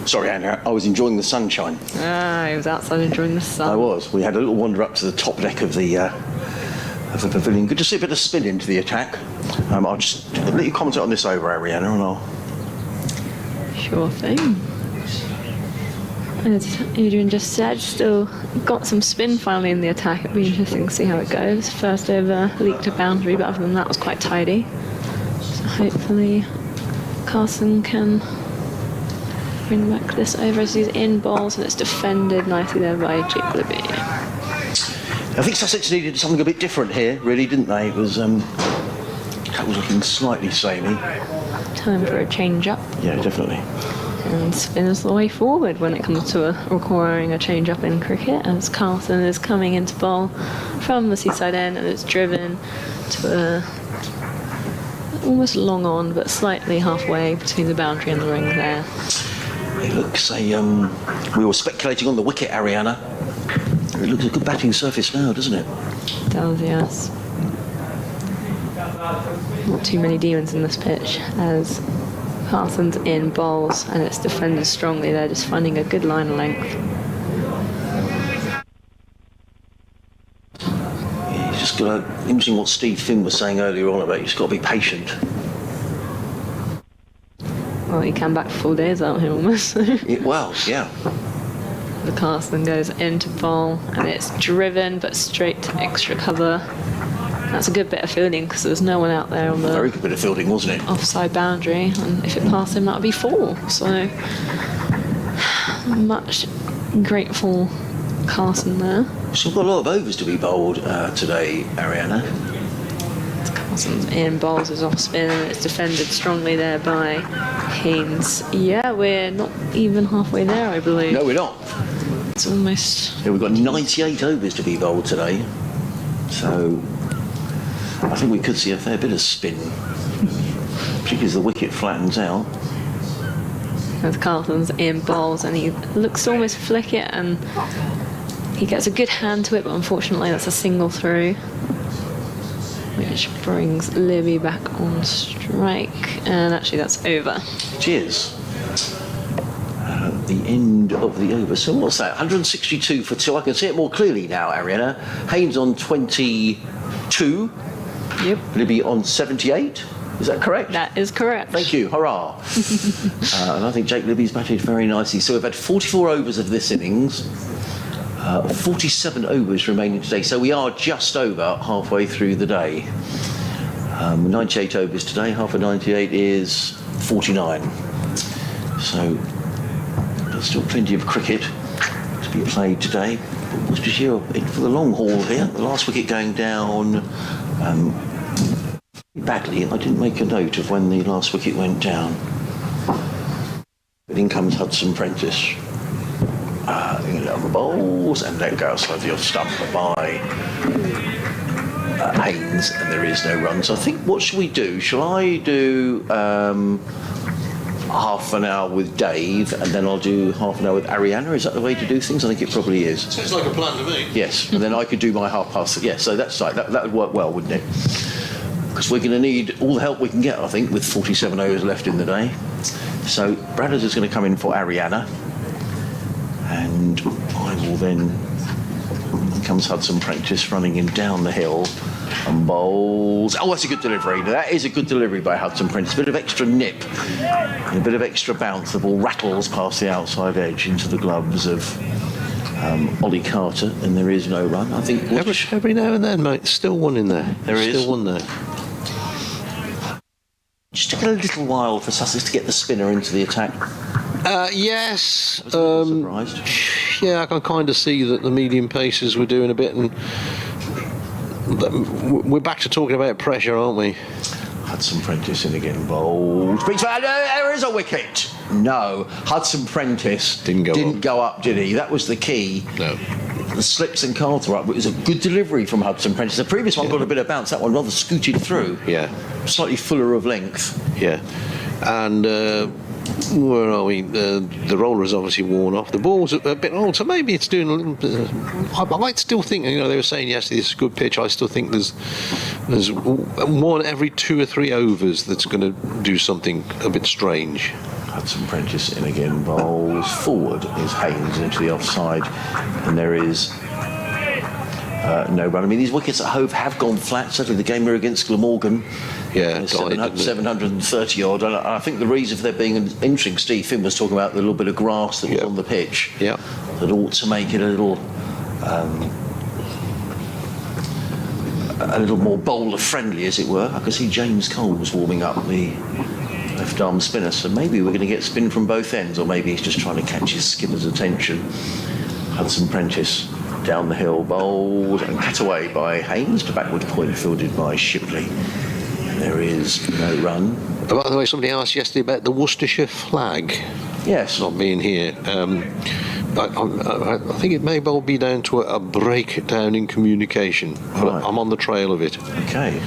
Speaker 2: Sorry, Anna, I was enjoying the sunshine.
Speaker 4: I was outside enjoying the sun.
Speaker 2: I was. We had a little wander up to the top deck of the pavilion. Good to see a bit of spin into the attack. I'll just let you comment on this over, Ariana, and I'll...
Speaker 4: Sure thing. As Adrian just said, still got some spin finally in the attack. It'll be interesting to see how it goes. First over leaked a boundary, but other than that, it was quite tidy. So hopefully Carson can bring back this over as he's in balls, and it's defended nicely there by Jake Libby.
Speaker 2: I think Sussex needed something a bit different here, really, didn't they? It was looking slightly samey.
Speaker 4: Time for a change-up.
Speaker 2: Yeah, definitely.
Speaker 4: And spin is the way forward when it comes to requiring a change-up in cricket, as Carlton is coming into ball from the seaside end, and it's driven to almost long on, but slightly halfway between the boundary and the ring there.
Speaker 2: It looks we were speculating on the wicket, Ariana. It looks a good batting surface now, doesn't it?
Speaker 4: It does, yes. Not too many demons in this pitch, as Carson's in bowls, and it's defended strongly. They're just finding a good line of length.
Speaker 2: Yeah, you just got to... Interesting what Steve Finn was saying earlier on about you just got to be patient.
Speaker 4: Well, he came back 4 days out here almost.
Speaker 2: Well, yeah.
Speaker 4: The Carson goes into bowl, and it's driven but straight to extra cover. That's a good bit of fielding because there's no one out there on the
Speaker 2: Very good bit of fielding, wasn't it?
Speaker 4: offside boundary, and if it passed him, that would be 4. So much grateful Carson there.
Speaker 2: So we've got a lot of overs to be bowled today, Ariana.
Speaker 4: Carson's in, bowls is off spin, and it's defended strongly there by Haynes. Yeah, we're not even halfway there, I believe.
Speaker 2: No, we're not.
Speaker 4: It's almost...
Speaker 2: Yeah, we've got 98 overs to be bowled today. So I think we could see a fair bit of spin, particularly as the wicket flattens out.
Speaker 4: As Carlton's in bowls, and he looks to almost flick it, and he gets a good hand to it, but unfortunately that's a single through, which brings Libby back on strike, and actually that's over.
Speaker 2: Cheers. the end of the over. So what's that? 162 for 2. I can see it more clearly now, Ariana. Haynes on 22.
Speaker 4: Yep.
Speaker 2: Going to be on 78. Is that correct?
Speaker 4: That is correct.
Speaker 2: Thank you. Hurrah. And I think Jake Libby's batted very nicely. So we've had 44 overs of this innings. 47 overs remaining today. So we are just over halfway through the day. 98 overs today. Half of 98 is 49. So there's still plenty of cricket to be played today. But Worcestershire in for the long haul here. The last wicket going down badly. I didn't make a note of when the last wicket went down. But in comes Hudson Prentice. On the bowls, and let go slightly off stump by Haynes, and there is no run. So I think, what shall we do? Shall I do half an hour with Dave, and then I'll do half an hour with Ariana? Is that the way to do things? I think it probably is.
Speaker 3: Sounds like a plan to me.
Speaker 2: Yes, and then I could do my half past. Yes, so that's right. That would work well, wouldn't it? Because we're going to need all the help we can get, I think, with 47 overs left in the day. So Bradders is going to come in for Ariana. And I will then, here comes Hudson Prentice running him down the hill and bowls. Oh, that's a good delivery. That is a good delivery by Hudson Prentice. A bit of extra nip and a bit of extra bounce. The ball rattles past the outside edge into the gloves of Ollie Carter, and there is no run. I think
Speaker 3: Every now and then, mate, still one in there.
Speaker 2: There is.
Speaker 3: Still one there.
Speaker 2: Just took a little while for Sussex to get the spinner into the attack.
Speaker 3: Yes.
Speaker 2: I was a little surprised.
Speaker 3: Yeah, I can kind of see that the medium paces were doing a bit, and we're back to talking about pressure, aren't we?
Speaker 2: Hudson Prentice in again, bowled. There is a wicket. No, Hudson Prentice didn't go up, did he? That was the key.
Speaker 3: No.
Speaker 2: The slips and Carter up. It was a good delivery from Hudson Prentice. The previous one got a bit of bounce. That one rather scooted through.
Speaker 3: Yeah.
Speaker 2: Slightly fuller of length.
Speaker 3: Yeah. And where are we? The roller is obviously worn off. The ball's a bit old, so maybe it's doing a little bit. I might still think, they were saying yesterday this is a good pitch. I still think there's one every 2 or 3 overs that's going to do something a bit strange.
Speaker 2: Hudson Prentice in again, bowls forward is Haynes into the offside, and there is no run. I mean, these wickets at Hove have gone flat. Certainly the game here against Glamorgan.
Speaker 3: Yeah,
Speaker 2: 730 odd. And I think the reason for there being an interesting, Steve Finn was talking about the little bit of grass that was on the pitch.
Speaker 3: Yeah.
Speaker 2: That ought to make it a little more bowler friendly, as it were. I could see James Cole was warming up the left arm spinner, so maybe we're going to get spin from both ends, or maybe he's just trying to catch his skipper's attention. Hudson Prentice down the hill, bowled and cut away by Haynes to backward point, fielded by Shipley. There is no run.
Speaker 3: By the way, somebody asked yesterday about the Worcestershire flag.
Speaker 2: Yes.
Speaker 3: Not being here. I think it may well be down to a breakdown in communication. Right. I'm on the trail of it.
Speaker 2: Okay.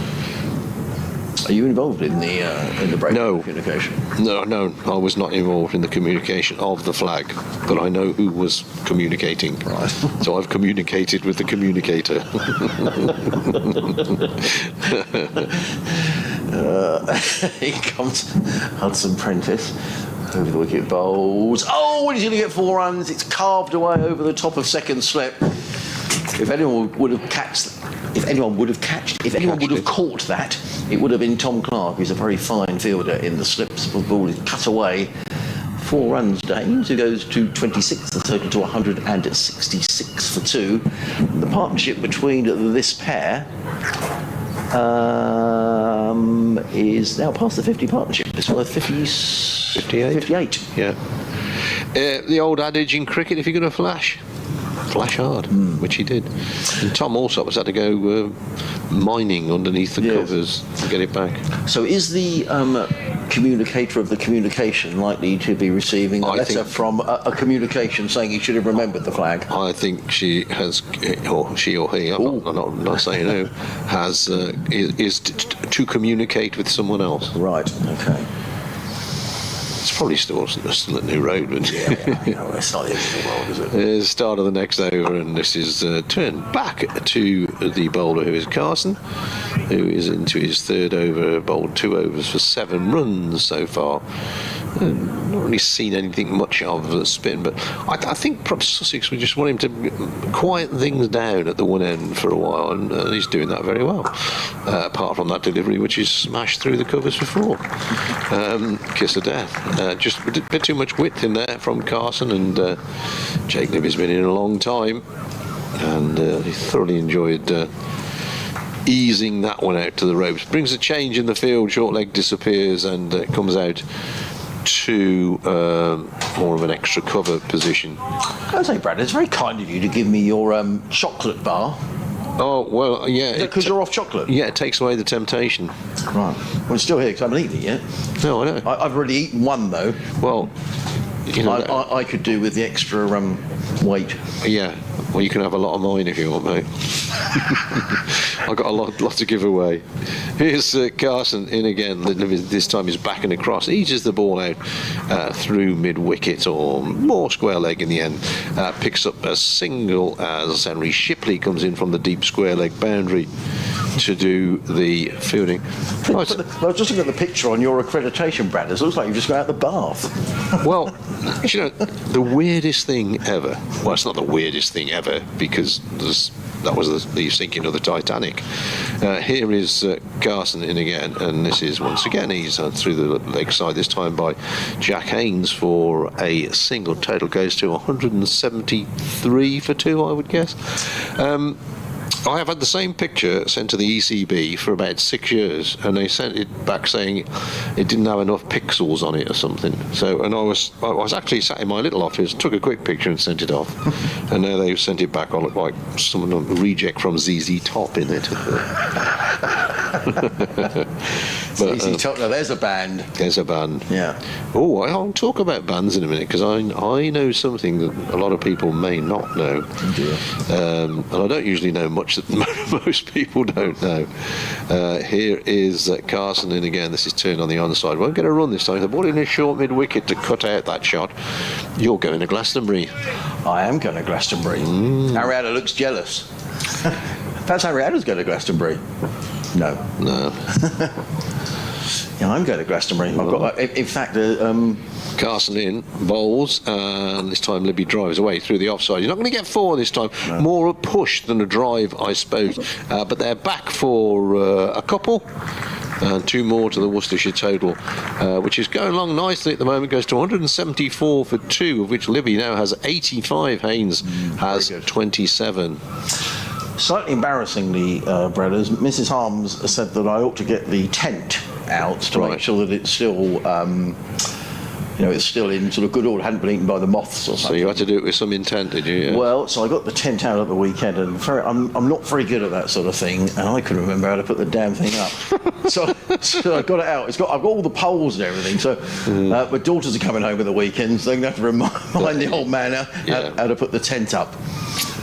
Speaker 2: Are you involved in the breakdown of communication?
Speaker 3: No, I was not involved in the communication of the flag, but I know who was communicating.
Speaker 2: Right.
Speaker 3: So I've communicated with the communicator.
Speaker 2: Here comes Hudson Prentice over the wicket, bowls. Oh, he's going to get 4 runs. It's carved away over the top of second slip. If anyone would have caught that, it would have been Tom Clark, who's a very fine fielder in the slips. The ball is cut away. 4 runs to Haynes, who goes to 26, the total to 166 for 2. And the partnership between this pair is now past the 50 partnership. It's worth 58.
Speaker 3: Yeah. The old adage in cricket, if you're going to flash hard, which he did. And Tom Alsop has had to go mining underneath the covers to get it back.
Speaker 2: So is the communicator of the communication likely to be receiving a letter from a communication saying he should have remembered the flag?
Speaker 3: I think she has, or she or he, I'm not saying who, has is to communicate with someone else.
Speaker 2: Right, okay.
Speaker 3: It's probably still a new road, but
Speaker 2: it's not the end of the world, is it?
Speaker 3: The start of the next over, and this is turned back to the bowler, who is Carson, who is into his 3rd over, bowled 2 overs for 7 runs so far. not really seen anything much of the spin, but I think perhaps Sussex would just want him to quieten things down at the one end for a while, and he's doing that very well. Apart from that delivery, which is smashed through the covers before. Kiss of death. Just a bit too much width in there from Carson, and Jake Libby's been in a long time, and he thoroughly enjoyed easing that one out to the ropes. Brings a change in the field, short leg disappears, and comes out to more of an extra cover position.
Speaker 2: I say, Brad, it's very kind of you to give me your chocolate bar.
Speaker 3: Oh, well, yeah.
Speaker 2: Because you're off chocolate?
Speaker 3: Yeah, it takes away the temptation.
Speaker 2: Right. Well, it's still here because I haven't eaten it yet.
Speaker 3: No, I know.
Speaker 2: I've already eaten one, though.
Speaker 3: Well, you know,
Speaker 2: I could do with the extra weight.
Speaker 3: Yeah. Well, you can have a lot of mine if you want, mate. I've got a lot to give away. Here's Carson in again. This time he's backing across. Eases the ball out through mid-wicket, or more square leg in the end. Picks up a single as Henry Shipley comes in from the deep square leg boundary to do the fielding.
Speaker 2: Right. I was just looking at the picture on your accreditation, Brad. It looks like you've just got out the bath.
Speaker 3: Well, you know, the weirdest thing ever. Well, it's not the weirdest thing ever, because that was the sinking of the Titanic. Here is Carson in again, and this is once again he's through the leg side, this time by Jack Haynes for a single. Total goes to 173 for 2, I would guess. I have had the same picture sent to the ECB for about 6 years, and they sent it back saying it didn't have enough pixels on it or something. So, and I was actually sat in my little office, took a quick picture and sent it off, and now they've sent it back. I look like someone a reject from ZZ Top in it.
Speaker 2: But, ZZ Top. Now there's a band.
Speaker 3: There's a band.
Speaker 2: Yeah.
Speaker 3: Oh, I'll talk about bands in a minute, because I know something that a lot of people may not know. And I don't usually know much that most people don't know. Here is Carson in again. This is turned on the onside. Won't get a run this time. The ball in a short mid-wicket to cut out that shot. You're going to Glastonbury.
Speaker 2: I am going to Glastonbury. Ariana looks jealous. Perhaps Ariana's going to Glastonbury. No. Yeah, I'm going to Glastonbury. I've got, in fact,
Speaker 3: Carson in, bowls, and this time Libby drives away through the offside. You're not going to get 4 this time. No. More a push than a drive, I suppose. But they're back for a couple. And 2 more to the Worcestershire total, which is going along nicely at the moment. Goes to 174 for 2, of which Libby now has 85. Haynes has 27.
Speaker 2: Slightly embarrassingly, brothers, Mrs. Harms said that I ought to get the tent out to make sure that it's still, it's still in sort of good order, hadn't been eaten by the moths or something.
Speaker 3: So you had to do it with some intent, did you? Yeah.
Speaker 2: Well, so I got the tent out at the weekend, and I'm not very good at that sort of thing, and I couldn't remember how to put the damn thing up. so I got it out. I've got all the poles and everything. So my daughters are coming home at the weekend, so I'm going to have to remind the old man how to put the tent up.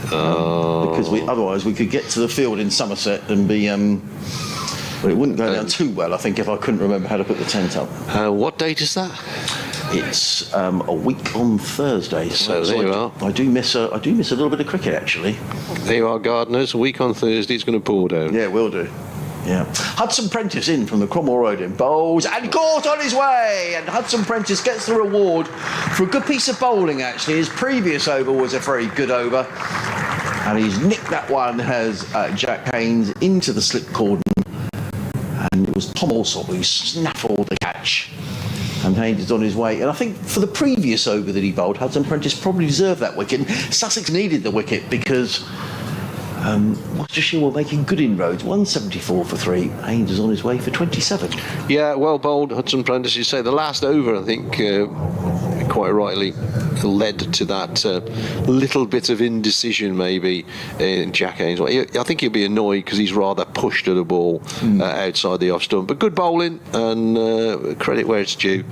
Speaker 2: Because otherwise we could get to the field in Somerset and be. But it wouldn't go down too well, I think, if I couldn't remember how to put the tent up.
Speaker 3: What date is that?
Speaker 2: It's a week on Thursday.
Speaker 3: So there you are.
Speaker 2: I do miss a little bit of cricket, actually.
Speaker 3: There you are, Gardeners. A week on Thursday, it's going to pour down.
Speaker 2: Yeah, it will do. Yeah. Hudson Prentice in from the Cromwell Road in bowls and caught on his way, and Hudson Prentice gets the reward for a good piece of bowling. Actually, his previous over was a very good over, and he's nicked that one. Has Jack Haynes into the slip cordon, and it was Tom Alsop who snaffled the catch, and Haynes is on his way. And I think for the previous over that he bowled, Hudson Prentice probably deserved that wicket. Sussex needed the wicket because Worcestershire were making good inroads. 174 for 3. Haynes is on his way for 27.
Speaker 3: Yeah, well bowled, Hudson Prentice. You say the last over, I think, quite rightly led to that little bit of indecision maybe in Jack Haynes. I think he'll be annoyed because he's rather pushed at a ball outside the off stump. But good bowling, and credit where it's due.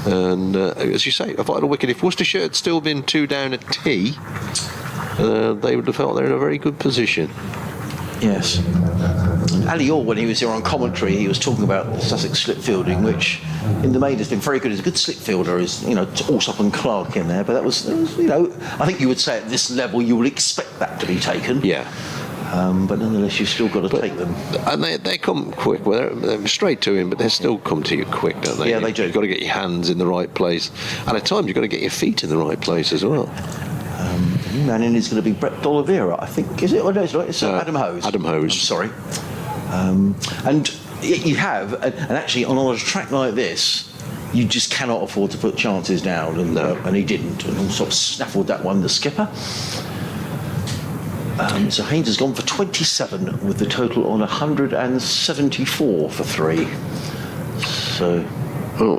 Speaker 3: And as you say, a vital wicket. If Worcestershire had still been 2 down at tea, they would have felt they're in a very good position.
Speaker 2: Yes. Ali Orr, when he was here on commentary, he was talking about the Sussex slip fielding, which in the main has been very good. He's a good slip fielder, is Alsop and Clark in there, but that was I think you would say at this level you would expect that to be taken.
Speaker 3: Yeah.
Speaker 2: But nonetheless, you've still got to take them.
Speaker 3: And they come quick. Well, they're straight to him, but they still come to you quick, don't they?
Speaker 2: Yeah, they do.
Speaker 3: You've got to get your hands in the right place. And at times, you've got to get your feet in the right place as well.
Speaker 2: The new man in is going to be Brett D'Oliveira, I think. Is it? Oh, no, it's not. It's Adam Hose.
Speaker 3: Adam Hose.
Speaker 2: I'm sorry. And you have, and actually on a track like this, you just cannot afford to put chances down, and he didn't, and sort of snaffled that one, the skipper. So Haynes has gone for 27 with the total on 174 for 3. So,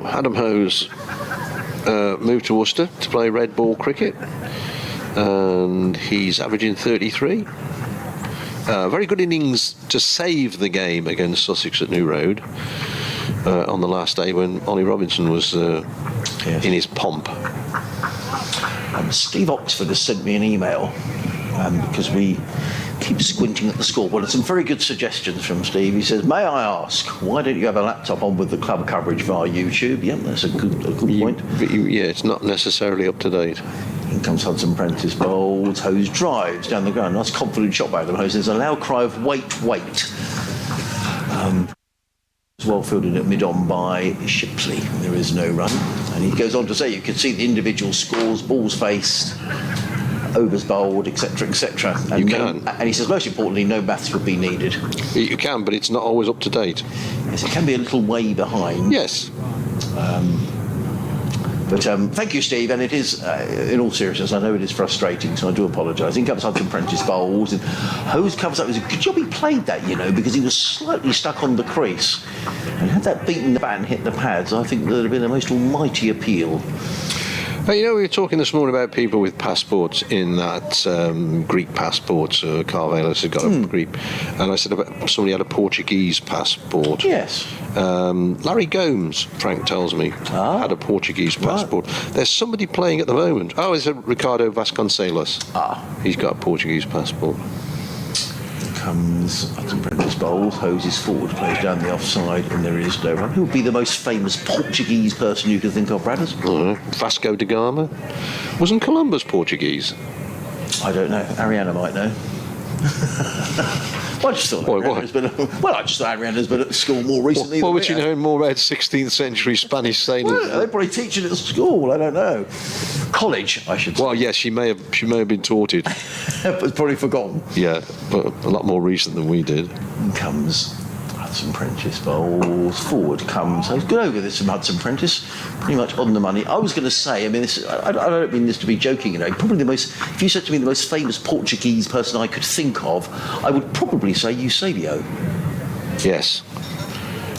Speaker 3: Adam Hose moved to Worcester to play red ball cricket, and he's averaging 33. Very good innings to save the game against Sussex at New Road on the last day when Ollie Robinson was in his pomp.
Speaker 2: Steve Oxford has sent me an email because we keep squinting at the scoreboard. And some very good suggestions from Steve. He says, may I ask, why don't you have a laptop on with the club coverage via YouTube? Yeah, that's a good point.
Speaker 3: Yeah, it's not necessarily up to date.
Speaker 2: In comes Hudson Prentice, bowls, Hose drives down the ground. Nice confident shot by them. Hose. There's a loud cry of wait. Well fielded at mid-on by Shipley. There is no run. And he goes on to say you can see the individual scores, balls faced, overs bowled, etc., etc.
Speaker 3: You can.
Speaker 2: And he says, most importantly, no maths would be needed.
Speaker 3: You can, but it's not always up to date.
Speaker 2: Yes, it can be a little way behind.
Speaker 3: Yes.
Speaker 2: But thank you, Steve, and it is, in all seriousness, I know it is frustrating, so I do apologise. In comes Hudson Prentice bowls, and Hose comes up. It was a good job he played that, because he was slightly stuck on the crease. And had that beaten the bat and hit the pads, I think that would have been a most almighty appeal.
Speaker 3: We were talking this morning about people with passports in that Greek passports. Carvelis had got a Greek, and I said about somebody had a Portuguese passport.
Speaker 2: Yes.
Speaker 3: Larry Gomes, Frank tells me, had a Portuguese passport. Right. There's somebody playing at the moment. Oh, it's Ricardo Vasconcelos. He's got a Portuguese passport.
Speaker 2: Comes Hudson Prentice bowls, Hoses forward, plays down the offside, and there is no run. Who would be the most famous Portuguese person you could think of, Bradders?
Speaker 3: Vasco da Gama. Wasn't Columbus Portuguese?
Speaker 2: I don't know. Ariana might know. I just thought Ariana's been at school more recently.
Speaker 3: What would you know more about 16th century Spanish sailors?
Speaker 2: Well, they probably teach it at school. I don't know. College, I should say.
Speaker 3: Well, yes, she may have been taught it,
Speaker 2: but probably forgotten.
Speaker 3: Yeah, but a lot more recent than we did.
Speaker 2: In comes Hudson Prentice bowls forward. Comes. I was good over this from Hudson Prentice. Pretty much on the money. I was going to say. I mean, I don't mean this to be joking. Probably the most. If you said to me the most famous Portuguese person I could think of, I would probably say Eusebio.
Speaker 3: Yes.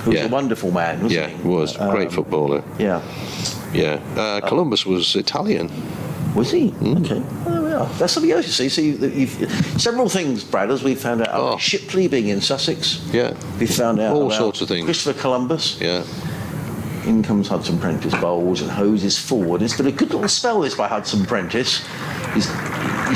Speaker 2: Who was a wonderful man, wasn't he?
Speaker 3: Yeah, he was. Great footballer.
Speaker 2: Yeah.
Speaker 3: Yeah. Columbus was Italian.
Speaker 2: Was he? Okay. There we are. That's something else, you see. So you've several things, Brad, as we found out. Shipley being in Sussex.
Speaker 3: Yeah.
Speaker 2: We found out
Speaker 3: all sorts of things.
Speaker 2: Christopher Columbus.
Speaker 3: Yeah.
Speaker 2: In comes Hudson Prentice bowls and Hoses forward. It's been a good little spell, this, by Hudson Prentice. He's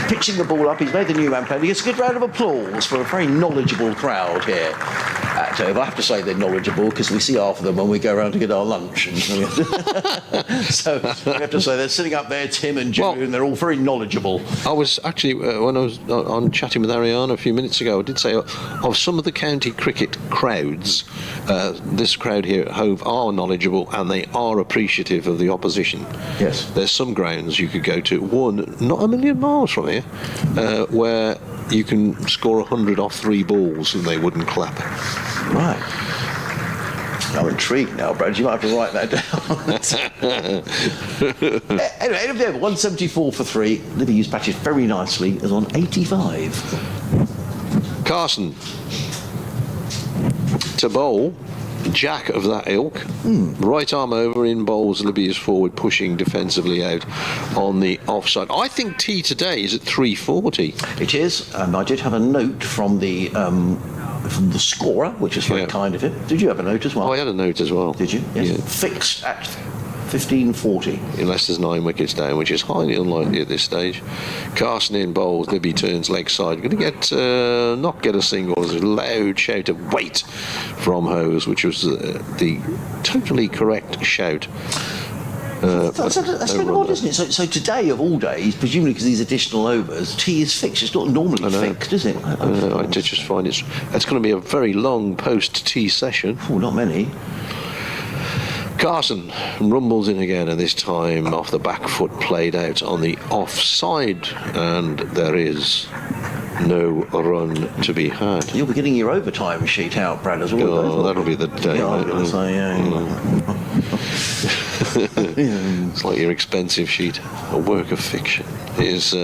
Speaker 2: pitching the ball up. He's made the new man play. He gets a good round of applause for a very knowledgeable crowd here at Dover. I have to say they're knowledgeable because we see half of them when we go around to get our lunch. So we have to say they're sitting up there, Tim and Julie, and they're all very knowledgeable.
Speaker 3: I was actually, when I was on chatting with Ariana a few minutes ago, I did say of some of the county cricket crowds, this crowd here at Hove are knowledgeable and they are appreciative of the opposition.
Speaker 2: Yes.
Speaker 3: There's some grounds you could go to, one not a million miles from here, where you can score 100 off 3 balls and they wouldn't clap.
Speaker 2: Right. I'm intrigued now, Brad. You might have to write that down. Anyway, end of the over, 174 for 3. Libby's batted very nicely, is on 85.
Speaker 3: Carson to bowl. Jack of that ilk, right arm over in bowls. Libby is forward, pushing defensively out on the offside. I think T today is at 340.
Speaker 2: It is. I did have a note from the scorer, which is very kind of him. Did you have a note as well?
Speaker 3: I had a note as well.
Speaker 2: Did you? Yes. Yeah. Fixed at 1540.
Speaker 3: Unless there's 9 wickets down, which is highly unlikely at this stage. Carson in bowls, Libby turns leg side. Going to get not get a single. There's a loud shout of wait from Hose, which was the totally correct shout.
Speaker 2: That's a bit odd, isn't it? So today, of all days, presumably because these additional overs, tea is fixed. It's not normally fixed, is it?
Speaker 3: I did just find it's going to be a very long post-tea session.
Speaker 2: Oh, not many.
Speaker 3: Carson rumbles in again, and this time off the back foot, played out on the offside, and there is no run to be had.
Speaker 2: You'll be getting your overtime sheet out, Brad, as well.
Speaker 3: Oh, that'll be the day. It's like your expensive sheet, a work of fiction. Here's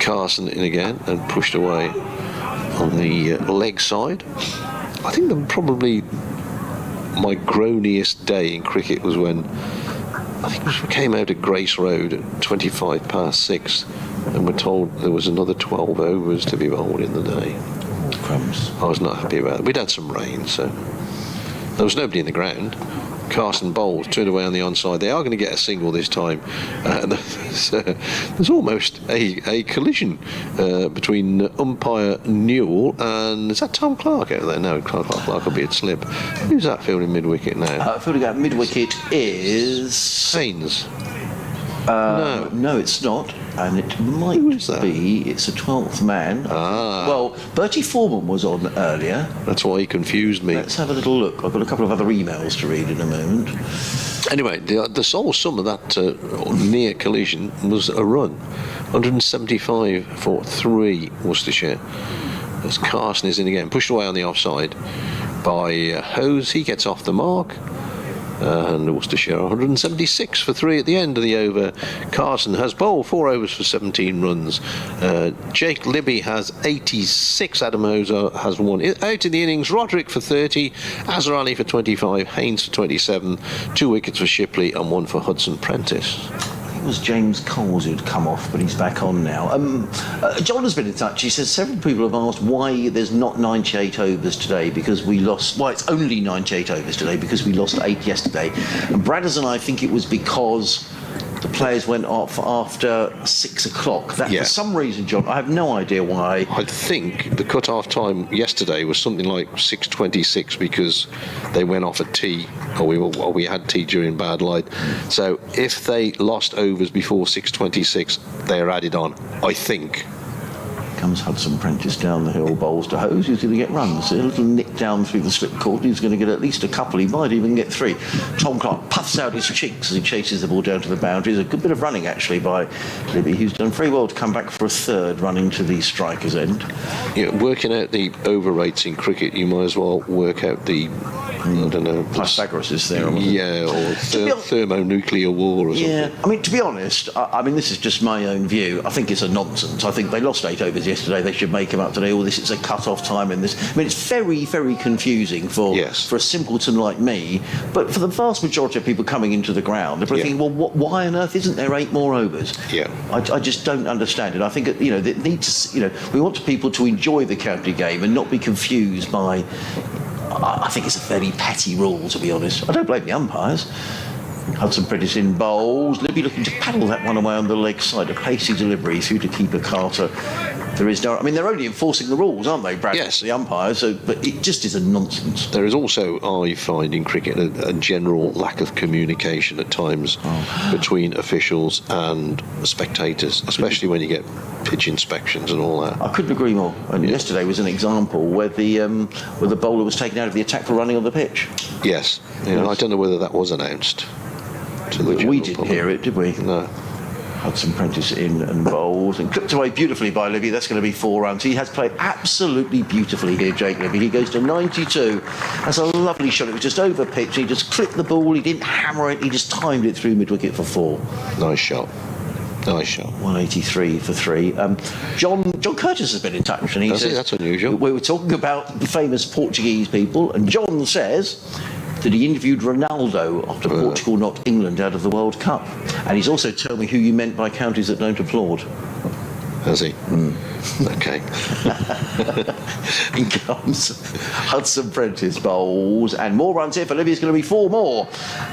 Speaker 3: Carson in again and pushed away on the leg side. I think probably my groaniest day in cricket was when I think we came out at Grace Road at 25 past 6 and we're told there was another 12 overs to be bowled in the day.
Speaker 2: Crumbs.
Speaker 3: I was not happy about it. We'd had some rain, so there was nobody in the ground. Carson bowls, turned away on the onside. They are going to get a single this time. There's almost a collision between umpire Newell and is that Tom Clark out there? No, Clark will be at slip. Who's that fielding mid-wicket now?
Speaker 2: Fielding at mid-wicket is
Speaker 3: Haynes.
Speaker 2: No, it's not. And it might be, it's a 12th man. Well, Bertie Foreman was on earlier.
Speaker 3: That's why he confused me.
Speaker 2: Let's have a little look. I've got a couple of other emails to read in a moment.
Speaker 3: Anyway, the sole sum of that near collision was a run. 175 for 3 Worcestershire. As Carson is in again, pushed away on the offside by Hose. He gets off the mark. And Worcestershire 176 for 3 at the end of the over. Carson has bowled 4 overs for 17 runs. Jake Libby has 86. Adam Hoser has 1 out in the innings. Roderick for 30. Azhar Ali for 25. Haynes for 27. 2 wickets for Shipley and 1 for Hudson Prentice.
Speaker 2: It was James Coles who'd come off, but he's back on now. John has been in touch. He says several people have asked why there's not 98 overs today because we lost. Well, it's only 98 overs today because we lost 8 yesterday. And Bradders and I think it was because the players went off after 6 o'clock. For some reason, John, I have no idea why.
Speaker 3: I think the cut-off time yesterday was something like 6:26 because they went off at tea, or we had tea during bad light. So if they lost overs before 6:26, they're added on, I think.
Speaker 2: Comes Hudson Prentice down the hill, bowls to Hose. He's going to get runs. A little nick down through the slip court. He's going to get at least a couple. He might even get 3. Tom Clark puffs out his cheeks as he chases the ball down to the boundaries. A good bit of running, actually, by Libby, who's done very well to come back for a 3rd running to the striker's end.
Speaker 3: Yeah, working out the over rates in cricket, you might as well work out the, I don't know...
Speaker 2: Pythagoras is there.
Speaker 3: Yeah, or thermonuclear war or something.
Speaker 2: Yeah, I mean, to be honest, I mean, this is just my own view. I think it's a nonsense. I think they lost 8 overs yesterday. They should make them up today. All this, it's a cut-off time in this. I mean, it's very, very confusing for a simpleton like me. But for the vast majority of people coming into the ground, they're thinking, well, why on earth isn't there 8 more overs?
Speaker 3: Yeah.
Speaker 2: I just don't understand it. I think, they need to, we want people to enjoy the county game and not be confused by... I think it's a very petty rule, to be honest. I don't blame the umpires. Hudson Prentice in bowls. Libby looking to paddle that one away on the leg side. A pacey delivery through to keeper Carter. There is no... I mean, they're only enforcing the rules, aren't they, Brad?
Speaker 3: Yes.
Speaker 2: The umpires, but it just is a nonsense.
Speaker 3: There is also, I find, in cricket, a general lack of communication at times between officials and spectators, especially when you get pitch inspections and all that.
Speaker 2: I couldn't agree more. And yesterday was an example where the bowler was taken out of the attack for running on the pitch.
Speaker 3: Yes. I don't know whether that was announced.
Speaker 2: We didn't hear it, did we?
Speaker 3: No.
Speaker 2: Hudson Prentice in and bowls and clipped away beautifully by Libby. That's going to be 4 runs. He has played absolutely beautifully here, Jake Libby. He goes to 92. That's a lovely shot. It was just over pitch. He just clipped the ball. He didn't hammer it. He just timed it through mid-wicket for 4.
Speaker 3: Nice shot. Nice shot.
Speaker 2: 183 for 3. John Curtis has been in touch, and he says
Speaker 3: that's unusual.
Speaker 2: We were talking about the famous Portuguese people, and John says that he interviewed Ronaldo after Portugal knocked England out of the World Cup. And he's also told me who you meant by counties that don't applaud.
Speaker 3: Has he? Okay.
Speaker 2: In comes Hudson Prentice bowls, and more runs here for Libby. It's going to be 4 more,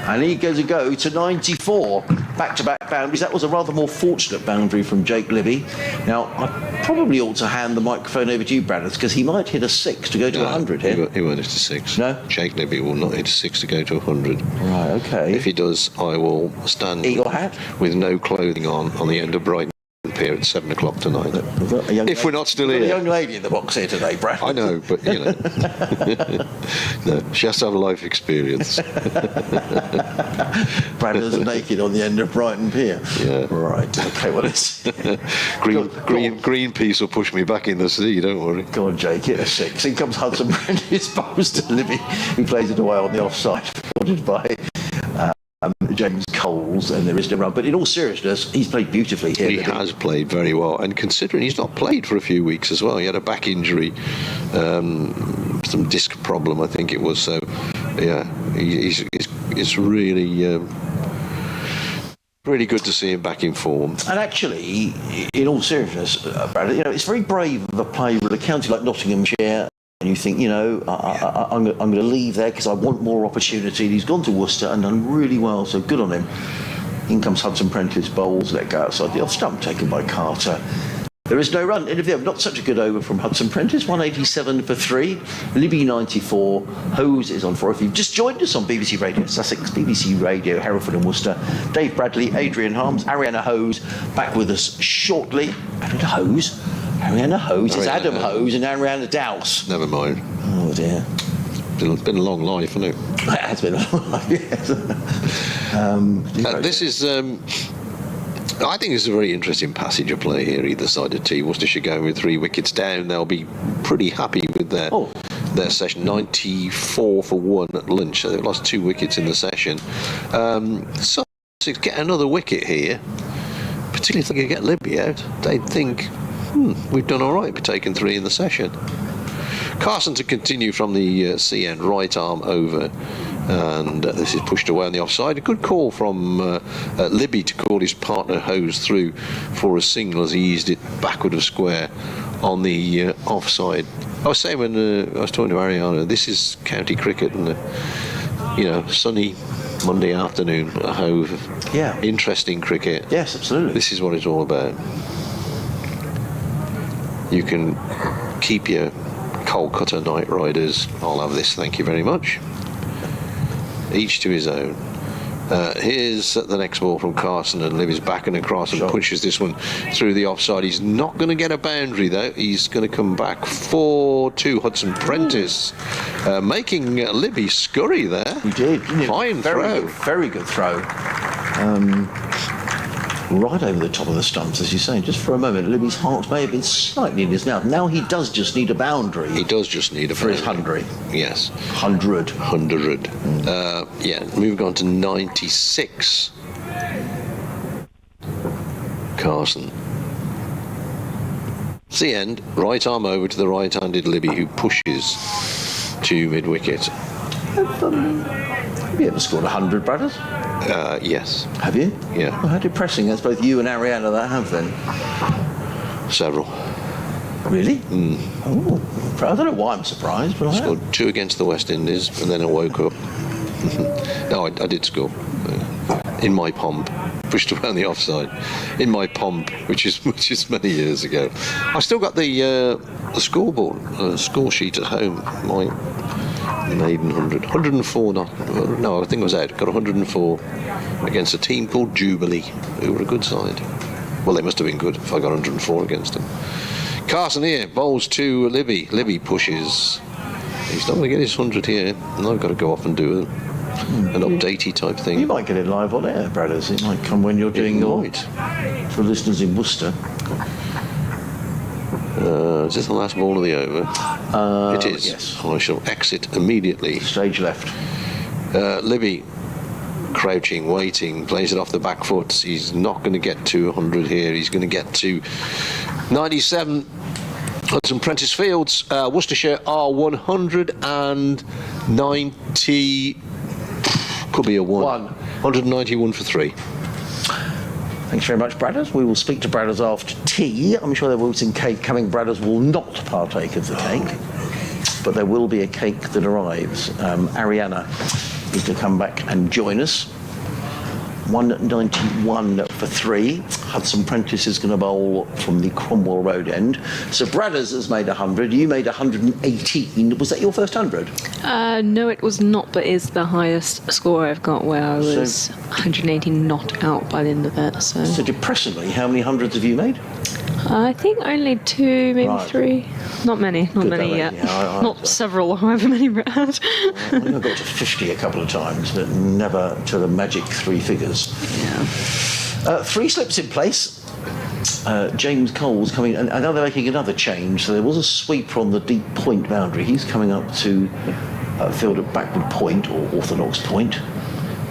Speaker 2: and he goes to go to 94. Back-to-back boundaries. That was a rather more fortunate boundary from Jake Libby. Now, I probably ought to hand the microphone over to you, Brad, because he might hit a 6 to go to 100 here.
Speaker 3: He won't hit a 6.
Speaker 2: No?
Speaker 3: Jake Libby will not hit a 6 to go to 100.
Speaker 2: Right, okay.
Speaker 3: If he does, I will stand
Speaker 2: Eat your hat?
Speaker 3: with no clothing on the end of Brighton Pier at 7 o'clock tonight. If we're not still
Speaker 2: We've got
Speaker 3: here.
Speaker 2: a young lady in the box here today, Brad.
Speaker 3: I know, but you know. No, she has to have a life experience.
Speaker 2: Brad is naked on the end of Brighton Pier.
Speaker 3: Yeah.
Speaker 2: Right, okay, well, it's...
Speaker 3: Greenpeace will push me back in the sea, don't worry.
Speaker 2: Go on, Jake, hit a 6. In comes Hudson Prentice, bowls to Libby, who plays it away on the offside, followed by James Coles, and there is no run. But in all seriousness, he's played beautifully here.
Speaker 3: He has played very well, and considering he's not played for a few weeks as well, he had a back injury, some disc problem, I think it was. So, yeah, it's really. Really good to see him back in form.
Speaker 2: And actually, in all seriousness, Brad, you know, it's very brave of a player with a county like Nottinghamshire. And you think, you know, I'm going to leave there because I want more opportunity. And he's gone to Worcester and done really well, so good on him. In comes Hudson Prentice, bowls, let go outside the off stump, taken by Carter. There is no run. Not such a good over from Hudson Prentice, 187 for 3. Libby 94. Hose is on 4. If you've just joined us on BBC Radio Sussex, BBC Radio Hereford and Worcester, Dave Bradley, Adrian Harms, Ariana Hose, back with us shortly. Ariana Hose is Adam Hose and Ariana Douse.
Speaker 3: Never mind.
Speaker 2: Oh dear.
Speaker 3: It's been a long life, hasn't it?
Speaker 2: It has been a long life, yes.
Speaker 3: This is... I think it's a very interesting passage of play here, either side of tee. Worcestershire going with 3 wickets down. They'll be pretty happy with their session. 94 for 1 at lunch. So they've lost 2 wickets in the session. Sussex get another wicket here, particularly if they can get Libby out. They'd think, we've done all right for taking 3 in the session. Carson to continue from the C end, right arm over, and this is pushed away on the offside. A good call from Libby to call his partner Hose through for a single as he eased it backward of square on the offside. I was saying when I was talking to Ariana, this is county cricket and sunny Monday afternoon at Hove.
Speaker 2: Yeah.
Speaker 3: Interesting cricket.
Speaker 2: Yes, absolutely.
Speaker 3: This is what it's all about. You can keep your Kolkata Knight Riders. I'll have this, thank you very much. Each to his own. Here's the next ball from Carson, and Libby's back and across and pushes this one through the offside. He's not going to get a boundary though. He's going to come back 4-2. Hudson Prentice making Libby scurry there.
Speaker 2: He did, didn't he?
Speaker 3: Fine throw.
Speaker 2: Very good throw. Right over the top of the stumps, as you say. Just for a moment, Libby's heart may have been slightly in his mouth. Now he does just need a boundary.
Speaker 3: He does just need a
Speaker 2: for
Speaker 3: boundary.
Speaker 2: his 100.
Speaker 3: Yes.
Speaker 2: 100.
Speaker 3: Moving on to 96. Carson. It's the end. Right arm over to the right-handed Libby, who pushes to mid-wicket.
Speaker 2: Have you ever scored 100, brothers?
Speaker 3: Yes.
Speaker 2: Have you?
Speaker 3: Yeah.
Speaker 2: Well, how depressing. That's both you and Ariana that have then.
Speaker 3: Several.
Speaker 2: Really? Oh, I don't know why I'm surprised, but I
Speaker 3: scored 2 against the West Indies, and then I woke up. No, I did score. In my pomp. Pushed around the offside. In my pomp, which is many years ago. I still got the scoreboard, score sheet at home. My maiden 100. 104, no, I think I was out. Got 104 against a team called Jubilee, who were a good side. Well, they must have been good if I got 104 against them. Carson here, bowls to Libby. Libby pushes. He's not going to get his 100 here, and I've got to go off and do an updatey type thing.
Speaker 2: You might get it live on air, brothers. It might come when you're doing it. For listeners in Worcester.
Speaker 3: Is this the last ball of the over? It is.
Speaker 2: Yes.
Speaker 3: I shall exit immediately.
Speaker 2: Stage left.
Speaker 3: Libby, crouching, waiting, plays it off the back foot. He's not going to get to 100 here. He's going to get to 97. Hudson Prentice Fields. Worcestershire are 190. Could be a 1. 191 for 3.
Speaker 2: Thanks very much, Bradders. We will speak to Bradders after tea. I'm sure there will be some cake coming. Bradders will not partake of the cake, but there will be a cake that arrives. Ariana is to come back and join us. 191 for 3. Hudson Prentice is going to bowl from the Cromwell Road end. So Bradders has made 100. You made 118. Was that your first 100?
Speaker 4: No, it was not, but is the highest score I've got, where I was 118 not out by the end of it. So
Speaker 2: depressingly, how many hundreds have you made?
Speaker 4: I think only 2, maybe 3. Not many yet.
Speaker 2: Yeah,
Speaker 4: not several, however many Brett had.
Speaker 2: I think I got to 50 a couple of times, but never to the magic 3 figures.
Speaker 4: Yeah.
Speaker 2: 3 slips in place. James Cole's coming, and now they're making another change. So there was a sweeper on the deep point boundary. He's coming up to field at backward point, or orthodox point.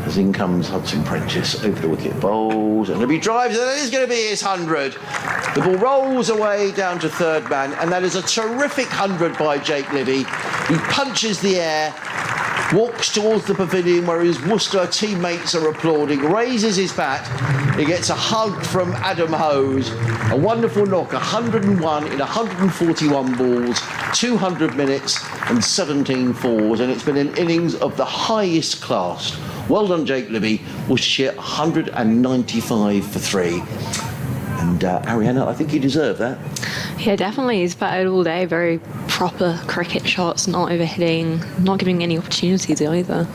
Speaker 2: As in comes Hudson Prentice over the wicket, bowls, and he drives, and that is going to be his 100. The ball rolls away down to third man, and that is a terrific 100 by Jake Livy. He punches the air, walks towards the pavilion where his Worcester teammates are applauding, raises his bat. He gets a hug from Adam Hose. A wonderful knock, 101 in 141 balls, 200 minutes and 17 fours, and it's been an innings of the highest class. Well done, Jake Libby. Worcestershire 195 for 3. And Ariana, I think you deserve that.
Speaker 4: Yeah, definitely. He's batted all day. Very proper cricket shots, not overhitting, not giving any opportunities either.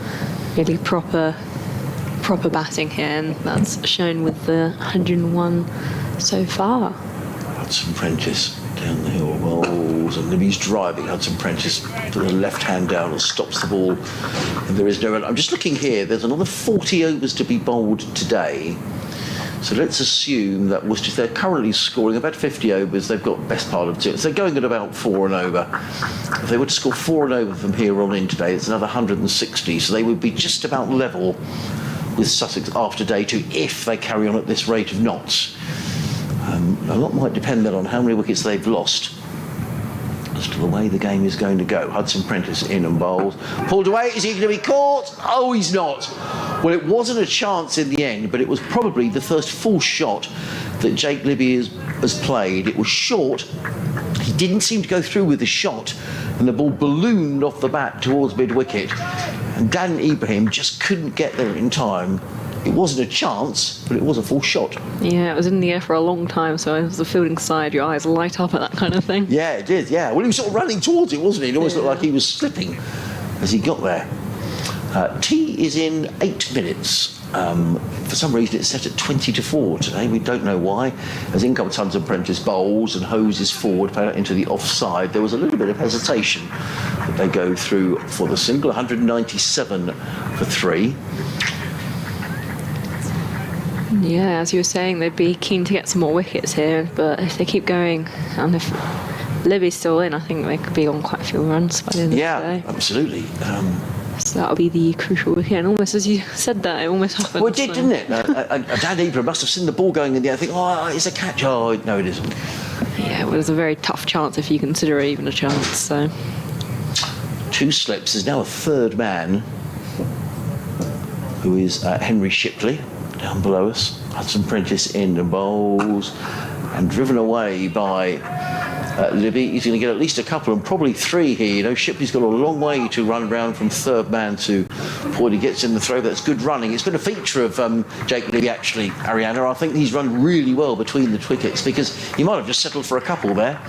Speaker 4: Really proper batting here, and that's shown with the 101 so far.
Speaker 2: Hudson Prentice down the hill rolls, and Libby's driving. Hudson Prentice with the left hand down and stops the ball, and there is no run. I'm just looking here. There's another 40 overs to be bowled today. So let's assume that Worcester, they're currently scoring about 50 overs. They've got best part of 2. So they're going at about 4 and over. If they were to score 4 and over from here on in today, it's another 160. So they would be just about level with Sussex after day 2 if they carry on at this rate of knots. A lot might depend then on how many wickets they've lost as to the way the game is going to go. Hudson Prentice in and bowls. Pulled away. Is he going to be caught? Oh, he's not. Well, it wasn't a chance in the end, but it was probably the first full shot that Jake Libby has played. It was short. He didn't seem to go through with the shot, and the ball ballooned off the bat towards mid-wicket. And Dan Ibrahim just couldn't get there in time. It wasn't a chance, but it was a full shot.
Speaker 4: Yeah, it was in the air for a long time, so as the fielding side, your eyes light up at that kind of thing.
Speaker 2: Yeah, it did, yeah. Well, he was sort of running towards it, wasn't he? It almost looked like he was slipping as he got there. Tea is in 8 minutes. For some reason it's set at 20 to 4 today. We don't know why. As in comes Hudson Prentice bowls and hoses forward, played out into the offside. There was a little bit of hesitation that they go through for the single. 197 for 3.
Speaker 4: Yeah, as you were saying, they'd be keen to get some more wickets here, but if they keep going, and if Libby's still in, I think they could be on quite a few runs by the end of the day.
Speaker 2: Yeah, absolutely.
Speaker 4: So that'll be the crucial wicket, and almost as you said that, it almost happened.
Speaker 2: Well, it did, didn't it? Dan Ibrahim must have seen the ball going in the air, think, oh, it's a catch. Oh, no, it isn't.
Speaker 4: Yeah, well, it was a very tough chance if you consider it even a chance, so...
Speaker 2: 2 slips. There's now a third man, who is Henry Shipley, down below us. Hudson Prentice in and bowls, and driven away by Libby. He's going to get at least a couple, and probably 3 here. You know, Shipley's got a long way to run round from third man to point. He gets in the throw. That's good running. It's been a feature of Jake Libby, actually, Ariana. I think he's run really well between the wickets, because he might have just settled for a couple there.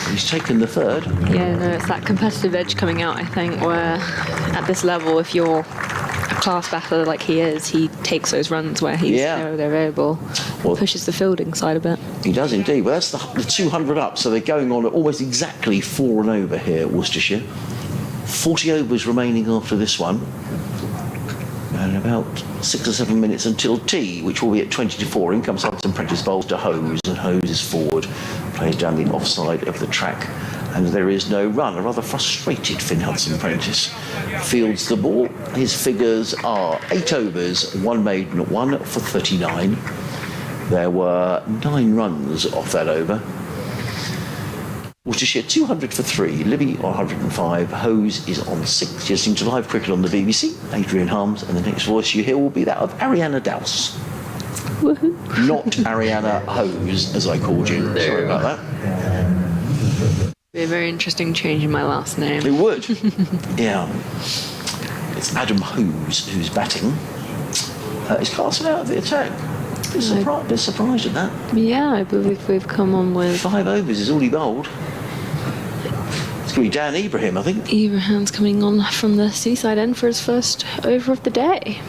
Speaker 2: He's taken the third.
Speaker 4: Yeah, no, it's that competitive edge coming out, I think, where at this level, if you're a class batter like he is, he takes those runs where he's they're available, pushes the fielding side a bit.
Speaker 2: He does indeed. Well, that's the 200 up, so they're going on at almost exactly 4 and over here at Worcestershire. 40 overs remaining after this one, and about 6 or 7 minutes until tea, which will be at 20 to 4. In comes Hudson Prentice, bowls to Hose, and Hose is forward, plays down the offside of the track, and there is no run. A rather frustrated Finn Hudson Prentice fields the ball. His figures are 8 overs, 1 maiden, 1 for 39. There were 9 runs off that over. Worcestershire 200 for 3, Libby on 105, Hose is on 6. You're listening to live cricket on the BBC. Adrian Harms, and the next voice you hear will be that of Ariana Douse. Not Ariana Hose, as I called you. Sorry about that.
Speaker 4: Be a very interesting change in my last name.
Speaker 2: It would. Yeah. It's Adam Hose who's batting. Is Carson out of the attack? Bit surprised at that.
Speaker 4: Yeah, I believe we've come on with
Speaker 2: 5 overs is all he bowled. It's going to be Dan Ibrahim, I think.
Speaker 4: Ibrahim's coming on from the seaside end for his first over of the day.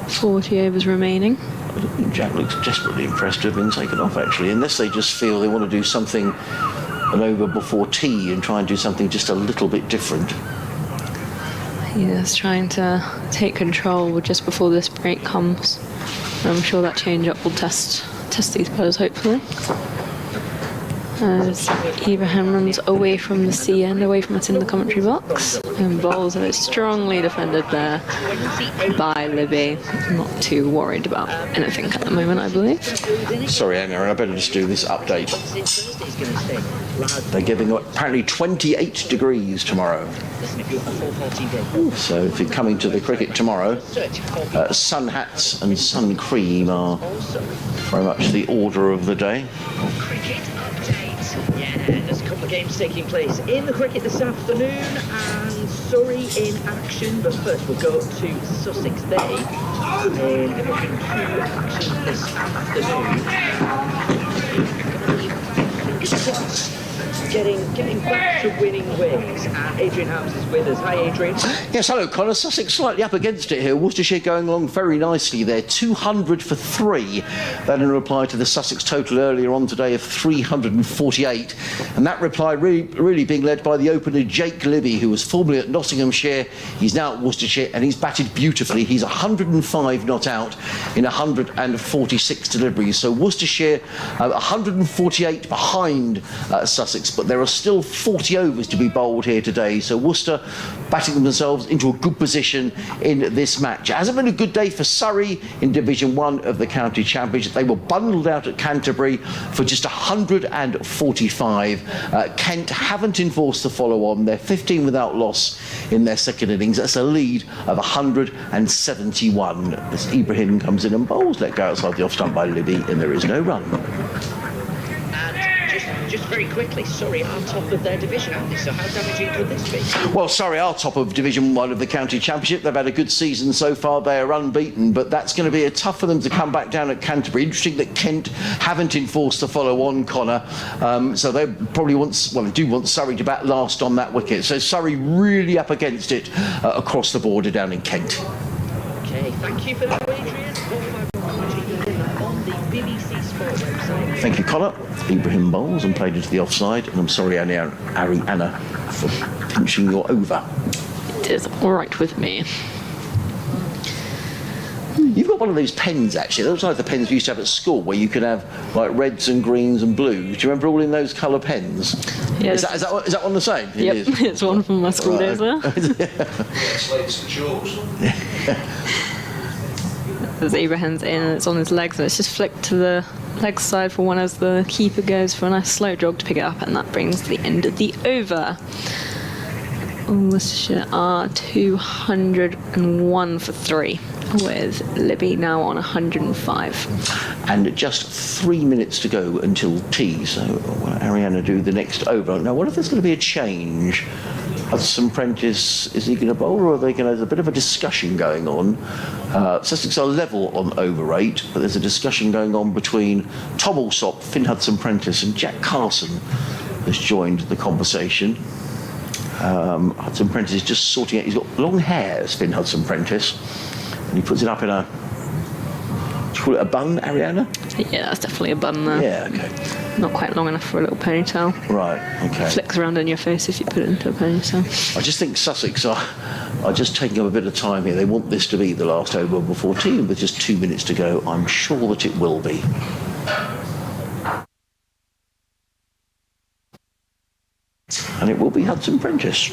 Speaker 4: 40 overs remaining.
Speaker 2: Jack looks desperately impressed to have been taken off, actually, unless they just feel they want to do something an over before tea and try and do something just a little bit different.
Speaker 4: He's trying to take control just before this break comes. I'm sure that change-up will test these players, hopefully. As Ibrahim runs away from the sea end, away from us in the commentary box, and bowls are strongly defended there by Libby. Not too worried about anything at the moment, I believe.
Speaker 2: Sorry, Anna, I better just do this update. They're giving apparently 28 degrees tomorrow. So if you're coming to the cricket tomorrow, sun hats and sun cream are very much the order of the day.
Speaker 8: Yeah, there's a couple of games taking place in the cricket this afternoon, and Surrey in action. But first we'll go to Sussex Bay in Division 2 action this afternoon. Getting back to winning ways, and Adrian House is with us. Hi, Adrian.
Speaker 2: Yes, hello, Connor. Sussex slightly up against it here. Worcestershire going along very nicely there. 200 for 3. That in reply to the Sussex total earlier on today of 348. And that reply really being led by the opener Jake Libby, who was formerly at Nottinghamshire. He's now at Worcestershire, and he's batted beautifully. He's 105 not out in 146 deliveries. So Worcestershire 148 behind Sussex, but there are still 40 overs to be bowled here today, so Worcester batting themselves into a good position in this match. It hasn't been a good day for Surrey in Division 1 of the County Championship. They were bundled out at Canterbury for just 145. Kent haven't enforced the follow-on. They're 15 without loss in their second innings. That's a lead of 171. As Ibrahim comes in and bowls, let go outside the off stump by Libby, and there is no run.
Speaker 8: Just very quickly, Surrey are top of their division, aren't they? So how damaging could this be?
Speaker 2: Well, Surrey are top of Division 1 of the County Championship. They've had a good season so far. They are unbeaten, but that's going to be tough for them to come back down at Canterbury. Interesting that Kent haven't enforced the follow-on, Connor. So they probably do want Surrey to bat last on that wicket. So Surrey really up against it across the border down in Kent.
Speaker 8: Okay, thank you for that, Adrian. On the BBC Sport website.
Speaker 2: Thank you, Connor. Ibrahim bowls and played into the offside, and I'm sorry, Ariana, for pinching your over.
Speaker 4: It is all right with me.
Speaker 2: You've got one of those pens, actually. Those are like the pens we used to have at school, where you could have like reds and greens and blues. Do you remember all in those colour pens?
Speaker 4: Yes.
Speaker 2: Is that one the same?
Speaker 4: Yep,
Speaker 2: It is.
Speaker 4: it's one from my school days there.
Speaker 3: Slates and chalks.
Speaker 4: There's Abraham's in, and it's on his legs, and it's just flicked to the leg side for one as the keeper goes for a nice slow jog to pick it up, and that brings the end of the over. Worcestershire are 201 for 3, with Libby now on 105.
Speaker 2: And just 3 minutes to go until tea, so will Ariana do the next over? Now, what if there's going to be a change? Hudson Prentice, is he going to bowl, or are they going to? There's a bit of a discussion going on. Sussex are level on over rate, but there's a discussion going on between Tom Alsop, Finn Hudson Prentice, and Jack Carson has joined the conversation. Hudson Prentice is just sorting out. He's got long hair, as Finn Hudson Prentice, and he puts it up in a. Do you call it a bun, Ariana?
Speaker 4: Yeah, that's definitely a bun there.
Speaker 2: Yeah, okay.
Speaker 4: Not quite long enough for a little ponytail.
Speaker 2: Right, okay.
Speaker 4: Flicks around in your face if you put it into a ponytail.
Speaker 2: I just think Sussex are just taking up a bit of time here. They want this to be the last over before tea, and with just 2 minutes to go, I'm sure that it will be. And it will be Hudson Prentice.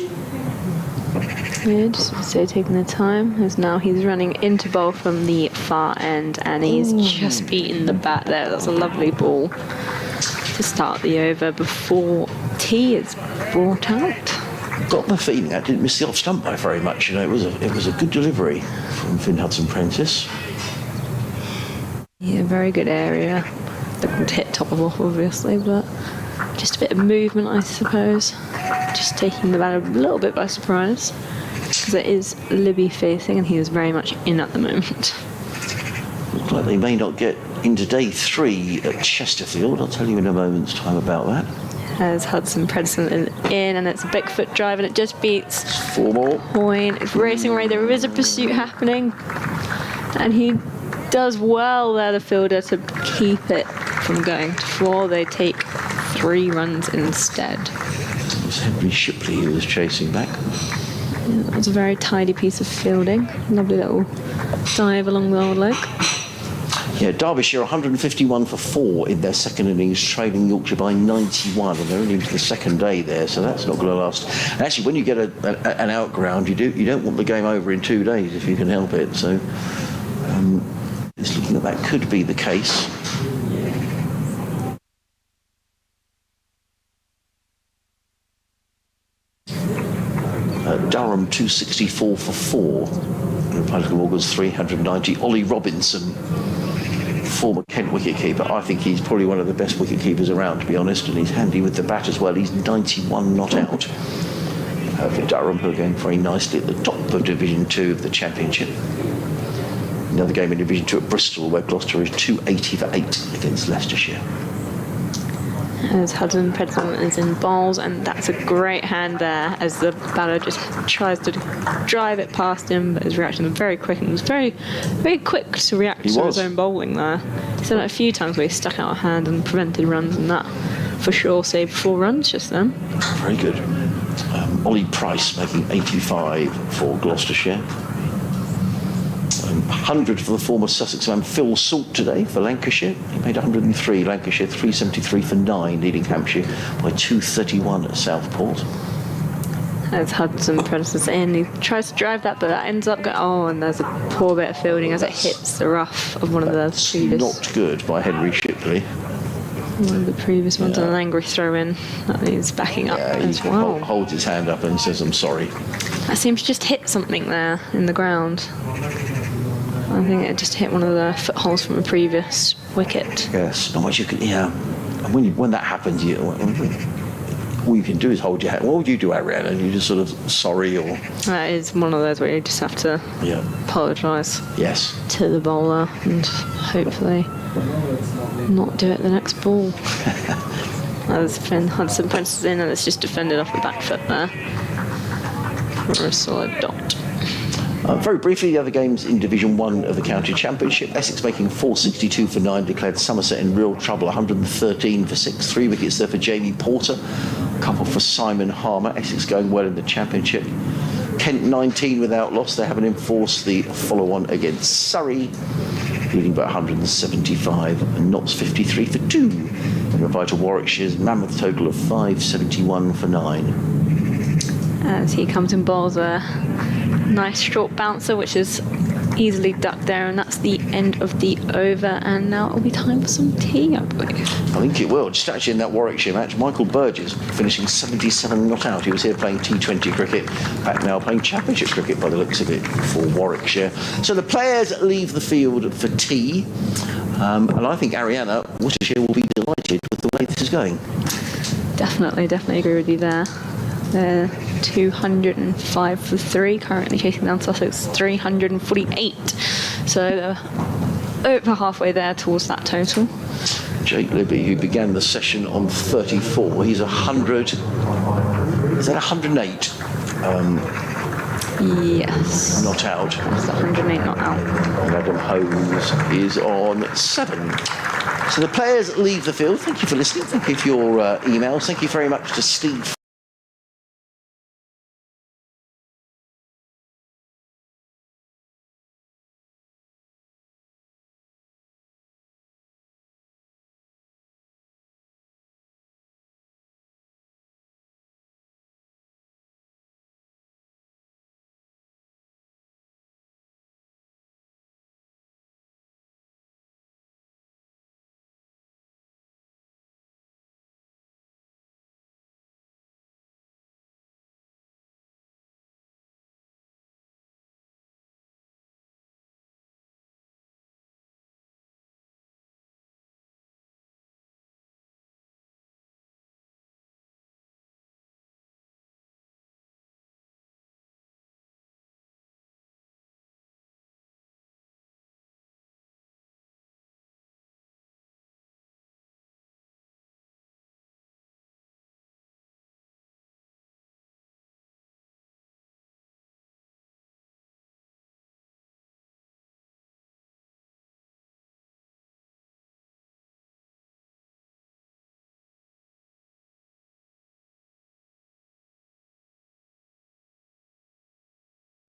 Speaker 4: Yeah, just so taking the time, as now he's running into bowl from the far end, and he's just beaten the bat there. That's a lovely ball to start the over before tea is brought out.
Speaker 2: Got the feeling I didn't miss the off stump by very much. You know, it was a good delivery from Finn Hudson Prentice.
Speaker 4: very good area. They couldn't hit top of off, obviously, but just a bit of movement, I suppose. Just taking the batter a little bit by surprise, because it is Libby facing, and he is very much in at the moment.
Speaker 2: Looks like they may not get into day 3 at Chesterfield. I'll tell you in a moment's time about that.
Speaker 4: As Hudson Predison in, and it's a Bigfoot drive, and it just beats
Speaker 2: 4 more.
Speaker 4: Point. It's racing away. There is a pursuit happening, and he does well there, the fielder, to keep it from going to 4. They take 3 runs instead.
Speaker 2: It was Henry Shipley who was chasing back.
Speaker 4: Yeah, that was a very tidy piece of fielding. Lovely little dive along the old leg.
Speaker 2: Yeah, Derbyshire 151 for 4 in their second innings, trailing Yorkshire by 91, and they're only into the second day there, so that's not going to last. And actually, when you get an outground, you don't want the game over in 2 days if you can help it. So it's looking like that could be the case. Durham 264 for 4. Republican Morgan's 390. Ollie Robinson, former Kent wicketkeeper. I think he's probably one of the best wicketkeepers around, to be honest, and he's handy with the bat as well. He's 91 not out. For Durham, who are going very nicely at the top of Division 2 of the Championship. Another game in Division 2 at Bristol, where Gloucester is 280 for 8 against Leicestershire.
Speaker 4: As Hudson Predison is in balls, and that's a great hand there as the batter just tries to drive it past him, but his reaction was very quick, and he was very, very quick to react to his own bowling there. He's done it a few times where he stuck out a hand and prevented runs, and that for sure saved 4 runs just then.
Speaker 2: Very good. Ollie Price making 85 for Gloucestershire. 100 for the former Sussex man Phil Salt today for Lancashire. He made 103. Lancashire 373 for 9, leading Hampshire by 231 at Southport.
Speaker 4: As Hudson Predison in, he tries to drive that, but that ends up going. Oh, and there's a poor bit of fielding as it hits the rough of one of the previous.
Speaker 2: Not good by Henry Shipley.
Speaker 4: One of the previous ones, and an angry throw in that he's backing up as well.
Speaker 2: Holds his hand up and says, "I'm sorry."
Speaker 4: That seems to just hit something there in the ground. I think it just hit one of the footholes from a previous wicket.
Speaker 2: Yes, not much you can. Yeah, and when that happens, all you can do is hold your hand. What would you do, Ariana? You just sort of sorry, or
Speaker 4: that is one of those where you just have to apologise.
Speaker 2: Yes.
Speaker 4: To the bowler and hopefully not do it the next ball. As Hudson punches in, and it's just defended off the back foot there for a solid dot.
Speaker 2: Very briefly, the other games in Division 1 of the County Championship. Essex making 462 for 9, declared Somerset in real trouble, 113 for 6. 3 wickets there for Jamie Porter, a couple for Simon Harmer. Essex going well in the Championship. Kent 19 without loss. They haven't enforced the follow-on against Surrey, leading by 175. And Notts 53 for 2. And reply to Warwickshire's mammoth total of 571 for 9.
Speaker 4: As he comes in balls there. Nice short bouncer, which is easily ducked there, and that's the end of the over. And now it'll be time for some tea, I believe.
Speaker 2: I think it will. Just actually in that Warwickshire match, Michael Burgess finishing 77 not out. He was here playing T20 cricket, back now playing Championship cricket by the looks of it for Warwickshire. So the players leave the field for tea, and I think Ariana, Worcestershire will be delighted with the way this is going.
Speaker 4: Definitely agree with you there. They're 205 for 3, currently chasing down Sussex 348. So they're over halfway there towards that total.
Speaker 2: Jake Libby, who began the session on 34, he's 100. Is that 108?
Speaker 4: Yes.
Speaker 2: Not out.
Speaker 4: It's 108 not out.
Speaker 2: And Adam Hose is on 7. So the players leave the field. Thank you for listening. Thank you for your emails. Thank you very much to Steve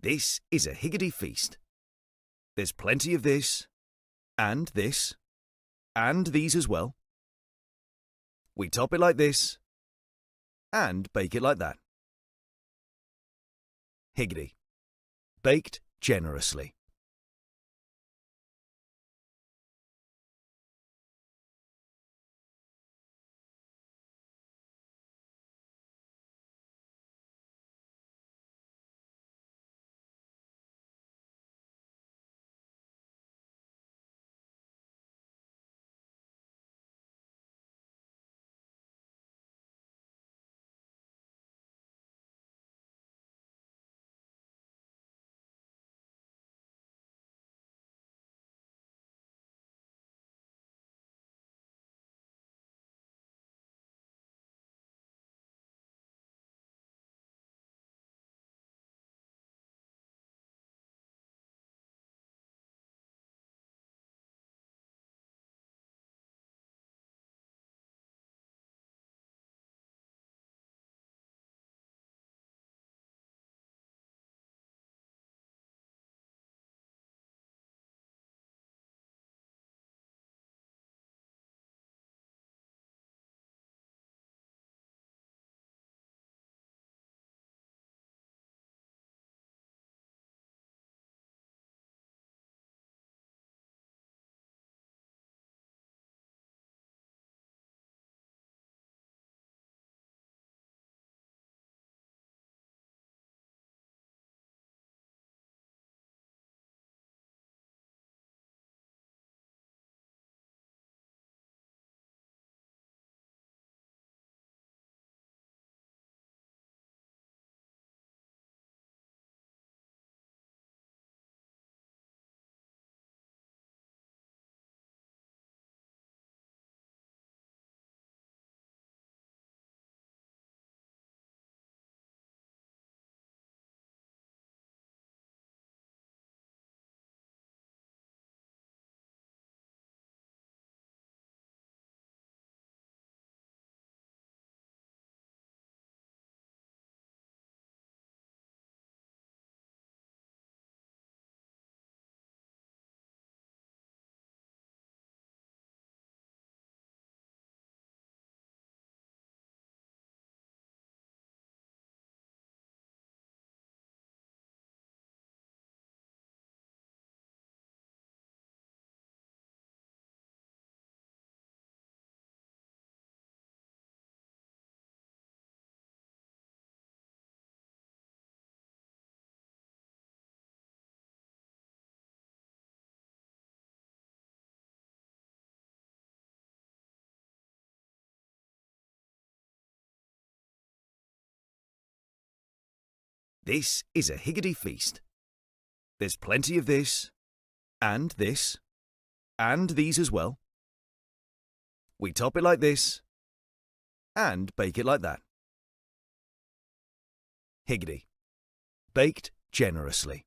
Speaker 1: This is a higgity feast. There's plenty of this, and these as well. We top it like this, and bake it like that. Higgity. Baked generously. This is a higgity feast. There's plenty of this, and these as well. We top it like this, and bake it like that. Higgity. Baked generously.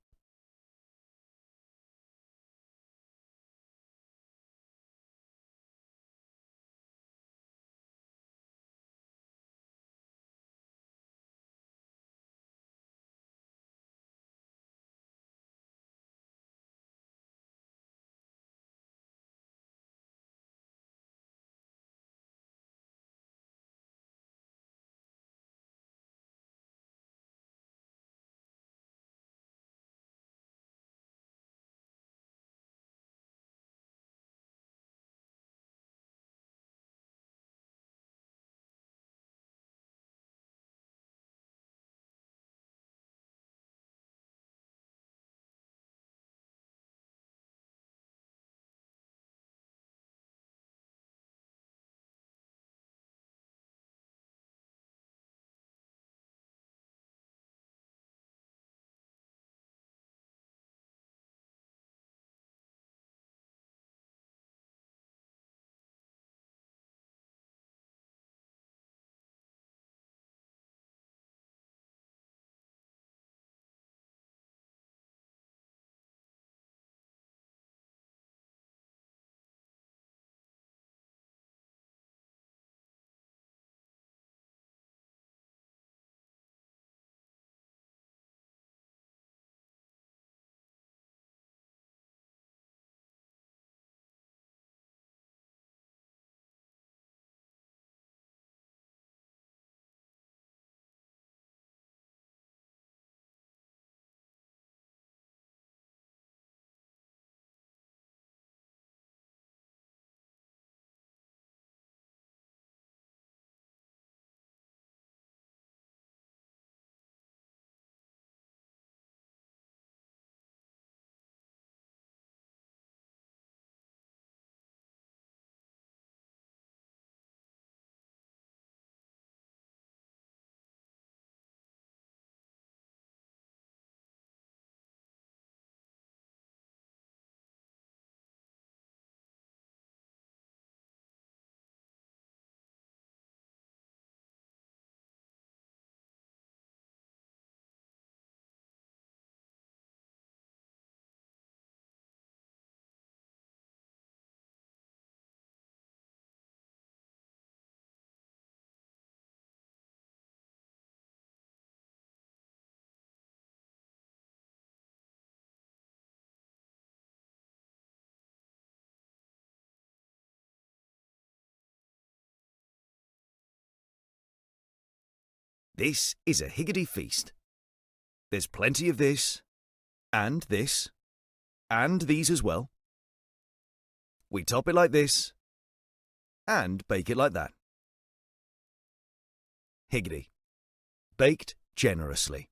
Speaker 1: This is a higgity feast. There's plenty of this, and this, and these as well. We top it like this, and bake it like that. Higgity. Baked generously.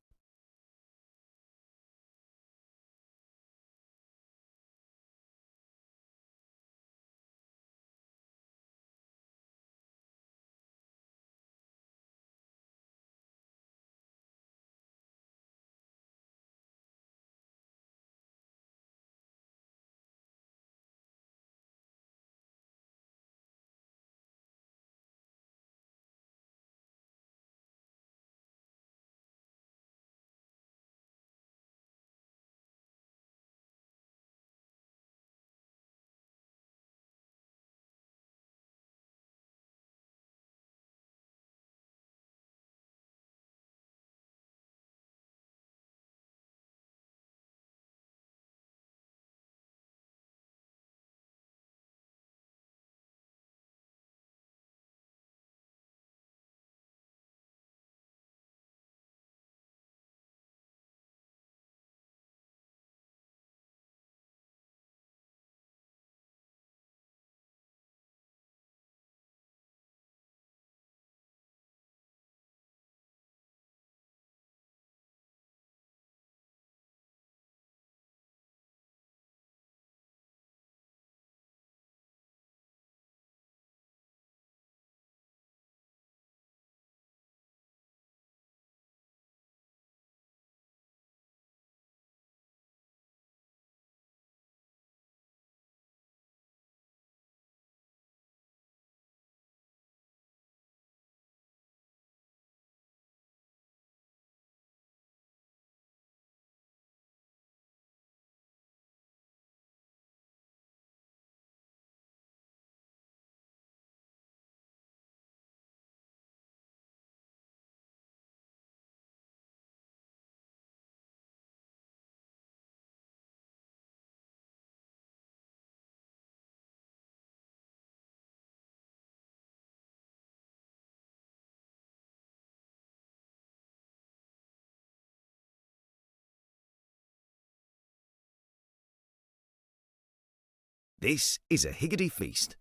Speaker 1: This is a higgity feast.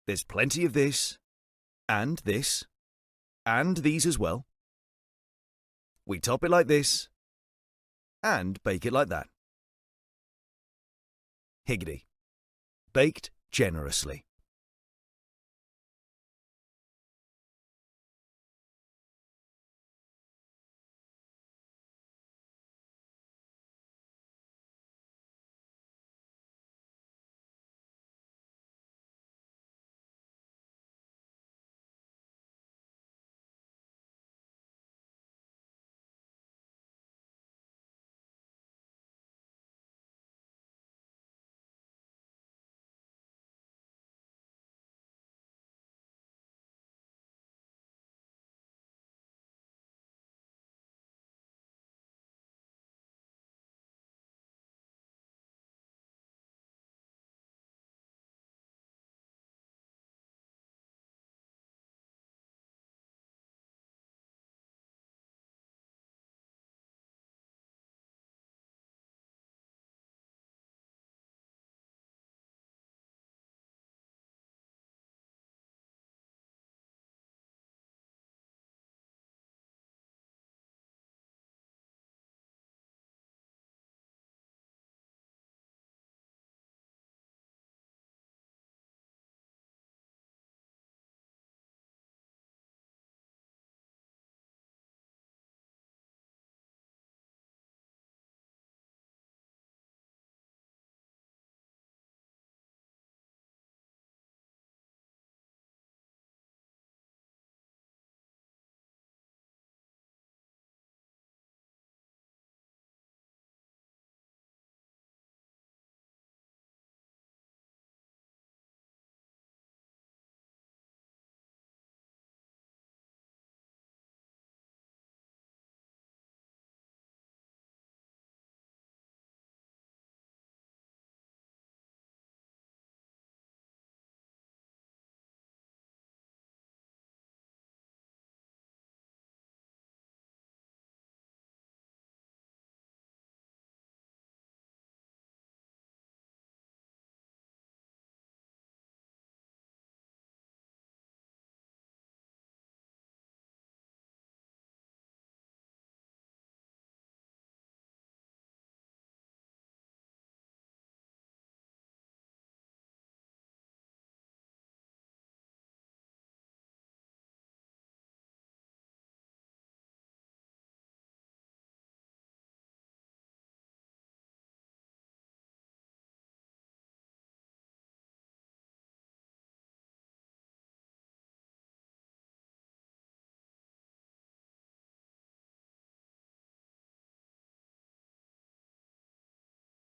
Speaker 1: There's plenty of this, and this, and these as well. We top it like this, and bake it like that. Higgity. Baked generously.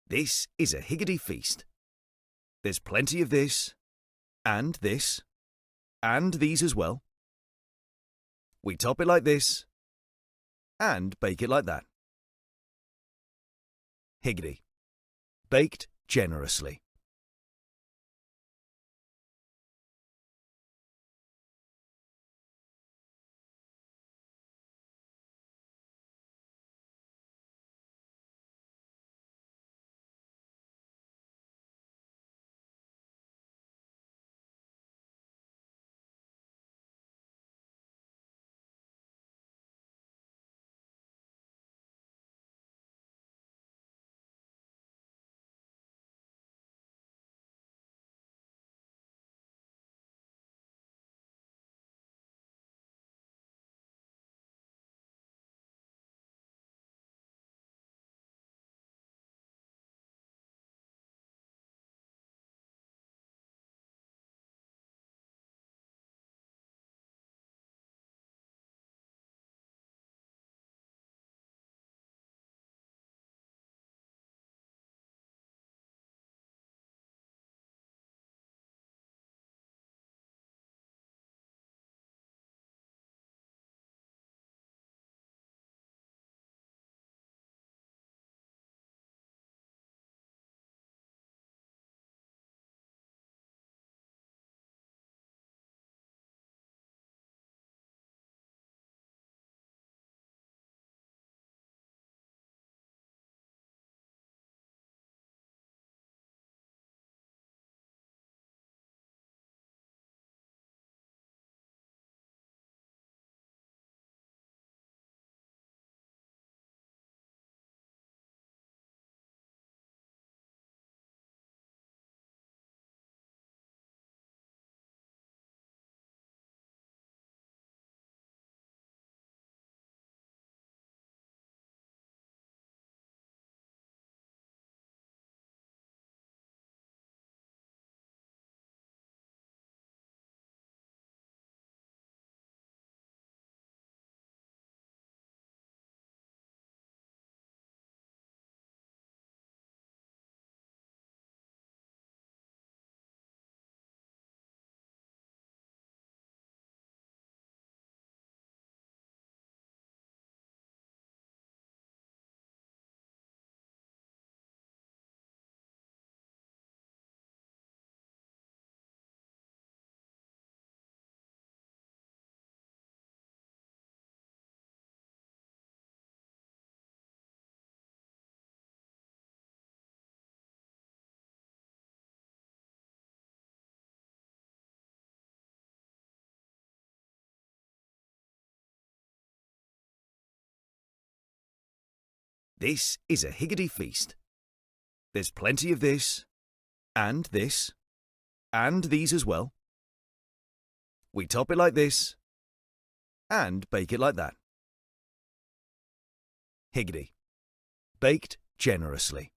Speaker 1: This is a higgity feast. There's plenty of this, and this, and these as well. We top it like this, and bake it like that. Higgity. Baked generously. This is a higgity feast. There's plenty of this, and this, and these as well. We top it like this, and bake it like that. Higgity. Baked generously.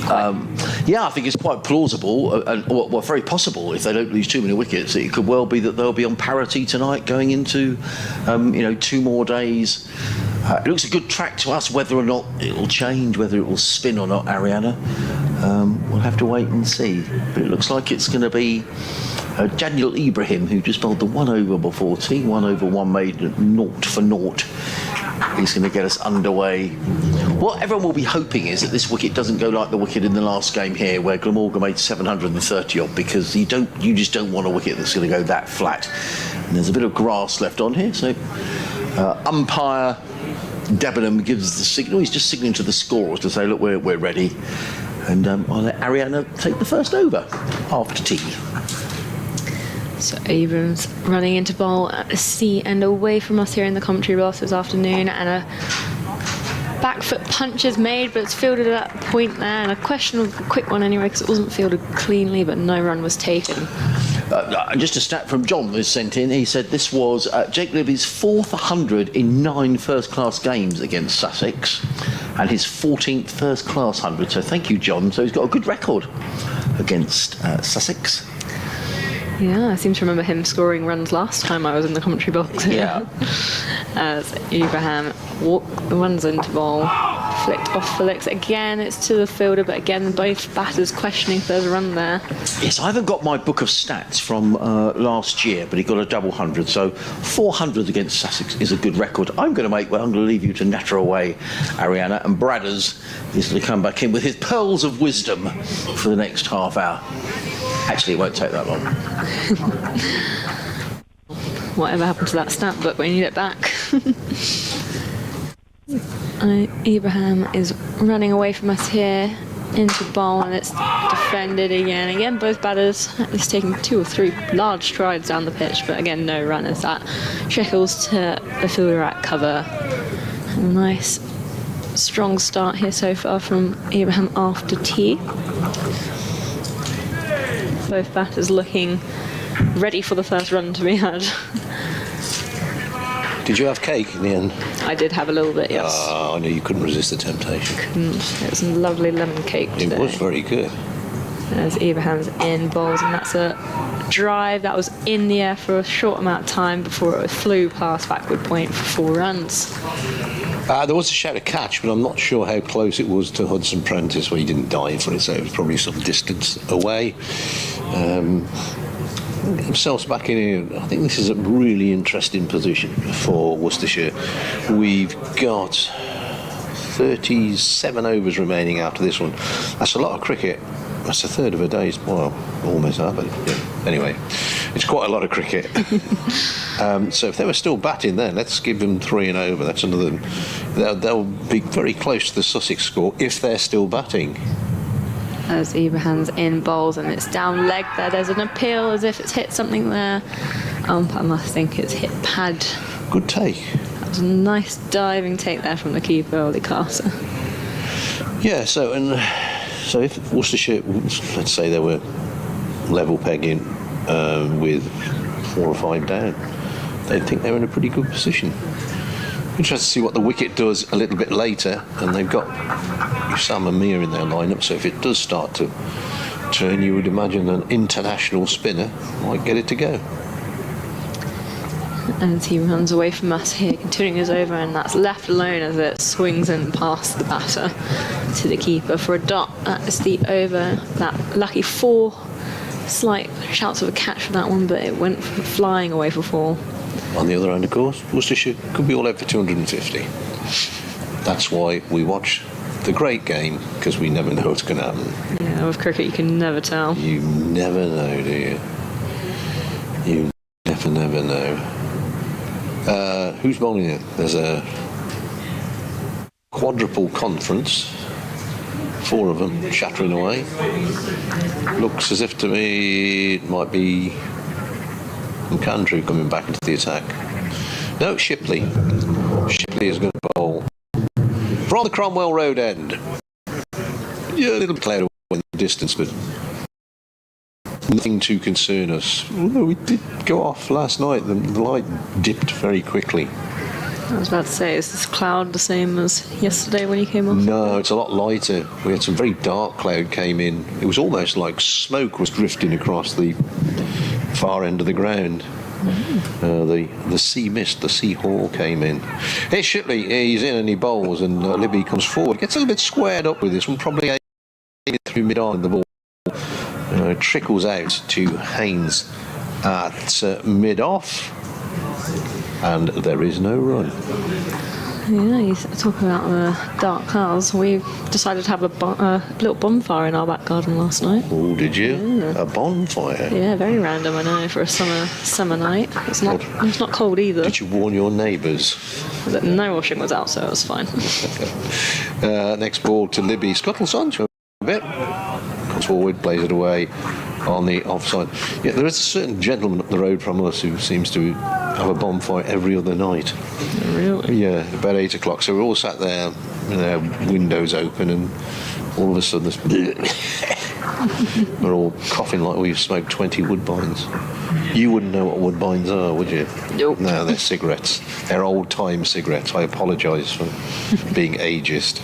Speaker 2: I think it's quite plausible and very possible if they don't lose too many wickets. It could well be that they'll be on parity tonight going into 2 more days. It looks a good track to us. Whether or not it'll change, whether it will spin or not, Ariana, we'll have to wait and see. But it looks like it's going to be Daniel Ibrahim, who just bowled the 1 over before tea, 1 over 1 made 0 for 0. He's going to get us underway. What everyone will be hoping is that this wicket doesn't go like the wicket in the last game here, where Glamorgan made 730 odd, because you just don't want a wicket that's going to go that flat. And there's a bit of grass left on here, so umpire Debenham gives the signal. He's just signalling to the scorers to say, look, we're ready. And I'll let Ariana take the first over after tea.
Speaker 4: So Abrams running into bowl at the sea and away from us here in the commentary box this afternoon, and a back foot punch is made, but it's fielded at that point there, and a questionable quick one anyway, because it wasn't fielded cleanly, but no run was taken.
Speaker 2: Just a stat from John was sent in. He said this was Jake Libby's 4th 100 in 9 first-class games against Sussex, and his 14th first-class 100. So thank you, John. So he's got a good record against Sussex.
Speaker 4: Yeah, I seem to remember him scoring runs last time I was in the commentary box.
Speaker 2: Yeah.
Speaker 4: As Ibrahim runs into ball, flicked off Felix. Again, it's to the fielder, but again, both batters questioning if there's a run there.
Speaker 2: Yes, I haven't got my book of stats from last year, but he got a double 100, so 400 against Sussex is a good record. I'm going to leave you to natter away, Ariana, and Bradders is going to come back in with his pearls of wisdom for the next half hour. Actually, it won't take that long.
Speaker 4: Whatever happened to that stat book? We need it back. Ibrahim is running away from us here into bowl, and it's defended again. Again, both batters is taking 2 or 3 large strides down the pitch, but again, no run as that trickles to the fielder at cover. A nice, strong start here so far from Ibrahim after tea. Both batters looking ready for the first run to be had.
Speaker 3: Did you have cake in the end?
Speaker 4: I did have a little bit, yes.
Speaker 3: I know you couldn't resist the temptation.
Speaker 4: It was some lovely lemon cake today.
Speaker 3: It was very good.
Speaker 4: There's Ibrahim's in bowls, and that's a drive that was in the air for a short amount of time before it flew past backward point for 4 runs.
Speaker 3: There was a shout of catch, but I'm not sure how close it was to Hudson Prentice, where he didn't dive for it, so it was probably some distance away. Themselves back in here. I think this is a really interesting position for Worcestershire. We've got 37 overs remaining after this one. That's a lot of cricket. That's a third of a day's, well, almost that, but yeah. Anyway, it's quite a lot of cricket. So if they were still batting then, let's give them 3 and over. That's another. They'll be very close to the Sussex score if they're still batting.
Speaker 4: As Ibrahim's in bowls, and it's down leg there. There's an appeal as if it's hit something there. I must think it's hit pad.
Speaker 3: Good take.
Speaker 4: That was a nice diving take there from the keeper, Ollie Carter.
Speaker 3: Yeah, so if Worcestershire, let's say they were level pegging with 4 or 5 down, they'd think they're in a pretty good position. Interested to see what the wicket does a little bit later, and they've got Usam Amir in their lineup, so if it does start to turn, you would imagine an international spinner might get it to go.
Speaker 4: And he runs away from us here, continuing his over, and that's left alone as it swings in past the batter to the keeper for a dot. That is the over. That lucky 4. Slight shouts of a catch for that one, but it went flying away for 4.
Speaker 3: On the other hand, of course, Worcestershire could be all out for 250. That's why we watch the great game, because we never know what's going to happen.
Speaker 4: Yeah, with cricket you can never tell.
Speaker 3: You never know, do you? You never know. Who's bowling it? There's a quadruple conference. 4 of them shattering away. Looks as if to me it might be McAndrew coming back into the attack. No, Shipley. Shipley is going to bowl from the Cromwell Road end. Yeah, a little cloud away in the distance, but nothing to concern us. Although we did go off last night, the light dipped very quickly.
Speaker 4: I was about to say, is this cloud the same as yesterday when you came off?
Speaker 3: No, it's a lot lighter. We had some very dark cloud came in. It was almost like smoke was drifting across the far end of the ground. The sea mist, the sea haul came in. Here's Shipley, he's in and he bowls, and Libby comes forward. Gets a little bit squared up with this one, probably aiming through mid-on the ball. Trickles out to Haynes at mid-off, and there is no run.
Speaker 4: Yeah, you talk about the dark clouds. We decided to have a little bonfire in our back garden last night.
Speaker 3: Oh, did you?
Speaker 4: Yeah.
Speaker 3: A bonfire?
Speaker 4: Yeah, very random, I know, for a summer night. It's not cold either.
Speaker 3: Did you warn your neighbours?
Speaker 4: No washing was out, so it was fine.
Speaker 3: Next ball to Libby. Scuttles on to a bit. Comes forward, plays it away on the offside. Yeah, there is a certain gentleman up the road from us who seems to have a bonfire every other night.
Speaker 4: Really?
Speaker 3: Yeah, about 8 o'clock. So we're all sat there, windows open, and all of a sudden we're all coughing like we've smoked 20 woodbines. You wouldn't know what woodbines are, would you?
Speaker 4: Nope.
Speaker 3: No, they're cigarettes. They're old-time cigarettes. I apologise for being ageist.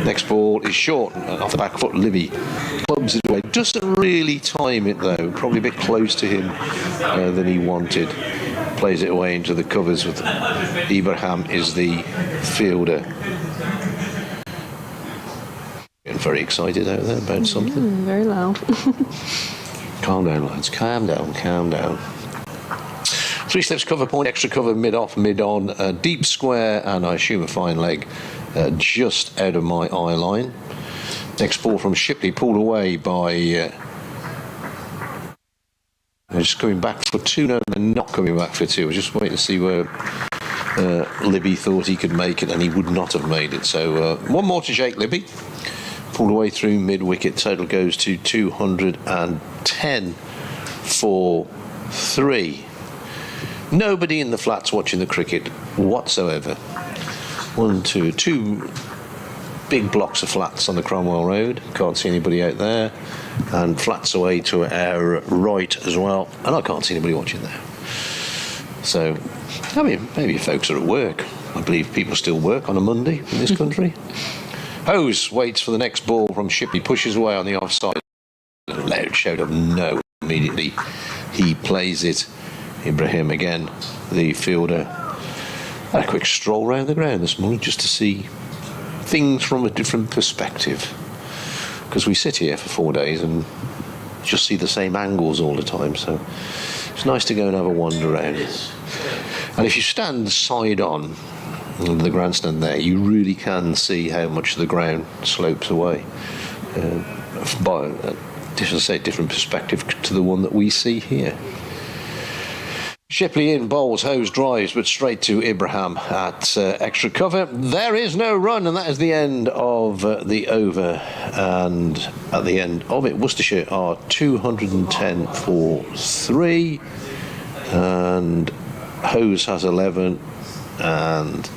Speaker 3: Next ball is short, off the back foot. Libby clubs it away. Doesn't really time it though. Probably a bit close to him than he wanted. Plays it away into the covers with Ibrahim is the fielder. Getting very excited out there about something.
Speaker 4: Very loud.
Speaker 3: Calm down, lads. Calm down. 3 slips cover point, extra cover mid-off, mid-on, deep square, and I assume a fine leg. Just out of my eye line. Next ball from Shipley, pulled away by. Just coming back for 2. No, they're not coming back for 2. I was just waiting to see where Libby thought he could make it, and he would not have made it. So one more to Jake Libby. Pulled away through mid-wicket. Total goes to 210 for 3. Nobody in the flats watching the cricket whatsoever. 2 big blocks of flats on the Cromwell Road. Can't see anybody out there. And flats away to our right as well. And I can't see anybody watching there. So, I mean, maybe folks are at work. I believe people still work on a Monday in this country. Hose waits for the next ball from Shipley. Pushes away on the offside. A loud shout of no. Immediately he plays it. Ibrahim again, the fielder. Had a quick stroll around the ground this morning just to see things from a different perspective, because we sit here for 4 days and just see the same angles all the time, so it's nice to go and have a wander around. And if you stand side on the grandstand there, you really can see how much the ground slopes away by a different perspective to the one that we see here. Shipley in, bowls, Hose drives, but straight to Ibrahim at extra cover. There is no run, and that is the end of the over. And at the end of it, Worcestershire are 210 for 3, and Hose has 11, and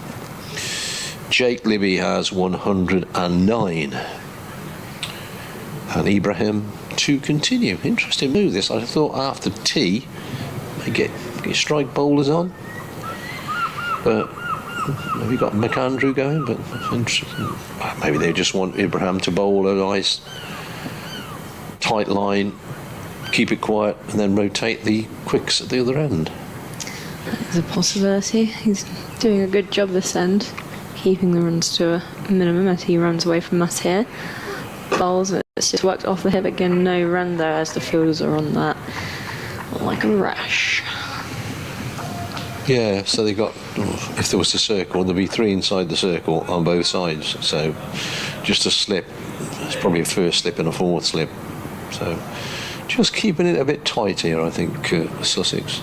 Speaker 3: Jake Libby has 109. And Ibrahim to continue. Interesting move this. I thought after tea, they get strike bowlers on, but have you got McAndrew going? But maybe they just want Ibrahim to bowl a nice tight line, keep it quiet, and then rotate the quicks at the other end.
Speaker 4: There's a possibility. He's doing a good job this end, keeping the runs to a minimum as he runs away from us here. Bowls, it's just worked off the hip again. No run there as the fielders are on that like a rash.
Speaker 3: Yeah, so they got, if there was a circle, there'd be 3 inside the circle on both sides. So just a slip, it's probably a first slip and a fourth slip. So just keeping it a bit tight here, I think, Sussex.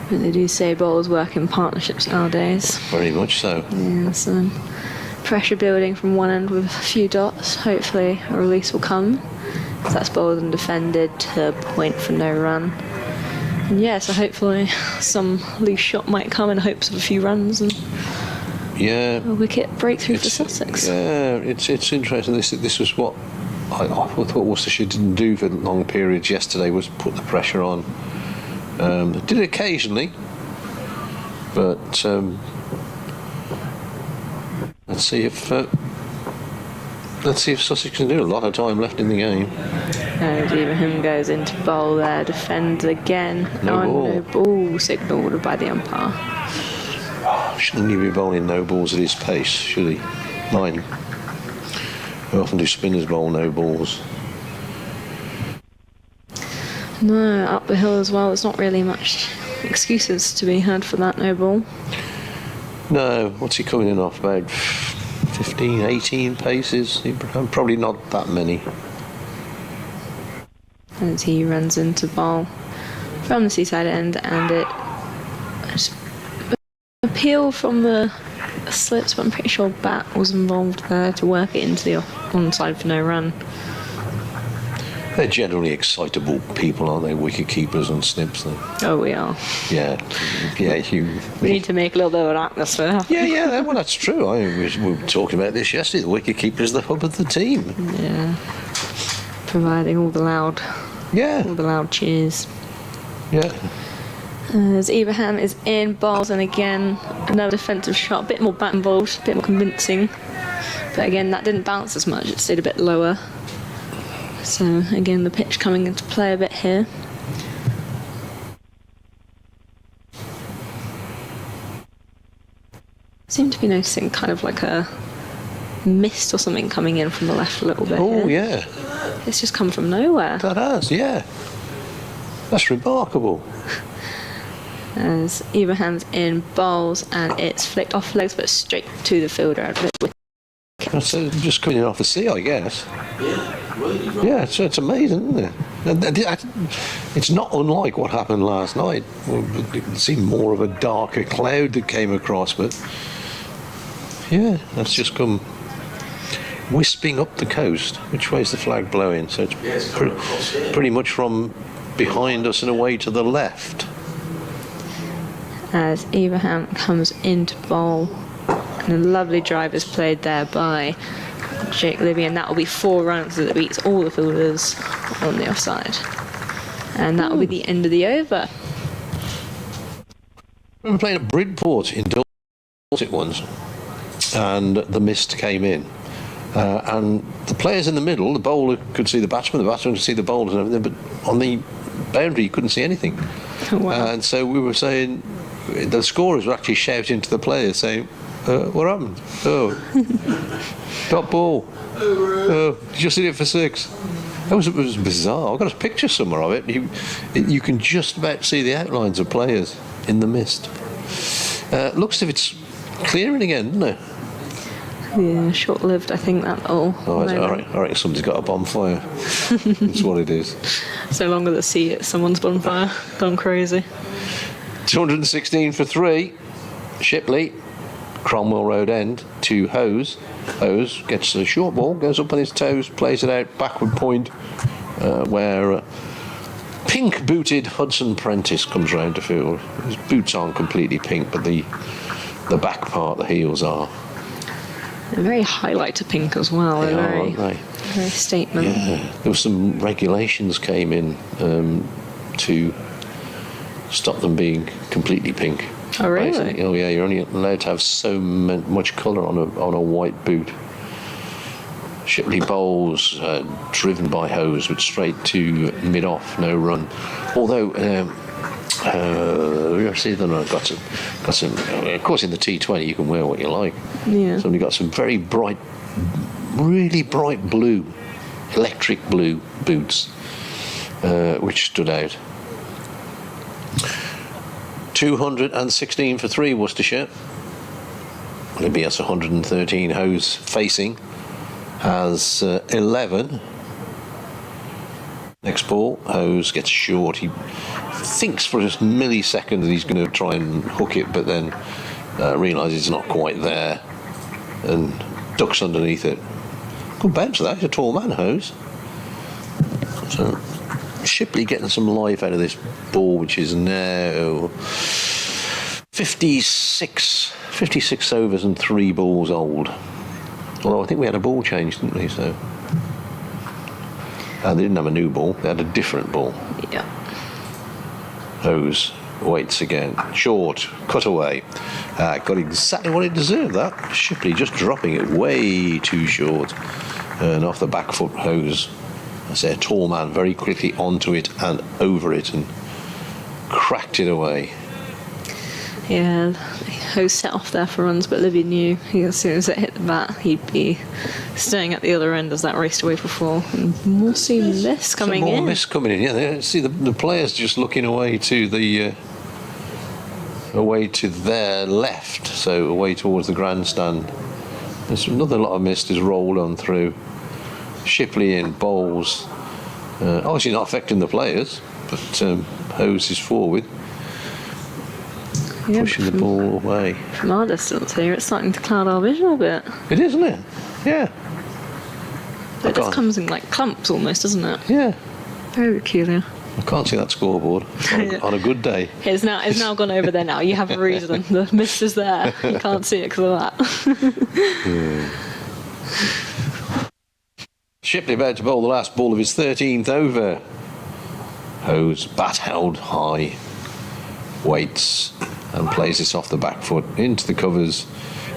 Speaker 4: But they do say bowlers work in partnerships nowadays.
Speaker 3: Very much so.
Speaker 4: Yeah, so pressure building from one end with a few dots. Hopefully a release will come. If that's bowled and defended to point for no run. And yeah, so hopefully some loose shot might come in hopes of a few runs and a wicket breakthrough for Sussex.
Speaker 3: Yeah, it's interesting. This was what I thought Worcestershire didn't do for long periods yesterday, was put the pressure on They did it occasionally, but let's see if Sussex can do. A lot of time left in the game.
Speaker 4: And Ibrahim goes into bowl there, defends again. No ball signalled by the umpire.
Speaker 3: Shouldn't he be bowling no balls at his pace, should he? Mine. We often do spinners bowl no balls.
Speaker 4: No, up the hill as well. There's not really much excuses to be had for that no ball.
Speaker 3: No, what's he coming in off? About 15, 18 paces? Probably not that many.
Speaker 4: As he runs into ball from the seaside end, and it appeal from the slips, but I'm pretty sure bat was involved there to work it into the onside for no run.
Speaker 3: They're generally excitable people, aren't they? Wicket keepers and snips. Then.
Speaker 4: Oh, we are.
Speaker 3: Yeah.
Speaker 4: We need to make a little bit of an atmosphere.
Speaker 3: Yeah. Well, that's true. We were talking about this yesterday. The wicket keeper is the hub of the team.
Speaker 4: Yeah. Providing all the loud cheers.
Speaker 3: Yeah.
Speaker 4: As Ibrahim is in bowls, and again another defensive shot, a bit more bat involved, a bit more convincing. But again, that didn't bounce as much. It stayed a bit lower. So again, the pitch coming into play a bit here. Seem to be noticing kind of like a mist or something coming in from the left a little bit.
Speaker 3: Oh,
Speaker 4: here.
Speaker 3: yeah.
Speaker 4: It's just come from nowhere.
Speaker 3: That has, yeah. That's remarkable.
Speaker 4: As Ibrahim's in bowls, and it's flicked off legs but straight to the fielder.
Speaker 3: That's just coming off the sea, I guess. Yeah, it's amazing, isn't it? It's not unlike what happened last night. It seemed more of a darker cloud that came across, but yeah, that's just come wisping up the coast. Which way's the flag blowing? So it's pretty much from behind us and away to the left.
Speaker 4: As Ibrahim comes into bowl, and a lovely drive is played there by Jake Libby, and that will be 4 runs that beats all the fielders on the offside. And that will be the end of the over.
Speaker 3: We were playing at Bridport in Dorset once, and the mist came in. And the players in the middle, the bowler could see the batsman could see the bowlers and everything, but on the boundary you couldn't see anything.
Speaker 4: Wow.
Speaker 3: And so we were saying, the scorers were actually shouting to the players saying, what happened? Oh, top ball. Oh, did you see it for 6? It was bizarre. I've got a picture somewhere of it. You can just about see the outlines of players in the mist. Looks as if it's clearing again, doesn't it?
Speaker 4: Yeah, short-lived, I think, that all.
Speaker 3: Oh, I reckon somebody's got a bonfire. That's what it is.
Speaker 4: So long as I see it, someone's bonfire gone crazy.
Speaker 3: 216 for 3. Shipley, Cromwell Road end to Hose. Hose gets a short ball, goes up on his toes, plays it out backward point, where pink-booted Hudson Prentice comes round to field. His boots aren't completely pink, but the back part, the heels are.
Speaker 4: They're very highlighter pink as well.
Speaker 3: They are,
Speaker 4: very,
Speaker 3: aren't they?
Speaker 4: very statement.
Speaker 3: Yeah, there were some regulations came in to stop them being completely pink.
Speaker 4: Oh, really?
Speaker 3: Basically. Oh, yeah, you're only allowed to have so much colour on a white boot. Shipley bowls, driven by Hose, but straight to mid-off, no run. Although, see, then I've got some. Of course, in the T20, you can wear what you like.
Speaker 4: Yeah.
Speaker 3: So we've got some very bright, really bright blue, electric blue boots, which stood out. 216 for 3, Worcestershire. Libby has 113. Hose facing has 11. Next ball, Hose gets short. He thinks for a millisecond that he's going to try and hook it, but then realises it's not quite there and ducks underneath it. Good bounce that. He's a tall man, Hose. So Shipley getting some life out of this ball, which is now 56 overs and 3 balls old. Although I think we had a ball change, didn't we? So they didn't have a new ball; they had a different ball.
Speaker 4: Yeah.
Speaker 3: Hose waits again. Short, cut away. Got exactly what it deserved, that. Shipley just dropping it way too short. And off the back foot, Hose, I say, a tall man, very quickly onto it and over it and cracked it away.
Speaker 4: Yeah, Hose set off there for runs, but Livy knew as soon as it hit the bat, he'd be staying at the other end as that raced away for 4. And Morsey miss coming
Speaker 3: more
Speaker 4: in.
Speaker 3: miss coming in, yeah. See the players just looking away to their left, so away towards the grandstand. There's another lot of mist has rolled on through. Shipley in bowls. Obviously not affecting the players, but Hose is forward.
Speaker 4: Yeah,
Speaker 3: pushing the ball away.
Speaker 4: From our distance here, it's starting to cloud our vision a bit.
Speaker 3: It is, isn't it? Yeah.
Speaker 4: It just comes in like clumps almost, doesn't it?
Speaker 3: Yeah.
Speaker 4: Very peculiar.
Speaker 3: I can't see that scoreboard on a good day.
Speaker 4: It's now gone over there now. You have a reason. The mist is there. You can't see it because of that.
Speaker 3: Shipley about to bowl the last ball of his 13th over. Hose, bat held high, waits and plays this off the back foot into the covers.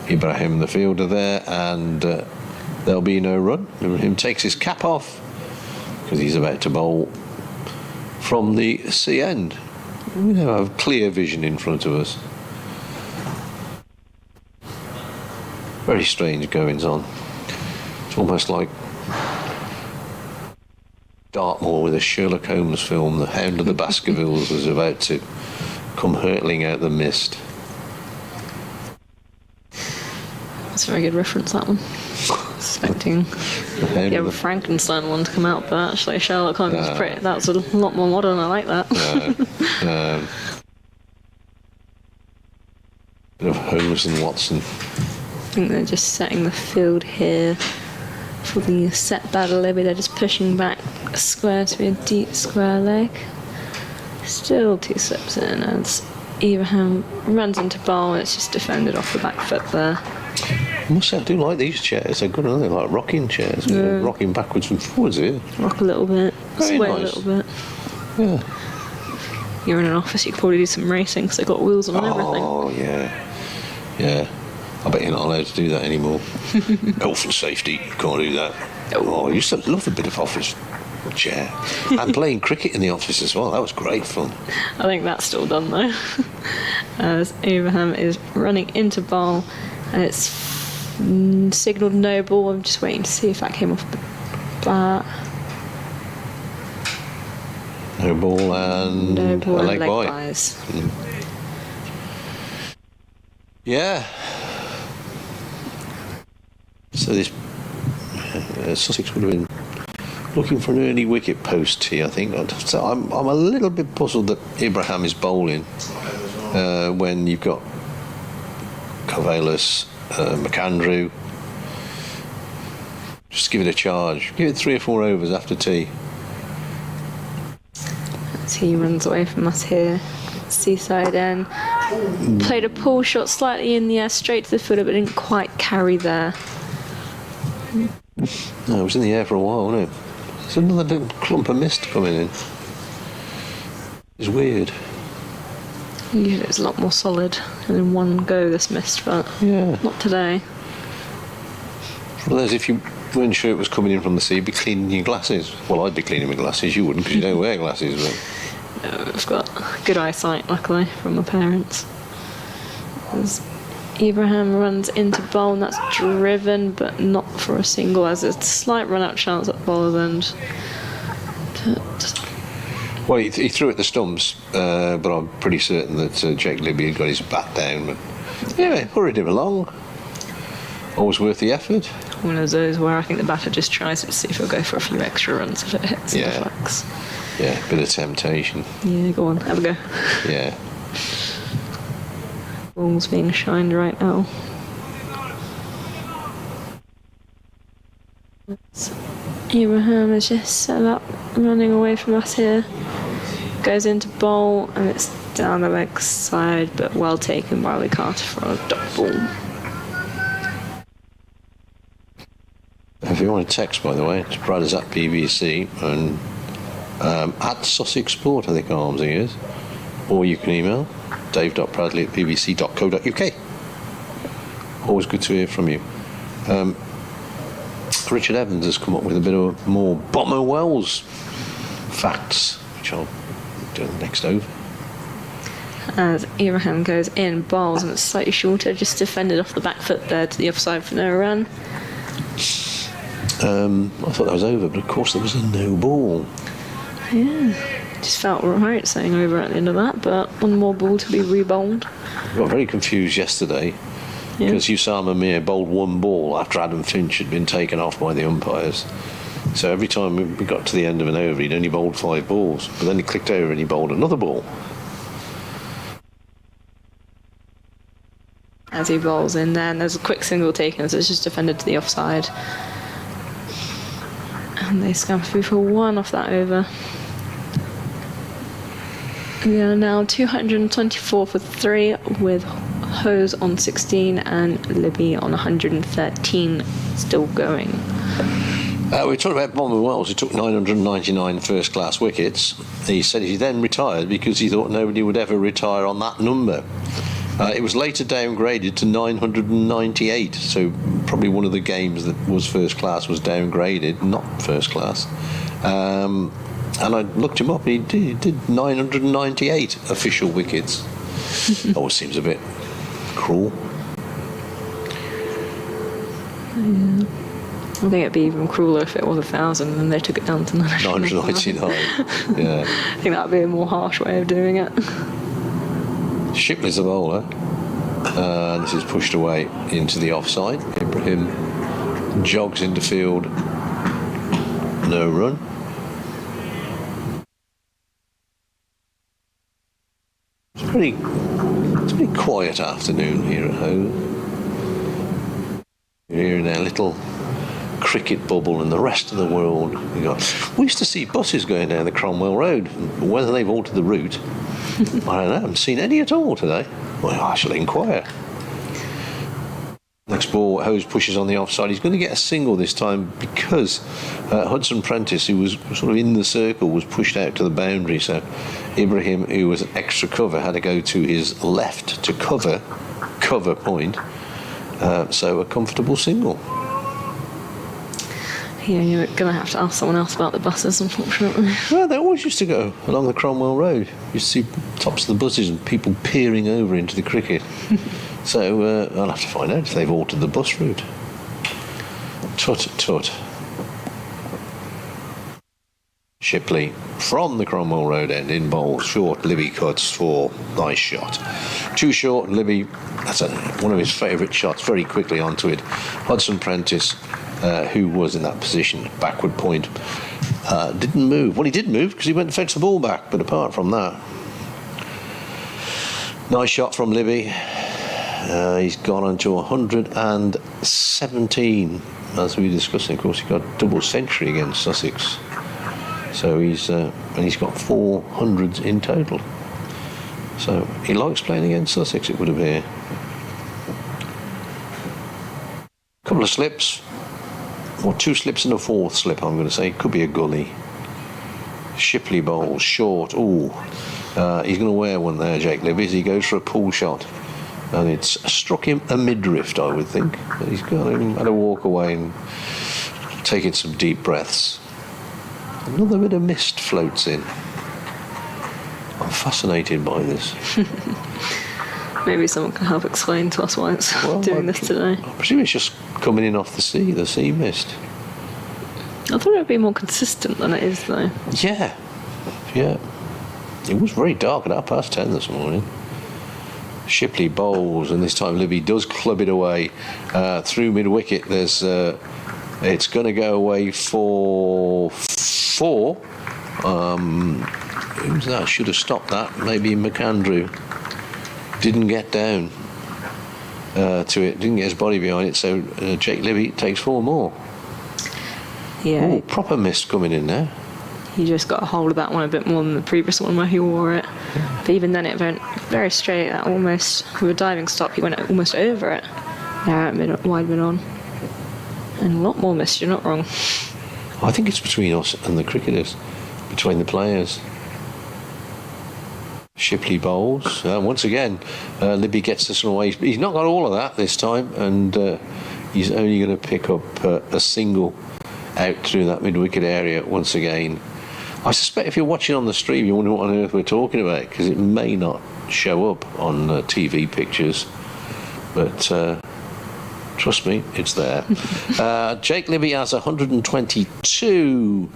Speaker 3: Ibrahim, the fielder there, and there'll be no run. Ibrahim takes his cap off because he's about to bowl from the sea end. We now have clear vision in front of us. Very strange goings on. It's almost like Dartmoor with a Sherlock Holmes film. The Hound of the Baskervilles was about to come hurtling out the mist.
Speaker 4: That's a very good reference, that one. Expecting the Frankenstein one to come out, but actually Sherlock Holmes was pretty. That was a lot more modern. I like that.
Speaker 3: Bit of Holmes and Watson.
Speaker 4: I think they're just setting the field here for the set battle. Maybe they're just pushing back a square to be a deep square leg. Still 2 steps in as Ibrahim runs into bowl. It's just defended off the back foot there.
Speaker 3: I must say, I do like these chairs. They're good, aren't they? Like rocking chairs.
Speaker 4: Yeah.
Speaker 3: Rocking backwards and forwards here.
Speaker 4: Rock a little bit,
Speaker 3: Very
Speaker 4: sway
Speaker 3: nice.
Speaker 4: a little bit.
Speaker 3: Yeah.
Speaker 4: You're in an office, you could probably do some racing because they've got wheels on and everything.
Speaker 3: Oh, yeah. Yeah. I bet you're not allowed to do that anymore. Health and safety, you can't do that. Oh, I used to love a bit of office chair. And playing cricket in the office as well. That was great fun.
Speaker 4: I think that's still done though. As Abraham is running into bowl and it's signalled no ball. I'm just waiting to see if that came off the bat.
Speaker 3: No ball and
Speaker 4: No ball
Speaker 3: a
Speaker 4: and
Speaker 3: leg
Speaker 4: leg
Speaker 3: by.
Speaker 4: byes.
Speaker 3: Yeah. So this Sussex would have been looking for an early wicket post here, I think. So I'm a little bit puzzled that Ibrahim is bowling when you've got Corvallis, McAndrew. Just give it a charge. Give it 3 or 4 overs after tea.
Speaker 4: As he runs away from us here. Seaside end. Played a pull shot slightly in the air, straight to the footer, but didn't quite carry there.
Speaker 3: No, it was in the air for a while, wasn't it? There's another little clump of mist coming in. It's weird.
Speaker 4: Usually it's a lot more solid and in one go this mist, but
Speaker 3: Yeah.
Speaker 4: not today.
Speaker 3: Well, as if you weren't sure it was coming in from the sea, you'd be cleaning your glasses. Well, I'd be cleaning my glasses. You wouldn't, because you don't wear glasses. But
Speaker 4: I've got good eyesight, luckily, from my parents. As Ibrahim runs into bowl, and that's driven, but not for a single, as there's a slight run-out chance at bowler's end.
Speaker 3: well, he threw at the stumps, but I'm pretty certain that Jake Libby had got his bat down. But yeah, hurried him along. Always worth the effort.
Speaker 4: One of those where I think the batter just tries to see if he'll go for a few extra runs if it hits
Speaker 3: Yeah.
Speaker 4: the flex.
Speaker 3: Yeah, bit of temptation.
Speaker 4: Yeah, go on, have a go.
Speaker 3: Yeah.
Speaker 4: Ball's being shined right now. Ibrahim is just set up, running away from us here. Goes into bowl, and it's down the leg side, but well taken by Lee Carter for a dot ball.
Speaker 3: If you want to text, by the way, it's Brothers at BBC and at Sussex Sport, I think Armsy is. or you can email dave.bradley@bbc.co.uk. Always good to hear from you. Richard Evans has come up with a bit of more Bomber Wells facts, which I'll do in the next over.
Speaker 4: As Abraham goes in, bowls, and it's slightly shorter, just defended off the back foot there to the offside for no run.
Speaker 3: I thought that was over, but of course there was a no ball.
Speaker 4: Yeah, just felt right saying over at the end of that, but one more ball to be re-bowled.
Speaker 3: I got very confused yesterday because Usama Mir bowled one ball after Adam Finch had been taken off by the umpires. So every time we got to the end of an over, he'd only bowled 5 balls, but then he clicked over and he bowled another ball.
Speaker 4: As he bowls in there, and there's a quick single taken, so it's just defended to the offside. And they scamper through for 1 off that over. We are now 224 for 3 with Hose on 16 and Libby on 113 still going.
Speaker 3: We talked about Bomber Wells, who took 999 first-class wickets. He said he then retired because he thought nobody would ever retire on that number. It was later downgraded to 998, so probably one of the games that was first class was downgraded, not first class. And I looked him up, and he did 998 official wickets. Always seems a bit cruel.
Speaker 4: Yeah. I think it'd be even crueler if it was 1,000 and they took it down to
Speaker 3: 999. Yeah.
Speaker 4: I think that would be a more harsh way of doing it.
Speaker 3: Shipley's the bowler. This is pushed away into the offside. Ibrahim jogs into field. No run. It's a pretty quiet afternoon here at home. You're here in our little cricket bubble, and the rest of the world. We used to see buses going down the Cromwell Road. Whether they've altered the route, I don't know. I haven't seen any at all today. Well, I shall inquire. Next ball, Hose pushes on the offside. He's going to get a single this time because Hudson Prentice, who was sort of in the circle, was pushed out to the boundary. So Ibrahim, who was an extra cover, had to go to his left to cover point. So a comfortable single.
Speaker 4: Yeah, you're going to have to ask someone else about the buses, unfortunately.
Speaker 3: Well, they always used to go along the Cromwell Road. You see tops of the buses and people peering over into the cricket. So I'll have to find out if they've altered the bus route. Tut. Shipley from the Cromwell Road end in bowl. Short, Libby cuts for nice shot. Too short, Libby, that's one of his favourite shots, very quickly onto it. Hudson Prentice, who was in that position, backward point, didn't move. Well, he did move because he went to fetch the ball back, but apart from that, nice shot from Libby. He's gone on to 117, as we discussed. Of course, he got a double century against Sussex, so he's got 400s in total. So he likes playing against Sussex, it would appear. Couple of slips. Or 2 slips and a 4th slip, I'm going to say. Could be a gully. Shipley bowls, short. Ooh. He's going to wear one there, Jake Libby, as he goes for a pull shot. And it's struck him a midriff, I would think. But he's got him, had to walk away and take in some deep breaths. Another bit of mist floats in. I'm fascinated by this.
Speaker 4: Maybe someone can help explain to us why it's doing this today.
Speaker 3: I presume it's just coming in off the sea mist.
Speaker 4: I thought it would be more consistent than it is, though.
Speaker 3: Yeah. It was very dark at 10:30 this morning. Shipley bowls, and this time Libby does club it away through mid-wicket. There's it's going to go away for 4. Who's that? Should have stopped that. Maybe McAndrew. Didn't get down to it, didn't get his body behind it, so Jake Libby takes 4 more.
Speaker 4: Yeah.
Speaker 3: Ooh, proper mist coming in now.
Speaker 4: He just got a hold of that one a bit more than the previous one where he wore it. Yeah. But even then it went very straight, almost, with a diving stop, he went almost over it. There at wide mid on. And a lot more mist, you're not wrong.
Speaker 3: I think it's between us and the cricketers, between the players. Shipley bowls. Once again, Libby gets this one away. He's not got all of that this time, and he's only going to pick up a single out through that mid-wicket area once again. I suspect if you're watching on the stream, you wonder what on earth we're talking about, because it may not show up on TV pictures, but trust me, it's there. Jake Libby has 122.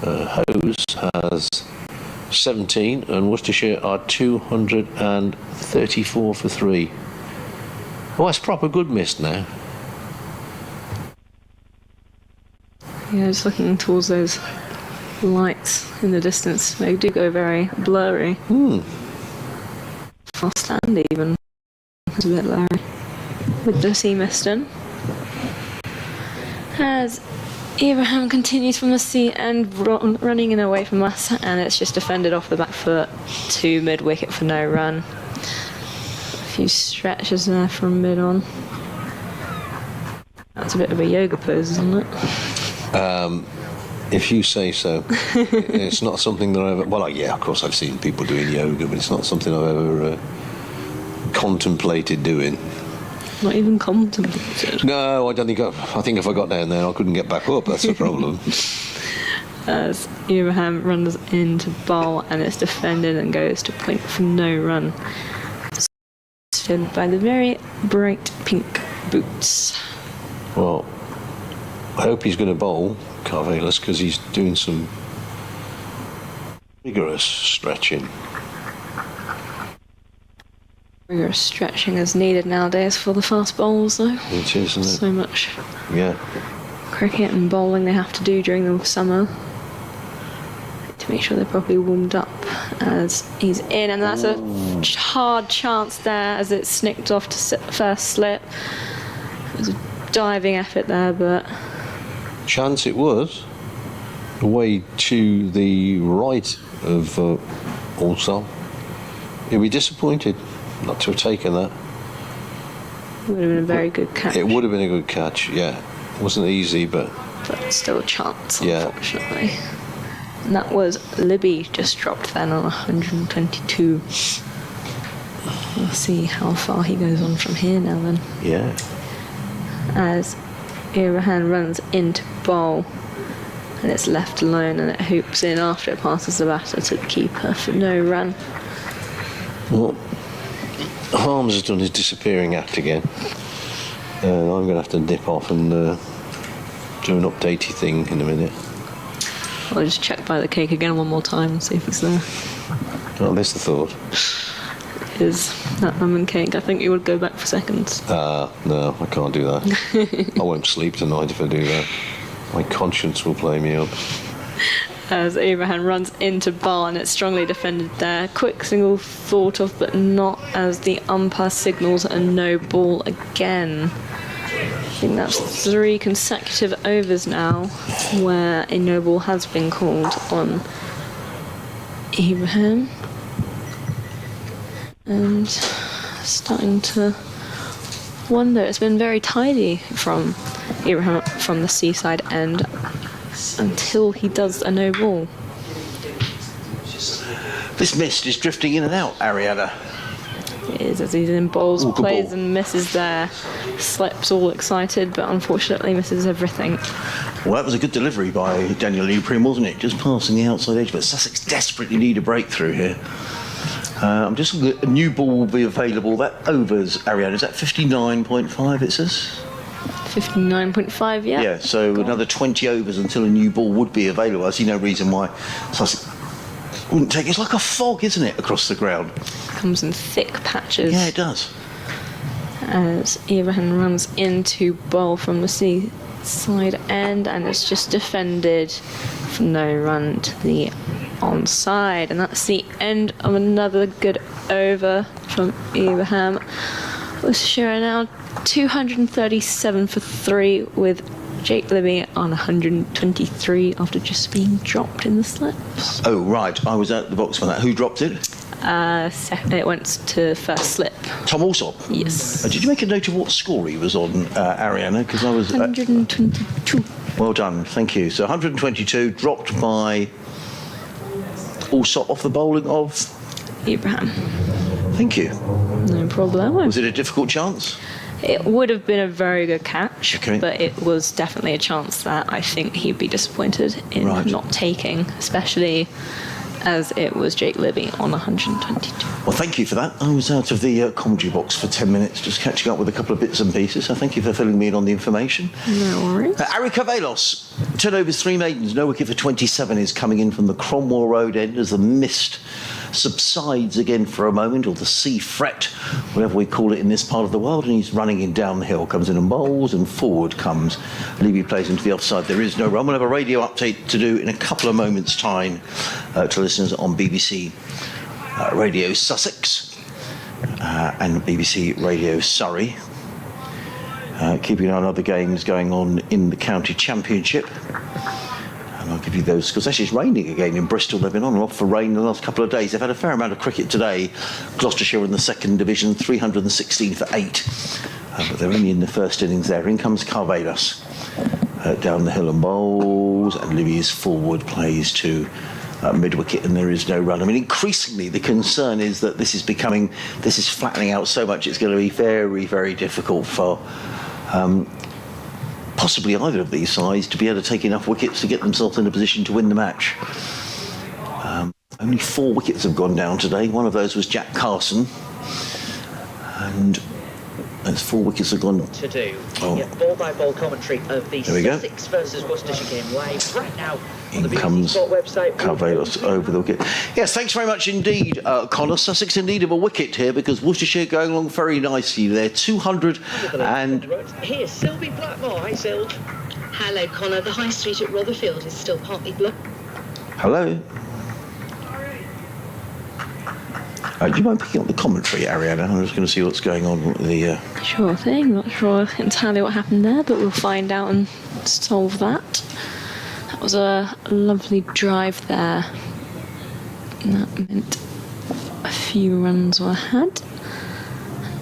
Speaker 3: Hose has 17, and Worcestershire are 234 for 3. Oh, that's proper good mist now.
Speaker 4: Yeah, just looking towards those lights in the distance, they do go very blurry. I'll stand even. It's a bit blurry. With the sea mist in. As Abraham continues from the sea and running in away from us, and it's just defended off the back foot to mid-wicket for no run. A few stretches there from mid-on. That's a bit of a yoga pose, isn't it?
Speaker 3: If you say so. It's not something that I've ever... Well, yeah, of course I've seen people doing yoga, but it's not something I've ever contemplated doing.
Speaker 4: Not even contemplated?
Speaker 3: No, I don't think... I think if I got down there, I couldn't get back up. That's the problem.
Speaker 4: As Abraham runs into bowl, and it's defended and goes to point for no run. Stood by the very bright pink boots.
Speaker 3: Well, I hope he's going to bowl Carvelis, because he's doing some vigorous stretching.
Speaker 4: Rigorous stretching is needed nowadays for the fast bowlers, though.
Speaker 3: It is, isn't it?
Speaker 4: So much
Speaker 3: Yeah.
Speaker 4: cricket and bowling they have to do during the summer to make sure they're properly warmed up. As he's in, and that's a hard chance there as it snicked off to first slip. It was a diving effort there, but...
Speaker 3: Chance it was. Away to the right of Allsop. He'll be disappointed not to have taken that.
Speaker 4: Would have been a very good catch.
Speaker 3: It would have been a good catch, yeah. It wasn't easy, but
Speaker 4: still a chance,
Speaker 3: yeah.
Speaker 4: Unfortunately. And that was Libby just dropped then on 122. We'll see how far he goes on from here now then.
Speaker 3: Yeah.
Speaker 4: As Irahan runs into bowl, and it's left alone, and it hoops in after it passes the batter to the keeper for no run.
Speaker 3: Well, Harms has done his disappearing act again. I'm going to have to nip off and do an updatey thing in a minute.
Speaker 4: I'll just check by the cake again one more time and see if it's there.
Speaker 3: Oh, there's the thought.
Speaker 4: Is that almond cake? I think you would go back for seconds.
Speaker 3: No, I can't do that. I won't sleep tonight if I do that. My conscience will play me up.
Speaker 4: As Abraham runs into bar, and it's strongly defended there. Quick single thought of, but not as the umpire signals a no ball again. I think that's 3 consecutive overs now where a no ball has been called on Abraham. And starting to wonder, it's been very tidy from Abraham from the seaside end until he does a no ball.
Speaker 2: This mist is drifting in and out, Ariana.
Speaker 4: It is, as he's in bowls,
Speaker 2: Ooh, good
Speaker 4: plays
Speaker 2: ball.
Speaker 4: and misses there. Slips all excited, but unfortunately misses everything.
Speaker 2: Well, that was a good delivery by Daniel Leaprim, wasn't it? Just passing the outside edge, but Sussex desperately need a breakthrough here. I'm just looking at a new ball will be available. That overs, Ariana, is that 59.5 it says?
Speaker 4: 59.5, yeah.
Speaker 2: Yeah, so another 20 overs until a new ball would be available. I see no reason why Sussex wouldn't take it. It's like a fog, isn't it, across the ground?
Speaker 4: Comes in thick patches.
Speaker 2: Yeah, it does.
Speaker 4: As Abraham runs into bowl from the seaside end, and it's just defended for no run to the onside, and that's the end of another good over from Abraham. Worcestershire now 237 for 3 with Jake Libby on 123 after just being dropped in the slips.
Speaker 2: Oh, right. I was at the box for that. Who dropped it?
Speaker 4: It went to first slip.
Speaker 2: Tom Alsop?
Speaker 4: Yes.
Speaker 2: Did you make a note of what score he was on, Ariana? Because I was...
Speaker 4: 122.
Speaker 2: Well done. Thank you. So 122, dropped by Alsop off the bowling of...
Speaker 4: Ibrahim.
Speaker 2: Thank you.
Speaker 4: No problem.
Speaker 2: Was it a difficult chance?
Speaker 4: It would have been a very good catch,
Speaker 2: Okay.
Speaker 4: but it was definitely a chance that I think he'd be disappointed in
Speaker 2: Right.
Speaker 4: not taking, especially as it was Jake Libby on 122.
Speaker 2: Well, thank you for that. I was out of the commentary box for 10 minutes, just catching up with a couple of bits and pieces. So thank you for filling me in on the information.
Speaker 4: No worries.
Speaker 2: Arica Velos, turnovers 3 maidens, no wicket for 27, is coming in from the Cromwell Road end as the mist subsides again for a moment, or the sea fret, whatever we call it in this part of the world, and he's running in down the hill, comes in and bowls, and forward comes. Levy plays into the offside. There is no run. We'll have a radio update to do in a couple of moments' time to listeners on BBC Radio Sussex and BBC Radio Surrey. Keeping an eye on other games going on in the county championship. And I'll give you those, because actually it's raining again in Bristol. They've been on and off for rain the last couple of days. They've had a fair amount of cricket today. Gloucestershire in the second division, 316 for 8. But they're only in the first innings there. In comes Carvedas down the hill and bowls, and Livy's forward plays to mid-wicket, and there is no run. I mean, increasingly the concern is that this is flattening out so much, it's going to be very, very difficult for possibly either of these sides to be able to take enough wickets to get themselves in a position to win the match. Only 4 wickets have gone down today. One of those was Jack Carson, and those 4 wickets have gone
Speaker 8: To do.
Speaker 2: Oh.
Speaker 8: Yeah, ball-by-ball commentary of the
Speaker 2: There we go.
Speaker 8: Sussex versus Worcestershire game live right now on
Speaker 2: In
Speaker 8: the BBC
Speaker 2: comes
Speaker 8: Sport website.
Speaker 2: Carvelos over the wicket. Yes, thanks very much indeed, Connor. Sussex in need of a wicket here, because Worcestershire going along very nicely. They're 200 and...
Speaker 8: Here's Sylvie Blackmore. Hi, Sylv.
Speaker 9: Hello, Connor. The high street at Rotherfield is still partly blocked.
Speaker 2: Hello? Do you mind picking up the commentary, Ariana? I'm just going to see what's going on with the...
Speaker 4: Sure thing. Not sure entirely what happened there, but we'll find out and solve that. That was a lovely drive there. And that meant a few runs were had.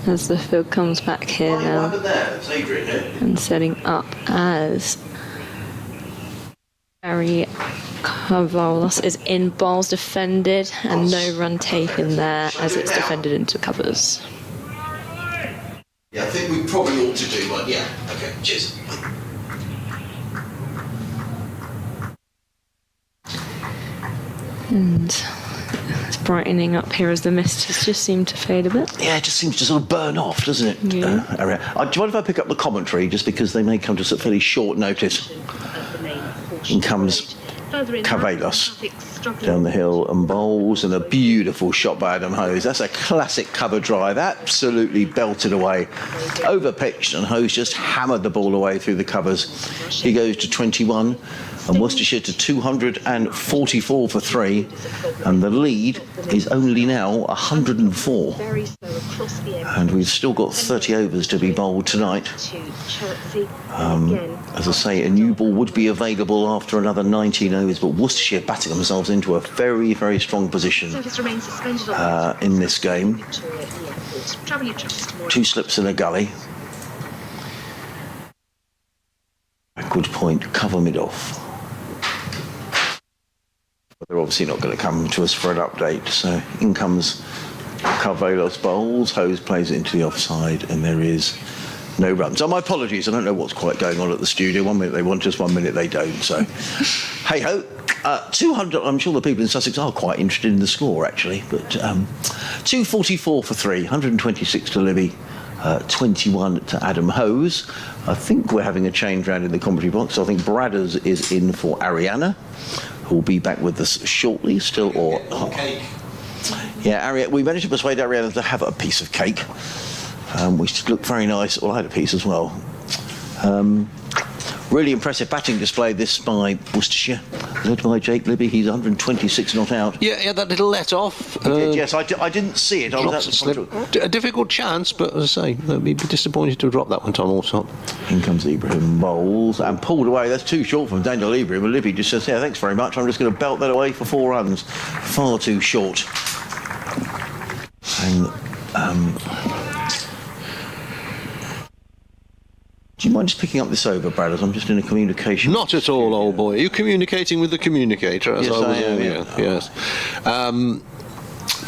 Speaker 4: As the field comes back here now and setting up as Barry Carvelos is in bowls defended, and no run taken there as it's defended into covers.
Speaker 2: Yeah, I think we probably ought to do one. Yeah, okay, cheers.
Speaker 4: And it's brightening up here as the mist has just seemed to fade a bit.
Speaker 2: Yeah, it just seems to sort of burn off, doesn't it?
Speaker 4: Yeah.
Speaker 2: Ariana? Do you mind if I pick up the commentary, just because they may come to us at fairly short notice? In comes Carvelos down the hill and bowls, and a beautiful shot by Adam Hose. That's a classic cover drive, absolutely belted away, over pitched, and Hose just hammered the ball away through the covers. He goes to 21, and Worcestershire to 244 for 3, and the lead is only now 104. And we've still got 30 overs to be bowled tonight. As I say, a new ball would be available after another 19 overs, but Worcestershire batting themselves into a very, very strong position in this game. 2 slips in a gully. Backward point, cover mid-off. But they're obviously not going to come to us for an update, so in comes Carvelos bowls, Hose plays it into the offside, and there is no run. So my apologies, I don't know what's quite going on at the studio. 1 minute they want us, 1 minute they don't, so hey-ho. 200, I'm sure the people in Sussex are quite interested in the score, actually, but 244 for 3, 126 to Livy, 21 to Adam Hose. I think we're having a change round in the commentary box. I think Bradders is in for Ariana, who will be back with us shortly still. Or yeah, we managed to persuade Ariana to have a piece of cake, which looked very nice. Well, I had a piece as well. Really impressive batting display this by Worcestershire, led by Jake Libby. He's 126 not out.
Speaker 3: Yeah, that little let off.
Speaker 2: He did, yes, I didn't see it. I was
Speaker 3: a difficult chance, but as I say, we'd be disappointed to have dropped that one time also.
Speaker 2: In comes Ibrahim bowls and pulled away. That's too short from Daniel Ibrahim. And Libby just says, yeah, thanks very much. I'm just going to belt that away for 4 runs. Far too short. And do you mind just picking up this over, Bradders? I'm just in a communication.
Speaker 3: Not at all, old boy. Are you communicating with the communicator? As
Speaker 2: Yes,
Speaker 3: I was
Speaker 2: I am,
Speaker 3: earlier?
Speaker 2: yeah.
Speaker 3: Yes.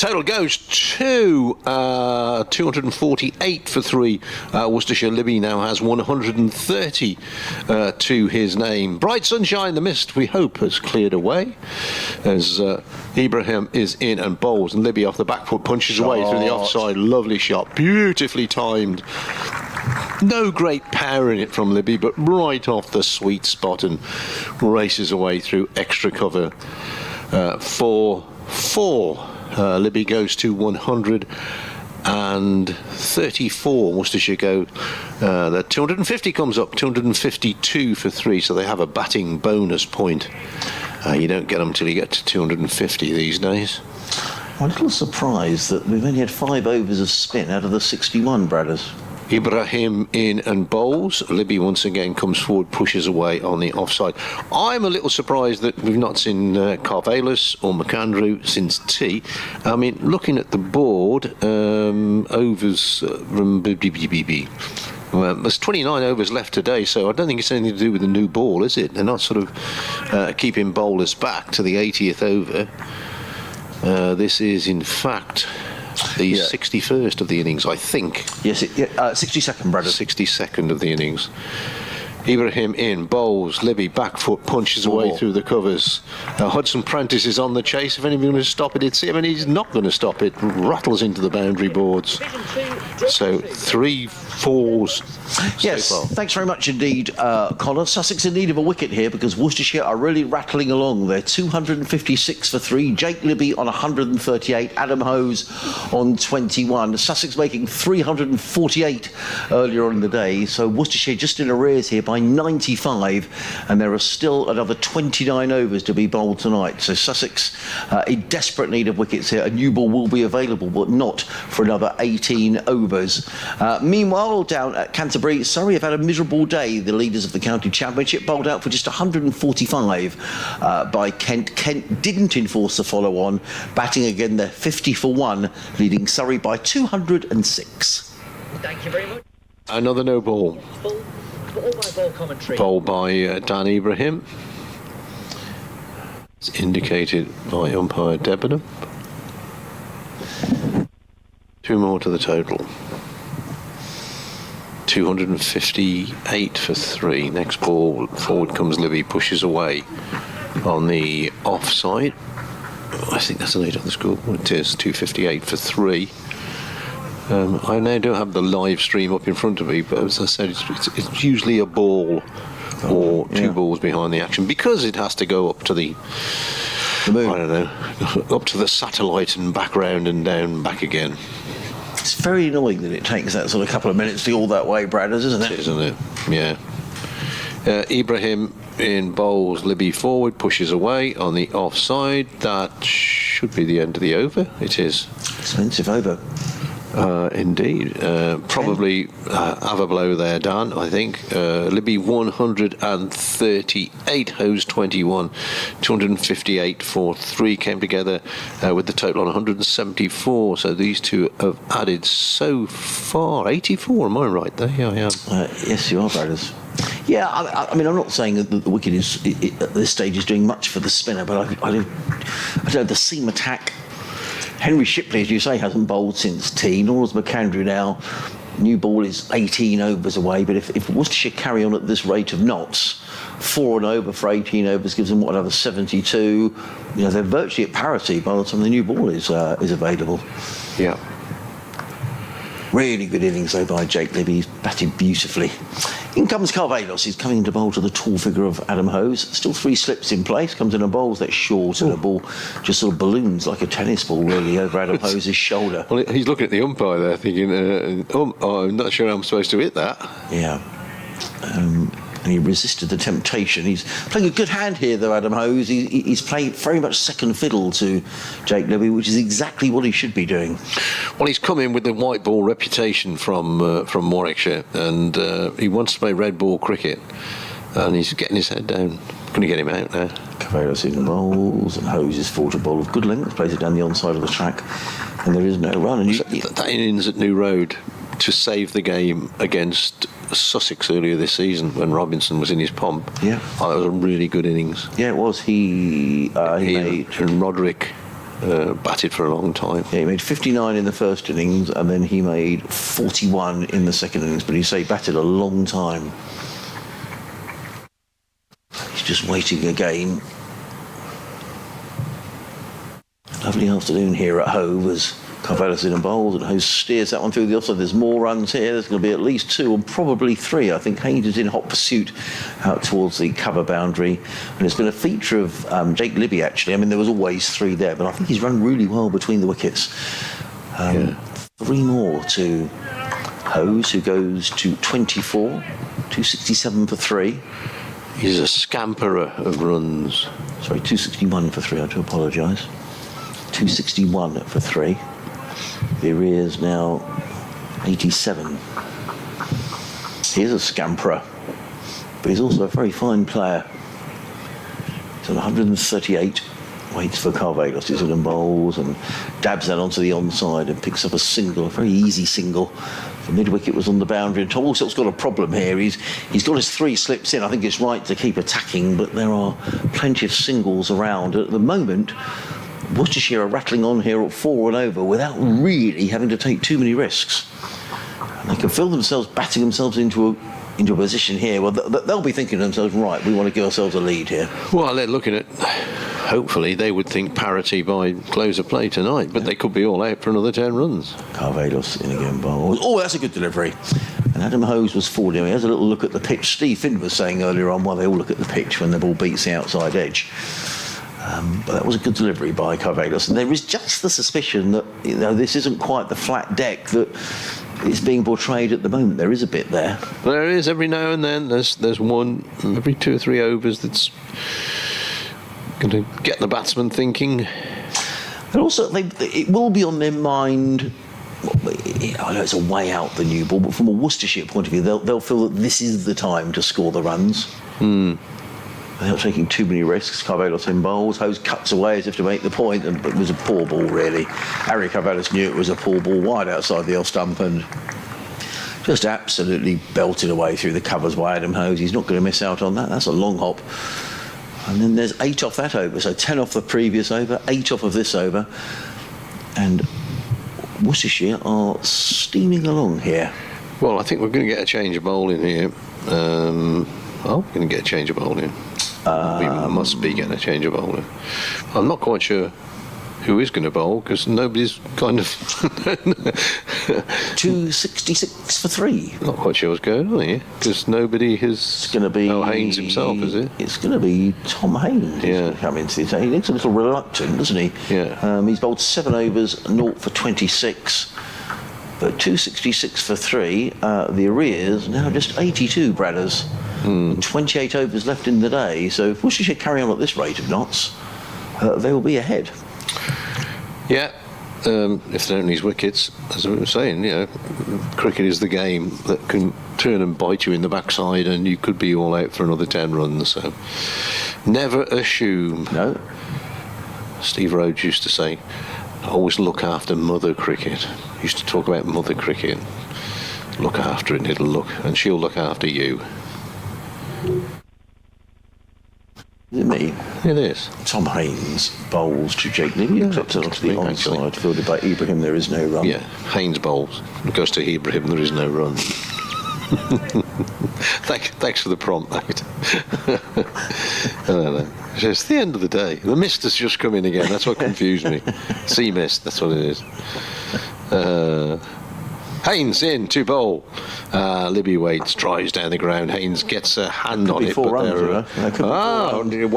Speaker 3: Total goes to 248 for 3. Worcestershire. Libby now has 130 to his name. Bright sunshine, the mist, we hope, has cleared away as Ibrahim is in and bowls, and Libby off the back foot punches away through the offside. Lovely shot, beautifully timed. No great power in it from Libby, but right off the sweet spot and races away through extra cover for 4. Libby goes to 134. Worcestershire go. The 250 comes up, 252 for 3, so they have a batting bonus point. You don't get them till you get to 250 these days.
Speaker 2: I'm a little surprised that we've only had 5 overs of spin out of the 61, Bradders.
Speaker 3: Ibrahim in and bowls. Libby once again comes forward, pushes away on the offside. I'm a little surprised that we've not seen Carvalhos or McAndrew since tea. I mean, looking at the board, overs from there's 29 overs left today, so I don't think it's anything to do with the new ball, is it? They're not sort of keeping bowlers back to the 80th over. This is, in fact, the 61st of the innings, I think.
Speaker 2: Yes, 62nd, brother.
Speaker 3: 62nd of the innings. Ibrahim in, bowls, Libby back foot punches away through the covers. Hudson Prentice is on the chase. If anybody's going to stop it, it's him, and he's not going to stop it. Rattles into the boundary boards. So 3 4s.
Speaker 2: Yes,
Speaker 3: so far.
Speaker 2: Thanks very much indeed, Connor. Sussex in need of a wicket here because Worcestershire are really rattling along. They're 256 for 3. Jake Libby on 138. Adam Hose on 21. Sussex making 348 earlier on in the day. So Worcestershire just in arrears here by 95, and there are still another 29 overs to be bowled tonight. So Sussex in desperate need of wickets here. A new ball will be available, but not for another 18 overs. Meanwhile, down at Canterbury, Surrey have had a miserable day. The leaders of the county championship bowled out for just 145 by Kent. Kent didn't enforce the follow-on, batting again they're 50 for 1, leading Surrey by 206.
Speaker 8: Thank you very much.
Speaker 3: Another no ball.
Speaker 8: Ball by ball commentary.
Speaker 3: Ball by Dan Ibrahim. It's indicated by umpire Debenham. 2 more to the total. 258 for 3. Next ball, forward comes Libby, pushes away on the offside. I think that's an 8 on the scoreboard. It is 258 for 3. I now don't have the live stream up in front of me, but as I said, it's usually a ball or 2 balls behind the action because it has to go up to the moon. I don't know, up to the satellite and back round and down, back again.
Speaker 2: It's very annoying that it takes that sort of couple of minutes to go all that way, Bradders, isn't it?
Speaker 3: Isn't it? Yeah. Ibrahim in bowls, Libby forward, pushes away on the offside. That should be the end of the over. It is.
Speaker 2: Expensive over.
Speaker 3: Indeed. Probably have a blow there, Dan, I think. Libby 138, Hose 21, 258 for 3 came together with the total on 174. So these two have added so far 84, am I right there? Yeah, I am.
Speaker 2: Yes, you are, Bradders. Yeah, I mean, I'm not saying that the wicket is at this stage is doing much for the spinner, but I don't know, the seam attack. Henry Shipley, as you say, hasn't bowled since tea, nor has McAndrew now. New ball is 18 overs away, but if Worcestershire carry on at this rate of knots, 4 and over for 18 overs gives them, another 72. You know, they're virtually at parity by the time the new ball is available.
Speaker 3: Yeah.
Speaker 2: Really good innings, though, by Jake Libby. He's batted beautifully. In comes Carvalhos. He's coming to bowl to the tall figure of Adam Hose. Still 3 slips in place. Comes in and bowls that short, and the ball just sort of balloons like a tennis ball, really, over Adam Hose's shoulder.
Speaker 3: Well, he's looking at the umpire there thinking, I'm not sure I'm supposed to hit that.
Speaker 2: Yeah. And he resisted the temptation. He's playing a good hand here, though, Adam Hose. He's playing very much second fiddle to Jake Libby, which is exactly what he should be doing.
Speaker 3: Well, he's come in with the white ball reputation from Warwickshire, and he wants to play red ball cricket, and he's getting his head down. Going to get him out now.
Speaker 2: Carvalhos in rolls, and Hose is forward to bowl of good length, plays it down the onside of the track, and there is no run. And
Speaker 3: that innings at New Road to save the game against Sussex earlier this season when Robinson was in his pomp.
Speaker 2: Yeah.
Speaker 3: That was a really good innings.
Speaker 2: Yeah, it was. He made...
Speaker 3: And Roderick batted for a long time.
Speaker 2: Yeah, he made 59 in the first innings, and then he made 41 in the second innings. But he batted a long time. He's just waiting again. Lovely afternoon here at Hove as Carvalho's in and bowls, and Hove steers that one through the offside. There's more runs here. There's going to be at least 2 and probably 3. I think Haynes is in hot pursuit out towards the cover boundary, and it's been a feature of Jake Libby actually. I mean, there was always 3 there, but I think he's run really well between the wickets. 3 more to Hose, who goes to 24, 267 for 3.
Speaker 3: He's a scamperer of runs.
Speaker 2: Sorry, 261 for 3. I do apologise. 261 for 3. The arrears now 87. He is a scamperer, but he's also a very fine player. He's on 138, waits for Carvalho's. He's in and bowls and dabs that onto the onside and picks up a single, a very easy single. The mid-wicket was on the boundary, and Tom Alsop's got a problem here. He's got his 3 slips in. I think it's right to keep attacking, but there are plenty of singles around. At the moment, Worcestershire are rattling on here at 4 and over without really having to take too many risks. And they can feel themselves batting themselves into a position here. Well, they'll be thinking to themselves, right, we want to give ourselves a lead here.
Speaker 3: Well, they're looking at, hopefully, they would think parity by close of play tonight, but they could be all out for another 10 runs.
Speaker 2: Carvalho's in again, bowls. Oh, that's a good delivery. And Adam Hose was falling. He has a little look at the pitch. Steve Finn was saying earlier on, well, they all look at the pitch when the ball beats the outside edge. But that was a good delivery by Carvalho's, and there is just the suspicion that this isn't quite the flat deck that is being portrayed at the moment. There is a bit there.
Speaker 3: There is every now and then. There's one every 2 or 3 overs that's going to get the batsman thinking.
Speaker 2: And also, it will be on their mind. I know it's a way out the new ball, but from a Worcestershire point of view, they'll feel that this is the time to score the runs. Without taking too many risks. Carvalho's in bowls. Hose cuts away as if to make the point, but it was a poor ball, really. Harry Carvalho's knew it was a poor ball wide outside the off stump and just absolutely belted away through the covers by Adam Hose. He's not going to miss out on that. That's a long hop. And then there's 8 off that over, so 10 off the previous over, 8 off of this over. And Worcestershire are steaming along here.
Speaker 3: Well, I think we're going to get a change of bowling here. We're going to get a change of bowling. We must be getting a change of bowling. I'm not quite sure who is going to bowl because nobody's kind of
Speaker 2: 266 for 3.
Speaker 3: Not quite sure what's going on here because nobody has.
Speaker 2: It's going to be
Speaker 3: Haynes himself, is it?
Speaker 2: It's going to be Tom Haynes.
Speaker 3: Yeah,
Speaker 2: come into this. He looks a little reluctant, doesn't he?
Speaker 3: Yeah.
Speaker 2: He's bowled 7 overs, 0 for 26. But 266 for 3. The arrears now just 82, Bradders. 28 overs left in the day, so if Worcestershire carry on at this rate of knots, they will be ahead.
Speaker 3: Yeah, if they don't lose wickets, as I was saying, cricket is the game that can turn and bite you in the backside, and you could be all out for another 10 runs. So never assume.
Speaker 2: No.
Speaker 3: Steve Rhodes used to say, always look after mother cricket. He used to talk about mother cricket. Look after it, and she'll look after you.
Speaker 2: Is it me?
Speaker 3: It is.
Speaker 2: Tom Haynes bowls to Jake Libby, cuts it onto the onside, fielded by Ibrahim. There is no run.
Speaker 3: Yeah, Haynes bowls. It goes to Ibrahim. There is no run. Thanks for the prompt, mate. I don't know. It's the end of the day. The mist has just come in again. That's what confused me. Sea mist. That's what it is. Haynes in to bowl. Libby waits, drives down the ground. Haynes gets a hand on it.
Speaker 2: Well,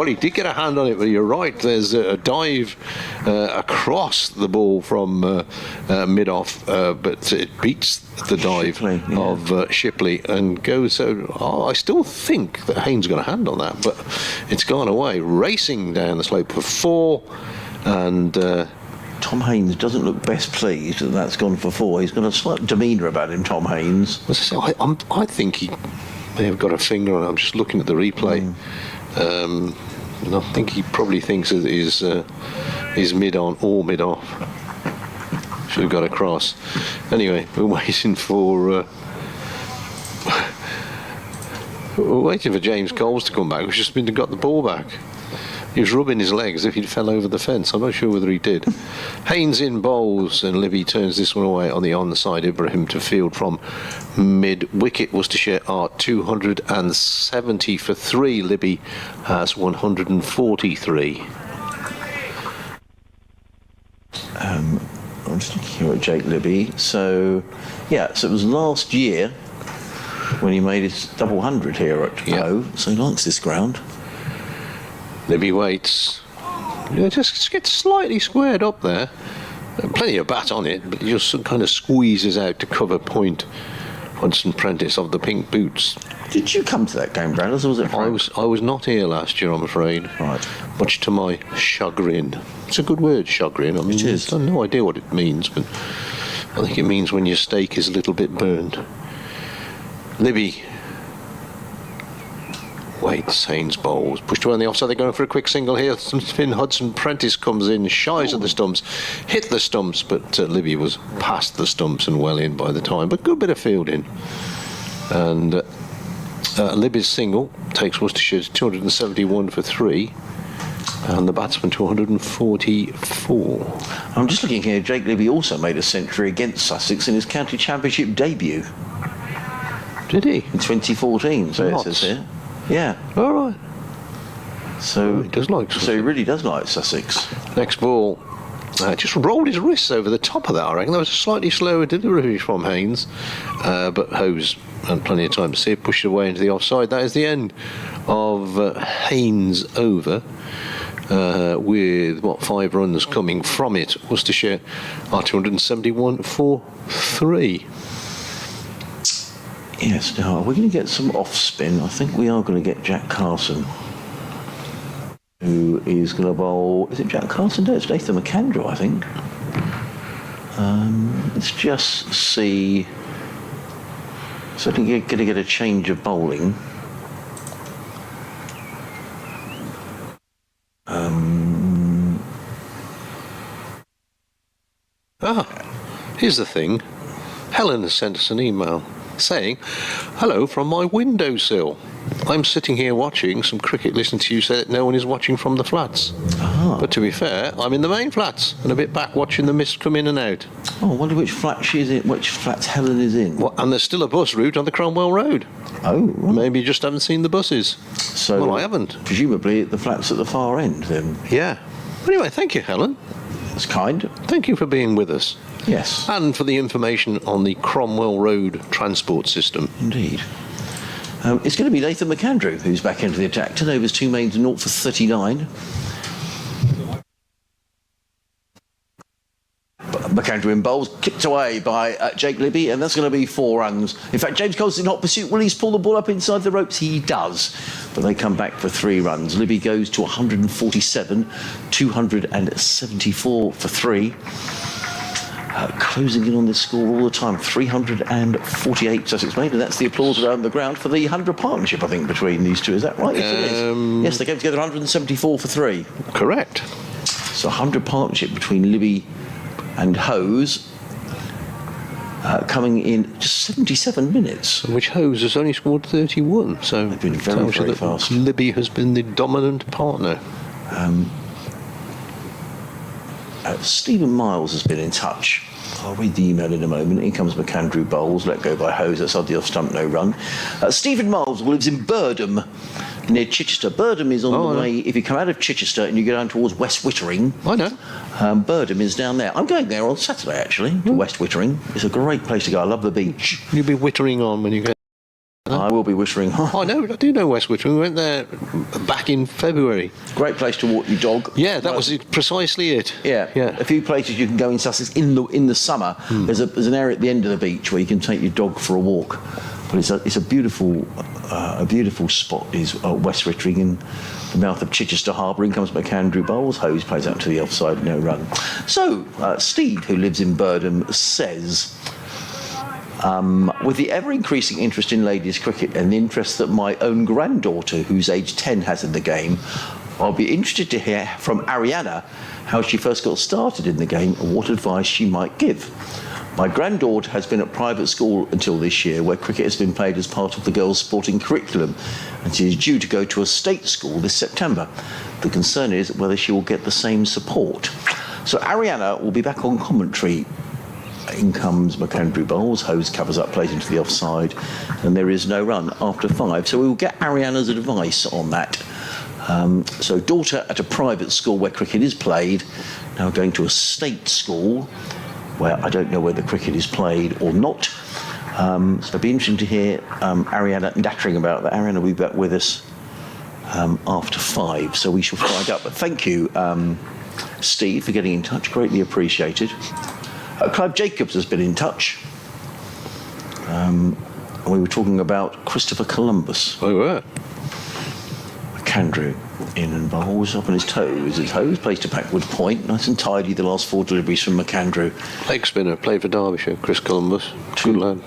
Speaker 3: he did get a hand on it, but you're right. There's a dive across the ball from mid-off, but it beats the dive of Shipley and goes. So I still think that Haynes got a hand on that, but it's gone away. Racing down the slope for 4, and.
Speaker 2: Tom Haynes doesn't look best pleased that that's gone for 4. He's got a slight demeanour about him, Tom Haynes.
Speaker 3: I think he may have got a finger on it. I'm just looking at the replay. And I think he probably thinks it is mid-on or mid-off. Should have got across. Anyway, we're waiting for... we're waiting for James Coles to come back. We've just got the ball back. He was rubbing his legs as if he'd fell over the fence. I'm not sure whether he did. Haynes in bowls, and Libby turns this one away on the onside. Ibrahim to field from mid-wicket. Worcestershire are 270 for 3. Libby has 143.
Speaker 2: I'm just looking here at Jake Libby. So it was last year when he made his double 100 here at Hove. So he likes this ground.
Speaker 3: Libby waits. Just gets slightly squared up there. Plenty of bat on it, but he just kind of squeezes out to cover point. Hudson Prentice of the pink boots.
Speaker 2: Did you come to that game, Brad, or was it?
Speaker 3: I was not here last year, I'm afraid.
Speaker 2: Right.
Speaker 3: Much to my chagrin. It's a good word, chagrin. I mean,
Speaker 2: it is.
Speaker 3: I have no idea what it means, but I think it means when your steak is a little bit burned. Libby waits, Haynes bowls. Pushed away on the offside, they're going for a quick single here. Spin, Hudson Prentice comes in, shies at the stumps, hit the stumps, but Libby was past the stumps and well in by the time. But good bit of fielding. And Libby's single takes Worcestershire 271 for 3. And the batsman to 144.
Speaker 2: I'm just looking here. Jake Libby also made a century against Sussex in his county championship debut.
Speaker 3: Did he?
Speaker 2: In 2014, so it says here. Yeah.
Speaker 3: All right.
Speaker 2: So
Speaker 3: he does like Sussex.
Speaker 2: So he really does like Sussex.
Speaker 3: Next ball. Just rolled his wrists over the top of that, I reckon. That was a slightly slower delivery from Haynes. But Hose had plenty of time to see it, pushed away into the offside. That is the end of Haynes over. With 5 runs coming from it. Worcestershire are 271 for 3.
Speaker 2: Yes, now are we going to get some off spin? I think we are going to get Jack Carson, who is going to bowl. Is it Jack Carson? No, it's Nathan McAndrew, I think. Let's just see. So I think you're going to get a change of bowling.
Speaker 3: Here's the thing. Helen has sent us an email saying, "Hello from my windowsill. I'm sitting here watching some cricket, listening to you say that no one is watching from the flats. But to be fair, I'm in the main flats and a bit back watching the mist come in and out."
Speaker 2: Oh, I wonder which flat she is in, which flats Helen is in.
Speaker 3: And there's still a bus route on the Cromwell Road.
Speaker 2: Oh, right.
Speaker 3: Maybe you just haven't seen the buses.
Speaker 2: So,
Speaker 3: well, I haven't.
Speaker 2: Presumably the flats at the far end, then.
Speaker 3: Yeah. Anyway, thank you, Helen.
Speaker 2: That's kind.
Speaker 3: Thank you for being with us.
Speaker 2: Yes.
Speaker 3: And for the information on the Cromwell Road transport system.
Speaker 2: Indeed. It's going to be Nathan McAndrew who's back into the attack. 10 overs, 2 mains, 0 for 39. McAndrew in bowls, kicked away by Jake Libby, and that's going to be 4 runs. In fact, James Cole's in hot pursuit. Will he pull the ball up inside the ropes? He does. But they come back for 3 runs. Libby goes to 147, 274 for 3. Closing in on this score all the time, 348 Sussex made, and that's the applause around the ground for the 100 partnership, I think, between these two. Is that right? Yes, it is. Yes, they came together 174 for 3.
Speaker 3: Correct.
Speaker 2: So 100 partnership between Libby and Hose, coming in just 77 minutes.
Speaker 3: Which Hose has only scored 31, so
Speaker 2: they've been very, very fast.
Speaker 3: Libby has been the dominant partner.
Speaker 2: Stephen Miles has been in touch. I'll read the email in a moment. In comes McAndrew bowls, let go by Hose. That's on the off stump, no run. Stephen Miles lives in Birdham, near Chichester. Birdham is on the way. If you come out of Chichester and you go down towards West Wittering,
Speaker 3: I know.
Speaker 2: Birdham is down there. I'm going there on Saturday, actually, to West Wittering. It's a great place to go. I love the beach.
Speaker 3: You'll be wittering on when you get.
Speaker 2: I will be wittering.
Speaker 3: I know. I do know West Wittering. We went there back in February.
Speaker 2: Great place to walk your dog.
Speaker 3: Yeah, that was precisely it.
Speaker 2: Yeah. A few places you can go in Sussex in the summer. There's an area at the end of the beach where you can take your dog for a walk. But it's a beautiful spot. Is West Wittering in the mouth of Chichester Harbour. In comes McAndrew bowls. Hose plays out to the offside, no run. So Steve, who lives in Birdham, says. With the ever-increasing interest in ladies' cricket and the interest that my own granddaughter, who's age 10, has in the game, I'll be interested to hear from Ariana how she first got started in the game and what advice she might give. My granddaughter has been at private school until this year, where cricket has been played as part of the girls' sporting curriculum, and she is due to go to a state school this September. The concern is whether she will get the same support. So Ariana will be back on commentary. In comes McAndrew bowls, Hose covers up, plays into the offside, and there is no run after 5. So we will get Ariana's advice on that. So daughter at a private school where cricket is played, now going to a state school where I don't know whether cricket is played or not. So it'd be interesting to hear Ariana nattering about that. Ariana will be back with us after 5, so we shall find out. But thank you, Steve, for getting in touch. Greatly appreciated. Clive Jacobs has been in touch. We were talking about Christopher Columbus.
Speaker 3: Oh, yeah.
Speaker 2: McAndrew in and bowls up on his toes. His Hose plays to backward point. Nice and tidy, the last 4 deliveries from McAndrew.
Speaker 3: Leg spinner, played for Derbyshire, Chris Columbus. Good lad.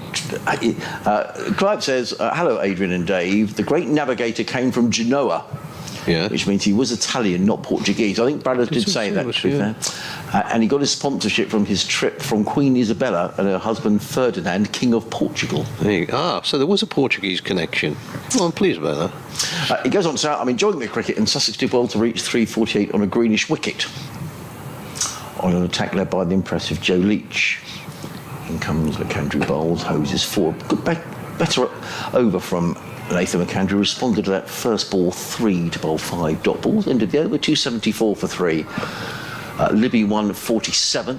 Speaker 2: Clive says, hello, Adrian and Dave. The great navigator came from Genoa.
Speaker 3: Yeah.
Speaker 2: Which means he was Italian, not Portuguese. I think Bradley did say that, to be fair. And he got his sponsorship from his trip from Queen Isabella and her husband Ferdinand, King of Portugal.
Speaker 3: So there was a Portuguese connection. Well, I'm pleased about that.
Speaker 2: He goes on to say, I'm enjoying the cricket, and Sussex did well to reach 348 on a greenish wicket. On an attack led by the impressive Joe Leach. In comes McAndrew bowls, Hoses forward. Good better over from Nathan McAndrew, responded to that first ball 3 to bowl 5 dot balls, ended the over 274 for 3. Libby 147,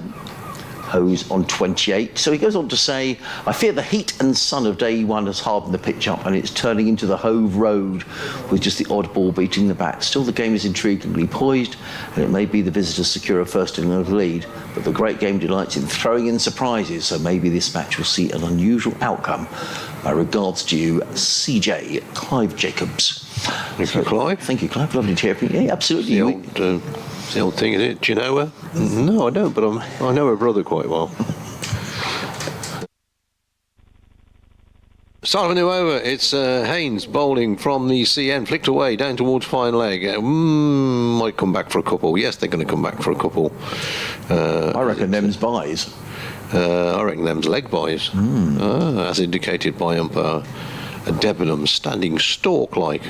Speaker 2: Hose on 28. So he goes on to say, I fear the heat and sun of day 1 has hardened the pitch up and it's turning into the Hove Road with just the odd ball beating the bat. Still the game is intriguingly poised and it may be the visitors secure a first inning lead, but the great game delights in throwing in surprises, so maybe this match will see an unusual outcome. My regards to you, CJ Clive Jacobs.
Speaker 3: Thank you, Clive.
Speaker 2: Thank you, Clive. Lovely to hear from you. Yeah, absolutely.
Speaker 3: It's the old thing, isn't it? Do you know her? No, I don't, but I know her brother quite well. Start of a new over. It's Haynes bowling from the CN, flicked away down towards fine leg. Might come back for a couple. Yes, they're going to come back for a couple.
Speaker 2: I reckon them's buys.
Speaker 3: I reckon them's leg buys, as indicated by umpire Debenham, standing stork-like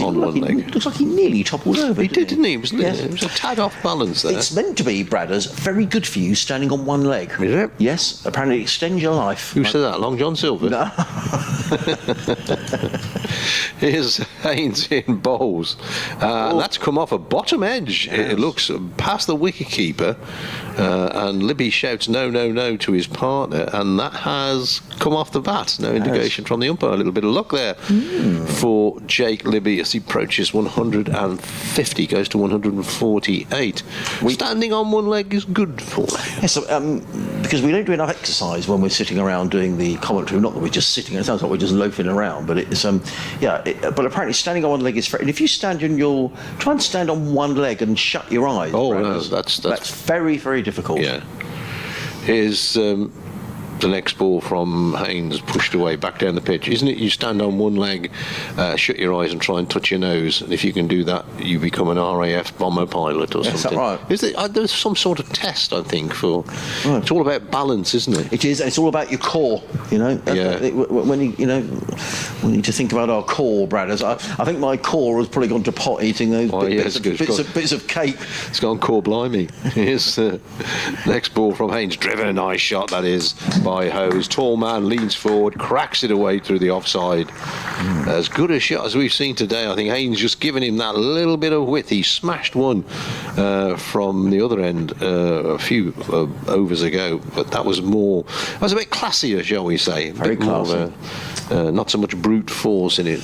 Speaker 3: on one leg.
Speaker 2: Looks like he nearly toppled over.
Speaker 3: He did, didn't he? It was,
Speaker 2: yes.
Speaker 3: It was a tad off balance there.
Speaker 2: It's meant to be, Bradders, very good for you standing on one leg.
Speaker 3: Is it?
Speaker 2: Yes, apparently it extends your life.
Speaker 3: Who said that? Long John Silver?
Speaker 2: No.
Speaker 3: Here's Haynes in bowls. That's come off a bottom edge. Yes. It looks past the wicketkeeper, and Libby shouts no to his partner, and that has come off the bat. No indication from the umpire. A little bit of luck there for Jake Libby as he approaches 150, goes to 148. Standing on one leg is good for you.
Speaker 2: Yes, because we don't do enough exercise when we're sitting around doing the commentary. Not that we're just sitting, it sounds like we're just loafing around, but it's but apparently standing on one leg is fair. And if you stand try and stand on one leg and shut your eyes.
Speaker 3: Oh, no, that's
Speaker 2: very, very difficult.
Speaker 3: Yeah. Here's the next ball from Haynes, pushed away back down the pitch, isn't it? You stand on one leg, shut your eyes and try and touch your nose, and if you can do that you become an RAF bomber pilot or something.
Speaker 2: Is that right?
Speaker 3: Is there, there's some sort of test, I think, for it's all about balance, isn't it?
Speaker 2: It is, and it's all about your core, when we need to think about our core, Bradders. I think my core has probably gone to pot eating those bits of cake.
Speaker 3: It's gone core blimey. Here's the next ball from Haynes, driven a nice shot that is by Hose. Tall man leans forward, cracks it away through the offside. As good a shot as we've seen today. I think Haynes just given him that little bit of width. He smashed one from the other end a few overs ago, but that was a bit classier, shall we say.
Speaker 2: Very classy.
Speaker 3: Not so much brute force in it.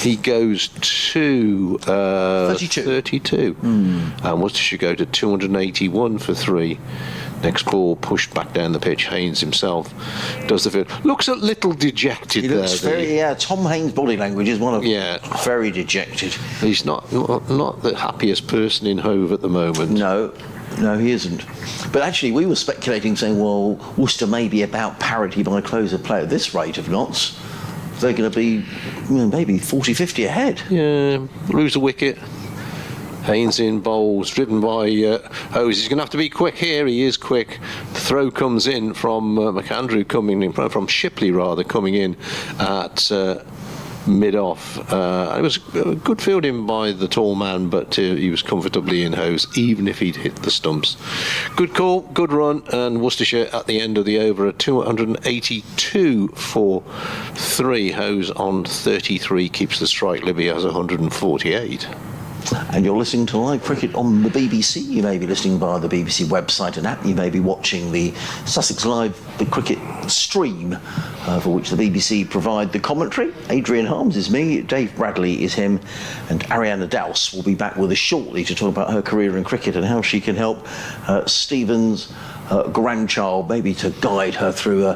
Speaker 3: He goes to 32. And Worcestershire go to 281 for 3. Next ball pushed back down the pitch. Haynes himself does the field. Looks a little dejected.
Speaker 2: He looks Tom Haynes' body language is one of very dejected.
Speaker 3: He's not the happiest person in Hove at the moment.
Speaker 2: No, he isn't. But actually, we were speculating, saying, well, Worcester may be about parity by close of play at this rate of knots. They're going to be maybe 40-50 ahead.
Speaker 3: Yeah, lose a wicket. Haynes in bowls, driven by Hose. He's going to have to be quick here. He is quick. throw comes in from McAndrew from Shipley coming in at mid-off. It was a good fielding by the tall man, but he was comfortably in hose, even if he'd hit the stumps. Good call, good run, and Worcestershire at the end of the over at 282 for 3. Hose on 33 keeps the strike. Libby has 148.
Speaker 2: And you're listening to live cricket on the BBC. You may be listening via the BBC website and app. You may be watching the Sussex Live cricket stream, for which the BBC provide the commentary. Adrian Harms is me, Dave Bradley is him, and Ariana Douse will be back with us shortly to talk about her career in cricket and how she can help Stephen's grandchild, maybe to guide her through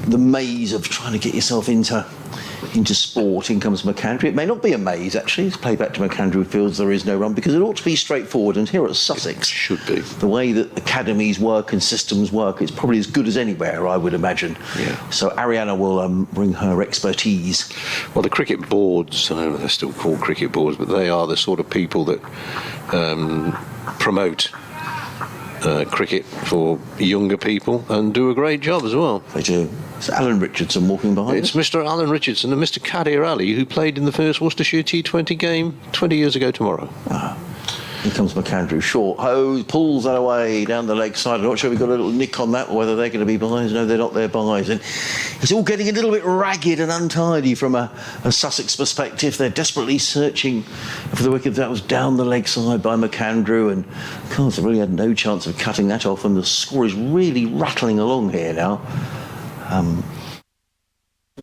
Speaker 2: the maze of trying to get yourself into sport. In comes McAndrew. It may not be a maze, actually. It's play back to McAndrew feels there is no run, because it ought to be straightforward, and here at Sussex,
Speaker 3: it should be.
Speaker 2: The way that academies work and systems work, it's probably as good as anywhere, I would imagine.
Speaker 3: Yeah. So
Speaker 2: Ariana will bring her expertise.
Speaker 3: Well, the cricket boards, I know they're still called cricket boards, but they are the sort of people that promote cricket for younger people and do a great job as well.
Speaker 2: They do. It's Alan Richardson walking behind
Speaker 3: It's
Speaker 2: us.
Speaker 3: Mr. Alan Richardson and Mr. Kadir Ali, who played in the first Worcestershire T20 game 20 years ago tomorrow.
Speaker 2: Here comes McAndrew. Short hose, pulls that away down the leg side. I'm not sure we've got a little nick on that, or whether they're going to be buys. No, they're not their buys. And it's all getting a little bit ragged and untidy from a Sussex perspective. They're desperately searching for the wicket. That was down the leg side by McAndrew, and Cards have really had no chance of cutting that off, and the score is really rattling along here now.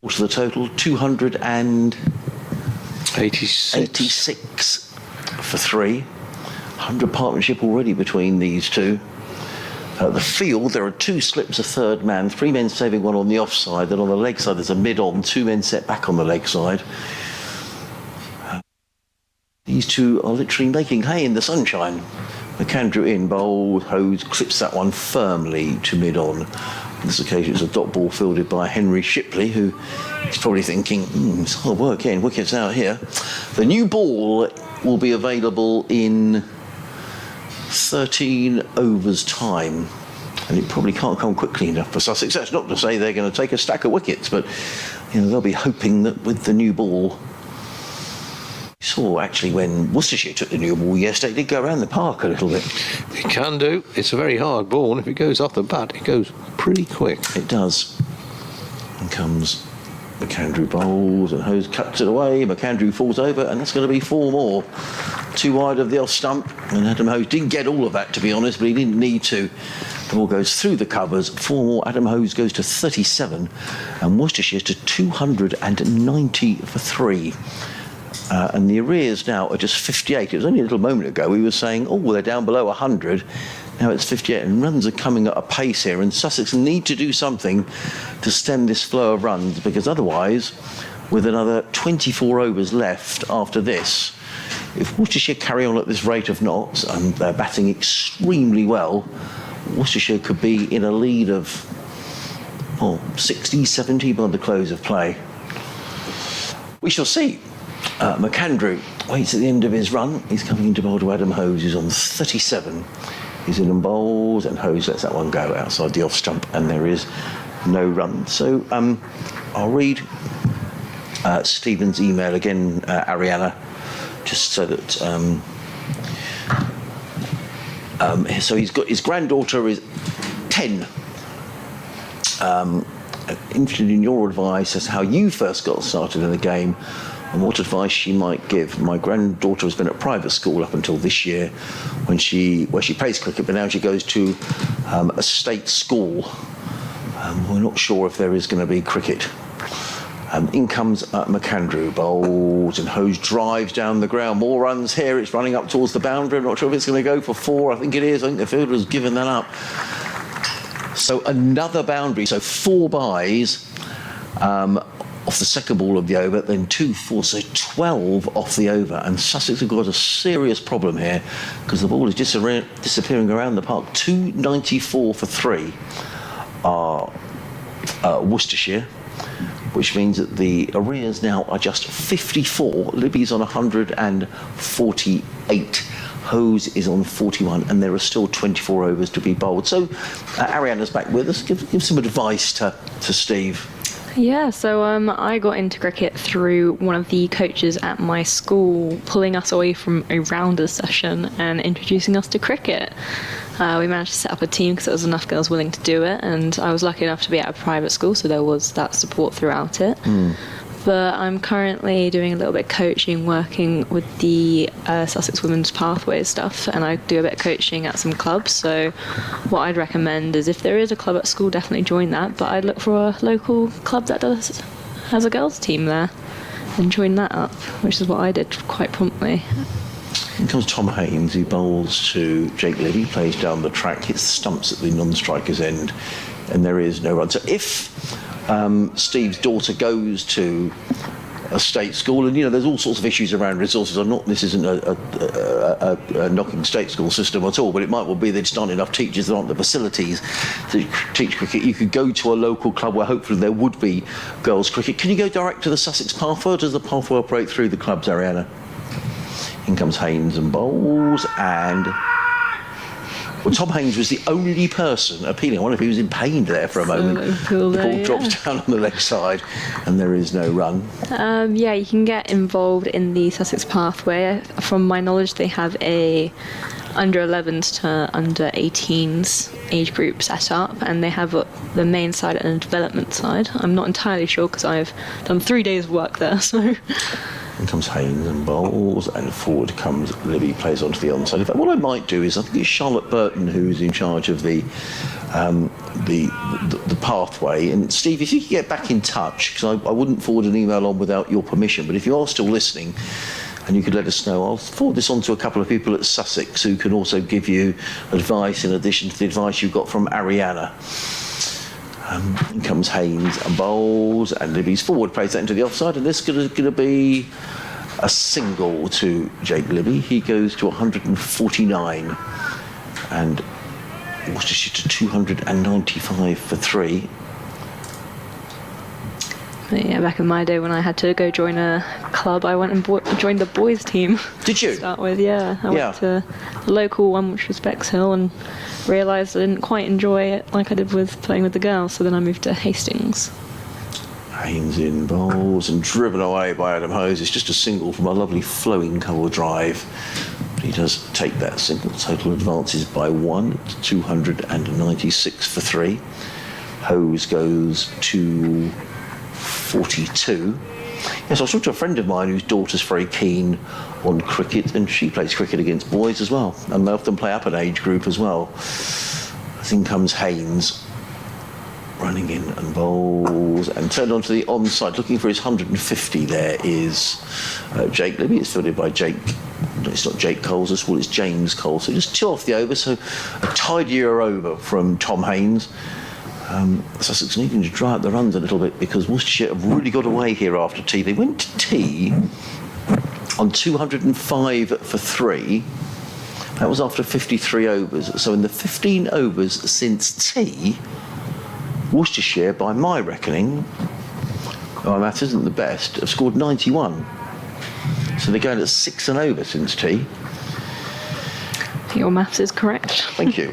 Speaker 2: What's the total? 286 for 3. 100 partnership already between these two. The field, there are 2 slips, a third man, 3 men saving one on the offside. Then on the leg side, there's a mid-on, 2 men set back on the leg side. These two are literally making hay in the sunshine. McAndrew in, bowled, hose, clips that one firmly to mid-on. On this occasion, it's a dot ball fielded by Henry Shipley, who is probably thinking, it's hard work here, wicket's out here. The new ball will be available in 13 overs time, and it probably can't come quickly enough for Sussex. That's not to say they're going to take a stack of wickets, but they'll be hoping that with the new ball. We saw actually when Worcestershire took the new ball yesterday, it did go around the park a little bit.
Speaker 3: It can do. It's a very hard ball, and if it goes off the bat, it goes pretty quick.
Speaker 2: It does. And comes McAndrew, bowls and Hose cuts it away. McAndrew falls over, and that's going to be 4 more. 2 wide of the off stump, and Adam Hose didn't get all of that, to be honest, but he didn't need to. The ball goes through the covers. 4 more. Adam Hose goes to 37, and Worcestershire to 290 for 3. And the arrears now are just 58. It was only a little moment ago we were saying, they're down below 100. Now it's 58, and runs are coming at a pace here, and Sussex need to do something to stem this flow of runs, because otherwise, with another 24 overs left after this, if Worcestershire carry on at this rate of knots, and they're batting extremely well, Worcestershire could be in a lead of 60, 70 by the close of play. We shall see. McAndrew waits at the end of his run. He's coming into bowl to Adam Hose, who's on 37. He's in and bowls, and Hose lets that one go outside the off stump, and there is no run. So I'll read Stephen's email again, Ariana, just so that. So he's got his granddaughter is 10. Interested in your advice as to how you first got started in the game, and what advice she might give. My granddaughter has been at private school up until this year, where she plays cricket, but now she goes to a state school. We're not sure if there is going to be cricket. In comes McAndrew, bowls, and Hose drives down the ground. More runs here. It's running up towards the boundary. I'm not sure if it's going to go for 4. I think it is. I think the fielder's given that up. So another boundary. So 4 byes off the second ball of the over, then 2, 4, so 12 off the over. And Sussex have got a serious problem here, because the ball is disappearing around the park. 294 for 3 are Worcestershire, which means that the arrears now are just 54. Libby's on 148. Hose is on 41, and there are still 24 overs to be bowled. So Ariana's back with us. Give some advice to Steve.
Speaker 4: Yeah, so I got into cricket through one of the coaches at my school pulling us away from a rounders session and introducing us to cricket. We managed to set up a team because there was enough girls willing to do it, and I was lucky enough to be at a private school, so there was that support throughout it. But I'm currently doing a little bit of coaching, working with the Sussex Women's Pathways stuff, and I do a bit of coaching at some clubs. So what I'd recommend is if there is a club at school, definitely join that. But I'd look for a local club that has a girls' team there and join that up, which is what I did quite promptly.
Speaker 2: In comes Tom Haynes, who bowls to Jake Libby, plays down the track, hits the stumps at the non-striker's end, and there is no run. So if Steve's daughter goes to a state school, and there's all sorts of issues around resources. This isn't a knocking state school system at all, but it might well be there just aren't enough teachers, there aren't the facilities to teach cricket. You could go to a local club where hopefully there would be girls' cricket. Can you go direct to the Sussex Pathway, or does the pathway operate through the clubs, Ariana? In comes Haynes and bowls, and Tom Haynes was the only person appealing. I wonder if he was in pain there for a moment. The ball drops down on the leg side, and there is no run.
Speaker 4: Yeah, you can get involved in the Sussex Pathway. From my knowledge, they have a under 11s to under 18s age group set up, and they have the main side and the development side. I'm not entirely sure because I've done 3 days of work there, so...
Speaker 2: In comes Haynes and bowls, and forward comes Libby, plays onto the onside. In fact, what I might do is, I think it's Charlotte Burton who's in charge of the pathway. And Steve, if you could get back in touch, because I wouldn't forward an email on without your permission, but if you are still listening, and you could let us know, I'll forward this on to a couple of people at Sussex who can also give you advice in addition to the advice you got from Ariana. In comes Haynes and bowls, and Libby's forward plays that into the offside, and this is going to be a single to Jake Libby. He goes to 149, and Worcestershire to 295 for 3.
Speaker 4: Yeah, back in my day when I had to go join a club, I went and joined the boys' team.
Speaker 2: Did you?
Speaker 4: To start with, yeah. I went to the local one, which was Bexhill, and realised I didn't quite enjoy it like I did with playing with the girls, so then I moved to Hastings.
Speaker 2: Haynes in bowls and driven away by Adam Hose. It's just a single from a lovely flowing cover drive. But he does take that single. Total advances by 1 to 296 for 3. Hose goes to 42. Yes, I was talking to a friend of mine whose daughter's very keen on cricket, and she plays cricket against boys as well, and they often play up an age group as well. In comes Haynes, running in and bowls, and turned onto the onside, looking for his 150. There is Jake Libby. It's fielded by Jake. It's not Jake Coles at all, it's James Cole. So just 2 off the over, so a tidier over from Tom Haynes. Sussex needing to dry up the runs a little bit because Worcestershire have really got away here after tea. They went to tea on 205 for 3. That was after 53 overs. So in the 15 overs since tea, Worcestershire, by my reckoning, my maths isn't the best, have scored 91. So they're going at 6 and over since tea.
Speaker 4: Your maths is correct.
Speaker 2: Thank you.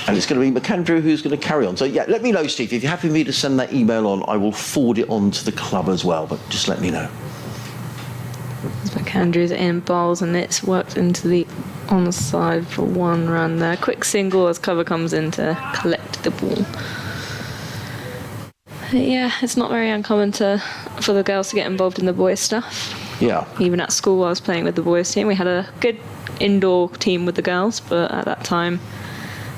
Speaker 2: And it's going to be McAndrew who's going to carry on. So, yeah, let me know, Steve. If you're happy for me to send that email on, I will forward it on to the club as well. But just let me know.
Speaker 4: McAndrew's in bowls, and it's worked into the onside for 1 run there. Quick single as cover comes in to collect the ball. Yeah, it's not very uncommon for the girls to get involved in the boys' stuff.
Speaker 2: Yeah.
Speaker 4: Even at school, I was playing with the boys' team. We had a good indoor team with the girls, but at that time,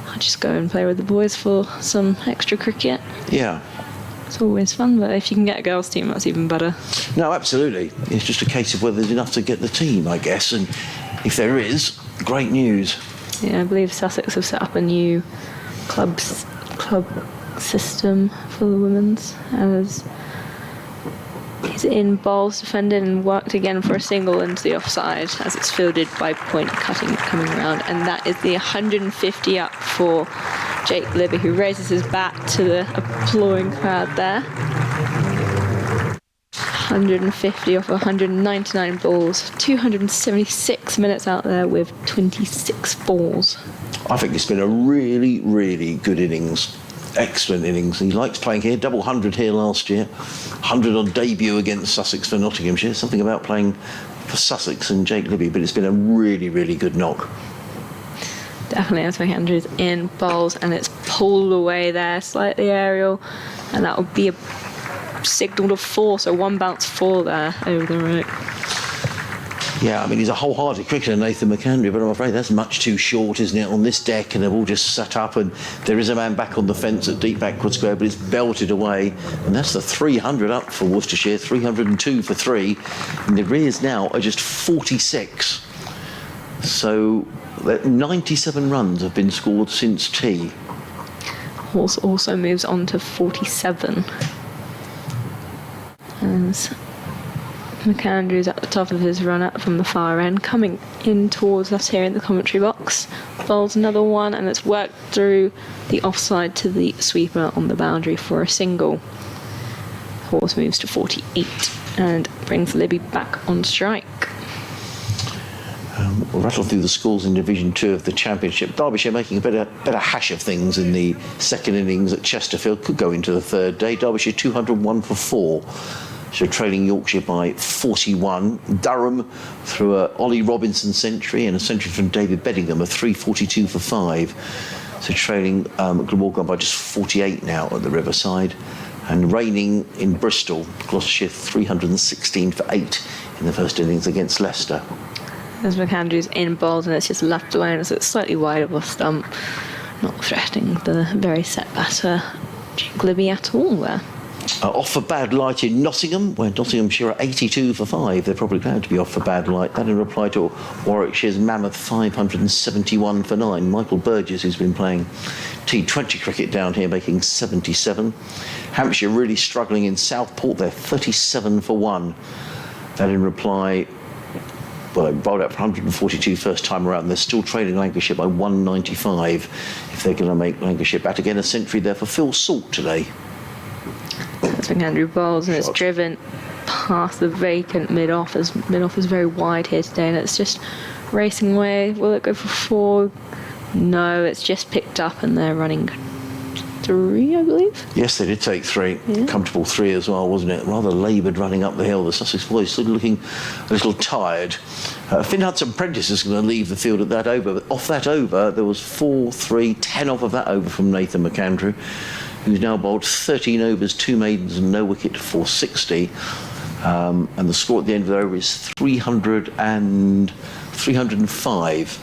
Speaker 4: I just go and play with the boys for some extra cricket.
Speaker 2: Yeah.
Speaker 4: It's always fun, but if you can get a girls' team, that's even better.
Speaker 2: No, absolutely. It's just a case of whether there's enough to get the team, I guess. And if there is, great news.
Speaker 4: Yeah, I believe Sussex have set up a new club system for the women's. As he's in bowls, defended, and worked again for a single into the offside as it's fielded by point cutting coming around, and that is the 150 up for Jake Libby, who raises his bat to the applauding crowd there. 150 off 199 balls, 276 minutes out there with 26 balls.
Speaker 2: I think it's been a really, really good innings. Excellent innings. He likes playing here. Double 100 here last year. 100 on debut against Sussex for Nottinghamshire. Something about playing for Sussex and Jake Libby, but it's been a really, really good knock.
Speaker 4: Definitely, as Andrews in bowls, and it's pulled away there, slightly aerial, and that would be a signal of 4, so 1 bounce 4 there over the right.
Speaker 2: Yeah, I mean, he's a wholehearted cricketer, Nathan McAndrew, but I'm afraid that's much too short, isn't it, on this deck, and they've all just sat up, and there is a man back on the fence at deep backward square, but it's belted away, and that's the 300 up for Worcestershire, 302 for 3, and the rears now are just 46. So 97 runs have been scored since tea.
Speaker 4: Horse also moves on to 47. As McAndrew's at the top of his run up from the far end, coming in towards us here in the commentary box. Bowls another one, and it's worked through the offside to the sweeper on the boundary for a single. Horse moves to 48 and brings Libby back on strike.
Speaker 2: We'll rattle through the scores in Division 2 of the Championship. Derbyshire making a better hash of things in the second innings at Chesterfield. Could go into the third day. Derbyshire 201 for 4. So trailing Yorkshire by 41. Durham through a Ollie Robinson century and a century from David Beddingham, a 342 for 5. So trailing Glamorgan by just 48 now at the Riverside. And reigning in Bristol, Gloucestershire 316 for 8 in the first innings against Leicester.
Speaker 4: As McAndrew's in bowls, and it's just left away, and so it's slightly wide of a stump, not threatening the very set batter Jake Libby at all there.
Speaker 2: Off for bad light in Nottingham, where Nottinghamshire are 82 for 5. They're probably glad to be off for bad light. That in reply to Warwickshire's mammoth 571 for 9. Michael Burgess, who's been playing T20 cricket down here, making 77. Hampshire really struggling in Southport. They're 37 for 1. That in reply... Well, they bowled out for 142 first time around. They're still trailing Lancashire by 195 if they're going to make Lancashire bat again. A century there for Phil Salt today.
Speaker 4: That's McAndrew bowls, and it's driven past the vacant mid-off, as mid-off is very wide here today, and it's just racing away. Will it go for 4? No, it's just picked up, and they're running 3, I believe.
Speaker 2: Yes, they did take 3.
Speaker 4: Yeah.
Speaker 2: Comfortable 3 as well, wasn't it? Rather laboured running up the hill. The Sussex boys still looking a little tired. Finn Hudson-Prentice is going to leave the field at that over. But off that over, there was 4, 3, 10 off of that over from Nathan McAndrew, who's now bowled 13 overs, 2 maidens and no wicket for 60. And the score at the end of the over is 305.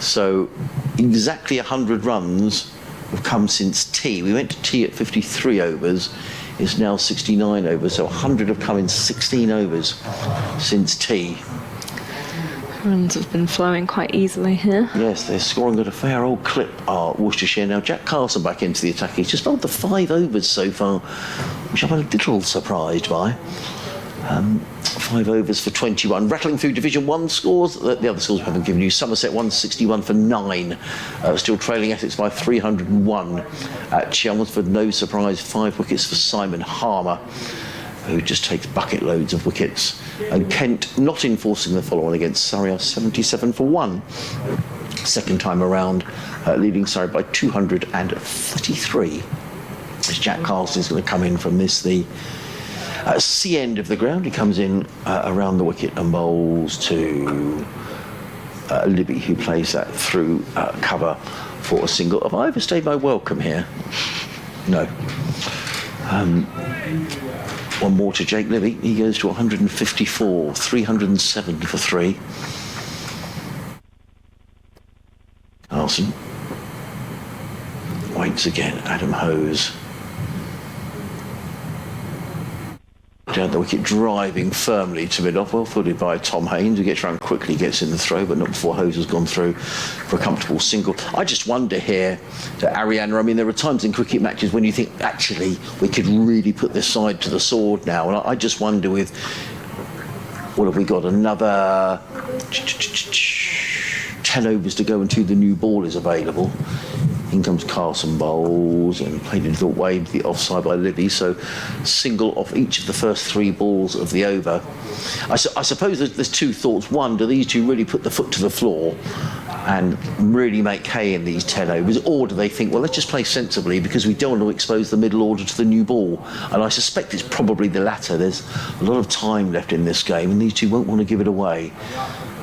Speaker 2: So exactly 100 runs have come since tea. We went to tea at 53 overs. It's now 69 overs, so 100 have come in 16 overs since tea.
Speaker 4: Runs have been flowing quite easily here.
Speaker 2: Yes, they're scoring at a fair old clip, Worcestershire. Now, Jack Carson back into the attack. He's just bowled the 5 overs so far, which I'm a little surprised by. 5 overs for 21. Rattling through Division 1 scores. The other scores we haven't given you. Somerset 161 for 9. Still trailing Essex by 301. At Chelmsford, no surprise, 5 wickets for Simon Harmer, who just takes bucket loads of wickets. And Kent not enforcing the follow-on against Surrey, 77 for 1. Second time around, leading Surrey by 233. As Jack Carlson is going to come in from this, the C end of the ground. He comes in around the wicket and bowls to Libby, who plays that through cover for a single. Have I overstayed my welcome here? No. One more to Jake Libby. He goes to 154, 307 for 3. Carlson waits again. Adam Hose down the wicket, driving firmly to mid-off, well fielded by Tom Haynes, who gets round quickly, gets in the throw, but not before Hose has gone through for a comfortable single. I just wonder here that Ariana, I mean, there are times in cricket matches when you think, actually, we could really put this side to the sword now, and I just wonder with, what have we got, another 10 overs to go until the new ball is available. In comes Carson Bowles and played into the wave, the offside by Libby. So single off each of the first 3 balls of the over. I suppose there's 2 thoughts. One, do these 2 really put the foot to the floor and really make hay in these 10 overs? Or do they think, well, let's just play sensibly because we don't want to expose the middle order to the new ball? And I suspect it's probably the latter. There's a lot of time left in this game and these 2 won't want to give it away.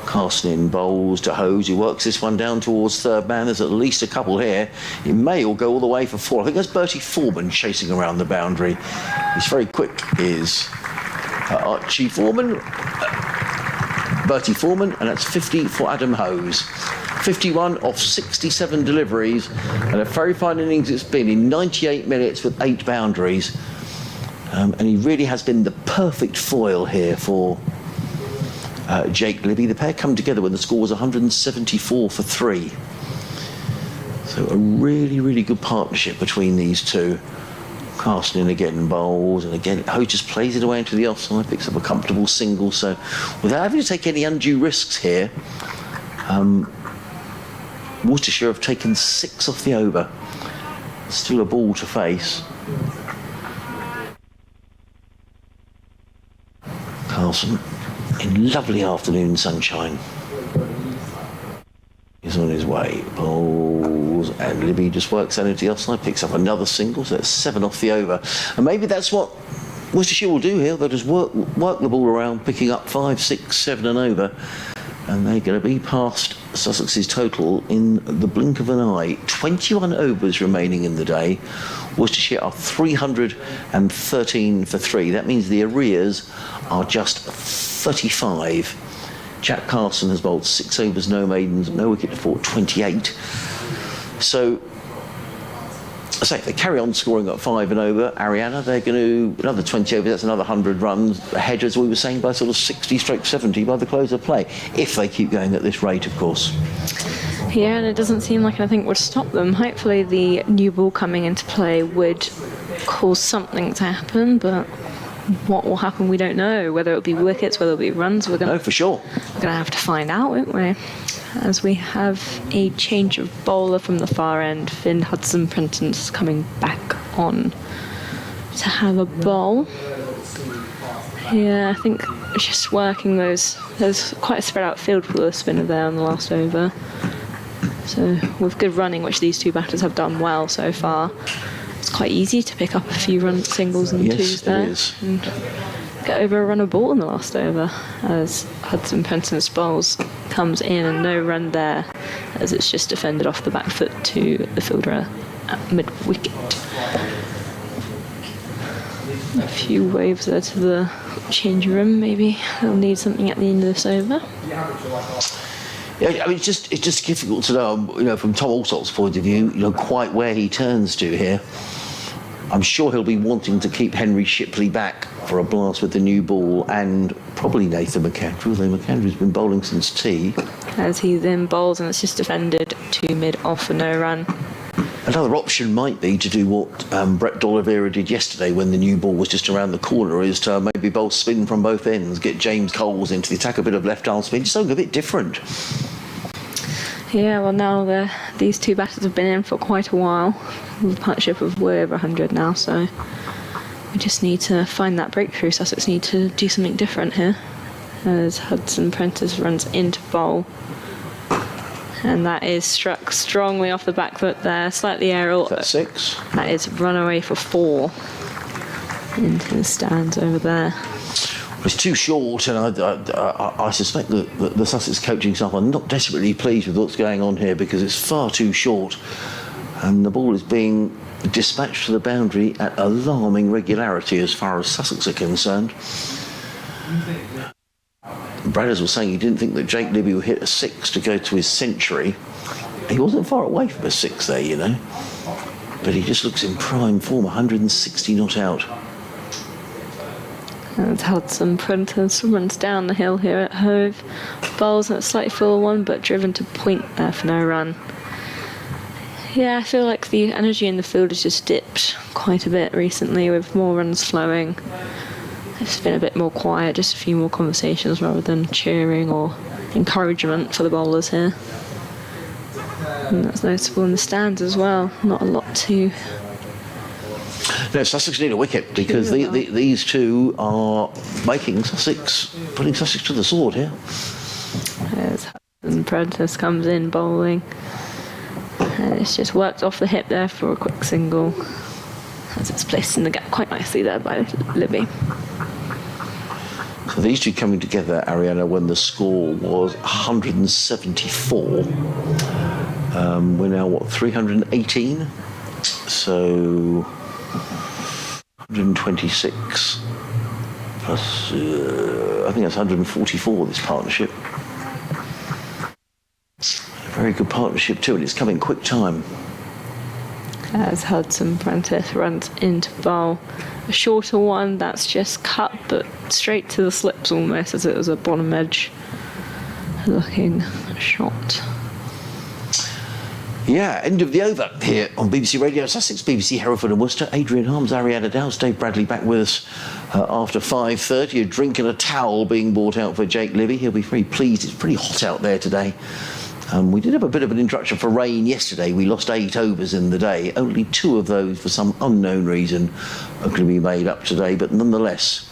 Speaker 2: Casting in Bowles to Hose, who works this one down towards third man. There's at least a couple here. It may all go all the way for 4. I think that's Bertie Foreman chasing around the boundary. He's very quick, is Archie Foreman. Bertie Foreman, and that's 50 for Adam Hose. 51 off 67 deliveries, and a very fine innings it's been in 98 minutes with 8 boundaries. And he really has been the perfect foil here for Jake Libby. The pair come together when the score was 174 for 3. So a really, really good partnership between these 2. Casting in again, Bowles, and again Ho just plays it away into the offside, picks up a comfortable single. So without having to take any undue risks here, Worcestershire have taken 6 off the over. Still a ball to face. Carlson in lovely afternoon sunshine is on his way. Bowles, and Libby just works out into the offside, picks up another single, so that's 7 off the over. And maybe that's what Worcestershire will do here. They'll just work the ball around, picking up 5, 6, 7 and over, and they're going to be past Sussex's total in the blink of an eye. 21 overs remaining in the day. Worcestershire are 313 for 3. That means the arrears are just 35. Jack Carson has bowled 6 overs, no maidens, no wicket for 28. So, I say, if they carry on scoring at 5 and over, Ariana, they're going to, another 20 overs, that's another 100 runs ahead, as we were saying, by sort of 60-70 by the close of play, if they keep going at this rate, of course.
Speaker 4: Yeah, and it doesn't seem like anything would stop them. Hopefully the new ball coming into play would cause something to happen, but what will happen we don't know. Whether it'll be wickets, whether it'll be runs, we're going
Speaker 2: for sure.
Speaker 4: We're going to have to find out, won't we? As we have a change of bowler from the far end. Finn Hudson-Prenton's coming back on to have a bowl. Yeah, I think just working those. There's quite a spread out field for the spinner there on the last over. So with good running, which these 2 batters have done well so far, it's quite easy to pick up a few singles and 2s there.
Speaker 2: It is.
Speaker 4: And get over a run of ball in the last over, as Hudson-Prenton's bowls comes in and no run there, as it's just defended off the back foot to the fielder at mid-wicket. A few waves there to the change room. Maybe they'll need something at the end of this over.
Speaker 2: Yeah, I mean, it's just difficult to know, from Tom Alsop's point of view, quite where he turns to here. I'm sure he'll be wanting to keep Henry Shipley back for a blast with the new ball, and probably Nathan McAndrew, although McAndrew's been bowling since tea.
Speaker 4: As he then bowls, and it's just defended to mid-off for no run.
Speaker 2: Another option might be to do what Brett D'Oliveira did yesterday when the new ball was just around the corner, is to maybe bowl spin from both ends, get James Coles into the attack, a bit of left-arm spin, just something a bit different.
Speaker 4: Yeah, well, now these 2 batters have been in for quite a while. With a partnership of way over 100 now, so we just need to find that breakthrough. Sussex need to do something different here. As Hudson-Prentice runs into bowl. And that is struck strongly off the back foot there, slightly aerial.
Speaker 2: That's 6.
Speaker 4: That is run away for 4 into the stands over there.
Speaker 2: It's too short, and I suspect that the Sussex coaching staff are not desperately pleased with what's going on here, because it's far too short, and the ball is being dispatched to the boundary at alarming regularity as far as Sussex are concerned. Bradders was saying he didn't think that Jake Libby would hit a 6 to go to his century. He wasn't far away from a 6 there, but he just looks in prime form, 160 not out.
Speaker 4: And Hudson-Prentice runs down the hill here at Hove. Bowls at a slightly fuller one, but driven to point there for no run. Yeah, I feel like the energy in the field has just dipped quite a bit recently, with more runs flowing. It's been a bit more quiet, just a few more conversations rather than cheering or encouragement for the bowlers here. And that's noticeable in the stands as well. Not a lot to...
Speaker 2: No, Sussex need a wicket because these two are making Sussex, putting Sussex to the sword here.
Speaker 4: There's Hudson Prentice comes in bowling. And it's just worked off the hip there for a quick single. As it's placed in the gap quite nicely there by Libby.
Speaker 2: So these two coming together, Ariana, when the score was 174. We're now, 318? So 126 plus, I think that's 144, this partnership. A very good partnership too, and it's coming quick time.
Speaker 4: As Hudson Prentice runs into bowl. A shorter one that's just cut, but straight to the slips almost, as it was a bottom edge looking shot.
Speaker 2: Yeah, end of the over here on BBC Radio Sussex, BBC Hereford and Worcester. Adrian Harms, Ariana Douse, Dave Bradley back with us after 5:30. A drink and a towel being brought out for Jake Libby. He'll be very pleased. It's pretty hot out there today. We did have a bit of an introduction for rain yesterday. We lost 8 overs in the day. Only 2 of those, for some unknown reason, are going to be made up today. But nonetheless,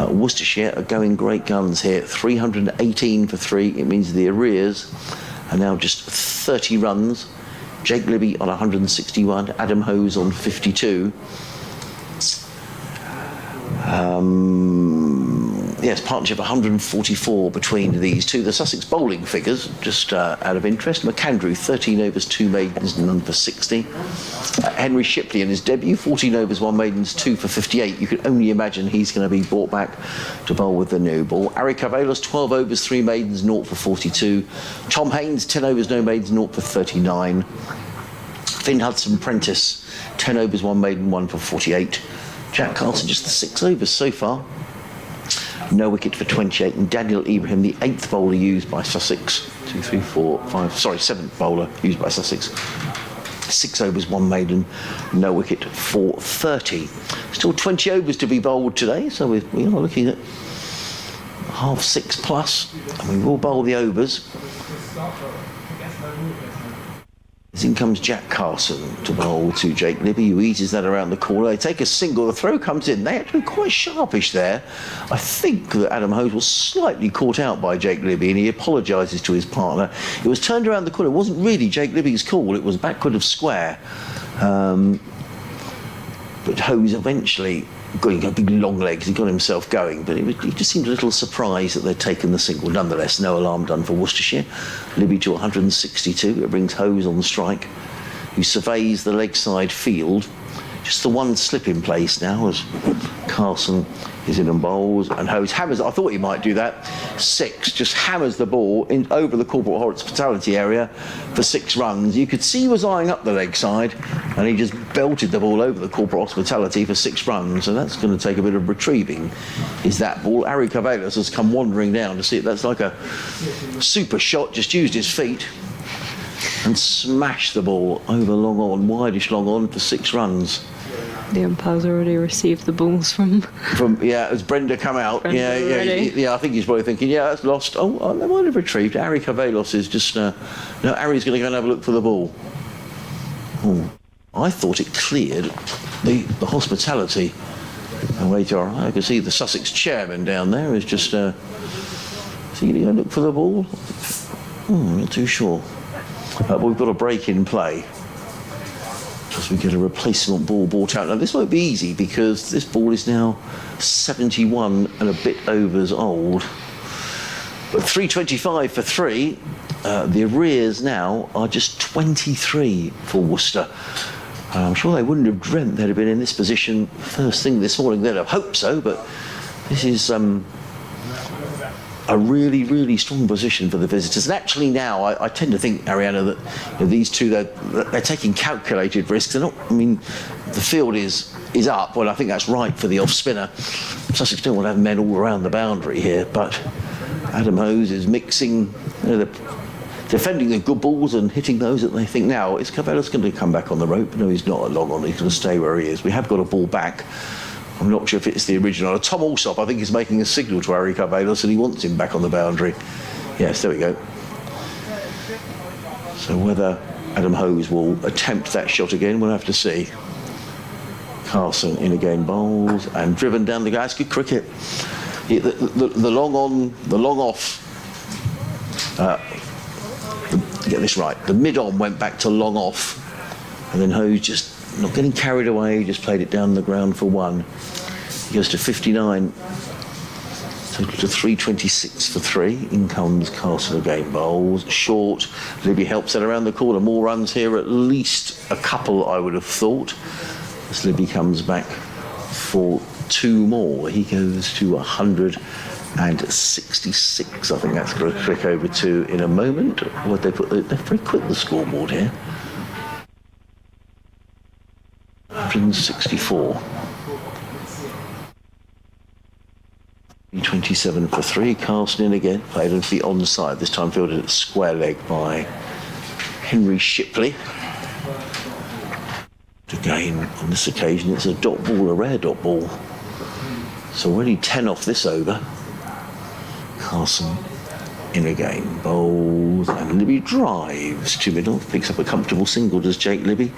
Speaker 2: Worcestershire are going great guns here. 318 for 3. It means the arrears are now just 30 runs. Jake Libby on 161. Adam Hose on 52. Yes, partnership 144 between these two. The Sussex bowling figures, just out of interest. McAndrew, 13 overs, 2 maidens, none for 60. Henry Shipley in his debut, 14 overs, 1 maidens, 2 for 58. You can only imagine he's going to be brought back to bowl with the new ball. Ari Cavalos, 12 overs, 3 maidens, 0 for 42. Tom Haynes, 10 overs, no maidens, 0 for 39. Finn Hudson Prentice, 10 overs, 1 maiden, 1 for 48. Jack Carlson, just the 6 overs so far. No wicket for 28, and Daniel Ibrahim, the 8th bowler used by Sussex. 7th bowler used by Sussex. 6 overs, 1 maiden, no wicket for 30. Still 20 overs to be bowled today, so we are looking at 6:30 plus, and we will bowl the overs. In comes Jack Carson to bowl to Jake Libby, who eases that around the corner. They take a single, the throw comes in. They had to be quite sharpish there. I think that Adam Hose was slightly caught out by Jake Libby, and he apologises to his partner. It was turned around the corner. It wasn't really Jake Libby's call. It was backward of square. But Hose eventually got big long legs. He got himself going, but he just seemed a little surprised that they'd taken the single. Nonetheless, no alarm done for Worcestershire. Libby to 162. It brings Hose on the strike, who surveys the leg side field. Just the one slip in place now as Carlson is in and bowls, and Hose hammers. I thought he might do that. 6, just hammers the ball in over the corporate hospitality area for 6 runs. You could see he was eyeing up the leg side, and he just belted the ball over the corporate hospitality for 6 runs. So that's going to take a bit of retrieving. Is that ball? Ari Cavalos has come wandering down to see it. That's like a super shot. Just used his feet and smashed the ball over long on, wideish long on for 6 runs.
Speaker 4: The umpire's already received the balls from
Speaker 2: as Brenda come out. Yeah. I think he's probably thinking, that's lost. Oh, they might have retrieved. Ari Cavalos is just no. Ari's going to go and have a look for the ball. Oh, I thought it cleared the hospitality. And wait, I can see the Sussex chairman down there is just. Is he going to look for the ball? Not too sure. But we've got a break in play as we get a replacement ball brought out. Now this won't be easy because this ball is now 71 and a bit overs old. But 325 for 3. The arrears now are just 23 for Worcester. I'm sure they wouldn't have dreamt they'd have been in this position first thing this morning. They'd have hoped so, but this is a really, really strong position for the visitors. And actually now, I tend to think, Ariana, that these two, they're taking calculated risks. They're not, the field is up. Well, I think that's right for the off-spinner. Sussex don't want to have men all around the boundary here, but Adam Hose is mixing, defending the good balls and hitting those that they think. Now, is Cavalos going to come back on the rope? No, he's not long on. He's going to stay where he is. We have got a ball back. I'm not sure if it's the original. Tom Alsop, I think, is making a signal to Ari Cavalos and he wants him back on the boundary. Yes, there we go. So So whether Adam Hose will attempt that shot again, we'll have to see. Carson in again, bowls and driven down the guys. Good cricket. The long on, the long off. Get this right. The mid on went back to long off, and then Hose just not getting carried away. Just played it down the ground for one. He goes to 59. Total to 326 for 3. In comes Carson again, bowls short. Libby helps it around the corner. More runs here, at least a couple, I would have thought. As Libby comes back for 2 more. He goes to 166. I think that's going to click over to in a moment. What they put? They're very quick, the scoreboard here. 164. 27 for 3. Carson in again. Played into the onside. This time fielded at square leg by Henry Shipley. Again, on this occasion, it's a dot ball, a rare dot ball. So already 10 off this over. Carson in again, bowls, and Libby drives to middle, picks up a comfortable single, does Jake Libby.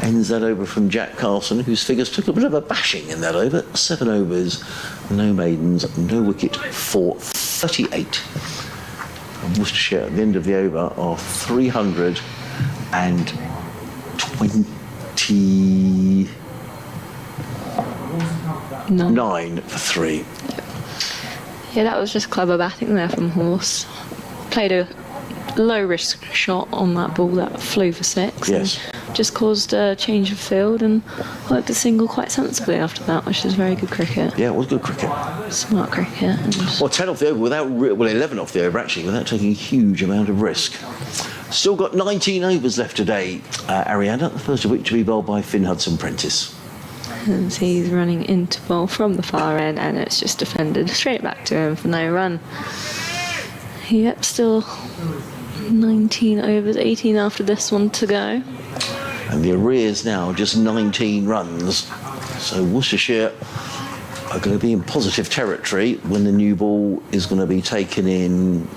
Speaker 2: Ends that over from Jack Carson, whose figures took a bit of a bashing in that over. 7 overs, no maidens, no wicket for 38. And Worcestershire at the end of the over are 329 for 3.
Speaker 4: Yeah, that was just clever batting there from Horse. Played a low risk shot on that ball that flew for 6.
Speaker 2: Yes.
Speaker 4: Just caused a change of field and worked a single quite sensibly after that, which is very good cricket.
Speaker 2: Yeah, it was good cricket.
Speaker 4: Smart cricket.
Speaker 2: Well, 10 off the over without, 11 off the over actually, without taking a huge amount of risk. Still got 19 overs left today, Ariana, the first of which to be bowled by Finn Hudson-Prentice.
Speaker 4: And he's running into ball from the far end, and it's just defended straight back to him for no run. Yep, still 19 overs, 18 after this one to go.
Speaker 2: And the arrears now just 19 runs. So Worcestershire are going to be in positive territory when the new ball is going to be taken in,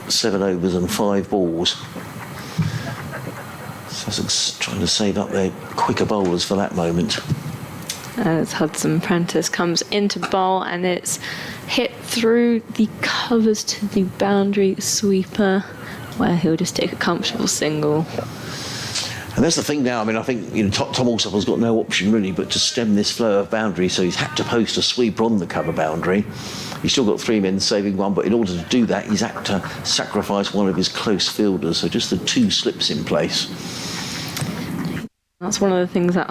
Speaker 2: 7 overs and 5 balls. Sussex trying to save up their quicker bowlers for that moment.
Speaker 4: As Hudson-Prentice comes into bowl, and it's hit through the covers to the boundary sweeper, where he'll just take a comfortable single.
Speaker 2: And that's the thing now. I mean, I think Tom Alsop's got no option really but to stem this flow of boundary, so he's had to post a sweeper on the cover boundary. He's still got 3 men saving one, but in order to do that, he's had to sacrifice one of his close fielders, so just the 2 slips in place.
Speaker 4: That's one of the things that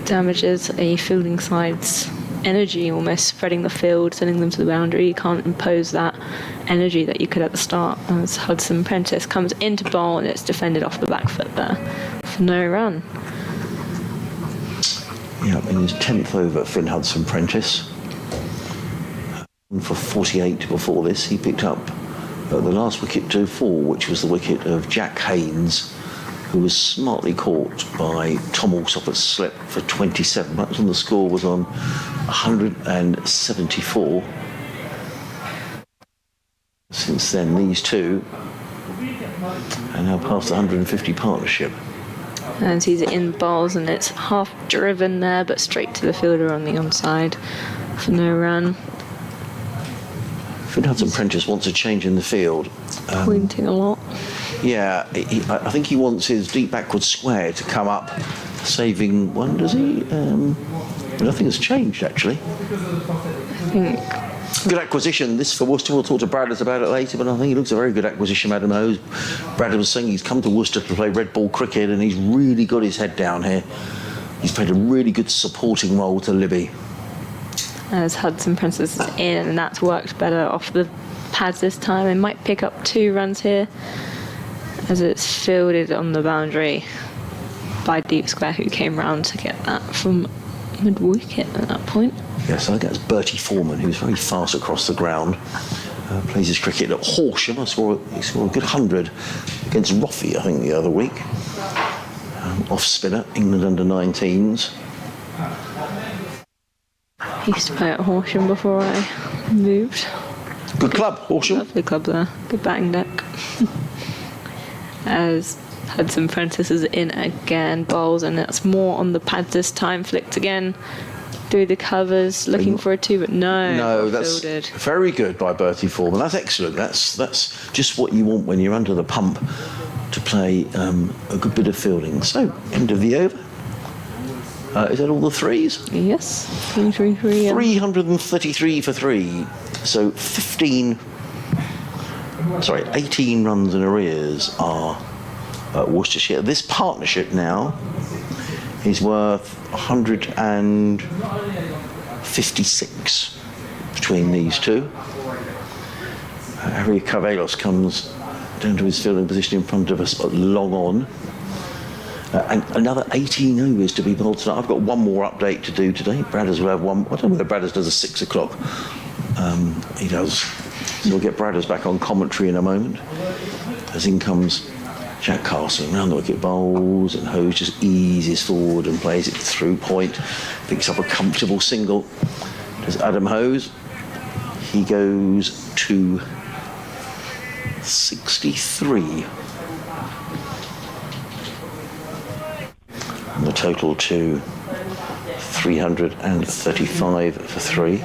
Speaker 4: damages a fielding side's energy, almost spreading the field, sending them to the boundary. You can't impose that energy that you could at the start. As Hudson-Prentice comes into bowl, and it's defended off the back foot there for no run.
Speaker 2: Yeah, in his 10th over, Finn Hudson-Prentice. For 48 before this, he picked up the last wicket to fall, which was the wicket of Jack Haynes, who was smartly caught by Tom Alsop at slip for 27. That was when the score was on 174. Since then, these two are now past the 150 partnership.
Speaker 4: And he's in bowls, and it's half driven there, but straight to the fielder on the onside for no run.
Speaker 2: Finn Hudson-Prentice wants a change in the field.
Speaker 4: Pointing a lot.
Speaker 2: Yeah, I think he wants his deep backward square to come up, saving one, does he? Nothing has changed, actually.
Speaker 4: I think.
Speaker 2: Good acquisition, this for Worcester. We'll talk to Bradley about it later, but I think he looks a very good acquisition, Adam Hose. Bradley was saying he's come to Worcester to play red ball cricket, and he's really got his head down here. He's played a really good supporting role to Libby.
Speaker 4: As Hudson-Prentice is in, and that's worked better off the pads this time. They might pick up 2 runs here, as it's fielded on the boundary by Deep Square, who came round to get that from mid-wicket at that point.
Speaker 2: Yes, I think that's Bertie Foreman, who's very fast across the ground. Plays his cricket at Horsham. He scored a good 100 against Roffey, I think, the other week. Off-spinner, England under-19s.
Speaker 4: I used to play at Horsham before I moved.
Speaker 2: Good club, Horsham.
Speaker 4: Lovely club there. Good batting deck. As Hudson Prentice is in again, bowls, and it's more on the pads this time. Flicked again through the covers, looking for a 2, but no,
Speaker 2: that's
Speaker 4: fielded.
Speaker 2: very good by Bertie Foreman. That's excellent. That's just what you want when you're under the pump, to play a good bit of fielding. So, end of the over. Is that all the threes?
Speaker 4: Yes, 3.
Speaker 2: 333 for 3. So 18 runs in arrears are Worcestershire. This partnership now is worth 156 between these two. Harry Carvelos comes down to his fielding position in front of us, long on. And another 18 overs to be bowled tonight. I've got one more update to do today. Bradders will have one. I don't know whether Bradders does a 6 o'clock. He does. So we'll get Bradders back on commentary in a moment. As in comes Jack Carson, round the wicket, bowls, and Hose just eases forward and plays it through point. Picks up a comfortable single. Does Adam Hose. He goes to 63. And the total to 335 for 3.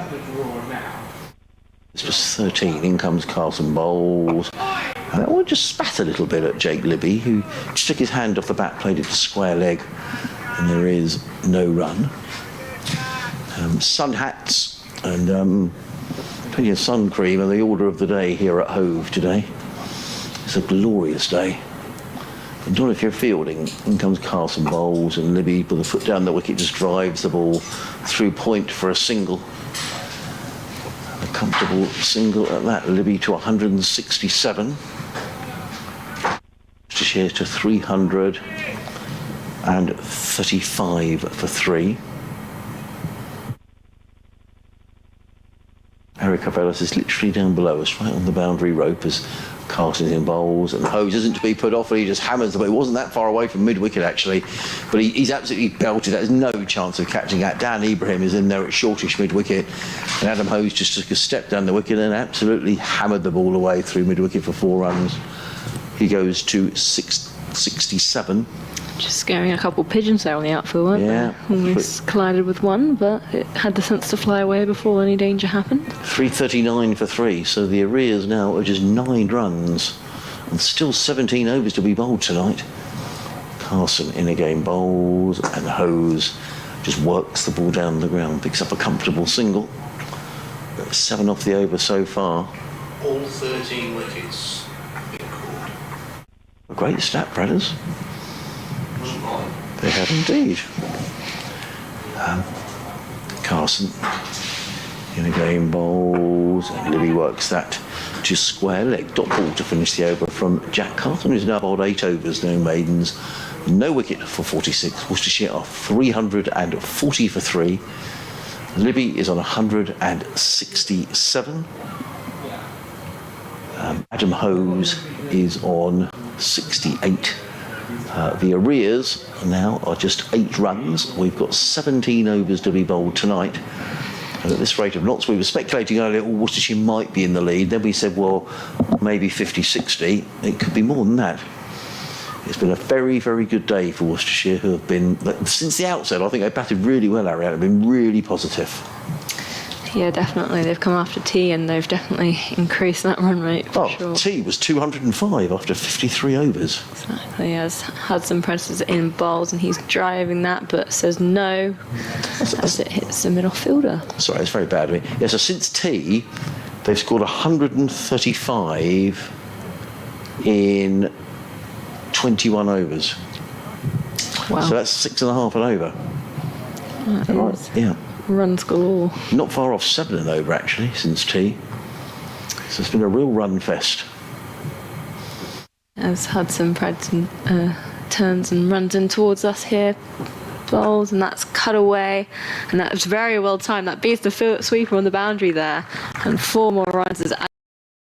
Speaker 2: This was 13. In comes Carson, bowls. And that one just spat a little bit at Jake Libby, who just took his hand off the bat, played it to square leg, and there is no run. Sun hats and plenty of sun cream are the order of the day here at Hove today. It's a glorious day. But not if you're fielding. In comes Carson, bowls, and Libby with a foot down the wicket just drives the ball through point for a single. A comfortable single at that. Libby to 167. Worcestershire to 335 for 3. Eric Carvelos is literally down below us, right on the boundary rope, as Carson's in bowls, and Hose isn't to be put off, and he just hammers the ball. He wasn't that far away from mid-wicket, actually, but he's absolutely belted. There's no chance of catching that. Dan Ibrahim is in there at shortish mid-wicket, and Adam Hose just took a step down the wicket and absolutely hammered the ball away through mid-wicket for 4 runs. He goes to 67.
Speaker 4: Just scaring a couple pigeons there on the outfield, weren't they? Almost collided with one, but it had the sense to fly away before any danger happened.
Speaker 2: 339 for 3, so the arrears now are just 9 runs, and still 17 overs to be bowled tonight. Carson in again, bowls, and Hose just works the ball down the ground, picks up a comfortable single. 7 off the over so far.
Speaker 3: All 13 wickets been called.
Speaker 2: A great stat, Bradders. They have indeed. Carson in again, bowls, and Libby works that to square leg. Dot ball to finish the over from Jack Carson, who's now bowled 8 overs, no maidens, no wicket for 46. Worcestershire are 340 for 3. Libby is on 167. Adam Hose is on 68. The arrears now are just 8 runs. We've got 17 overs to be bowled tonight. And at this rate of knots, we were speculating earlier, Worcestershire might be in the lead. Then we said, well, maybe 50-60. It could be more than that. It's been a very, very good day for Worcestershire, who have been, since the outset, I think they've batted really well, Ariana. They've been really positive.
Speaker 4: Yeah, definitely. They've come after T, and they've definitely increased that run rate for sure.
Speaker 2: T was 205 after 53 overs.
Speaker 4: Exactly, yes. Hudson Prentice is in bowls, and he's driving that, but says no as it hits the middle fielder.
Speaker 2: Sorry, it's very bad of me. Yeah, so since T, they've scored 135 in 21 overs.
Speaker 4: Wow.
Speaker 2: So that's 6.5 an over.
Speaker 4: That is
Speaker 2: right? Yeah.
Speaker 4: Runs galore.
Speaker 2: Not far off 7 and over, actually, since T. So it's been a real run fest.
Speaker 4: As Hudson Prentice turns and runs in towards us here, bowls, and that's cut away, and that was very well timed. That beats the sweeper on the boundary there, and 4 more runs is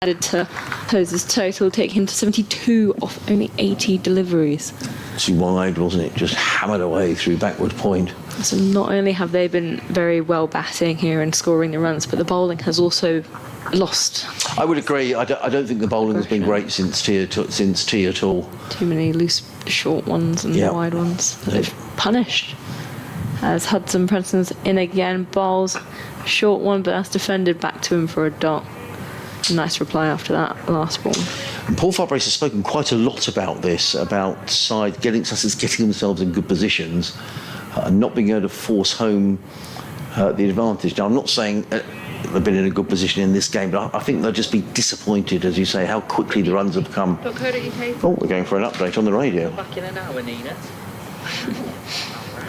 Speaker 4: added to Hose's total, taking him to 72 off only 80 deliveries.
Speaker 2: Too wide, wasn't it? Just hammered away through backward point.
Speaker 4: So not only have they been very well batting here and scoring the runs, but the bowling has also lost.
Speaker 2: I would agree. I don't think the bowling has been great since tea at all.
Speaker 4: Too many loose, short ones and wide ones. They've punished. As Hudson Prentice's in again, bowls short one, but that's defended back to him for a dot. Nice reply after that last ball.
Speaker 2: And Paul Farbrace has spoken quite a lot about this, about Sussex getting themselves in good positions and not being able to force home the advantage. Now, I'm not saying they've been in a good position in this game, but I think they'll just be disappointed, as you say, how quickly the runs have come. Oh, we're going for an update on the radio.
Speaker 8: Back in an hour, Nina.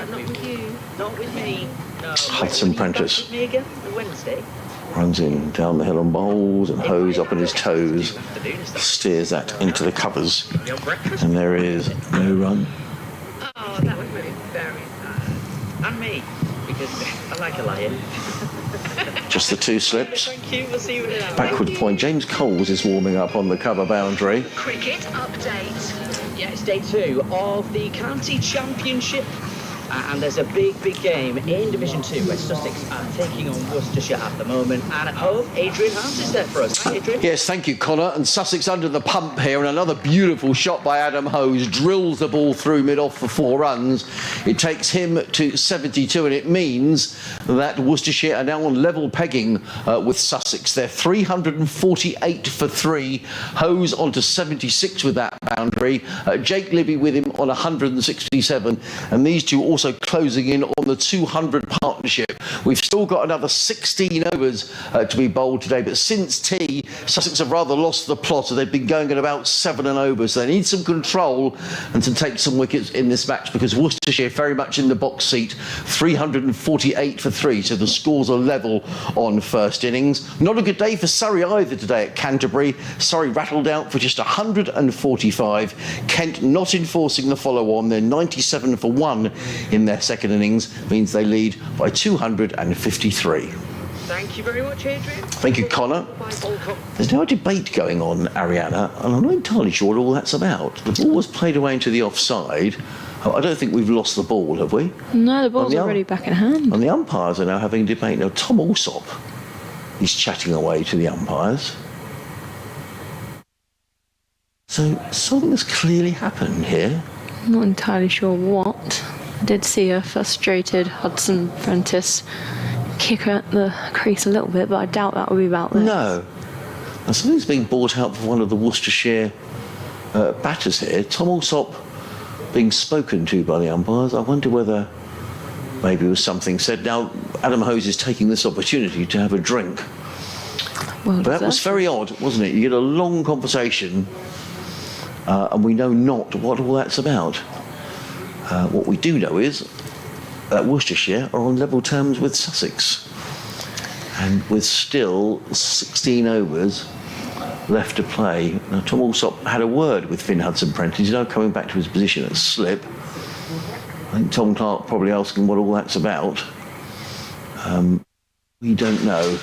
Speaker 8: Not with you. Not with me. No.
Speaker 2: Hudson Prentice.
Speaker 8: With me again on Wednesday.
Speaker 2: Runs in down the hill on bowls and hose up on his toes, steers that into the covers, and there is no run.
Speaker 8: Oh, that would be very nice. And me, because I like a lion.
Speaker 2: Just the two slips.
Speaker 8: Thank you. We'll see you in an hour.
Speaker 2: Backward point. James Coles is warming up on the cover boundary.
Speaker 9: Cricket update.
Speaker 8: Yeah, it's day 2 of the County Championship. And there's a big game in Division 2 where Sussex are taking on Worcestershire at the moment. And at home, Adrian Hans is there for us. Hi, Adrian.
Speaker 2: Yes, thank you, Connor. And Sussex under the pump here, and another beautiful shot by Adam Hose. Drills the ball through mid-off for 4 runs. It takes him to 72, and it means that Worcestershire are now on level pegging with Sussex. They're 348 for 3. Hose on to 76 with that boundary. Jake Libby with him on 167. And these two also closing in on the 200 partnership. We've still got another 16 overs to be bowled today, but since tea, Sussex have rather lost the plot. So they've been going at about 7 and over. So they need some control and to take some wickets in this match, because Worcestershire very much in the box seat, 348 for 3. So the scores are level on first innings. Not a good day for Surrey either today at Canterbury. Surrey rattled out for just 145. Kent not enforcing the follow-on. They're 97 for 1 in their second innings, means they lead by 253.
Speaker 8: Thank you very much, Adrian.
Speaker 2: Thank you, Connor. There's now a debate going on, Ariana, and I'm not entirely sure what all that's about. The ball was played away into the offside. I don't think we've lost the ball, have we?
Speaker 4: No, the ball's already back in hand.
Speaker 2: And the umpires are now having a debate. Now, Tom Alsop is chatting away to the umpires. So something has clearly happened here.
Speaker 4: I'm not entirely sure what. I did see a frustrated Hudson Prentice kick at the crease a little bit, but I doubt that would be about this.
Speaker 2: No. Now, something's being brought out for one of the Worcestershire batters here. Tom Alsop being spoken to by the umpires. I wonder whether maybe there was something said. Now, Adam Hose is taking this opportunity to have a drink.
Speaker 4: Well,
Speaker 2: but that was very odd, wasn't it? You get a long conversation and we know not what all that's about. What we do know is that Worcestershire are on level terms with Sussex, and with still 16 overs left to play. Now, Tom Alsop had a word with Finn Hudson Prentice. He's now coming back to his position at slip. I think Tom Clark probably asking what all that's about. We don't know.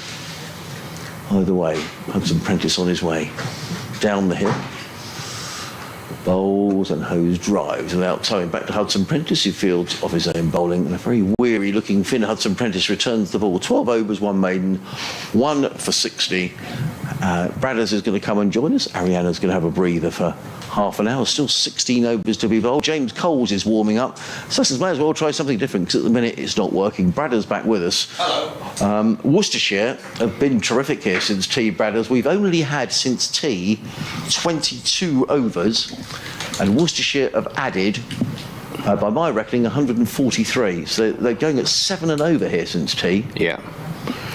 Speaker 2: Either way, Hudson Prentice on his way down the hill. Bowls and Hose drives without towing back to Hudson Prentice, who fields off his own bowling. And a very weary looking Finn Hudson Prentice returns the ball. 12 overs, 1 maiden, 1 for 60. Bradders is going to come and join us. Ariana's going to have a breather for half an hour. Still 16 overs to be bowled. James Coles is warming up. Sussex may as well try something different, because at the minute it's not working. Bradders back with us. Hello. Worcestershire have been terrific here since tea, Bradders. We've only had since tea 22 overs, and Worcestershire have added, by my reckoning, 143. So they're going at 7 and over here since tea.
Speaker 3: Yeah.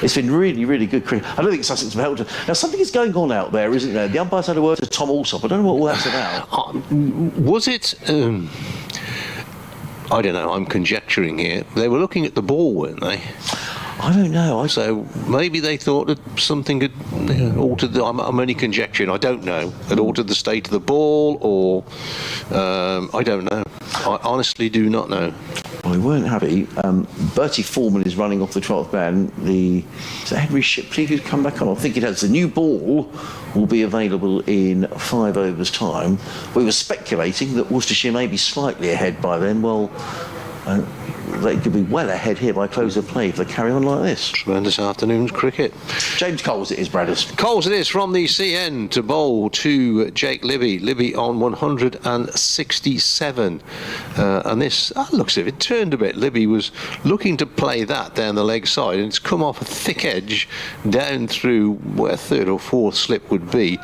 Speaker 2: It's been really, really good cricket. I don't think Sussex have helped. Now, something is going on out there, isn't there? The umpires had a word to Tom Alsop. I don't know what all that's about.
Speaker 3: Was it... I don't know, I'm conjecturing here. They were looking at the ball, weren't they?
Speaker 2: I don't know.
Speaker 3: So maybe they thought that something had altered I'm only conjecturing, I don't know. Had altered the state of the ball, or... I don't know. I honestly do not know.
Speaker 2: Well, we weren't happy. Bertie Foreman is running off the 12th man. Is that Henry Shipley who's come back on? I think it has. The new ball will be available in 5 overs' time. We were speculating that Worcestershire may be slightly ahead by then. Well, they could be well ahead here by close of play if they carry on like this.
Speaker 3: Tremendous afternoon's cricket.
Speaker 2: James Coles it is, Bradders.
Speaker 3: Coles it is from the CN to bowl to Jake Libby. Libby on 167. And this, looks as if it turned a bit. Libby was looking to play that down the leg side, and it's come off a thick edge down through where third or fourth slip would be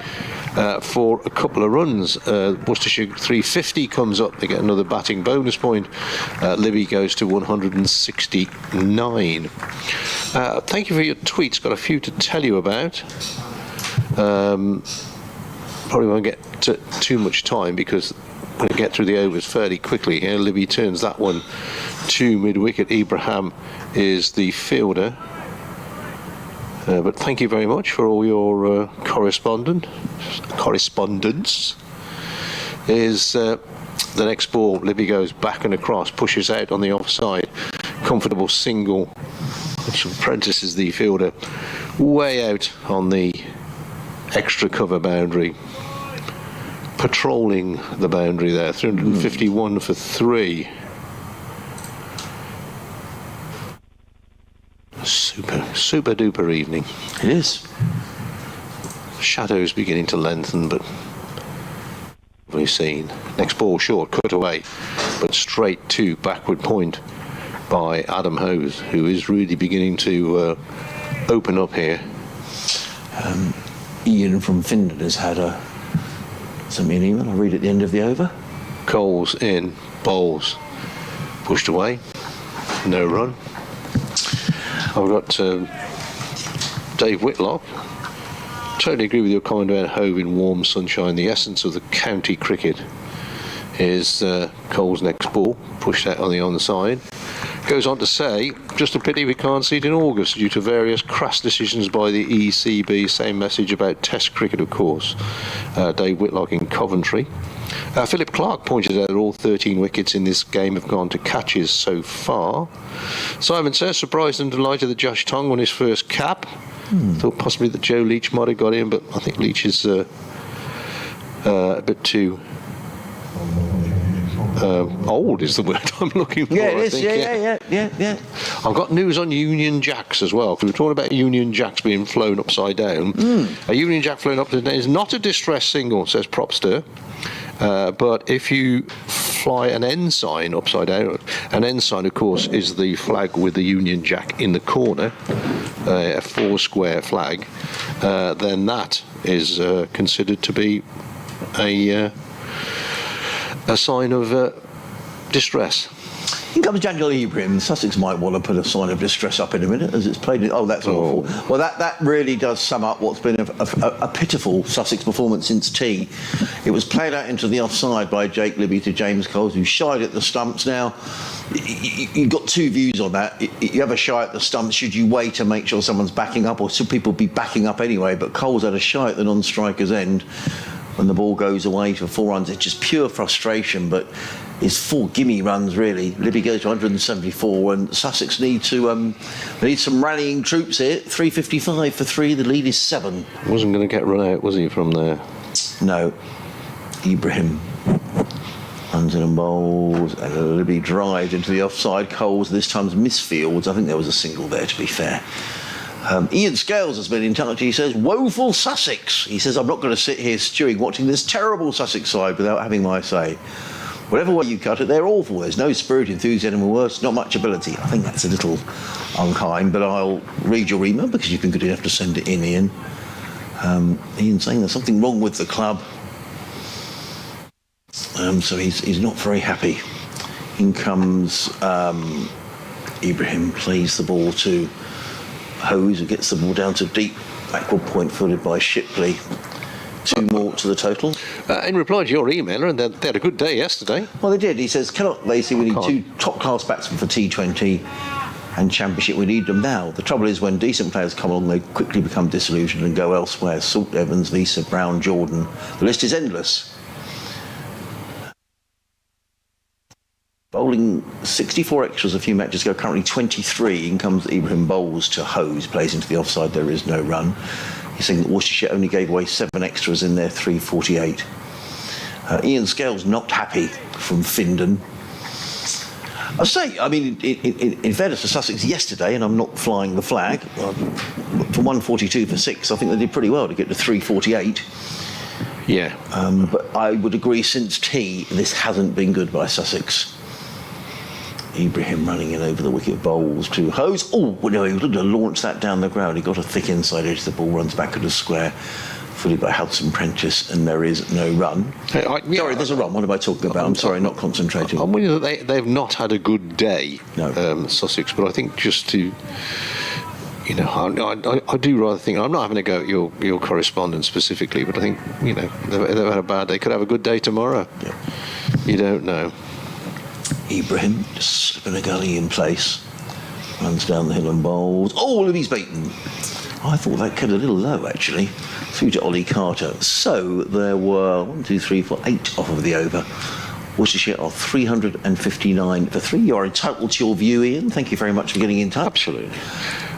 Speaker 3: for a couple of runs. Worcestershire 350 comes up. They get another batting bonus point. Libby goes to 169. Thank you for your tweets. Got a few to tell you about. Probably won't get too much time because we're going to get through the overs fairly quickly here. Libby turns that one to mid-wicket. Ibrahim is the fielder. But thank you very much for all your correspondence. Is the next ball. Libby goes back and across, pushes out on the offside. Comfortable single, which apprentices the fielder way out on the extra cover boundary. Patrolling the boundary there. 351 for 3. Super duper evening.
Speaker 2: It is.
Speaker 3: Shadows beginning to lengthen, but we've seen. Next ball short, cut away, but straight to backward point by Adam Hose, who is really beginning to open up here.
Speaker 2: Ian from Finland has had sent me an email. I'll read at the end of the over.
Speaker 3: Coles in, bowls, pushed away, no run. I've got Dave Whitlock. Totally agree with your comment about Hove in warm sunshine. The essence of the county cricket is Cole's next ball, pushed out on the onside. Goes on to say, just a pity we can't see it in August due to various crass decisions by the ECB. Same message about Test cricket, of course. Dave Whitlock in Coventry. Philip Clark pointed out that all 13 wickets in this game have gone to catches so far. Simon says, surprised and delighted that Josh Tongue won his first cap. Thought possibly that Joe Leach might have got in, but I think Leach is a bit too old is the word I'm looking for.
Speaker 2: Yeah, it is.
Speaker 3: I think,
Speaker 2: Yeah.
Speaker 3: I've got news on Union Jacks as well, because we're talking about Union Jacks being flown upside down. A Union Jack flown upside down is not a distress single, says Propster. But if you fly an ensign upside down, an ensign, of course, is the flag with the Union Jack in the corner, a 4-square flag, then that is considered to be a sign of distress.
Speaker 2: In comes Daniel Ibrahim. Sussex might want to put a sign of distress up in a minute as it's played. Oh, that's awful. Well, that really does sum up what's been a pitiful Sussex performance since tea. It was played out into the offside by Jake Libby to James Coles, who shied at the stumps. Now, you've got two views on that. You have a shy at the stumps. Should you wait to make sure someone's backing up, or should people be backing up anyway? But Coles had a shy at the non-striker's end when the ball goes away for 4 runs. It's just pure frustration, but it's 4 gimme runs really. Libby goes to 174, and Sussex need to they need some rallying troops here. 355 for 3. The lead is 7.
Speaker 3: Wasn't going to get run out, was he, from there?
Speaker 2: No. Ibrahim runs in and bowls, and Libby drives into the offside. Coles this time's misfields. I think there was a single there, to be fair. Ian Scales has been in touch. He says, woeful Sussex. He says, I'm not going to sit here stewing watching this terrible Sussex side without having my say. Whatever way you cut it, they're awful. There's no spirit, enthusiasm, or worse, not much ability. I think that's a little unkind, but I'll read your email because you've been good enough to send it in, Ian. Ian saying there's something wrong with the club. So he's not very happy. In comes Ibrahim, plays the ball to Hose, who gets the ball down to deep backward point, fielded by Shipley. 2 more to the total.
Speaker 3: In reply to your emailer, and they had a good day yesterday.
Speaker 2: Well, they did. He says, cannot they see we need 2 top-class batsmen for T20 and Championship? We need them now. The trouble is when decent players come along, they quickly become disillusioned and go elsewhere. Salt, Evans, Visa, Brown, Jordan. The list is endless. Bowling bowling 64 extras a few matches ago, currently 23. In comes Ibrahim Bowles to Hose, plays into the offside, there is no run. He's saying that Worcestershire only gave away 7 extras in their 348. Ian Scales not happy from Findon. I say, I mean, in fairness to Sussex yesterday, and I'm not flying the flag, for 142 for 6, I think they did pretty well to get to 348.
Speaker 3: Yeah.
Speaker 2: But I would agree, since tea, this hasn't been good by Sussex. Ibrahim running in over the wicket, Bowles to Hose. Oh, no, he was looking to launch that down the ground. He got a thick inside edge. The ball runs back at the square, fully by Hudson Prentice, and there is no run. Sorry, there's a run. What am I talking about? I'm sorry, not concentrating.
Speaker 3: I'm with you that they've not had a good day,
Speaker 2: No.
Speaker 3: Sussex, but I think just to... You know, I do rather think, I'm not having a go at your correspondent specifically, but I think, you know, they've had a bad day. Could have a good day tomorrow.
Speaker 2: Yeah.
Speaker 3: You don't know.
Speaker 2: Ibrahim just slipping a gully in place. Runs down the hill and bowls. Oh, Libby's beaten. I thought that kept a little low, actually. Through to Ollie Carter. So there were 1, 2, 3, 4, 8 off of the over. Worcestershire are 359 for 3. You are entitled to your view, Ian. Thank you very much for getting in touch.
Speaker 3: Absolutely.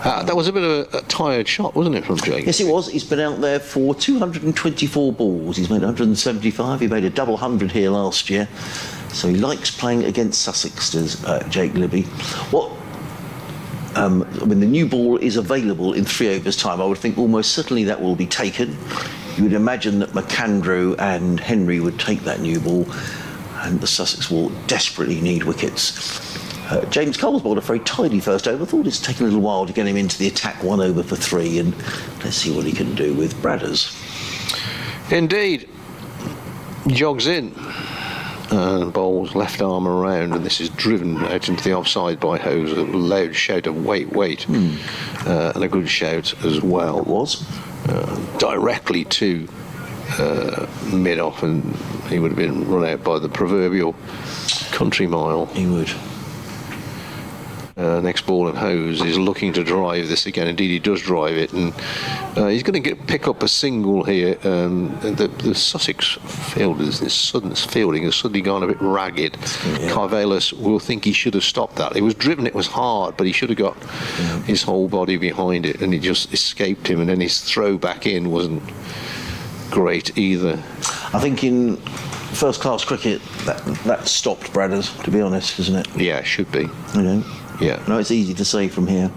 Speaker 3: That was a bit of a tired shot, wasn't it, from Jake?
Speaker 2: Yes, it was. He's been out there for 224 balls. He's made 175. He made a double 100 here last year. So he likes playing against Sussex, does Jake Libby. When the new ball is available in 3 overs' time, I would think almost certainly that will be taken. You would imagine that McAndrew and Henry would take that new ball, and the Sussex will desperately need wickets. James Cole's bowled a very tidy first over. Thought it's taken a little while to get him into the attack, 1 over for 3, and let's see what he can do with Bradders.
Speaker 3: Indeed. Jogs in. Bowles left arm around, and this is driven out into the offside by Hose. A loud shout of wait, and a good shout as well.
Speaker 2: It was.
Speaker 3: Directly to mid-off, and he would have been run out by the proverbial country mile.
Speaker 2: He would.
Speaker 3: Next ball, and Hose is looking to drive this again. Indeed, he does drive it, and he's going to pick up a single here. The Sussex fielders, this sudden fielding has suddenly gone a bit ragged. Yeah. Carvelis will think he should have stopped that. It was driven, it was hard, but he should have got his whole body behind it, and it just escaped him, and then his throw back in wasn't great either.
Speaker 2: I think in first-class cricket, that stopped Bradders, to be honest, isn't it?
Speaker 3: Yeah, it should be.
Speaker 2: You know?
Speaker 3: Yeah.
Speaker 2: No, it's easy to say from here.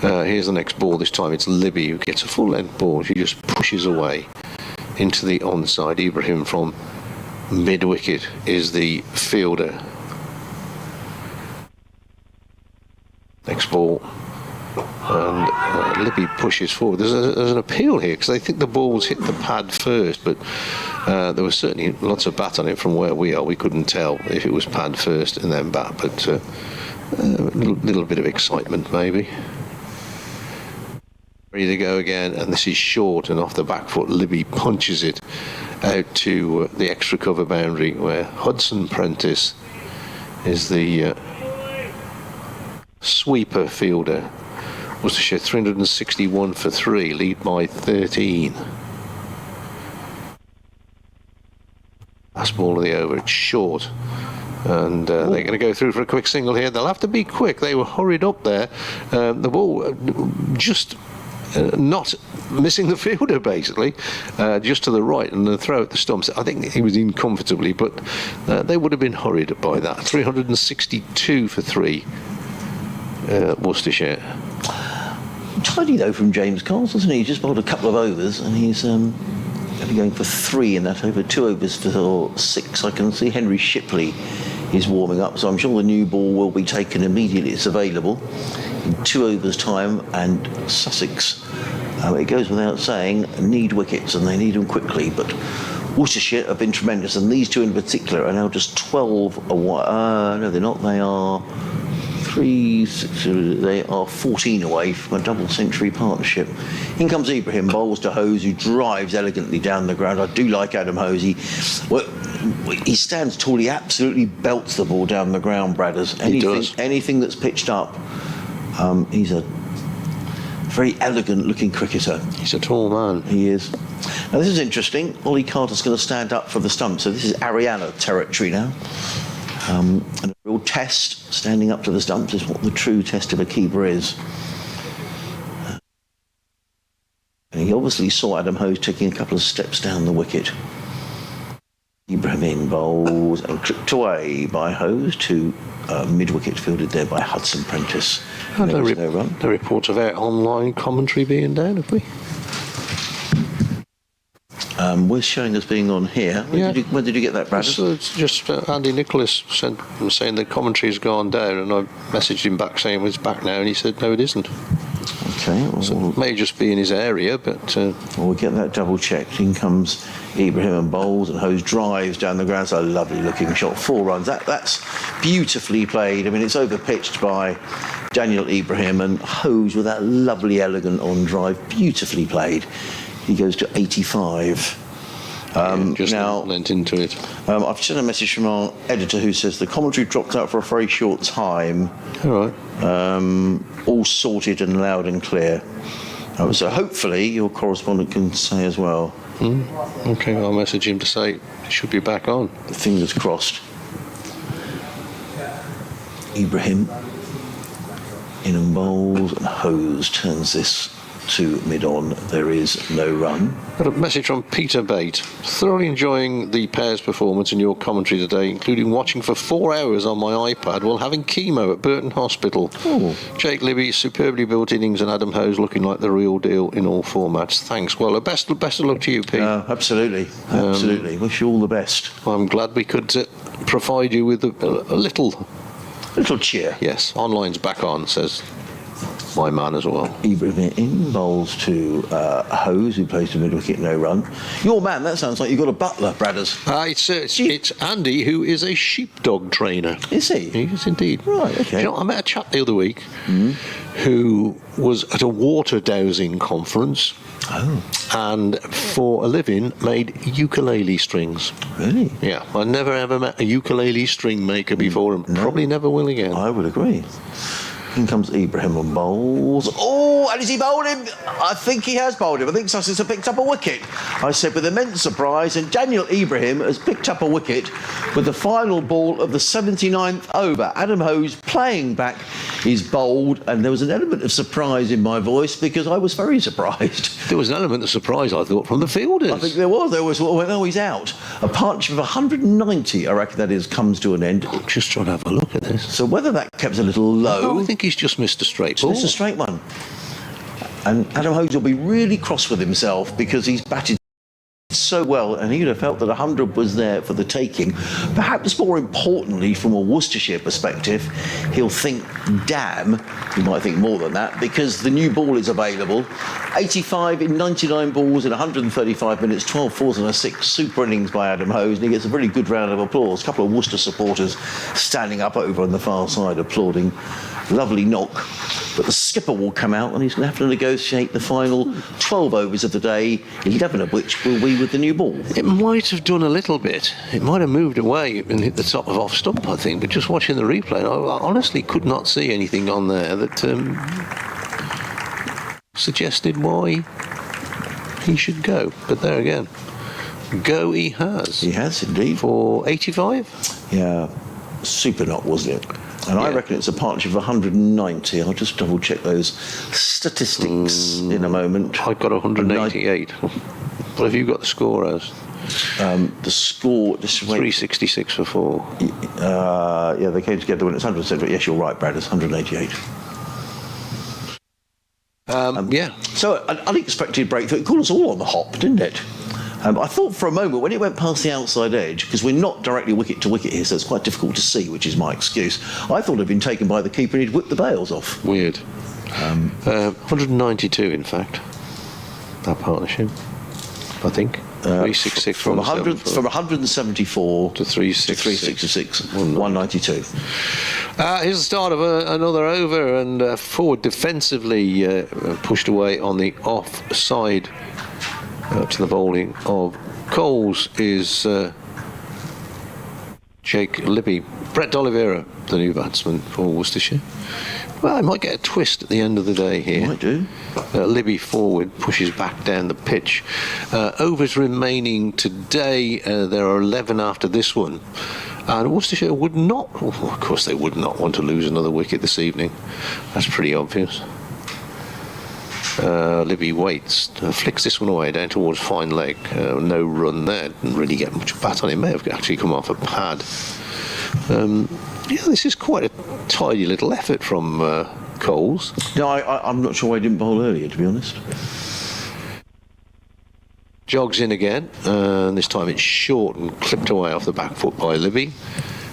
Speaker 3: Here's the next ball. This time it's Libby who gets a full-length ball. She just pushes away into the onside. Ibrahim from mid-wicket is the fielder. Next ball. And Libby pushes forward. There's an appeal here because they think the ball's hit the pad first, but there was certainly lots of bat on it from where we are. We couldn't tell if it was pad first and then bat, but a little bit of excitement maybe. Ready to go again, and this is short and off the back foot. Libby punches it out to the extra cover boundary where Hudson Prentice is the sweeper fielder. Worcestershire 361 for 3, lead by 13. Last ball of the over, it's short. And they're going to go through for a quick single here. They'll have to be quick. They were hurried up there. The ball just not missing the fielder, basically, just to the right, and the throw at the stumps. I think he was in comfortably, but they would have been hurried by that. 362 for 3, Worcestershire.
Speaker 2: Tidy though from James Coles, hasn't he? He just bowled a couple of overs, and he's only going for 3 in that over. 2 overs for 6. I can see Henry Shipley is warming up, so I'm sure the new ball will be taken immediately. It's available in 2 overs time, and Sussex, it goes without saying, need wickets, and they need them quickly. But Worcestershire have been tremendous, and these two in particular are now just 12 away. No, they're not. They are 3, 6, they are 14 away from a double-century partnership. In comes Ibrahim, bowls to Hose, who drives elegantly down the ground. I do like Adam Hose. He stands tall. He absolutely belts the ball down the ground, Bradders. Anything that's pitched up, he's a very elegant-looking cricketer.
Speaker 3: He's a tall man.
Speaker 2: He is. Now, this is interesting. Ollie Carter's going to stand up for the stump, so this is Ariana territory now. And a real test, standing up to the stumps, is what the true test of a keeper is. And he obviously saw Adam Hose taking a couple of steps down the wicket. Ibrahim in bowls and clipped away by Hose to mid-wicket, fielded there by Hudson Prentice.
Speaker 3: No run. No reports of our online commentary being down, have we?
Speaker 2: We're showing us being on here. When did you get that, Brad?
Speaker 3: It's just Andy Nicholas saying the commentary's gone down, and I messaged him back saying it's back now, and he said no, it isn't.
Speaker 2: Okay. Well,
Speaker 3: so it may just be in his area, but...
Speaker 2: we'll get that double checked. In comes Ibrahim and bowls, and Hose drives down the ground. It's a lovely looking shot. 4 runs. That's beautifully played. I mean, it's over-pitched by Daniel Ibrahim, and Hose with that lovely, elegant on-drive. Beautifully played. He goes to 85.
Speaker 3: Just now lent into it.
Speaker 2: I've sent a message from our editor who says the commentary dropped out for a very short time.
Speaker 3: All right.
Speaker 2: All sorted and loud and clear. So hopefully your correspondent can say as well.
Speaker 3: Okay, I'll message him to say it should be back on.
Speaker 2: Fingers crossed. Ibrahim in and bowls, and Hose turns this to mid-on. There is no run.
Speaker 3: Got a message from Peter Bate. Thoroughly enjoying the pair's performance and your commentary today, including watching for 4 hours on my iPad while having chemo at Burton Hospital.
Speaker 2: Oh.
Speaker 3: Jake Libby's superbly built innings and Adam Hose looking like the real deal in all formats. Thanks. Well, best of luck to you, Pete.
Speaker 2: Absolutely. Wish you all the best.
Speaker 3: I'm glad we could provide you with a little
Speaker 2: cheer.
Speaker 3: Yes, online's back on, says my man as well.
Speaker 2: Ibrahim in bowls to Hose, who plays to mid-wicket, no run. Your man, that sounds like you've got a butler, Bradders.
Speaker 3: It's Andy, who is a sheepdog trainer.
Speaker 2: Is he?
Speaker 3: He is indeed.
Speaker 2: Right, okay.
Speaker 3: You know, I met a chap the other week who was at a water dowsing conference.
Speaker 2: Oh.
Speaker 3: And for a living made ukulele strings.
Speaker 2: Really?
Speaker 3: Yeah. I never ever met a ukulele string maker before, and probably never will again.
Speaker 2: I would agree. In comes Ibrahim and bowls. Oh, and is he bowled him? I think he has bowled him. I think Sussex has picked up a wicket. I said with immense surprise, and Daniel Ibrahim has picked up a wicket with the final ball of the 79th over. Adam Hose playing back is bowled, and there was an element of surprise in my voice because I was very surprised.
Speaker 3: There was an element of surprise, I thought, from the fielders.
Speaker 2: I think there was. There was, oh, he's out. A partnership of 190, I reckon that is, comes to an end.
Speaker 3: I'm just trying to have a look at this.
Speaker 2: So whether that kept a little low...
Speaker 3: No, I think he's just missed a straight ball.
Speaker 2: It's a straight one. And Adam Hose will be really cross with himself because he's batted so well, and he'd have felt that 100 was there for the taking. Perhaps more importantly, from a Worcestershire perspective, he'll think, damn, he might think more than that, because the new ball is available. 85 in 99 balls in 135 minutes, 12 fours and a 6. Super innings by Adam Hose, and he gets a really good round of applause. A couple of Worcester supporters standing up over on the far side applauding. Lovely knock. But the skipper will come out and he's going to have to negotiate the final 12 overs of the day, 11 of which will be with the new ball.
Speaker 3: It might have done a little bit. It might have moved away and hit the top of off stump, I think. But just watching the replay, I honestly could not see anything on there that suggested why he should go. But there again, go he has.
Speaker 2: He has indeed.
Speaker 3: For 85?
Speaker 2: Yeah. Super knock, wasn't it? And I reckon it's a partnership of 190. I'll just double check those statistics in a moment.
Speaker 3: I've got 188. What have you got the score as?
Speaker 2: The score...
Speaker 3: 366 for 4.
Speaker 2: Yeah, they came together when it's 100%. But yes, you're right, Brad. It's 188.
Speaker 3: Yeah.
Speaker 2: So an unexpected breakthrough. It caught us all on the hop, didn't it? I thought for a moment, when it went past the outside edge, because we're not directly wicket to wicket here, so it's quite difficult to see, which is my excuse, I thought it had been taken by the keeper and he'd whipped the bails off.
Speaker 3: Weird. 192, in fact, that partnership, I think. 366
Speaker 2: from 174
Speaker 3: to 366.
Speaker 2: 192.
Speaker 3: Here's the start of another over, and forward defensively pushed away on the offside. To the bowling of Coles is Jake Libby. Brett D'Oliveira, the new batsman for Worcestershire. Well, I might get a twist at the end of the day here.
Speaker 2: Might do.
Speaker 3: Libby forward, pushes back down the pitch. Overs remaining today, there are 11 after this one. And Worcestershire would not, of course they would not want to lose another wicket this evening. That's pretty obvious. Libby waits, flicks this one away down towards fine leg. No run there, didn't really get much bat on it. May have actually come off a pad. This is quite a tidy little effort from Coles.
Speaker 2: No, I'm not sure why he didn't bowl earlier, to be honest.
Speaker 3: Jogs in again, and this time it's short and clipped away off the back foot by Libby.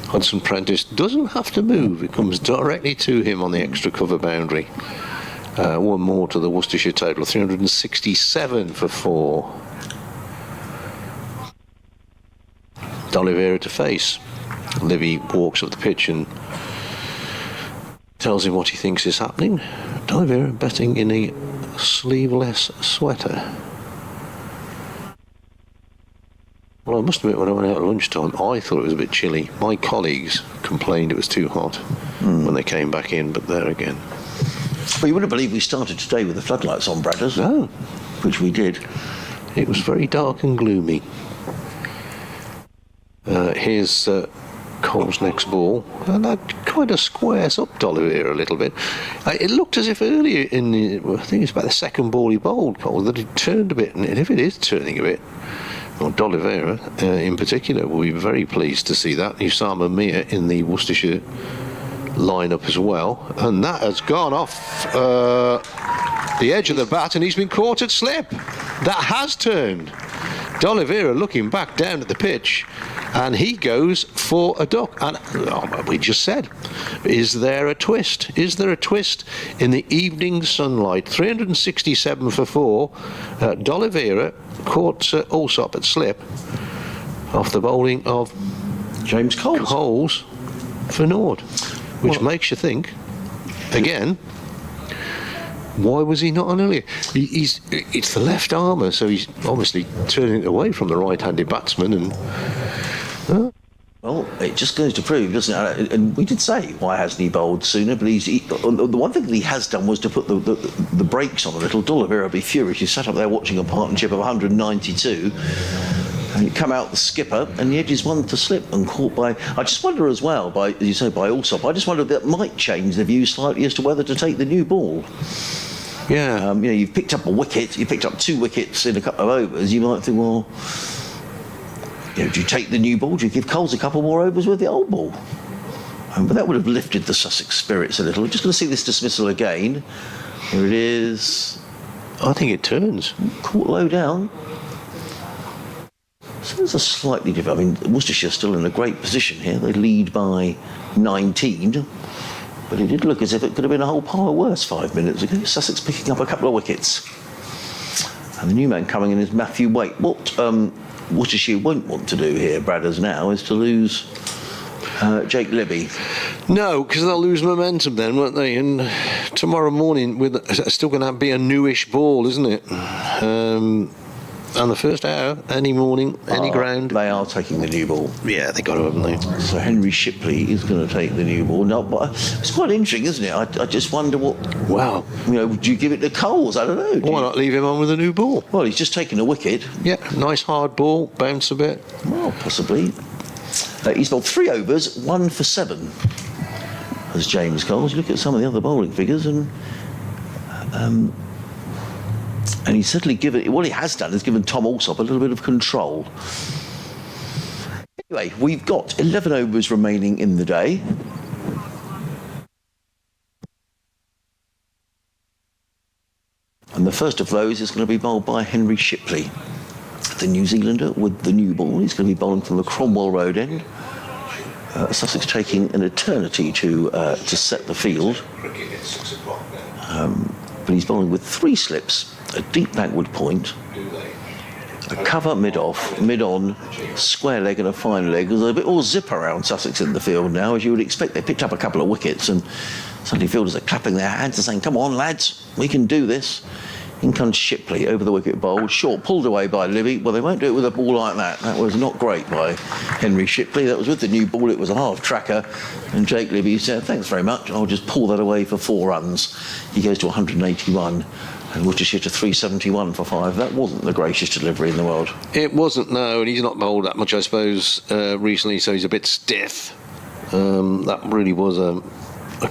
Speaker 3: Hudson Prentice doesn't have to move, it comes directly to him on the extra cover boundary. One more to the Worcestershire total, 367 for 4. D'Oliveira to face. Libby walks up the pitch and tells him what he thinks is happening. D'Oliveira batting in a sleeveless sweater. Well, I must admit, when I went out at lunchtime, I thought it was a bit chilly. My colleagues complained it was too hot when they came back in, but there again.
Speaker 2: Well, you wouldn't believe we started today with the floodlights on, Bradders.
Speaker 3: No.
Speaker 2: Which we did.
Speaker 3: It was very dark and gloomy. Here's Cole's next ball, and that kind of squares up D'Oliveira a little bit. It looked as if earlier in the, I think it's about the second ball he bowled, Cole, that it turned a bit, and if it is turning a bit, well, D'Oliveira in particular will be very pleased to see that. Usama Mir in the Worcestershire lineup as well, and that has gone off the edge of the bat, and he's been caught at slip. That has turned. D'Oliveira looking back down at the pitch, and he goes for a duck. And we just said, is there a twist? Is there a twist in the evening sunlight? 367 for 4. D'Oliveira caught Alsop at slip off the bowling of
Speaker 2: James
Speaker 3: Coles for Nord, which makes you think, again, why was he not on earlier? It's the left armour, so he's obviously turning it away from the right-handed batsman. And
Speaker 2: well, it just goes to prove, doesn't it? And we did say, why hasn't he bowled sooner? But the one thing that he has done was to put the brakes on a little. D'Oliveira would be furious. He sat up there watching a partnership of 192. And you come out the skipper, and the edge is one to slip and caught by. I just wonder as well, by as you say, by Alsop. I just wonder if that might change the view slightly as to whether to take the new ball.
Speaker 3: Yeah,
Speaker 2: you've picked up a wicket. You picked up 2 wickets in a couple of overs. You might think, well, do you take the new ball? Do you give Coles a couple more overs with the old ball? But that would have lifted the Sussex spirits a little. We're just going to see this dismissal again. Here it is.
Speaker 3: I think it turns.
Speaker 2: Caught low down. So there's a slightly different. I mean, Worcestershire's still in a great position here. They lead by 19. But it did look as if it could have been a whole pile worse 5 minutes ago. Sussex picking up a couple of wickets. And the new man coming in is Matthew Waite. What Worcestershire won't want to do here, Bradders, now, is to lose Jake Libby.
Speaker 3: No, because they'll lose momentum then, won't they? And tomorrow morning, it's still going to be a newish ball, isn't it? And the first hour, any morning, any ground.
Speaker 2: They are taking the new ball.
Speaker 3: Yeah, they got to, haven't they?
Speaker 2: So Henry Shipley is going to take the new ball. No, but it's quite interesting, isn't it? I just wonder what.
Speaker 3: Wow.
Speaker 2: Do you give it to Coles? I don't know.
Speaker 3: Why not leave him on with a new ball?
Speaker 2: Well, he's just taken a wicket.
Speaker 3: Yeah, nice hard ball, bounce a bit.
Speaker 2: Well, possibly. He's bowled 3 overs, 1 for 7. As James Coles. You look at some of the other bowling figures, and he's certainly given. What he has done is given Tom Alsop a little bit of control. Anyway, we've got 11 overs remaining in the day. And the first of those is going to be bowled by Henry Shipley, the New Zealander with the new ball. He's going to be bowling from the Cromwell Road end. Sussex taking an eternity to set the field. But he's bowling with 3 slips, a deep backward point, a cover mid-off, mid-on, square leg and a fine leg. There's a bit more zip around Sussex in the field now, as you would expect. They picked up a couple of wickets, and suddenly fielders are clapping their hands and saying, come on, lads, we can do this. In comes Shipley over the wicket bowled. Short pulled away by Libby. Well, they won't do it with a ball like that. That was not great by Henry Shipley. That was with the new ball. It was a half tracker. And Jake Libby said, thanks very much. I'll just pull that away for 4 runs. He goes to 181. And Worcestershire to 371 for 5. That wasn't the greatest delivery in the world.
Speaker 3: It wasn't, no. And he's not bowled that much, I suppose, recently, so he's a bit stiff. That really was a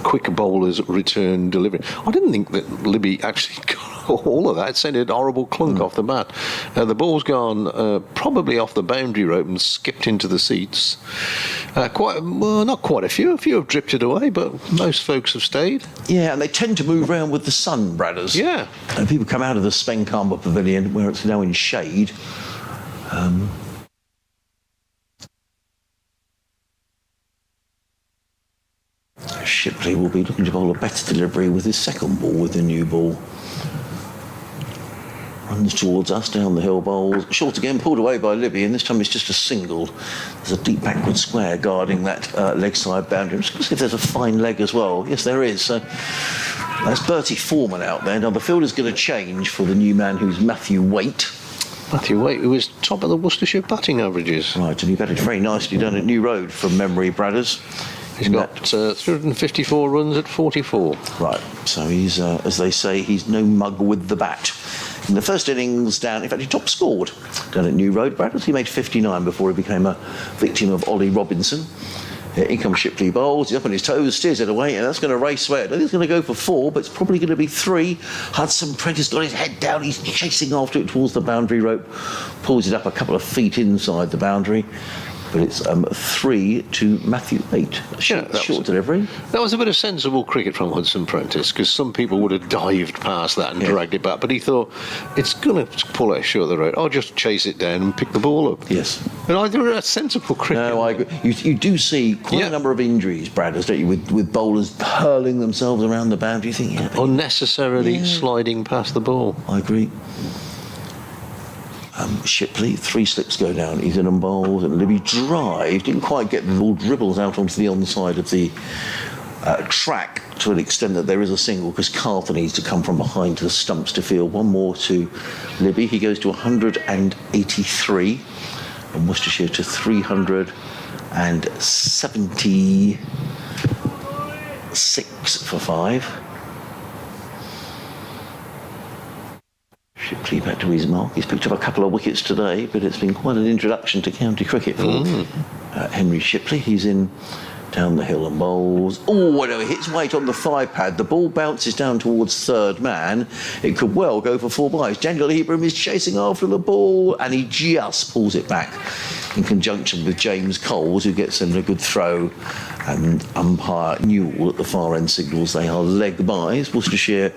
Speaker 3: quick bowler's return delivery. I didn't think that Libby actually got all of that. It sent a horrible clunk off the bat. The ball's gone probably off the boundary rope and skipped into the seats. Not quite a few. A few have drifted away, but most folks have stayed.
Speaker 2: Yeah, and they tend to move around with the sun, Bradders.
Speaker 3: Yeah.
Speaker 2: And people come out of the Spenkarma Pavilion, where it's now in shade. Shipley will be looking to bowl a better delivery with his second ball with the new ball. Runs towards us down the hill, bowls. Short again, pulled away by Libby, and this time it's just a single. There's a deep backward square guarding that leg side boundary. I'm just going to see if there's a fine leg as well. Yes, there is. So that's Bertie Foreman out there. Now the field is going to change for the new man who's Matthew Waite.
Speaker 3: Matthew Waite, who was top of the Worcestershire batting averages.
Speaker 2: Right, and he batted very nicely down at New Road from memory, Bradders.
Speaker 3: He's got 354 runs at 44.
Speaker 2: Right, so he's, as they say, he's no mug with the bat. In the first innings down, in fact, he top scored down at New Road, Bradders. He made 59 before he became a victim of Ollie Robinson. In comes Shipley bowls, he's up on his toes, steers it away, and that's going to race away. I don't think it's going to go for 4, but it's probably going to be 3. Hudson Prentice got his head down, he's chasing after it towards the boundary rope, pulls it up a couple of feet inside the boundary. But it's 3 to Matthew Waite. Short delivery.
Speaker 3: That was a bit of sensible cricket from Hudson Prentice, because some people would have dived past that and dragged it back. But he thought, it's going to pull out short of the road. I'll just chase it down and pick the ball up.
Speaker 2: Yes.
Speaker 3: And I think that's sensible cricket.
Speaker 2: No, I agree. You do see quite a number of injuries, Bradders, don't you, with bowlers hurling themselves around the boundary. You think,
Speaker 3: unnecessarily sliding past the ball.
Speaker 2: I agree. Shipley, 3 slips go down. He's in and bowls, and Libby drive. Didn't quite get the ball, dribbles out onto the onside of the track to an extent that there is a single, because Carter needs to come from behind to the stumps to field. One more to Libby. He goes to 183, and Worcestershire to 376 for 5. Shipley back to his mark. He's picked up a couple of wickets today, but it's been quite an introduction to county cricket for Henry Shipley. He's in down the hill and bowls. Oh, no, he hits Waite on the 5 pad. The ball bounces down towards third man. It could well go for 4 byes. Daniel Hebram is chasing after the ball, and he just pulls it back in conjunction with James Coles, who gets in a good throw, and umpire Newell at the far end signals they are leg byes. Worcestershire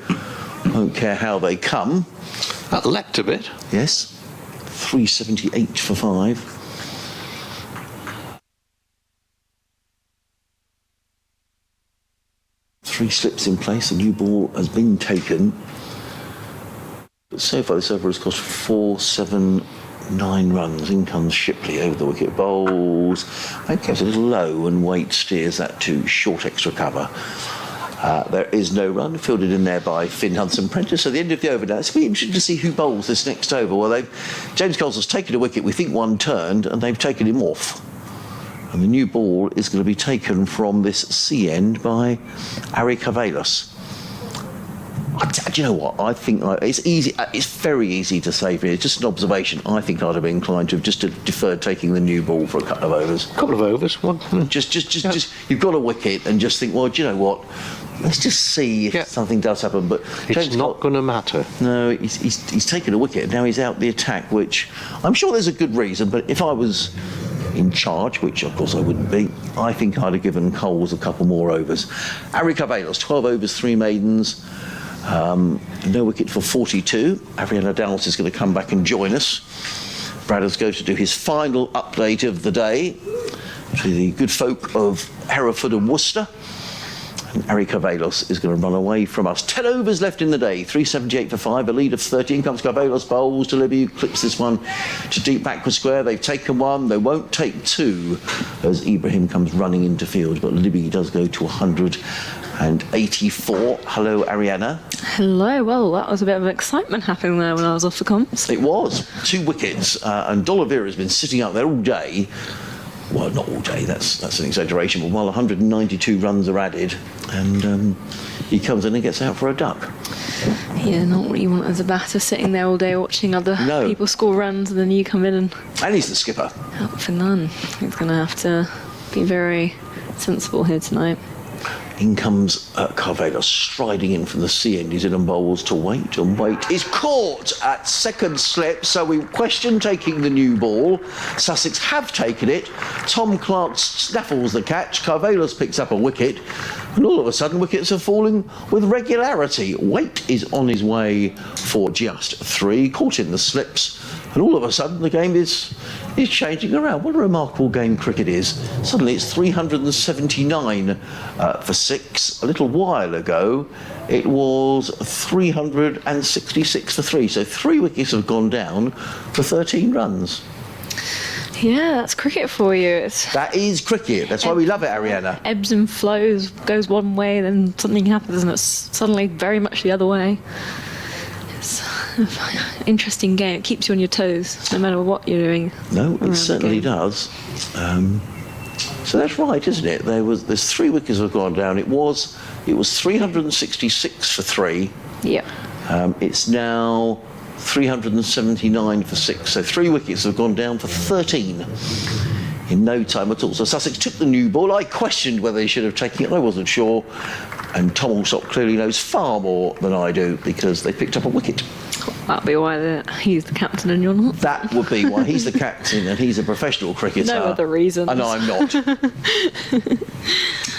Speaker 2: won't care how they come.
Speaker 3: That leapt a bit.
Speaker 2: Yes. 378 for 5. Three slips in place. The new ball has been taken. But so far this over has cost 479 runs. In comes Shipley over the wicket, bowls. I think it's a little low, and Waite steers that to short extra cover. There is no run, fielded in there by Finn Hudson Prentice. At the end of the over now, it's going to be interesting to see who bowls this next over. Well, James Coles has taken a wicket, we think one turned, and they've taken him off. And the new ball is going to be taken from this C end by Ari Cavalos. Do you know what? I think it's easy. It's very easy to say for you. It's just an observation. I think I'd have been inclined to have just deferred taking the new ball for a couple of overs. Just you've got a wicket, and just think, well, do you know what? Let's just see if something does happen. But
Speaker 3: it's not going to matter.
Speaker 2: No, he's taken a wicket, and now he's out the attack, which I'm sure there's a good reason. But if I was in charge, which of course I wouldn't be, I think I'd have given Coles a couple more overs. Ari Cavalos, 12 overs, 3 maidens. No wicket for 42. Ariana Douse is going to come back and join us. Bradders goes to do his final update of the day to the good folk of Hereford and Worcester. And Ari Cavalos is going to run away from us. 10 overs left in the day. 378 for 5. A lead of 13. Comes Cavalos, bowls to Libby, clips this one to deep backward square. They've taken 1. They won't take 2 as Ibrahim comes running into field. But Libby does go to 100. and 84. Hello, Ariana.
Speaker 4: Hello. Well, that was a bit of excitement happening there when I was off the comps.
Speaker 2: It was 2 wickets, and D'Oliveira has been sitting out there all day. Well, not all day, that's an exaggeration, but while 192 runs are added, and he comes in and gets out for a duck.
Speaker 4: Yeah, not what you want as a batter, sitting there all day watching other people score runs, and then you come in and
Speaker 2: he's the skipper.
Speaker 4: Out for none. He's going to have to be very sensible here tonight.
Speaker 2: In comes Carvalho striding in from the sea end. He's in and bowls to wait and wait. He's caught at second slip, so we question taking the new ball. Sussex have taken it. Tom Clark snaffles the catch. Carvalho picks up a wicket. And all of a sudden, wickets are falling with regularity. Waite is on his way for just 3, caught in the slips. And all of a sudden, the game is changing around. What a remarkable game cricket is. Suddenly, it's 379 for 6. A little while ago, it was 366 for 3. So 3 wickets have gone down for 13 runs.
Speaker 4: Yeah, that's cricket for you.
Speaker 2: That is cricket. That's why we love it, Ariana.
Speaker 4: Ebbs and flows, goes one way, then something happens and it's suddenly very much the other way. It's an interesting game. It keeps you on your toes, no matter what you're doing.
Speaker 2: No, it certainly does. So that's right, isn't it? There's 3 wickets have gone down. It was 366 for 3.
Speaker 4: Yeah.
Speaker 2: It's now 379 for 6. So 3 wickets have gone down for 13 in no time at all. So Sussex took the new ball. I questioned whether they should have taken it. I wasn't sure. And Tom Alsop clearly knows far more than I do because they picked up a wicket.
Speaker 4: That'd be why he's the captain and you're not.
Speaker 2: That would be why he's the captain and he's a professional cricketer.
Speaker 4: No other reason.
Speaker 2: And I'm not.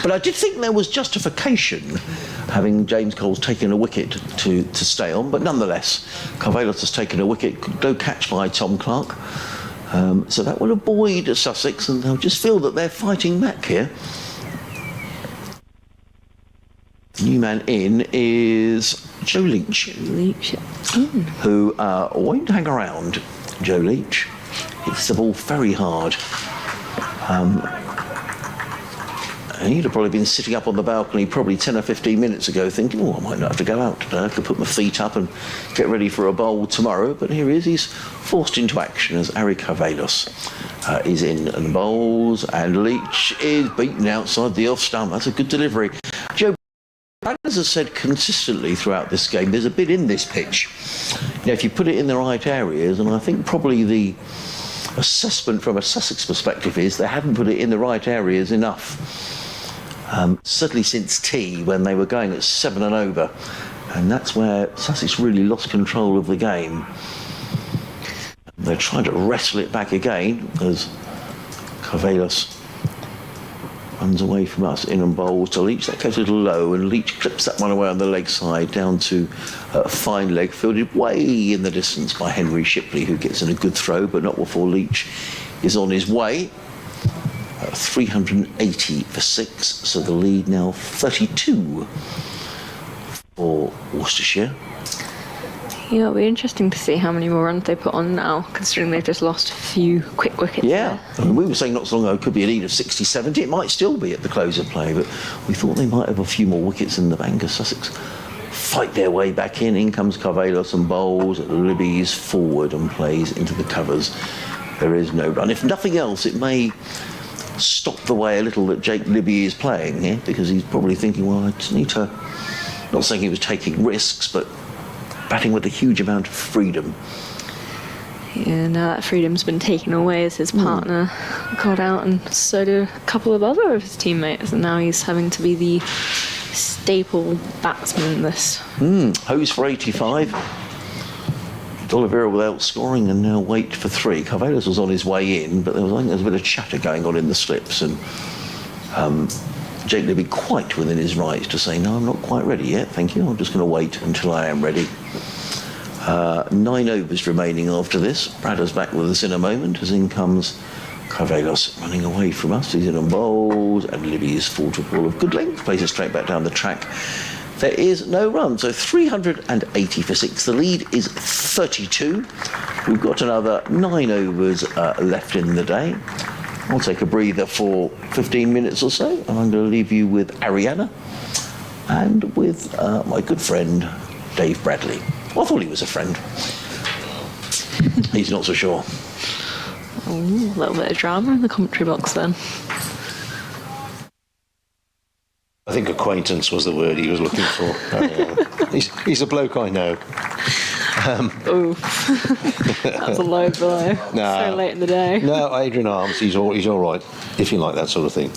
Speaker 2: But I did think there was justification having James Cole's taken a wicket to stay on, but nonetheless, Carvalho has taken a wicket, no catch by Tom Clark. So that will avoid Sussex, and they'll just feel that they're fighting back here. The new man in is Joe Leach, who won't hang around. Joe Leach hits the ball very hard. And he'd have probably been sitting up on the balcony probably 10 or 15 minutes ago thinking, I might not have to go out today. I could put my feet up and get ready for a bowl tomorrow. But here he is. He's forced into action as Ari Carvalho is in and bowls. And Leach is beaten outside the off stump. That's a good delivery. Joe, as I said consistently throughout this game, there's a bit in this pitch. If you put it in the right areas, and I think probably the assessment from a Sussex perspective is they haven't put it in the right areas enough. Certainly since tea, when they were going at 7 and over, and that's where Sussex really lost control of the game. They're trying to wrestle it back again as Carvalho runs away from us, in and bowls to Leach. That goes a little low, and Leach clips that one away on the leg side down to a fine leg, fielded way in the distance by Henry Shipley, who gets in a good throw, but not before Leach is on his way. 380 for 6, so the lead now 32 for Worcestershire.
Speaker 4: Yeah, it'll be interesting to see how many more runs they put on now, considering they've just lost a few quick wickets.
Speaker 2: Yeah, I mean, we were saying not so long ago it could be a lead of 60, 70. It might still be at the close of play, but we thought they might have a few more wickets in the bank as Sussex fight their way back in. In comes Carvalho and bowls. Libby's forward and plays into the covers. There is no run. If nothing else, it may stop the way a little that Jake Libby is playing here, because he's probably thinking, well, I just need to, not saying he was taking risks, but batting with a huge amount of freedom.
Speaker 4: Yeah, now that freedom's been taken away as his partner got out, and so did a couple of other of his teammates, and now he's having to be the staple batsman this.
Speaker 2: Hose for 85. D'Oliveira without scoring, and now Waite for 3. Carvalho was on his way in, but I think there was a bit of chatter going on in the slips, and Jake Libby quite within his rights to say, no, I'm not quite ready yet, thank you, I'm just going to wait until I am ready. 9 overs remaining after this. Bradder's back with us in a moment, as in comes Carvalho running away from us. He's in and bowls, and Libby is full to a ball of good length, plays it straight back down the track. There is no run, so 380 for 6. The lead is 32. We've got another 9 overs left in the day. I'll take a breather for 15 minutes or so, and I'm going to leave you with Ariana and with my good friend Dave Bradley. I thought he was a friend. He's not so sure.
Speaker 4: A little bit of drama in the commentary box then.
Speaker 3: I think acquaintance was the word he was looking for. He's a bloke I know.
Speaker 4: Ooh, that was a low blow.
Speaker 3: No.
Speaker 4: So late in the day.
Speaker 3: No, Adrian Arms, he's all right, if you like that sort of thing.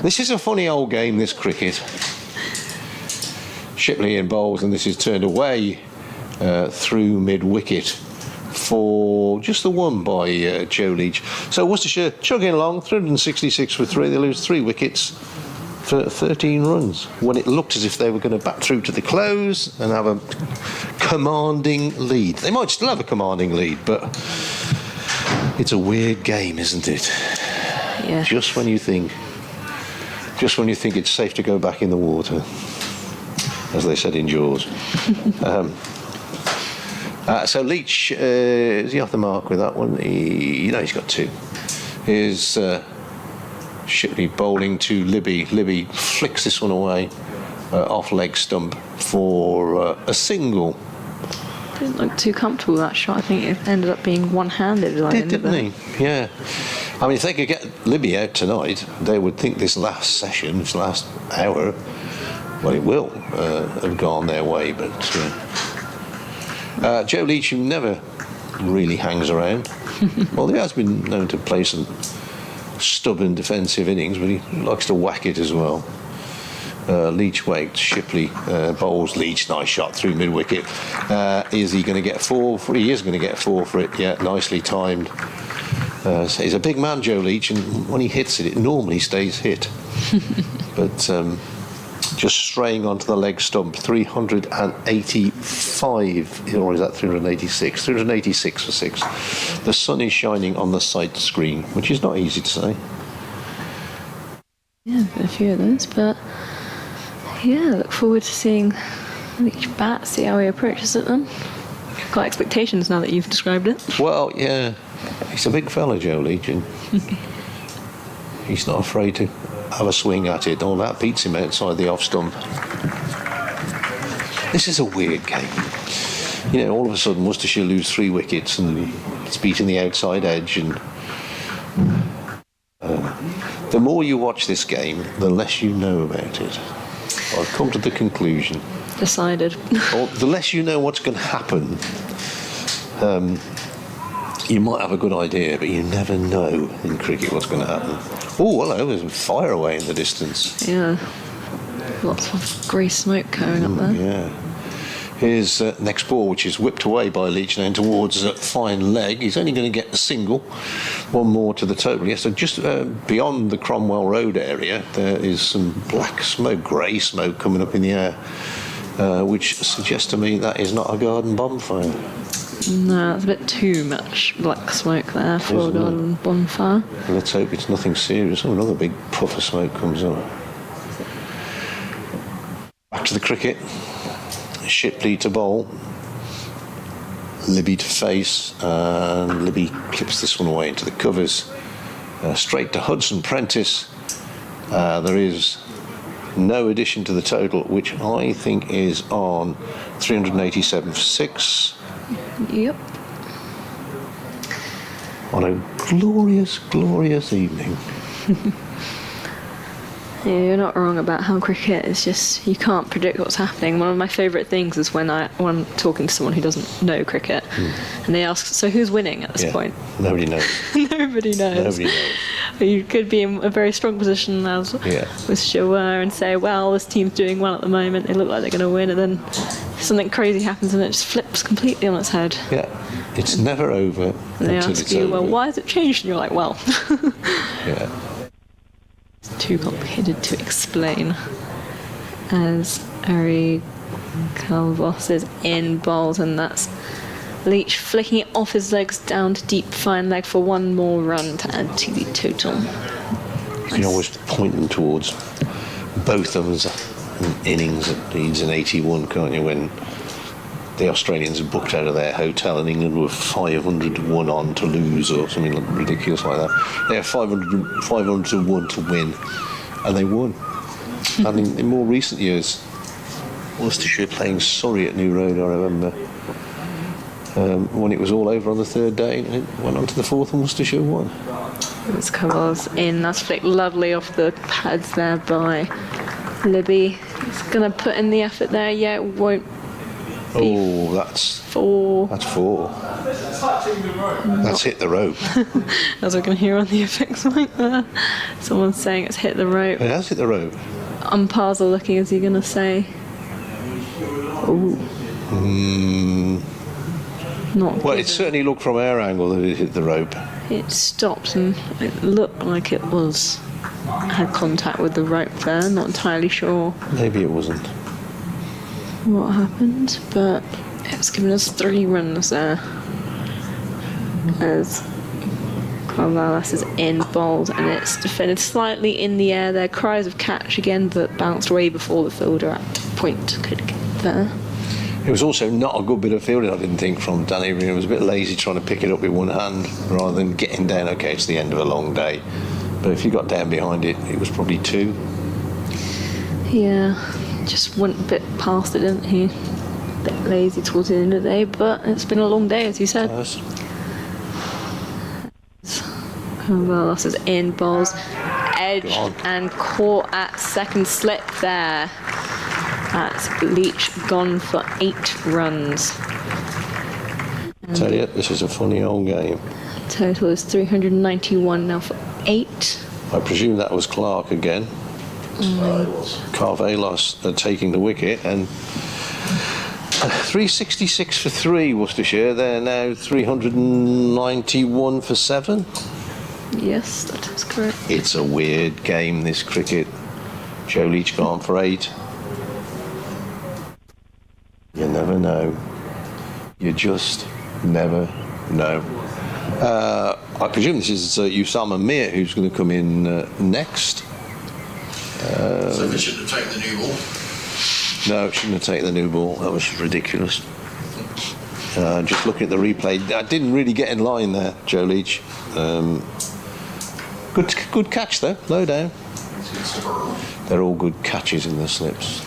Speaker 3: This is a funny old game, this cricket. Shipley in bowls, and this is turned away through mid-wicket for just the one by Joe Leach. So Worcestershire chugging along, 366 for 3. They lose 3 wickets for 13 runs when it looked as if they were going to bat through to the close and have a commanding lead. They might still have a commanding lead, but it's a weird game, isn't it?
Speaker 4: Yeah.
Speaker 3: Just when you think it's safe to go back in the water, as they said in Jaws. So Leach, is he off the mark with that one? He's got 2. Here's Shipley bowling to Libby. Libby flicks this one away off leg stump for a single.
Speaker 4: Didn't look too comfortable, that shot. I think it ended up being one-handed.
Speaker 3: Didn't he? Yeah. I mean, if they could get Libby out tonight, they would think this last hour, well, it will have gone their way. But Joe Leach, who never really hangs around, well, he has been known to play some stubborn defensive innings, but he likes to whack it as well. Leach waked, Shipley bowls Leach, nice shot through mid-wicket. Is he going to get 4? He is going to get 4 for it, yeah, nicely timed. So he's a big man, Joe Leach, and when he hits it, it normally stays hit. But just straying onto the leg stump, 385, or is that 386? 386 for 6. The sun is shining on the sight screen, which is not easy to say.
Speaker 4: Yeah, a few of those, but yeah, look forward to seeing Leach bat, see how he approaches it then. Got expectations now that you've described it.
Speaker 3: Well, yeah, he's a big fella, Joe Leach, and he's not afraid to have a swing at it. All that beats him outside the off stump. This is a weird game. All of a sudden Worcestershire lose 3 wickets and it's beating the outside edge, and the more you watch this game, the less you know about it. I've come to the conclusion.
Speaker 4: Decided.
Speaker 3: Or the less you know what's going to happen, you might have a good idea, but you never know in cricket what's going to happen. Oh, hello, there's a fire away in the distance.
Speaker 4: Yeah. Lots of grey smoke going up there.
Speaker 3: Yeah. Here's next ball, which is whipped away by Leach and towards fine leg. He's only going to get a single. One more to the total. Yes, so just beyond the Cromwell Road area, there is some black smoke, grey smoke coming up in the air, which suggests to me that is not a garden bonfire.
Speaker 4: No, it's a bit too much black smoke there for a garden bonfire.
Speaker 3: Let's hope it's nothing serious. Oh, another big puff of smoke comes up. Back to the cricket. Shipley to bowl, Libby to face, and Libby clips this one away into the covers. Straight to Hudson Prentice. There is no addition to the total, which I think is on 387 for 6.
Speaker 4: Yep.
Speaker 3: On a glorious, glorious evening.
Speaker 4: Yeah, you're not wrong about how cricket is just, you can't predict what's happening. One of my favourite things is when I'm talking to someone who doesn't know cricket and they ask, so who's winning at this point?
Speaker 3: Nobody knows.
Speaker 4: Nobody knows. You could be in a very strong position as Worcestershire were and say, well, this team's doing well at the moment, they look like they're going to win, and then something crazy happens and it just flips completely on its head.
Speaker 3: Yeah, it's never over
Speaker 4: and they
Speaker 3: until
Speaker 4: ask
Speaker 3: it's
Speaker 4: you,
Speaker 3: over.
Speaker 4: well, why has it changed? And you're like, well.
Speaker 3: Yeah.
Speaker 4: It's too complicated to explain. As Ari Calvos is in bowls, and that's Leach flicking it off his legs down to deep fine leg for one more run to add to the total.
Speaker 3: You can always point them towards both of them as an innings that needs an 81, can't you, when the Australians are booked out of their hotel and England were 500 to 1 on to lose or something ridiculous like that. They have 500 to 1 to win, and they won. And in more recent years, Worcestershire playing Surrey at New Road, I remember. When it was all over on the third day, and it went on to the fourth and Worcestershire won.
Speaker 4: It's Carval's in. That's flicked lovely off the pads there by Libby. He's going to put in the effort there. Yeah, it won't be.
Speaker 3: Oh, that's
Speaker 4: 4.
Speaker 3: That's 4. That's hit the rope.
Speaker 4: As we can hear on the effects mic there. Someone's saying it's hit the rope.
Speaker 3: It has hit the rope.
Speaker 4: Umpires are looking, is he going to say? Ooh. Not
Speaker 3: Well,
Speaker 4: good.
Speaker 3: it certainly looked from our angle that it hit the rope.
Speaker 4: It stopped and it looked like it had contact with the rope there. Not entirely sure
Speaker 3: Maybe it wasn't.
Speaker 4: what happened, but it's given us 3 runs there. As Carvalas is in bowled and it's defended slightly in the air there. Cries of catch again, but bounced away before the fielder at point could get there.
Speaker 3: It was also not a good bit of fielding, I didn't think, from Danny. He was a bit lazy trying to pick it up with one hand rather than getting down. Okay, it's the end of a long day, but if you got down behind it, it was probably 2.
Speaker 4: Yeah, just went a bit past it, didn't he? A bit lazy towards the end of the day, but it's been a long day, as you said.
Speaker 3: Yes.
Speaker 4: Carvalas is in, balls edged
Speaker 3: God.
Speaker 4: and caught at second slip there. That's Leach gone for 8 runs.
Speaker 3: Tell you, this is a funny old game.
Speaker 4: Total is 391 now for 8.
Speaker 3: I presume that was Clark again. Carvalas taking the wicket, and 366 for 3 Worcestershire. They're now 391 for 7.
Speaker 4: Yes, that is correct.
Speaker 3: It's a weird game, this cricket. Joe Leach gone for 8. You never know. You just never know. I presume this is Usama Mir who's going to come in next.
Speaker 2: So they shouldn't have taken the new ball.
Speaker 3: No, shouldn't have taken the new ball. That was ridiculous. Just looking at the replay, I didn't really get in line there, Joe Leach. Good catch though, low down. They're all good catches in the slips.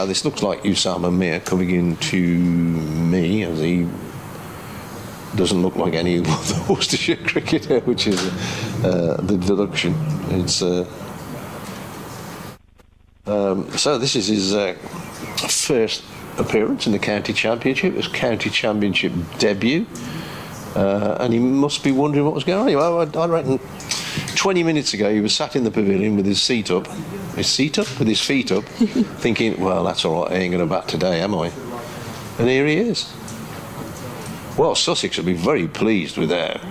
Speaker 3: This looks like Usama Mir coming into me, as he doesn't look like any of the Worcestershire cricketer, which is the deduction. It's so this is his first appearance in the county championship, his county championship debut, and he must be wondering what was going on. I reckon 20 minutes ago he was sat in the pavilion with his feet up, thinking, well, that's all right, I ain't going to bat today, am I? And here he is. Well, Sussex will be very pleased with their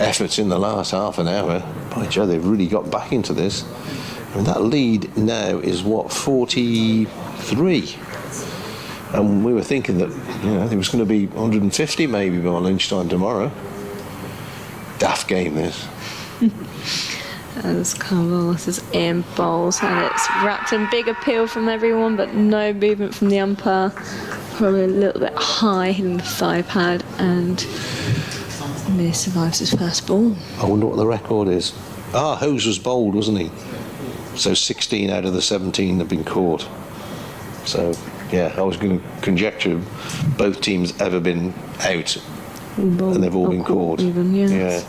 Speaker 3: efforts in the last half an hour. By Joe, they've really got back into this. I mean, that lead now is, 43? And we were thinking that, it was going to be 150 maybe by lunchtime tomorrow. Daft game, this.
Speaker 4: As Carvalas is in bowls and it's wrapped in big appeal from everyone, but no movement from the umpire. Probably a little bit high hitting the thigh pad, and Mir survives his first ball.
Speaker 3: I wonder what the record is. Hose was bowled, wasn't he? So 16 out of the 17 have been caught. So, yeah, I was going to conjecture both teams ever been out, and they've all been caught.
Speaker 4: Even, yes.
Speaker 3: Yeah.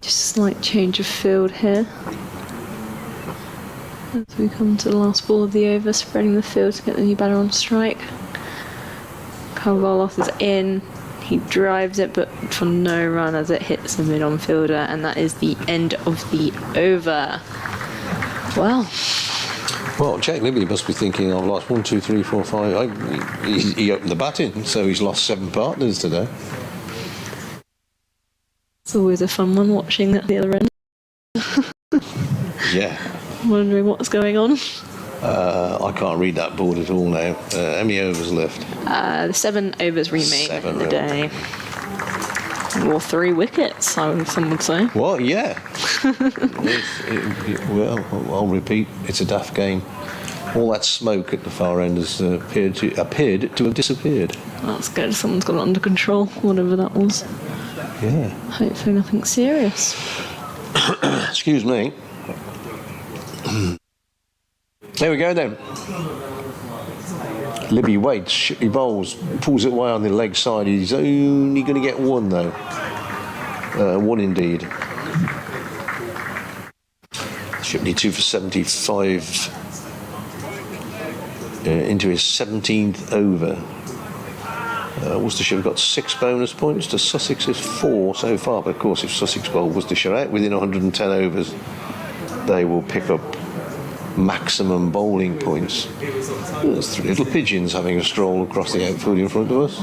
Speaker 4: Just a slight change of field here. As we come to the last ball of the over, spreading the field to get the new batter on strike. Carvalas is in. He drives it, but for no run as it hits the mid-on fielder, and that is the end of the over. Well,
Speaker 3: Jack Libby must be thinking, I've lost 1, 2, 3, 4, 5. He opened the batting, so he's lost 7 partners today.
Speaker 4: it's always a fun one watching at the other end.
Speaker 3: Yeah.
Speaker 4: Wondering what's going on.
Speaker 3: I can't read that board at all now. How many overs left?
Speaker 4: The 7 overs remain
Speaker 3: 7,
Speaker 4: in the
Speaker 3: really.
Speaker 4: day. Or 3 wickets, some would say.
Speaker 3: Well, yeah. Well, I'll repeat, it's a daft game. All that smoke at the far end has appeared to have disappeared.
Speaker 4: That's good. Someone's got it under control, whatever that was.
Speaker 3: Yeah.
Speaker 4: Hopefully nothing serious.
Speaker 3: Excuse me. There we go then. Libby waits, Shipley bowls, pulls it away on the leg side. He's only going to get one though. One indeed. Shipley 2 for 75 into his 17th over. Worcestershire have got 6 bonus points to Sussex's 4 so far, but of course if Sussex bowl Worcestershire out within 110 overs, they will pick up maximum bowling points. There's 3 little pigeons having a stroll across the outfield in front of us.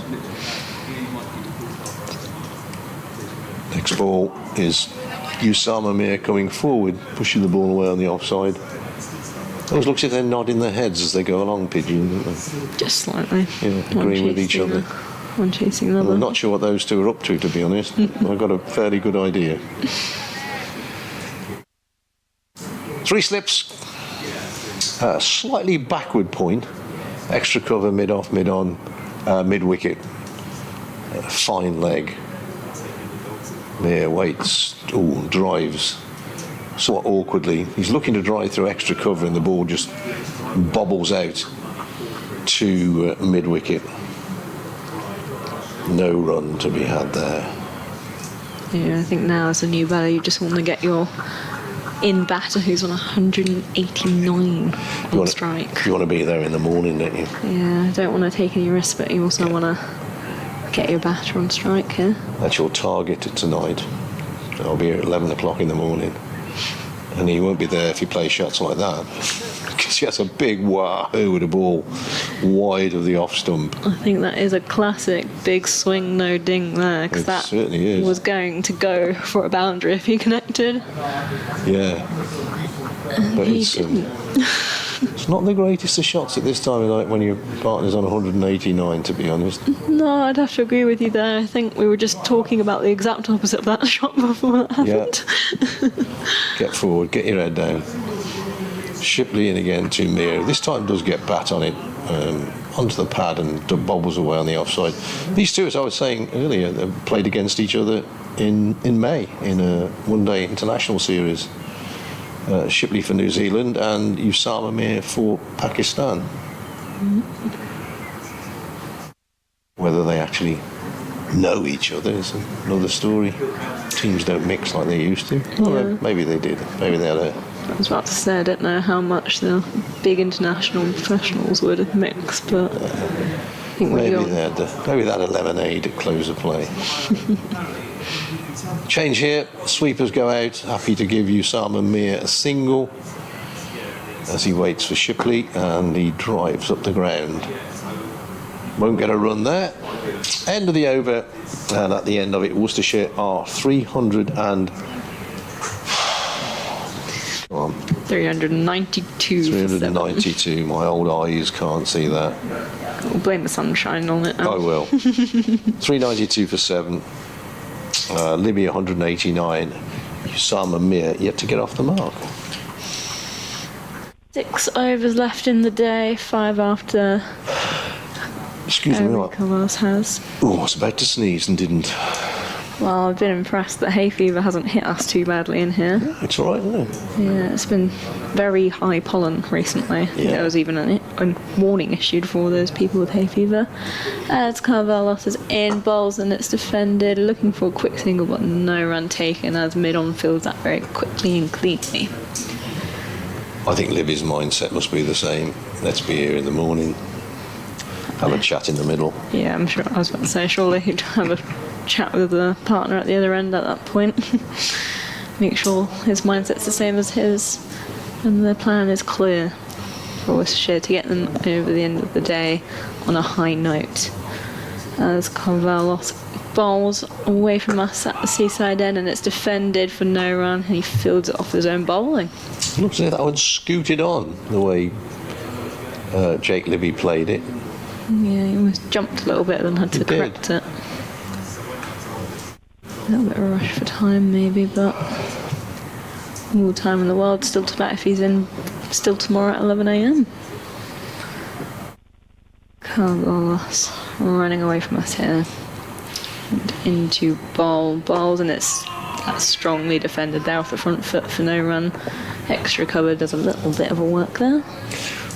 Speaker 3: Next ball is Usama Mir coming forward, pushing the ball away on the offside. Always looks as if they're nodding their heads as they go along, pigeon, don't they?
Speaker 4: Just slightly.
Speaker 3: Yeah, agreeing with each other.
Speaker 4: One chasing the other.
Speaker 3: I'm not sure what those two are up to be honest. I've got a fairly good idea. 3 slips. Slightly backward point. Extra cover, mid-off, mid-on, mid-wicket. Fine leg. There, waits. Ooh, drives. Somewhat awkwardly. He's looking to drive through extra cover and the ball just bobbles out to mid-wicket. No run to be had there.
Speaker 4: Yeah, I think now as a new batter you just want to get your in batter who's on 189 on strike.
Speaker 3: You want to be there in the morning, don't you?
Speaker 4: Yeah, I don't want to take any risks, but you also want to get your batter on strike here.
Speaker 3: That's your target tonight. I'll be here at 11 o'clock in the morning. And he won't be there if you play shots like that. Because he has a big wahoo with a ball wide of the off stump.
Speaker 4: I think that is a classic big swing, no ding there. Because that
Speaker 3: certainly is.
Speaker 4: Was going to go for a boundary if he connected.
Speaker 3: Yeah. But it's not the greatest of shots at this time of night when your partner's on 189, to be honest.
Speaker 4: No, I'd have to agree with you there. I think we were just talking about the exact opposite of that shot before that happened.
Speaker 3: Yeah. Get forward, get your head down. Shipley in again to Mir. This time does get bat on it, onto the pad and bobbles away on the offside. These two, as I was saying earlier, played against each other in May in a one-day international series. Shipley for New Zealand and Usama Mir for Pakistan. Mm-hmm. Whether they actually know each other is another story. Teams don't mix like they used to.
Speaker 4: Yeah.
Speaker 3: Well, maybe they did. Maybe they had a...
Speaker 4: I was about to say, I don't know how much the big international professionals would mix, but I think
Speaker 3: maybe they had a lemonade at close of play. Change here, sweepers go out, happy to give Usama Mir a single as he waits for Shipley and he drives up the ground. Won't get a run there. End of the over, and at the end of it Worcestershire are
Speaker 4: 392.
Speaker 3: 392, my old eyes can't see that.
Speaker 4: We'll blame the sunshine on it now.
Speaker 3: I will. 392 for 7. Libby 189. Usama Mir yet to get off the mark.
Speaker 4: 6 overs left in the day, 5 after.
Speaker 3: Excuse me, what?
Speaker 4: Has.
Speaker 3: Oh, I was about to sneeze and didn't.
Speaker 4: Well, I've been impressed that hay fever hasn't hit us too badly in here.
Speaker 3: It's all right, isn't it?
Speaker 4: Yeah, it's been very high pollen recently.
Speaker 3: Yeah.
Speaker 4: There was even a warning issued for those people with hay fever. As Carvalhos is in, bowls and it's defended, looking for a quick single but no run taken as mid-on fills that very quickly and cleanly.
Speaker 3: I think Libby's mindset must be the same. Let's be here in the morning. Have a chat in the middle.
Speaker 4: Yeah, I'm sure. I was about to say, surely he'd have a chat with the partner at the other end at that point. Make sure his mindset's the same as his, and the plan is clear for Worcestershire to get them over the end of the day on a high note. As Carvalhos bowls away from us at the seaside end, and it's defended for no run, and he fields it off his own bowling.
Speaker 3: It looks like that one scooted on the way Jake Libby played it.
Speaker 4: Yeah, he almost jumped a little bit and had to correct it. A little bit of a rush for time maybe, but all the time in the world still to bat if he's in still tomorrow at 11 a.m. Carvalhos running away from us here. And into bowls, and it's strongly defended there off the front foot for no run. extra cover does a little bit of a work there.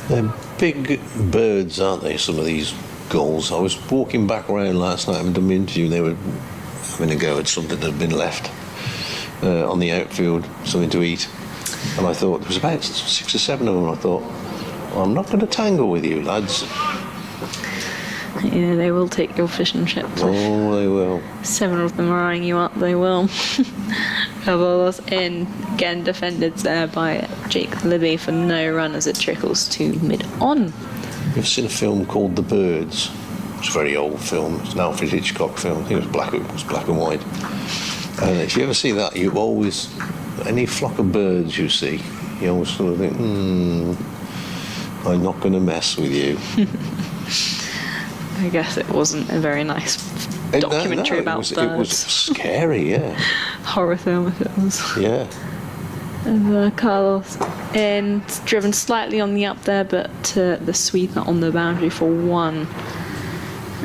Speaker 3: They're big birds, aren't they, some of these goals? I was walking back around last night and done an interview, and they were having a go at something that had been left on the outfield, something to eat. And I thought, there was about 6 or 7 of them, and I thought, well, I'm not going to tangle with you, lads.
Speaker 4: Yeah, they will take your fish and chips.
Speaker 3: Oh, they will.
Speaker 4: 7 of them are eyeing you up, they will. Cavola's in, again defended there by Jake Libby for no run as it trickles to mid-on.
Speaker 3: You've seen a film called The Birds. It's a very old film. It's an Alfred Hitchcock film. I think it was black and white. And if you ever see that, you always, any flock of birds you see, you always sort of think, I'm not going to mess with you.
Speaker 4: I guess it wasn't a very nice documentary about birds.
Speaker 3: It was scary, yeah.
Speaker 4: Horror film if it was.
Speaker 3: Yeah.
Speaker 4: And Carlos in, driven slightly on the up there, but the sweeper on the boundary for 1.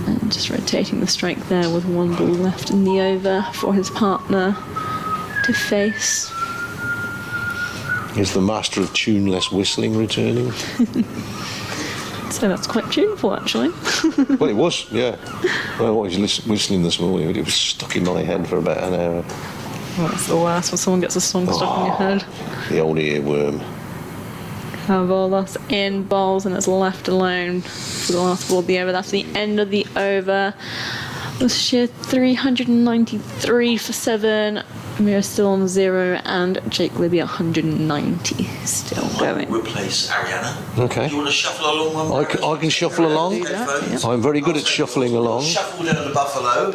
Speaker 4: And just rotating the strike there with 1 ball left in the over for his partner to face.
Speaker 3: Is the master of tuneless whistling returning?
Speaker 4: So that's quite tuneful, actually.
Speaker 3: Well, it was, yeah. Well, I was whistling this morning, but it was stuck in my head for about an hour.
Speaker 4: Well, that's the worst when someone gets a song stuck in your head.
Speaker 3: The old earworm.
Speaker 4: Cavolas in, bowls, and it's left alone for the last ball of the over. That's the end of the over. Worcestershire 393 for 7. We're still on 0, and Jake Libby 190 still going.
Speaker 2: Replace Ariana.
Speaker 3: Okay.
Speaker 2: Do you want to shuffle along?
Speaker 3: I can shuffle along. I'm very good at shuffling along.
Speaker 2: Shuffle down the Buffalo.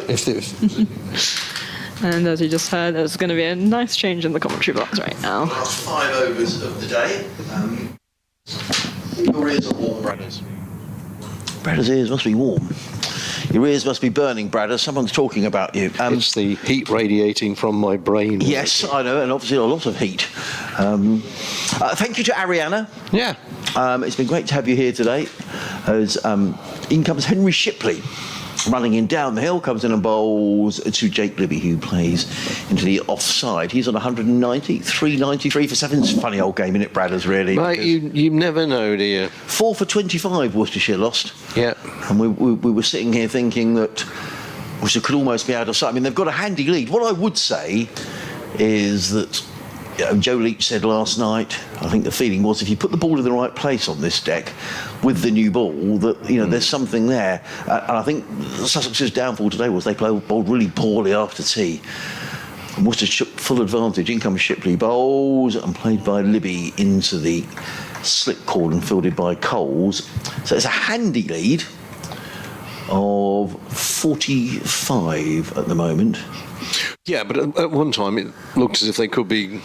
Speaker 4: And as you just heard, there's going to be a nice change in the commentary box right now.
Speaker 2: Last 5 overs of the day. Your ears are warm, Bradders. Bradders' ears must be warm. Your ears must be burning, Bradders. Someone's talking about you.
Speaker 3: It's the heat radiating from my brain.
Speaker 2: Yes, I know, and obviously a lot of heat. Thank you to Ariana.
Speaker 3: Yeah.
Speaker 2: It's been great to have you here today. As in comes Henry Shipley, running in down the hill, comes in and bowls to Jake Libby, who plays into the offside. He's on 190, 393 for 7. It's a funny old game, isn't it, Bradders, really?
Speaker 3: Mate, you never know, do you?
Speaker 2: 4 for 25, Worcestershire lost.
Speaker 3: Yeah.
Speaker 2: And we were sitting here thinking that Worcester could almost be out of sight. I mean, they've got a handy lead. What I would say is that Joe Leach said last night, I think the feeling was if you put the ball in the right place on this deck with the new ball, that there's something there. And I think Sussex's downfall today was they bowled really poorly after tea. And Worcester took full advantage. In comes Shipley, bowls and played by Libby into the slip cord and fielded by Coles. So it's a handy lead of 45 at the moment.
Speaker 3: Yeah, but at one time it looked as if they could be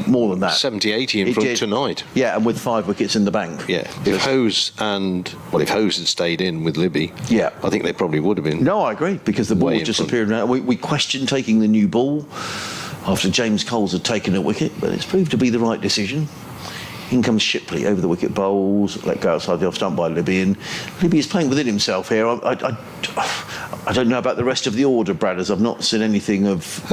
Speaker 2: more than that.
Speaker 3: 70, 80 in front tonight.
Speaker 2: Yeah, and with 5 wickets in the bank.
Speaker 3: Yeah. If Hose had stayed in with Libby, I think they probably would have been.
Speaker 2: No, I agree, because the ball just appeared around. We questioned taking the new ball after James Coles had taken a wicket, but it's proved to be the right decision. In comes Shipley over the wicket, bowls, let go outside the off stump by Libby, and Libby is playing within himself here. I don't know about the rest of the order, Bradders. I've not seen anything of...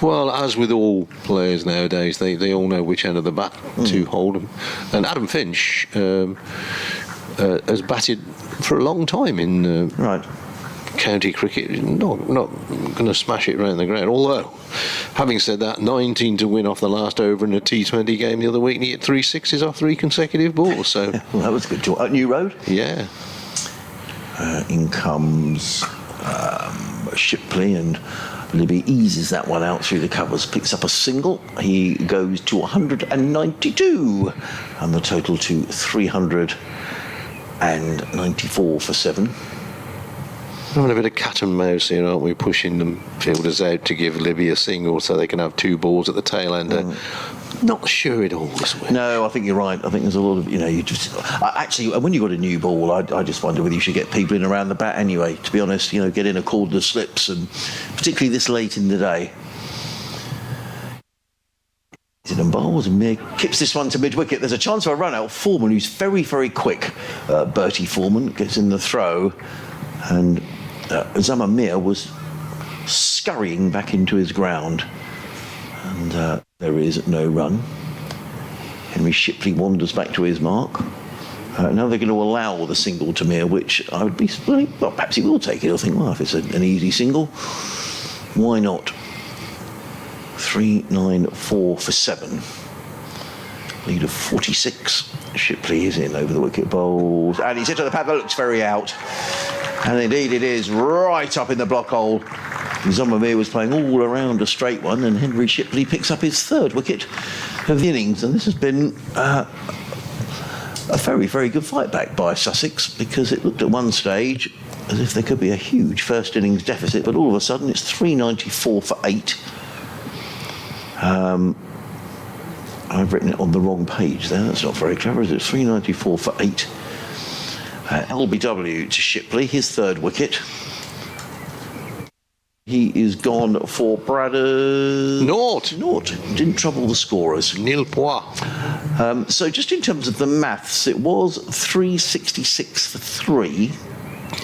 Speaker 3: well, as with all players nowadays, they all know which end of the bat to hold them. And Adam Finch has batted for a long time in county cricket. Not going to smash it around the ground. Although, having said that, 19 to win off the last over in a T20 game the other week, and he hit 3 sixes off 3 consecutive balls. So
Speaker 2: well, that was good. New Road?
Speaker 3: Yeah.
Speaker 2: In comes Shipley, and Libby eases that one out through the covers, picks up a single. He goes to 192, and the total to 394 for 7.
Speaker 3: We're having a bit of cat and mouse here, aren't we? Pushing the fielders out to give Libby a single so they can have 2 balls at the tail end. Not sure it all this way.
Speaker 2: No, I think you're right. I think there's a lot of, you just... Actually, when you've got a new ball, I just wonder whether you should get people in around the bat anyway, to be honest. Get in a cordless slips, and particularly this late in the day. And bowls and Mir kips this one to mid-wicket. There's a chance for a run-out. Foreman, who's very, very quick. Bertie Foreman gets in the throw, and Zaman Mir was scurrying back into his ground. And there is no run. Henry Shipley wanders back to his mark. Now they're going to allow the single to Mir, which I would be, well, perhaps he will take it. I think, well, if it's an easy single, why not? 3-9-4 for 7. Lead of 46. Shipley is in over the wicket bowls, and he's hit to the pad. That looks very out. And indeed it is, right up in the block hole. Mir was playing all around a straight one, and Henry Shipley picks up his 3rd wicket of the innings. And this has been a very, very good fight back by Sussex, because it looked at one stage as if there could be a huge first innings deficit, but all of a sudden it's 394 for 8. I've written it on the wrong page there. That's not very clever, is it? 394 for 8. LBW to Shipley, his 3rd wicket. He is gone for Bradders.
Speaker 3: Naught.
Speaker 2: Didn't trouble the scorers.
Speaker 3: Nil point.
Speaker 2: So just in terms of the maths, it was 366 for 3.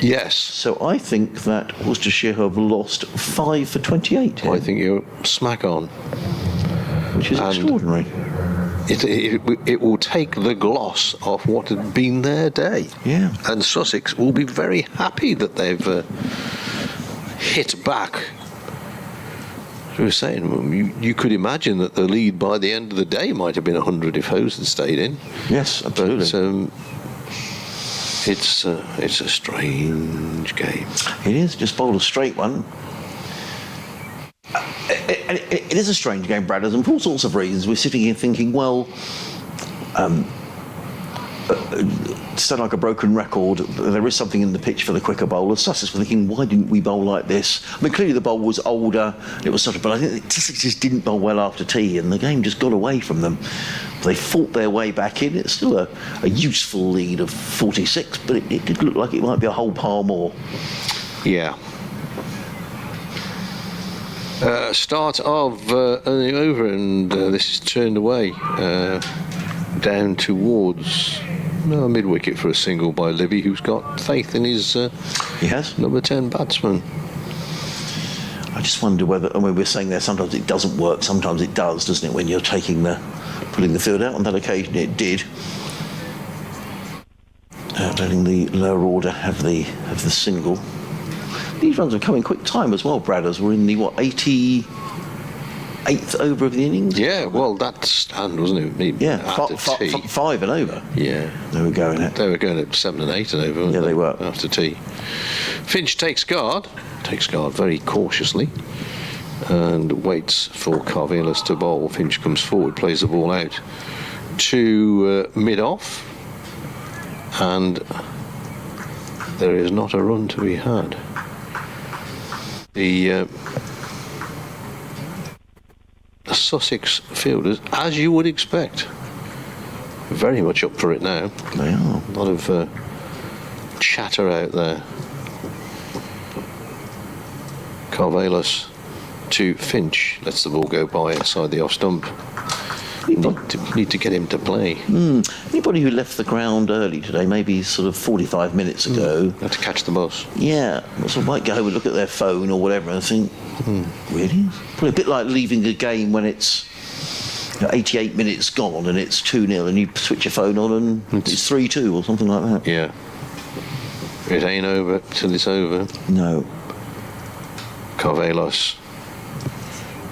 Speaker 3: Yes.
Speaker 2: So I think that Worcestershire have lost 5 for 28 here,
Speaker 3: I think you're smack on.
Speaker 2: which is extraordinary.
Speaker 3: It will take the gloss off what had been their day.
Speaker 2: Yeah.
Speaker 3: And Sussex will be very happy that they've hit back. As we were saying, you could imagine that the lead by the end of the day might have been 100 if Hose had stayed in.
Speaker 2: Yes, absolutely.
Speaker 3: But it's a strange game.
Speaker 2: It is, just bowled a straight one. It is a strange game, Bradders, and for all sorts of reasons. We're sitting here thinking, well, to sound like a broken record, there is something in the pitch for the quicker bowlers. Sussex were thinking, why didn't we bowl like this? I mean, clearly the bowl was older, it was sort of, but I think Sussex just didn't bowl well after tea, and the game just got away from them. They fought their way back in. It's still a useful lead of 46, but it did look like it might be a whole pile more.
Speaker 3: Yeah. Start of early over, and this is turned away down towards mid wicket for a single by Livy, who's got faith in his
Speaker 2: He has
Speaker 3: number 10 batsman.
Speaker 2: I just wonder whether, I mean, we're saying there sometimes it doesn't work, sometimes it does, doesn't it, when you're pulling the field out. On that occasion it did. Letting the lower order have the single. These runs have come in quick time as well, Bradders. We're in the, 88th over of the innings?
Speaker 3: Yeah, well, that's stand, wasn't it?
Speaker 2: Yeah,
Speaker 3: after tea.
Speaker 2: 5 and over.
Speaker 3: Yeah.
Speaker 2: They were going at
Speaker 3: 7 and 8 and over.
Speaker 2: Yeah, they were.
Speaker 3: After tea. Finch takes guard very cautiously, and waits for Carvelis to bowl. Finch comes forward, plays the ball out to mid-off, and there is not a run to be had. The Sussex fielders, as you would expect, very much up for it now.
Speaker 2: They are.
Speaker 3: A lot of chatter out there. Carvelis to Finch, lets the ball go by inside the off stump. Need to get him to play.
Speaker 2: Anybody who left the ground early today, maybe sort of 45 minutes ago,
Speaker 3: Had to catch the bus.
Speaker 2: yeah, sort of might go home and look at their phone or whatever and think, really? Probably a bit like leaving a game when it's 88 minutes gone and it's 2-0 and you switch your phone on and it's 3-2 or something like that.
Speaker 3: Yeah. It ain't over till it's over.
Speaker 2: No.
Speaker 3: Carvelis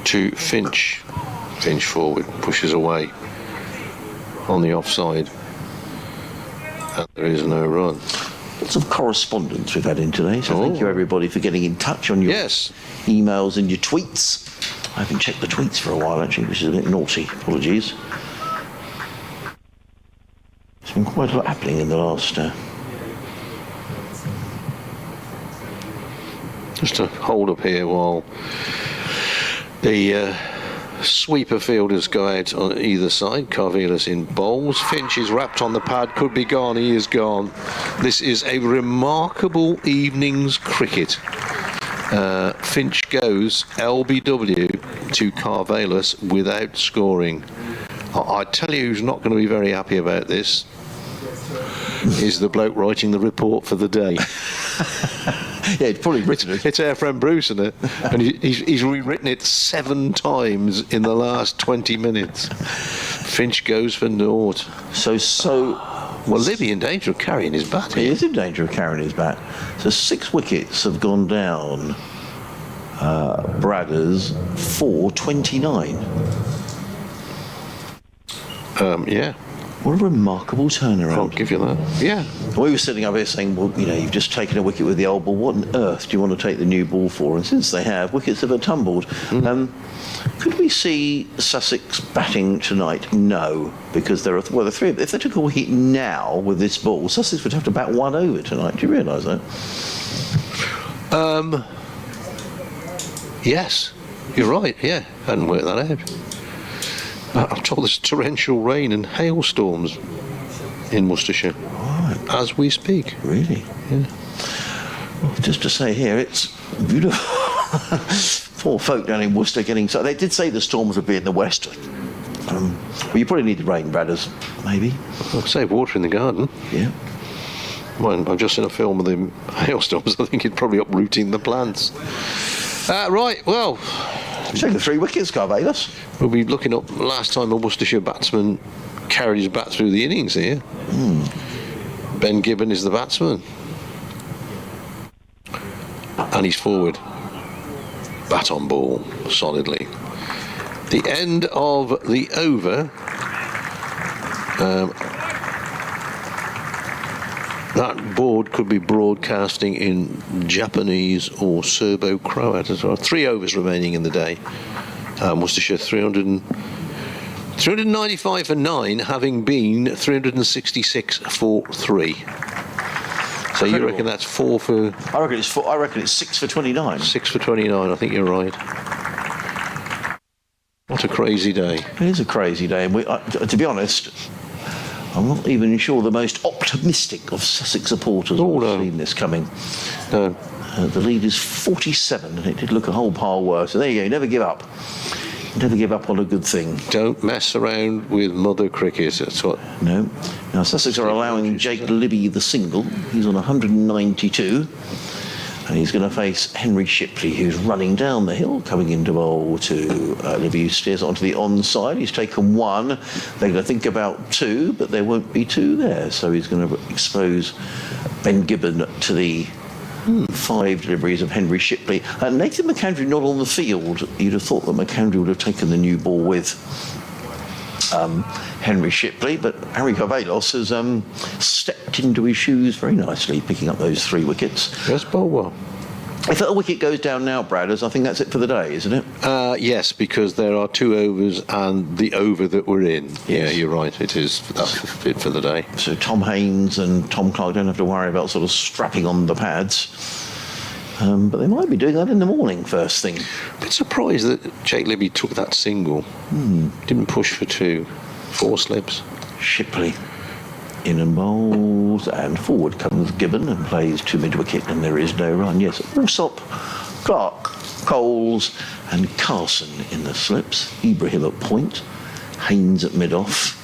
Speaker 3: to Finch. Finch forward, pushes away on the offside, and there is no run.
Speaker 2: Lots of correspondence we've had in today, so thank you everybody for getting in touch on your emails and your tweets. I haven't checked the tweets for a while actually, which is a bit naughty. Apologies. There's been quite a lot happening in the last...
Speaker 3: Just to hold up here while the sweeper fielders go out on either side. Carvelis in bowls. Finch is wrapped on the pad. Could be gone. He is gone. This is a remarkable evening's cricket. Finch goes LBW to Carvelis without scoring. I tell you who's not going to be very happy about this is the bloke writing the report for the day.
Speaker 2: Yeah, it's probably written it.
Speaker 3: It's our friend Bruce, isn't it? And he's rewritten it 7 times in the last 20 minutes. Finch goes for naught. Well, Libby in danger of carrying his bat.
Speaker 2: He is in danger of carrying his bat. So 6 wickets have gone down. Bradders 429.
Speaker 3: Yeah.
Speaker 2: What a remarkable turnaround.
Speaker 3: I'll give you that. Yeah.
Speaker 2: We were sitting up here saying, well, you've just taken a wicket with the old ball. What on earth do you want to take the new ball for? And since they have, wickets have tumbled. Could we see Sussex batting tonight? No, because there are the three. If they took a wicket now with this ball, Sussex would have to bat 1 over tonight. Do you realise that?
Speaker 3: Yes, you're right. Yeah, I hadn't worked that out. I'm told there's torrential rain and hailstorms in Worcestershire as we speak.
Speaker 2: Really?
Speaker 3: Yeah.
Speaker 2: Well, just to say here, it's beautiful. Poor folk down in Worcester getting... So they did say the storms would be in the west. Well, you probably need the rain, Bradders, maybe.
Speaker 3: I'll save water in the garden.
Speaker 2: Yeah.
Speaker 3: Well, I've just seen a film of the hailstorms. I think it's probably uprooting the plants. Right, well...
Speaker 2: Take the 3 wickets, Carvalhos.
Speaker 3: We'll be looking up last time a Worcestershire batsman carried his bat through the innings here. Ben Gibbon is the batsman. And he's forward. Bat on ball, solidly. The end of the over. That board could be broadcasting in Japanese or Serbo-Croat as well. 3 overs remaining in the day. Worcestershire 395 for 9, having been 366 for 3. So you reckon that's 4 for...
Speaker 2: I reckon it's 6 for 29.
Speaker 3: 6 for 29, I think you're right. What a crazy day.
Speaker 2: It is a crazy day. And to be honest... I'm not even sure the most optimistic of Sussex supporters will have seen this coming.
Speaker 3: No.
Speaker 2: The lead is 47, and it did look a whole pile worse. So there you go, never give up. Never give up on a good thing.
Speaker 3: Don't mess around with mother cricket, that's what...
Speaker 2: No. Now, Sussex are allowing Jake Libby the single. He's on 192. And he's going to face Henry Shipley, who's running down the hill, coming into bowl to Libby, who steers onto the onside. He's taken 1. They're going to think about 2, but there won't be 2 there. So he's going to expose Ben Gibbon to the 5 deliveries of Henry Shipley. Nathan McAndrew not on the field. You'd have thought that McAndrew would have taken the new ball with Henry Shipley, but Harry Carvalhos has stepped into his shoes very nicely, picking up those 3 wickets.
Speaker 3: Yes, bowled well.
Speaker 2: If a wicket goes down now, Bradders, I think that's it for the day, isn't it?
Speaker 3: Yes, because there are 2 overs and the over that we're in.
Speaker 2: Yes.
Speaker 3: Yeah, you're right. It is it for the day.
Speaker 2: So Tom Haynes and Tom Clark don't have to worry about sort of strapping on the pads. But they might be doing that in the morning, first thing.
Speaker 3: A bit surprised that Jake Libby took that single. Didn't push for 2. 4 slips.
Speaker 2: Shipley in and bowls, and forward comes Gibbon and plays to mid-wicket, and there is no run. Yes, Alsop, Clark, Coles and Carson in the slips. Ibrahim at point, Haynes at mid-off,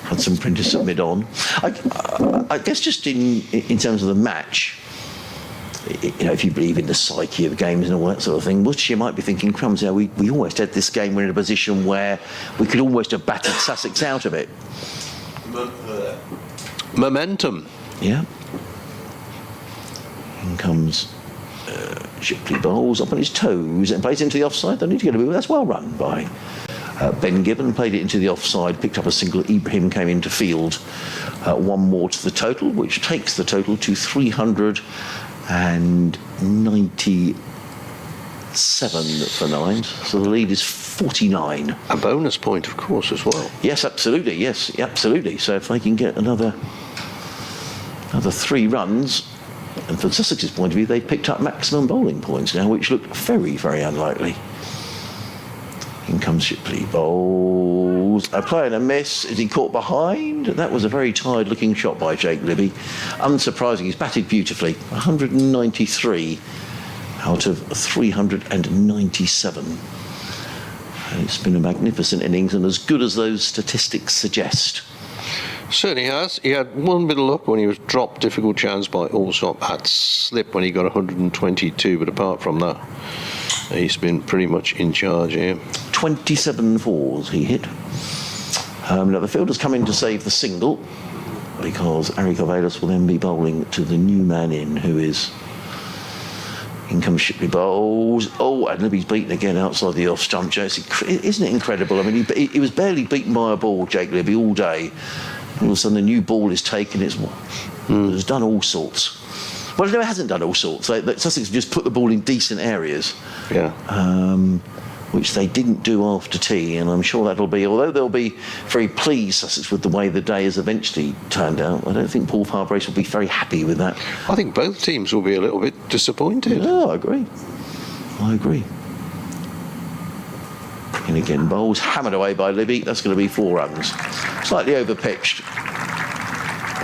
Speaker 2: Hudson Prentice at mid-on. I guess just in terms of the match, if you believe in the psyche of games and all that sort of thing, Worcestershire might be thinking, crumbs, we almost had this game, we're in a position where we could almost have battered Sussex out of it.
Speaker 3: Momentum.
Speaker 2: Yeah. In comes Shipley, bowls up on his toes and plays into the offside. They need to get a move. That's well run by Ben Gibbon. Played it into the offside, picked up a single. Ibrahim came into field. 1 more to the total, which takes the total to 397 for 9. So the lead is 49.
Speaker 3: A bonus point, of course, as well.
Speaker 2: Yes, absolutely. Yes, absolutely. So if they can get another 3 runs, and from Sussex's point of view, they've picked up maximum bowling points now, which look very, very unlikely. In comes Shipley, bowls, a play and a miss. Is he caught behind? That was a very tired-looking shot by Jake Libby. Unsurprising, he's batted beautifully. 193 out of 397. And it's been a magnificent innings, and as good as those statistics suggest.
Speaker 3: Certainly has. He had 1 bit of luck when he was dropped, difficult chance by Alsop at slip when he got 122, but apart from that, he's been pretty much in charge here.
Speaker 2: 27 fours he hit. Now the fielder's come in to save the single because Ari Corvallis will then be bowling to the new man in, who is... In comes Shipley bowls. Oh, and Libby's beaten again outside the off stump. Isn't it incredible? I mean, he was barely beaten by a ball, Jake Libby, all day. All of a sudden, the new ball is taken. It's done all sorts. Well, no, it hasn't done all sorts. Sussex just put the ball in decent areas.
Speaker 3: Yeah.
Speaker 2: Which they didn't do after tea, and I'm sure that'll be, although they'll be very pleased, Sussex, with the way the day has eventually turned out, I don't think Paul Farbrace will be very happy with that.
Speaker 3: I think both teams will be a little bit disappointed.
Speaker 2: Yeah, I agree. And again, bowls hammered away by Libby. That's going to be 4 runs. Slightly over-pitched.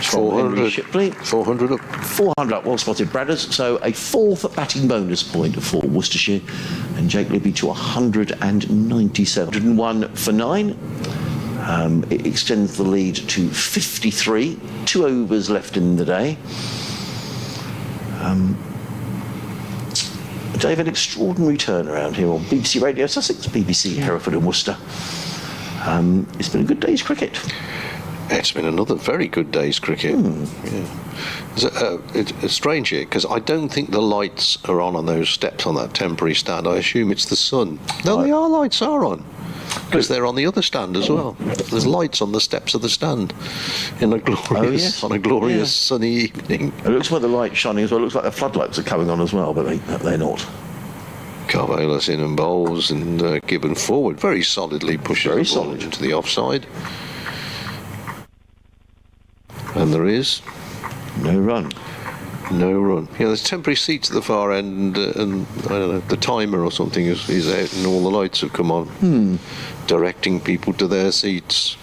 Speaker 3: 400.
Speaker 2: Shipley.
Speaker 3: 400 up.
Speaker 2: 400 up, well spotted Bradders. So a 4th batting bonus point for Worcestershire, and Jake Libby to 197. 101 for 9. It extends the lead to 53. 2 overs left in the day. Dave, an extraordinary turnaround here on BBC Radio Sussex, BBC Hereford and Worcester. It's been a good day's cricket.
Speaker 3: It's been another very good day's cricket. Yeah. It's strange here because I don't think the lights are on those steps on that temporary stand. I assume it's the sun. No, the lights are on because they're on the other stand as well. There's lights on the steps of the stand in a glorious sunny evening.
Speaker 2: It looks like the light's shining as well. It looks like the floodlights are coming on as well, but they're not.
Speaker 3: Corvallis in and bowls, and Gibbon forward very solidly pushes the ball into the offside. And there is
Speaker 2: no run.
Speaker 3: Yeah, there's temporary seats at the far end, and I don't know, the timer or something is out, and all the lights have come on, directing people to their seats.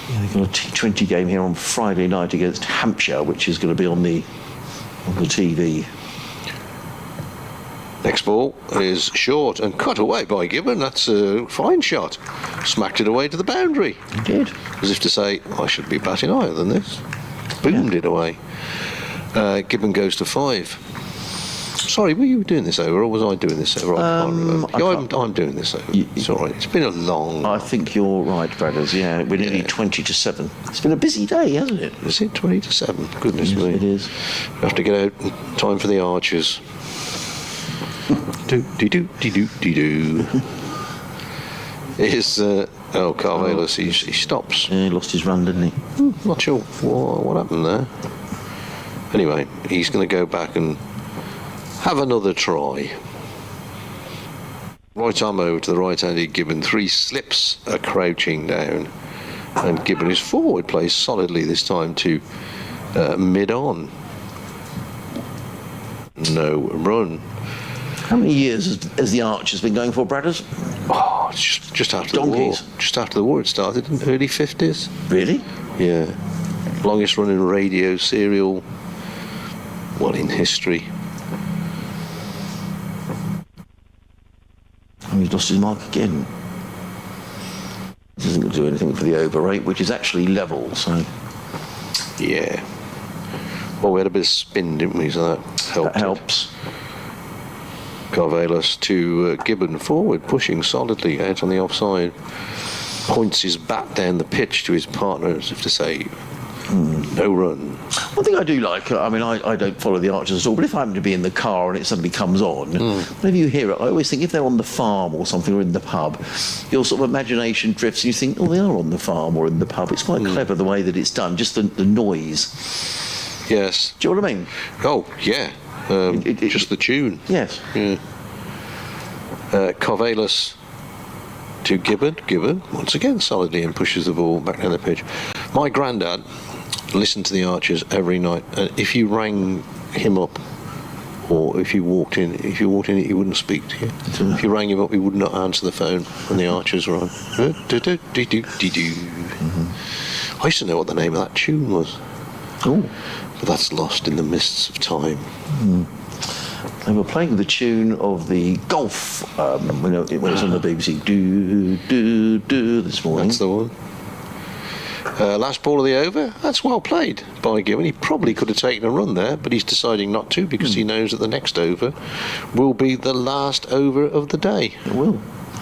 Speaker 2: Yeah, they've got a T20 game here on Friday night against Hampshire, which is going to be on the TV.
Speaker 3: Next ball is short and cut away by Gibbon. That's a fine shot. Smacked it away to the boundary.
Speaker 2: He did.
Speaker 3: As if to say, I should be batting higher than this. Boomed it away. Gibbon goes to 5. Sorry, were you doing this over, or was I doing this over? I can't remember. I'm doing this over. It's all right. It's been a long...
Speaker 2: I think you're right, Bradders. Yeah, we're nearly 20 to 7. It's been a busy day, hasn't it?
Speaker 3: Is it 20 to 7? Goodness me.
Speaker 2: It is.
Speaker 3: We have to get out in time for the Archers. Do-do-do-do-do-do. Here's... Corvallis, he stops.
Speaker 2: Yeah, he lost his run, didn't he?
Speaker 3: Not sure what happened there. Anyway, he's going to go back and have another try. Right arm over to the right-handed Gibbon. 3 slips are crouching down. And Gibbon is forward, plays solidly this time to mid-on. No run.
Speaker 2: How many years has the Archers been going for, Bradders?
Speaker 3: Oh, it's just after the war. Just after the war it started in the early 50s.
Speaker 2: Really?
Speaker 3: Yeah. Longest running radio serial, well, in history.
Speaker 2: Oh, he's lost his mark again. Doesn't do anything for the over rate, which is actually level, so...
Speaker 3: Yeah. Well, we had a bit of spin, didn't we? So that helped.
Speaker 2: That helps.
Speaker 3: Corvallis to Gibbon forward, pushing solidly out on the offside. Points his bat down the pitch to his partner as if to say, no run.
Speaker 2: One thing I do like, I mean, I don't follow the Archers at all, but if I happen to be in the car and it suddenly comes on, whenever you hear it, I always think if they're on the farm or something or in the pub, your sort of imagination drifts and you think, oh, they are on the farm or in the pub. It's quite clever the way that it's done, just the noise.
Speaker 3: Yes.
Speaker 2: Do you know what I mean?
Speaker 3: Oh, yeah. Just the tune.
Speaker 2: Yes.
Speaker 3: Yeah. Corvallis to Gibbon. Gibbon, once again, solidly, and pushes the ball back down the pitch. My granddad listened to the Archers every night, and if you rang him up, or if you walked in, he wouldn't speak to you. If you rang him up, he would not answer the phone when the Archers were on. I used to know what the name of that tune was.
Speaker 2: Oh.
Speaker 3: But that's lost in the mists of time.
Speaker 2: They were playing the tune of the golf when it was on the BBC. Do this morning.
Speaker 3: That's the one. Last ball of the over. That's well played by Gibbon. He probably could have taken a run there, but he's deciding not to because he knows that the next over will be the last over of the day.
Speaker 2: It will.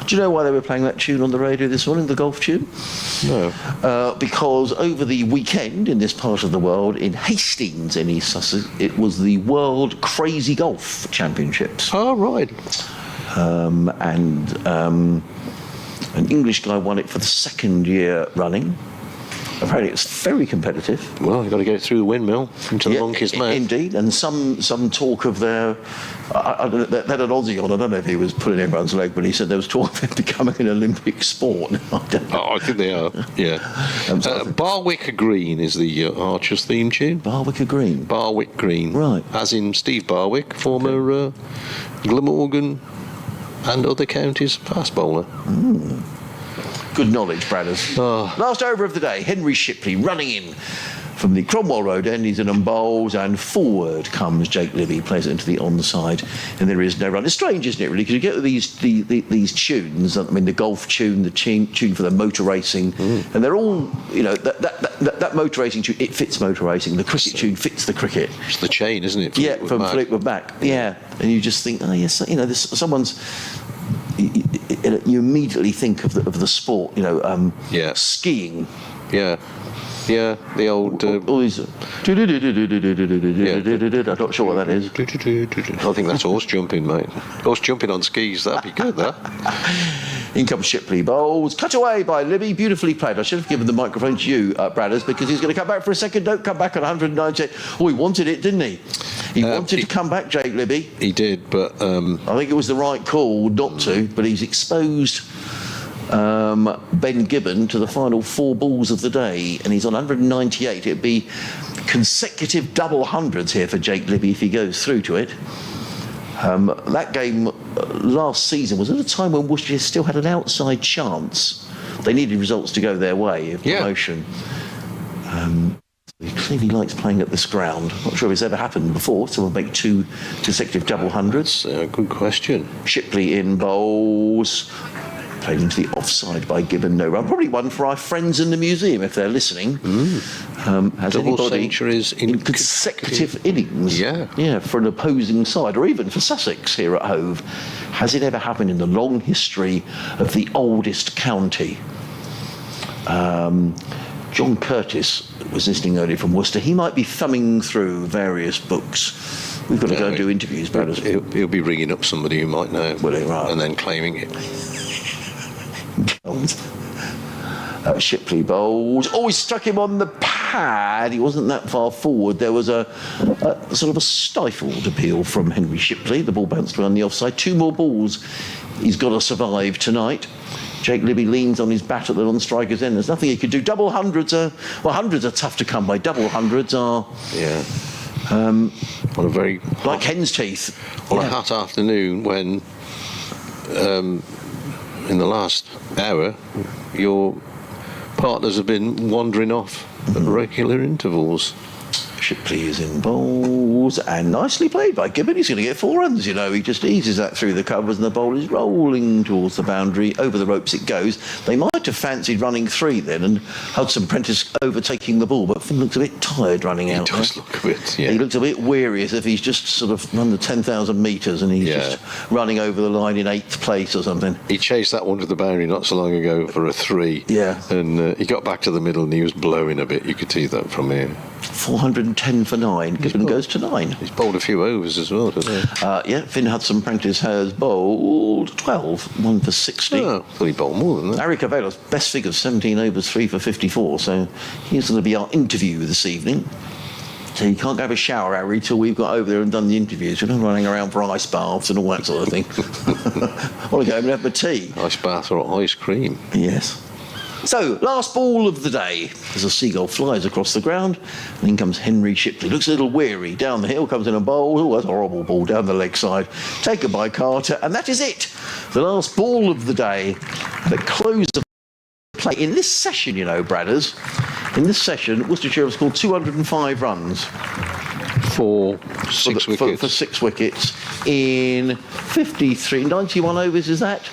Speaker 2: Do you know why they were playing that tune on the radio this morning, the golf tune?
Speaker 3: No.
Speaker 2: Because over the weekend in this part of the world, in Hastings in East Sussex, it was the World Crazy Golf Championships.
Speaker 3: Oh, right.
Speaker 2: And an English guy won it for the second year running. Apparently it's very competitive.
Speaker 3: Well, you've got to go through the windmill into the monkey's mouth.
Speaker 2: Indeed, and some talk of their... I don't know, they had an Aussie on, I don't know if he was pulling everyone's leg, but he said there was talk of it becoming an Olympic sport.
Speaker 3: I think they are, yeah. Barwick Green is the Archers theme tune.
Speaker 2: Barwick Green?
Speaker 3: Barwick Green.
Speaker 2: Right.
Speaker 3: As in Steve Barwick, former Glamorgan and other counties fast bowler.
Speaker 2: Good knowledge, Bradders. Last over of the day, Henry Shipley running in from the Cromwell Road end. He's in and bowls, and forward comes Jake Libby, plays it into the onside, and there is no run. It's strange, isn't it, really? Because you get these tunes, I mean, the golf tune, the tune for the motor racing, and they're all, you know, that motor racing tune, it fits motor racing. The cricket tune fits the cricket.
Speaker 3: It's the chain, isn't it?
Speaker 2: From Fleetwood Mac. Yeah, and you just think, oh, yes, you know, this, someone's... You immediately think of the sport, you know, skiing.
Speaker 3: Yeah, the old...
Speaker 2: all these... I'm not sure what that is.
Speaker 3: I think that's horse jumping, mate. Horse jumping on skis, that'd be good, that.
Speaker 2: In comes Shipley, bowls, cut away by Libby, beautifully played. I should have given the microphone to you, Bradders, because he's going to come back for a second. Don't come back at 198. Oh, he wanted it, didn't he? He wanted to come back, Jake Libby.
Speaker 3: He did, but...
Speaker 2: I think it was the right call not to, but he's exposed Ben Gibbon to the final 4 balls of the day, and he's on 198. It'd be consecutive double hundreds here for Jake Libby if he goes through to it. That game last season was at a time when Worcestershire still had an outside chance. They needed results to go their way of promotion. He clearly likes playing at this ground. Not sure if it's ever happened before. Someone make 2 consecutive double hundreds.
Speaker 3: Good question.
Speaker 2: Shipley in bowls. Played into the offside by Gibbon, no run. Probably one for our friends in the museum if they're listening. Has
Speaker 3: double
Speaker 2: anybody
Speaker 3: centuries
Speaker 2: in consecutive innings?
Speaker 3: Yeah,
Speaker 2: for an opposing side, or even for Sussex here at Hove. Has it ever happened in the long history of the oldest county? John Curtis was listening earlier from Worcester. He might be thumbing through various books. We've got to go and do interviews, Brothers.
Speaker 3: He'll be ringing up somebody who might know, and then claiming it.
Speaker 2: Shipley bowls. Oh, he struck him on the pad. He wasn't that far forward. There was a sort of a stifled appeal from Henry Shipley. The ball bounced around the offside. 2 more balls he's got to survive tonight. Jake Libby leans on his bat at the non-striker's end. There's nothing he could do. Double hundreds are... Well, hundreds are tough to come by. Double hundreds are...
Speaker 3: Yeah. On a very...
Speaker 2: Like hen's teeth.
Speaker 3: On a hot afternoon when... in the last hour, your partners have been wandering off at regular intervals.
Speaker 2: Shipley is in bowls, and nicely played by Gibbon. He's going to get 4 runs, you know. He just eases that through the covers, and the bowl is rolling towards the boundary. Over the ropes it goes. They might have fancied running 3 then, and Hudson Prentice overtaking the ball, but Finn looks a bit tired running out.
Speaker 3: He does look a bit,
Speaker 2: He looks a bit weary, as if he's just sort of run the 10,000 metres, and he's just running over the line in 8th place or something.
Speaker 3: He chased that one to the boundary not so long ago for a 3.
Speaker 2: Yeah.
Speaker 3: And he got back to the middle, and he was blowing a bit. You could see that from here.
Speaker 2: 410 for 9. Gibbon goes to 9.
Speaker 3: He's bowled a few overs as well, doesn't he?
Speaker 2: Finn Hudson Prentice has bowled 12, 1 for 60.
Speaker 3: Oh, I thought he bowled more than that.
Speaker 2: Harry Cavello's best figures, 17 overs, 3 for 54. So he's going to be our interview this evening. So you can't have a shower, Harry, till we've got over there and done the interviews. We're not running around for ice baths and all that sort of thing. I want to go home and have my tea.
Speaker 3: Ice bath or ice cream.
Speaker 2: Yes. So, last ball of the day, as a seagull flies across the ground, and in comes Henry Shipley. Looks a little weary. Down the hill, comes in a bowl. Oh, that's a horrible ball down the leg side. Taken by Carter, and that is it. The last ball of the day, the close of play. In this session, you know, Bradders, in this session, Worcestershire have scored 205 runs.
Speaker 3: For 6 wickets.
Speaker 2: For 6 wickets in 91 overs, is that?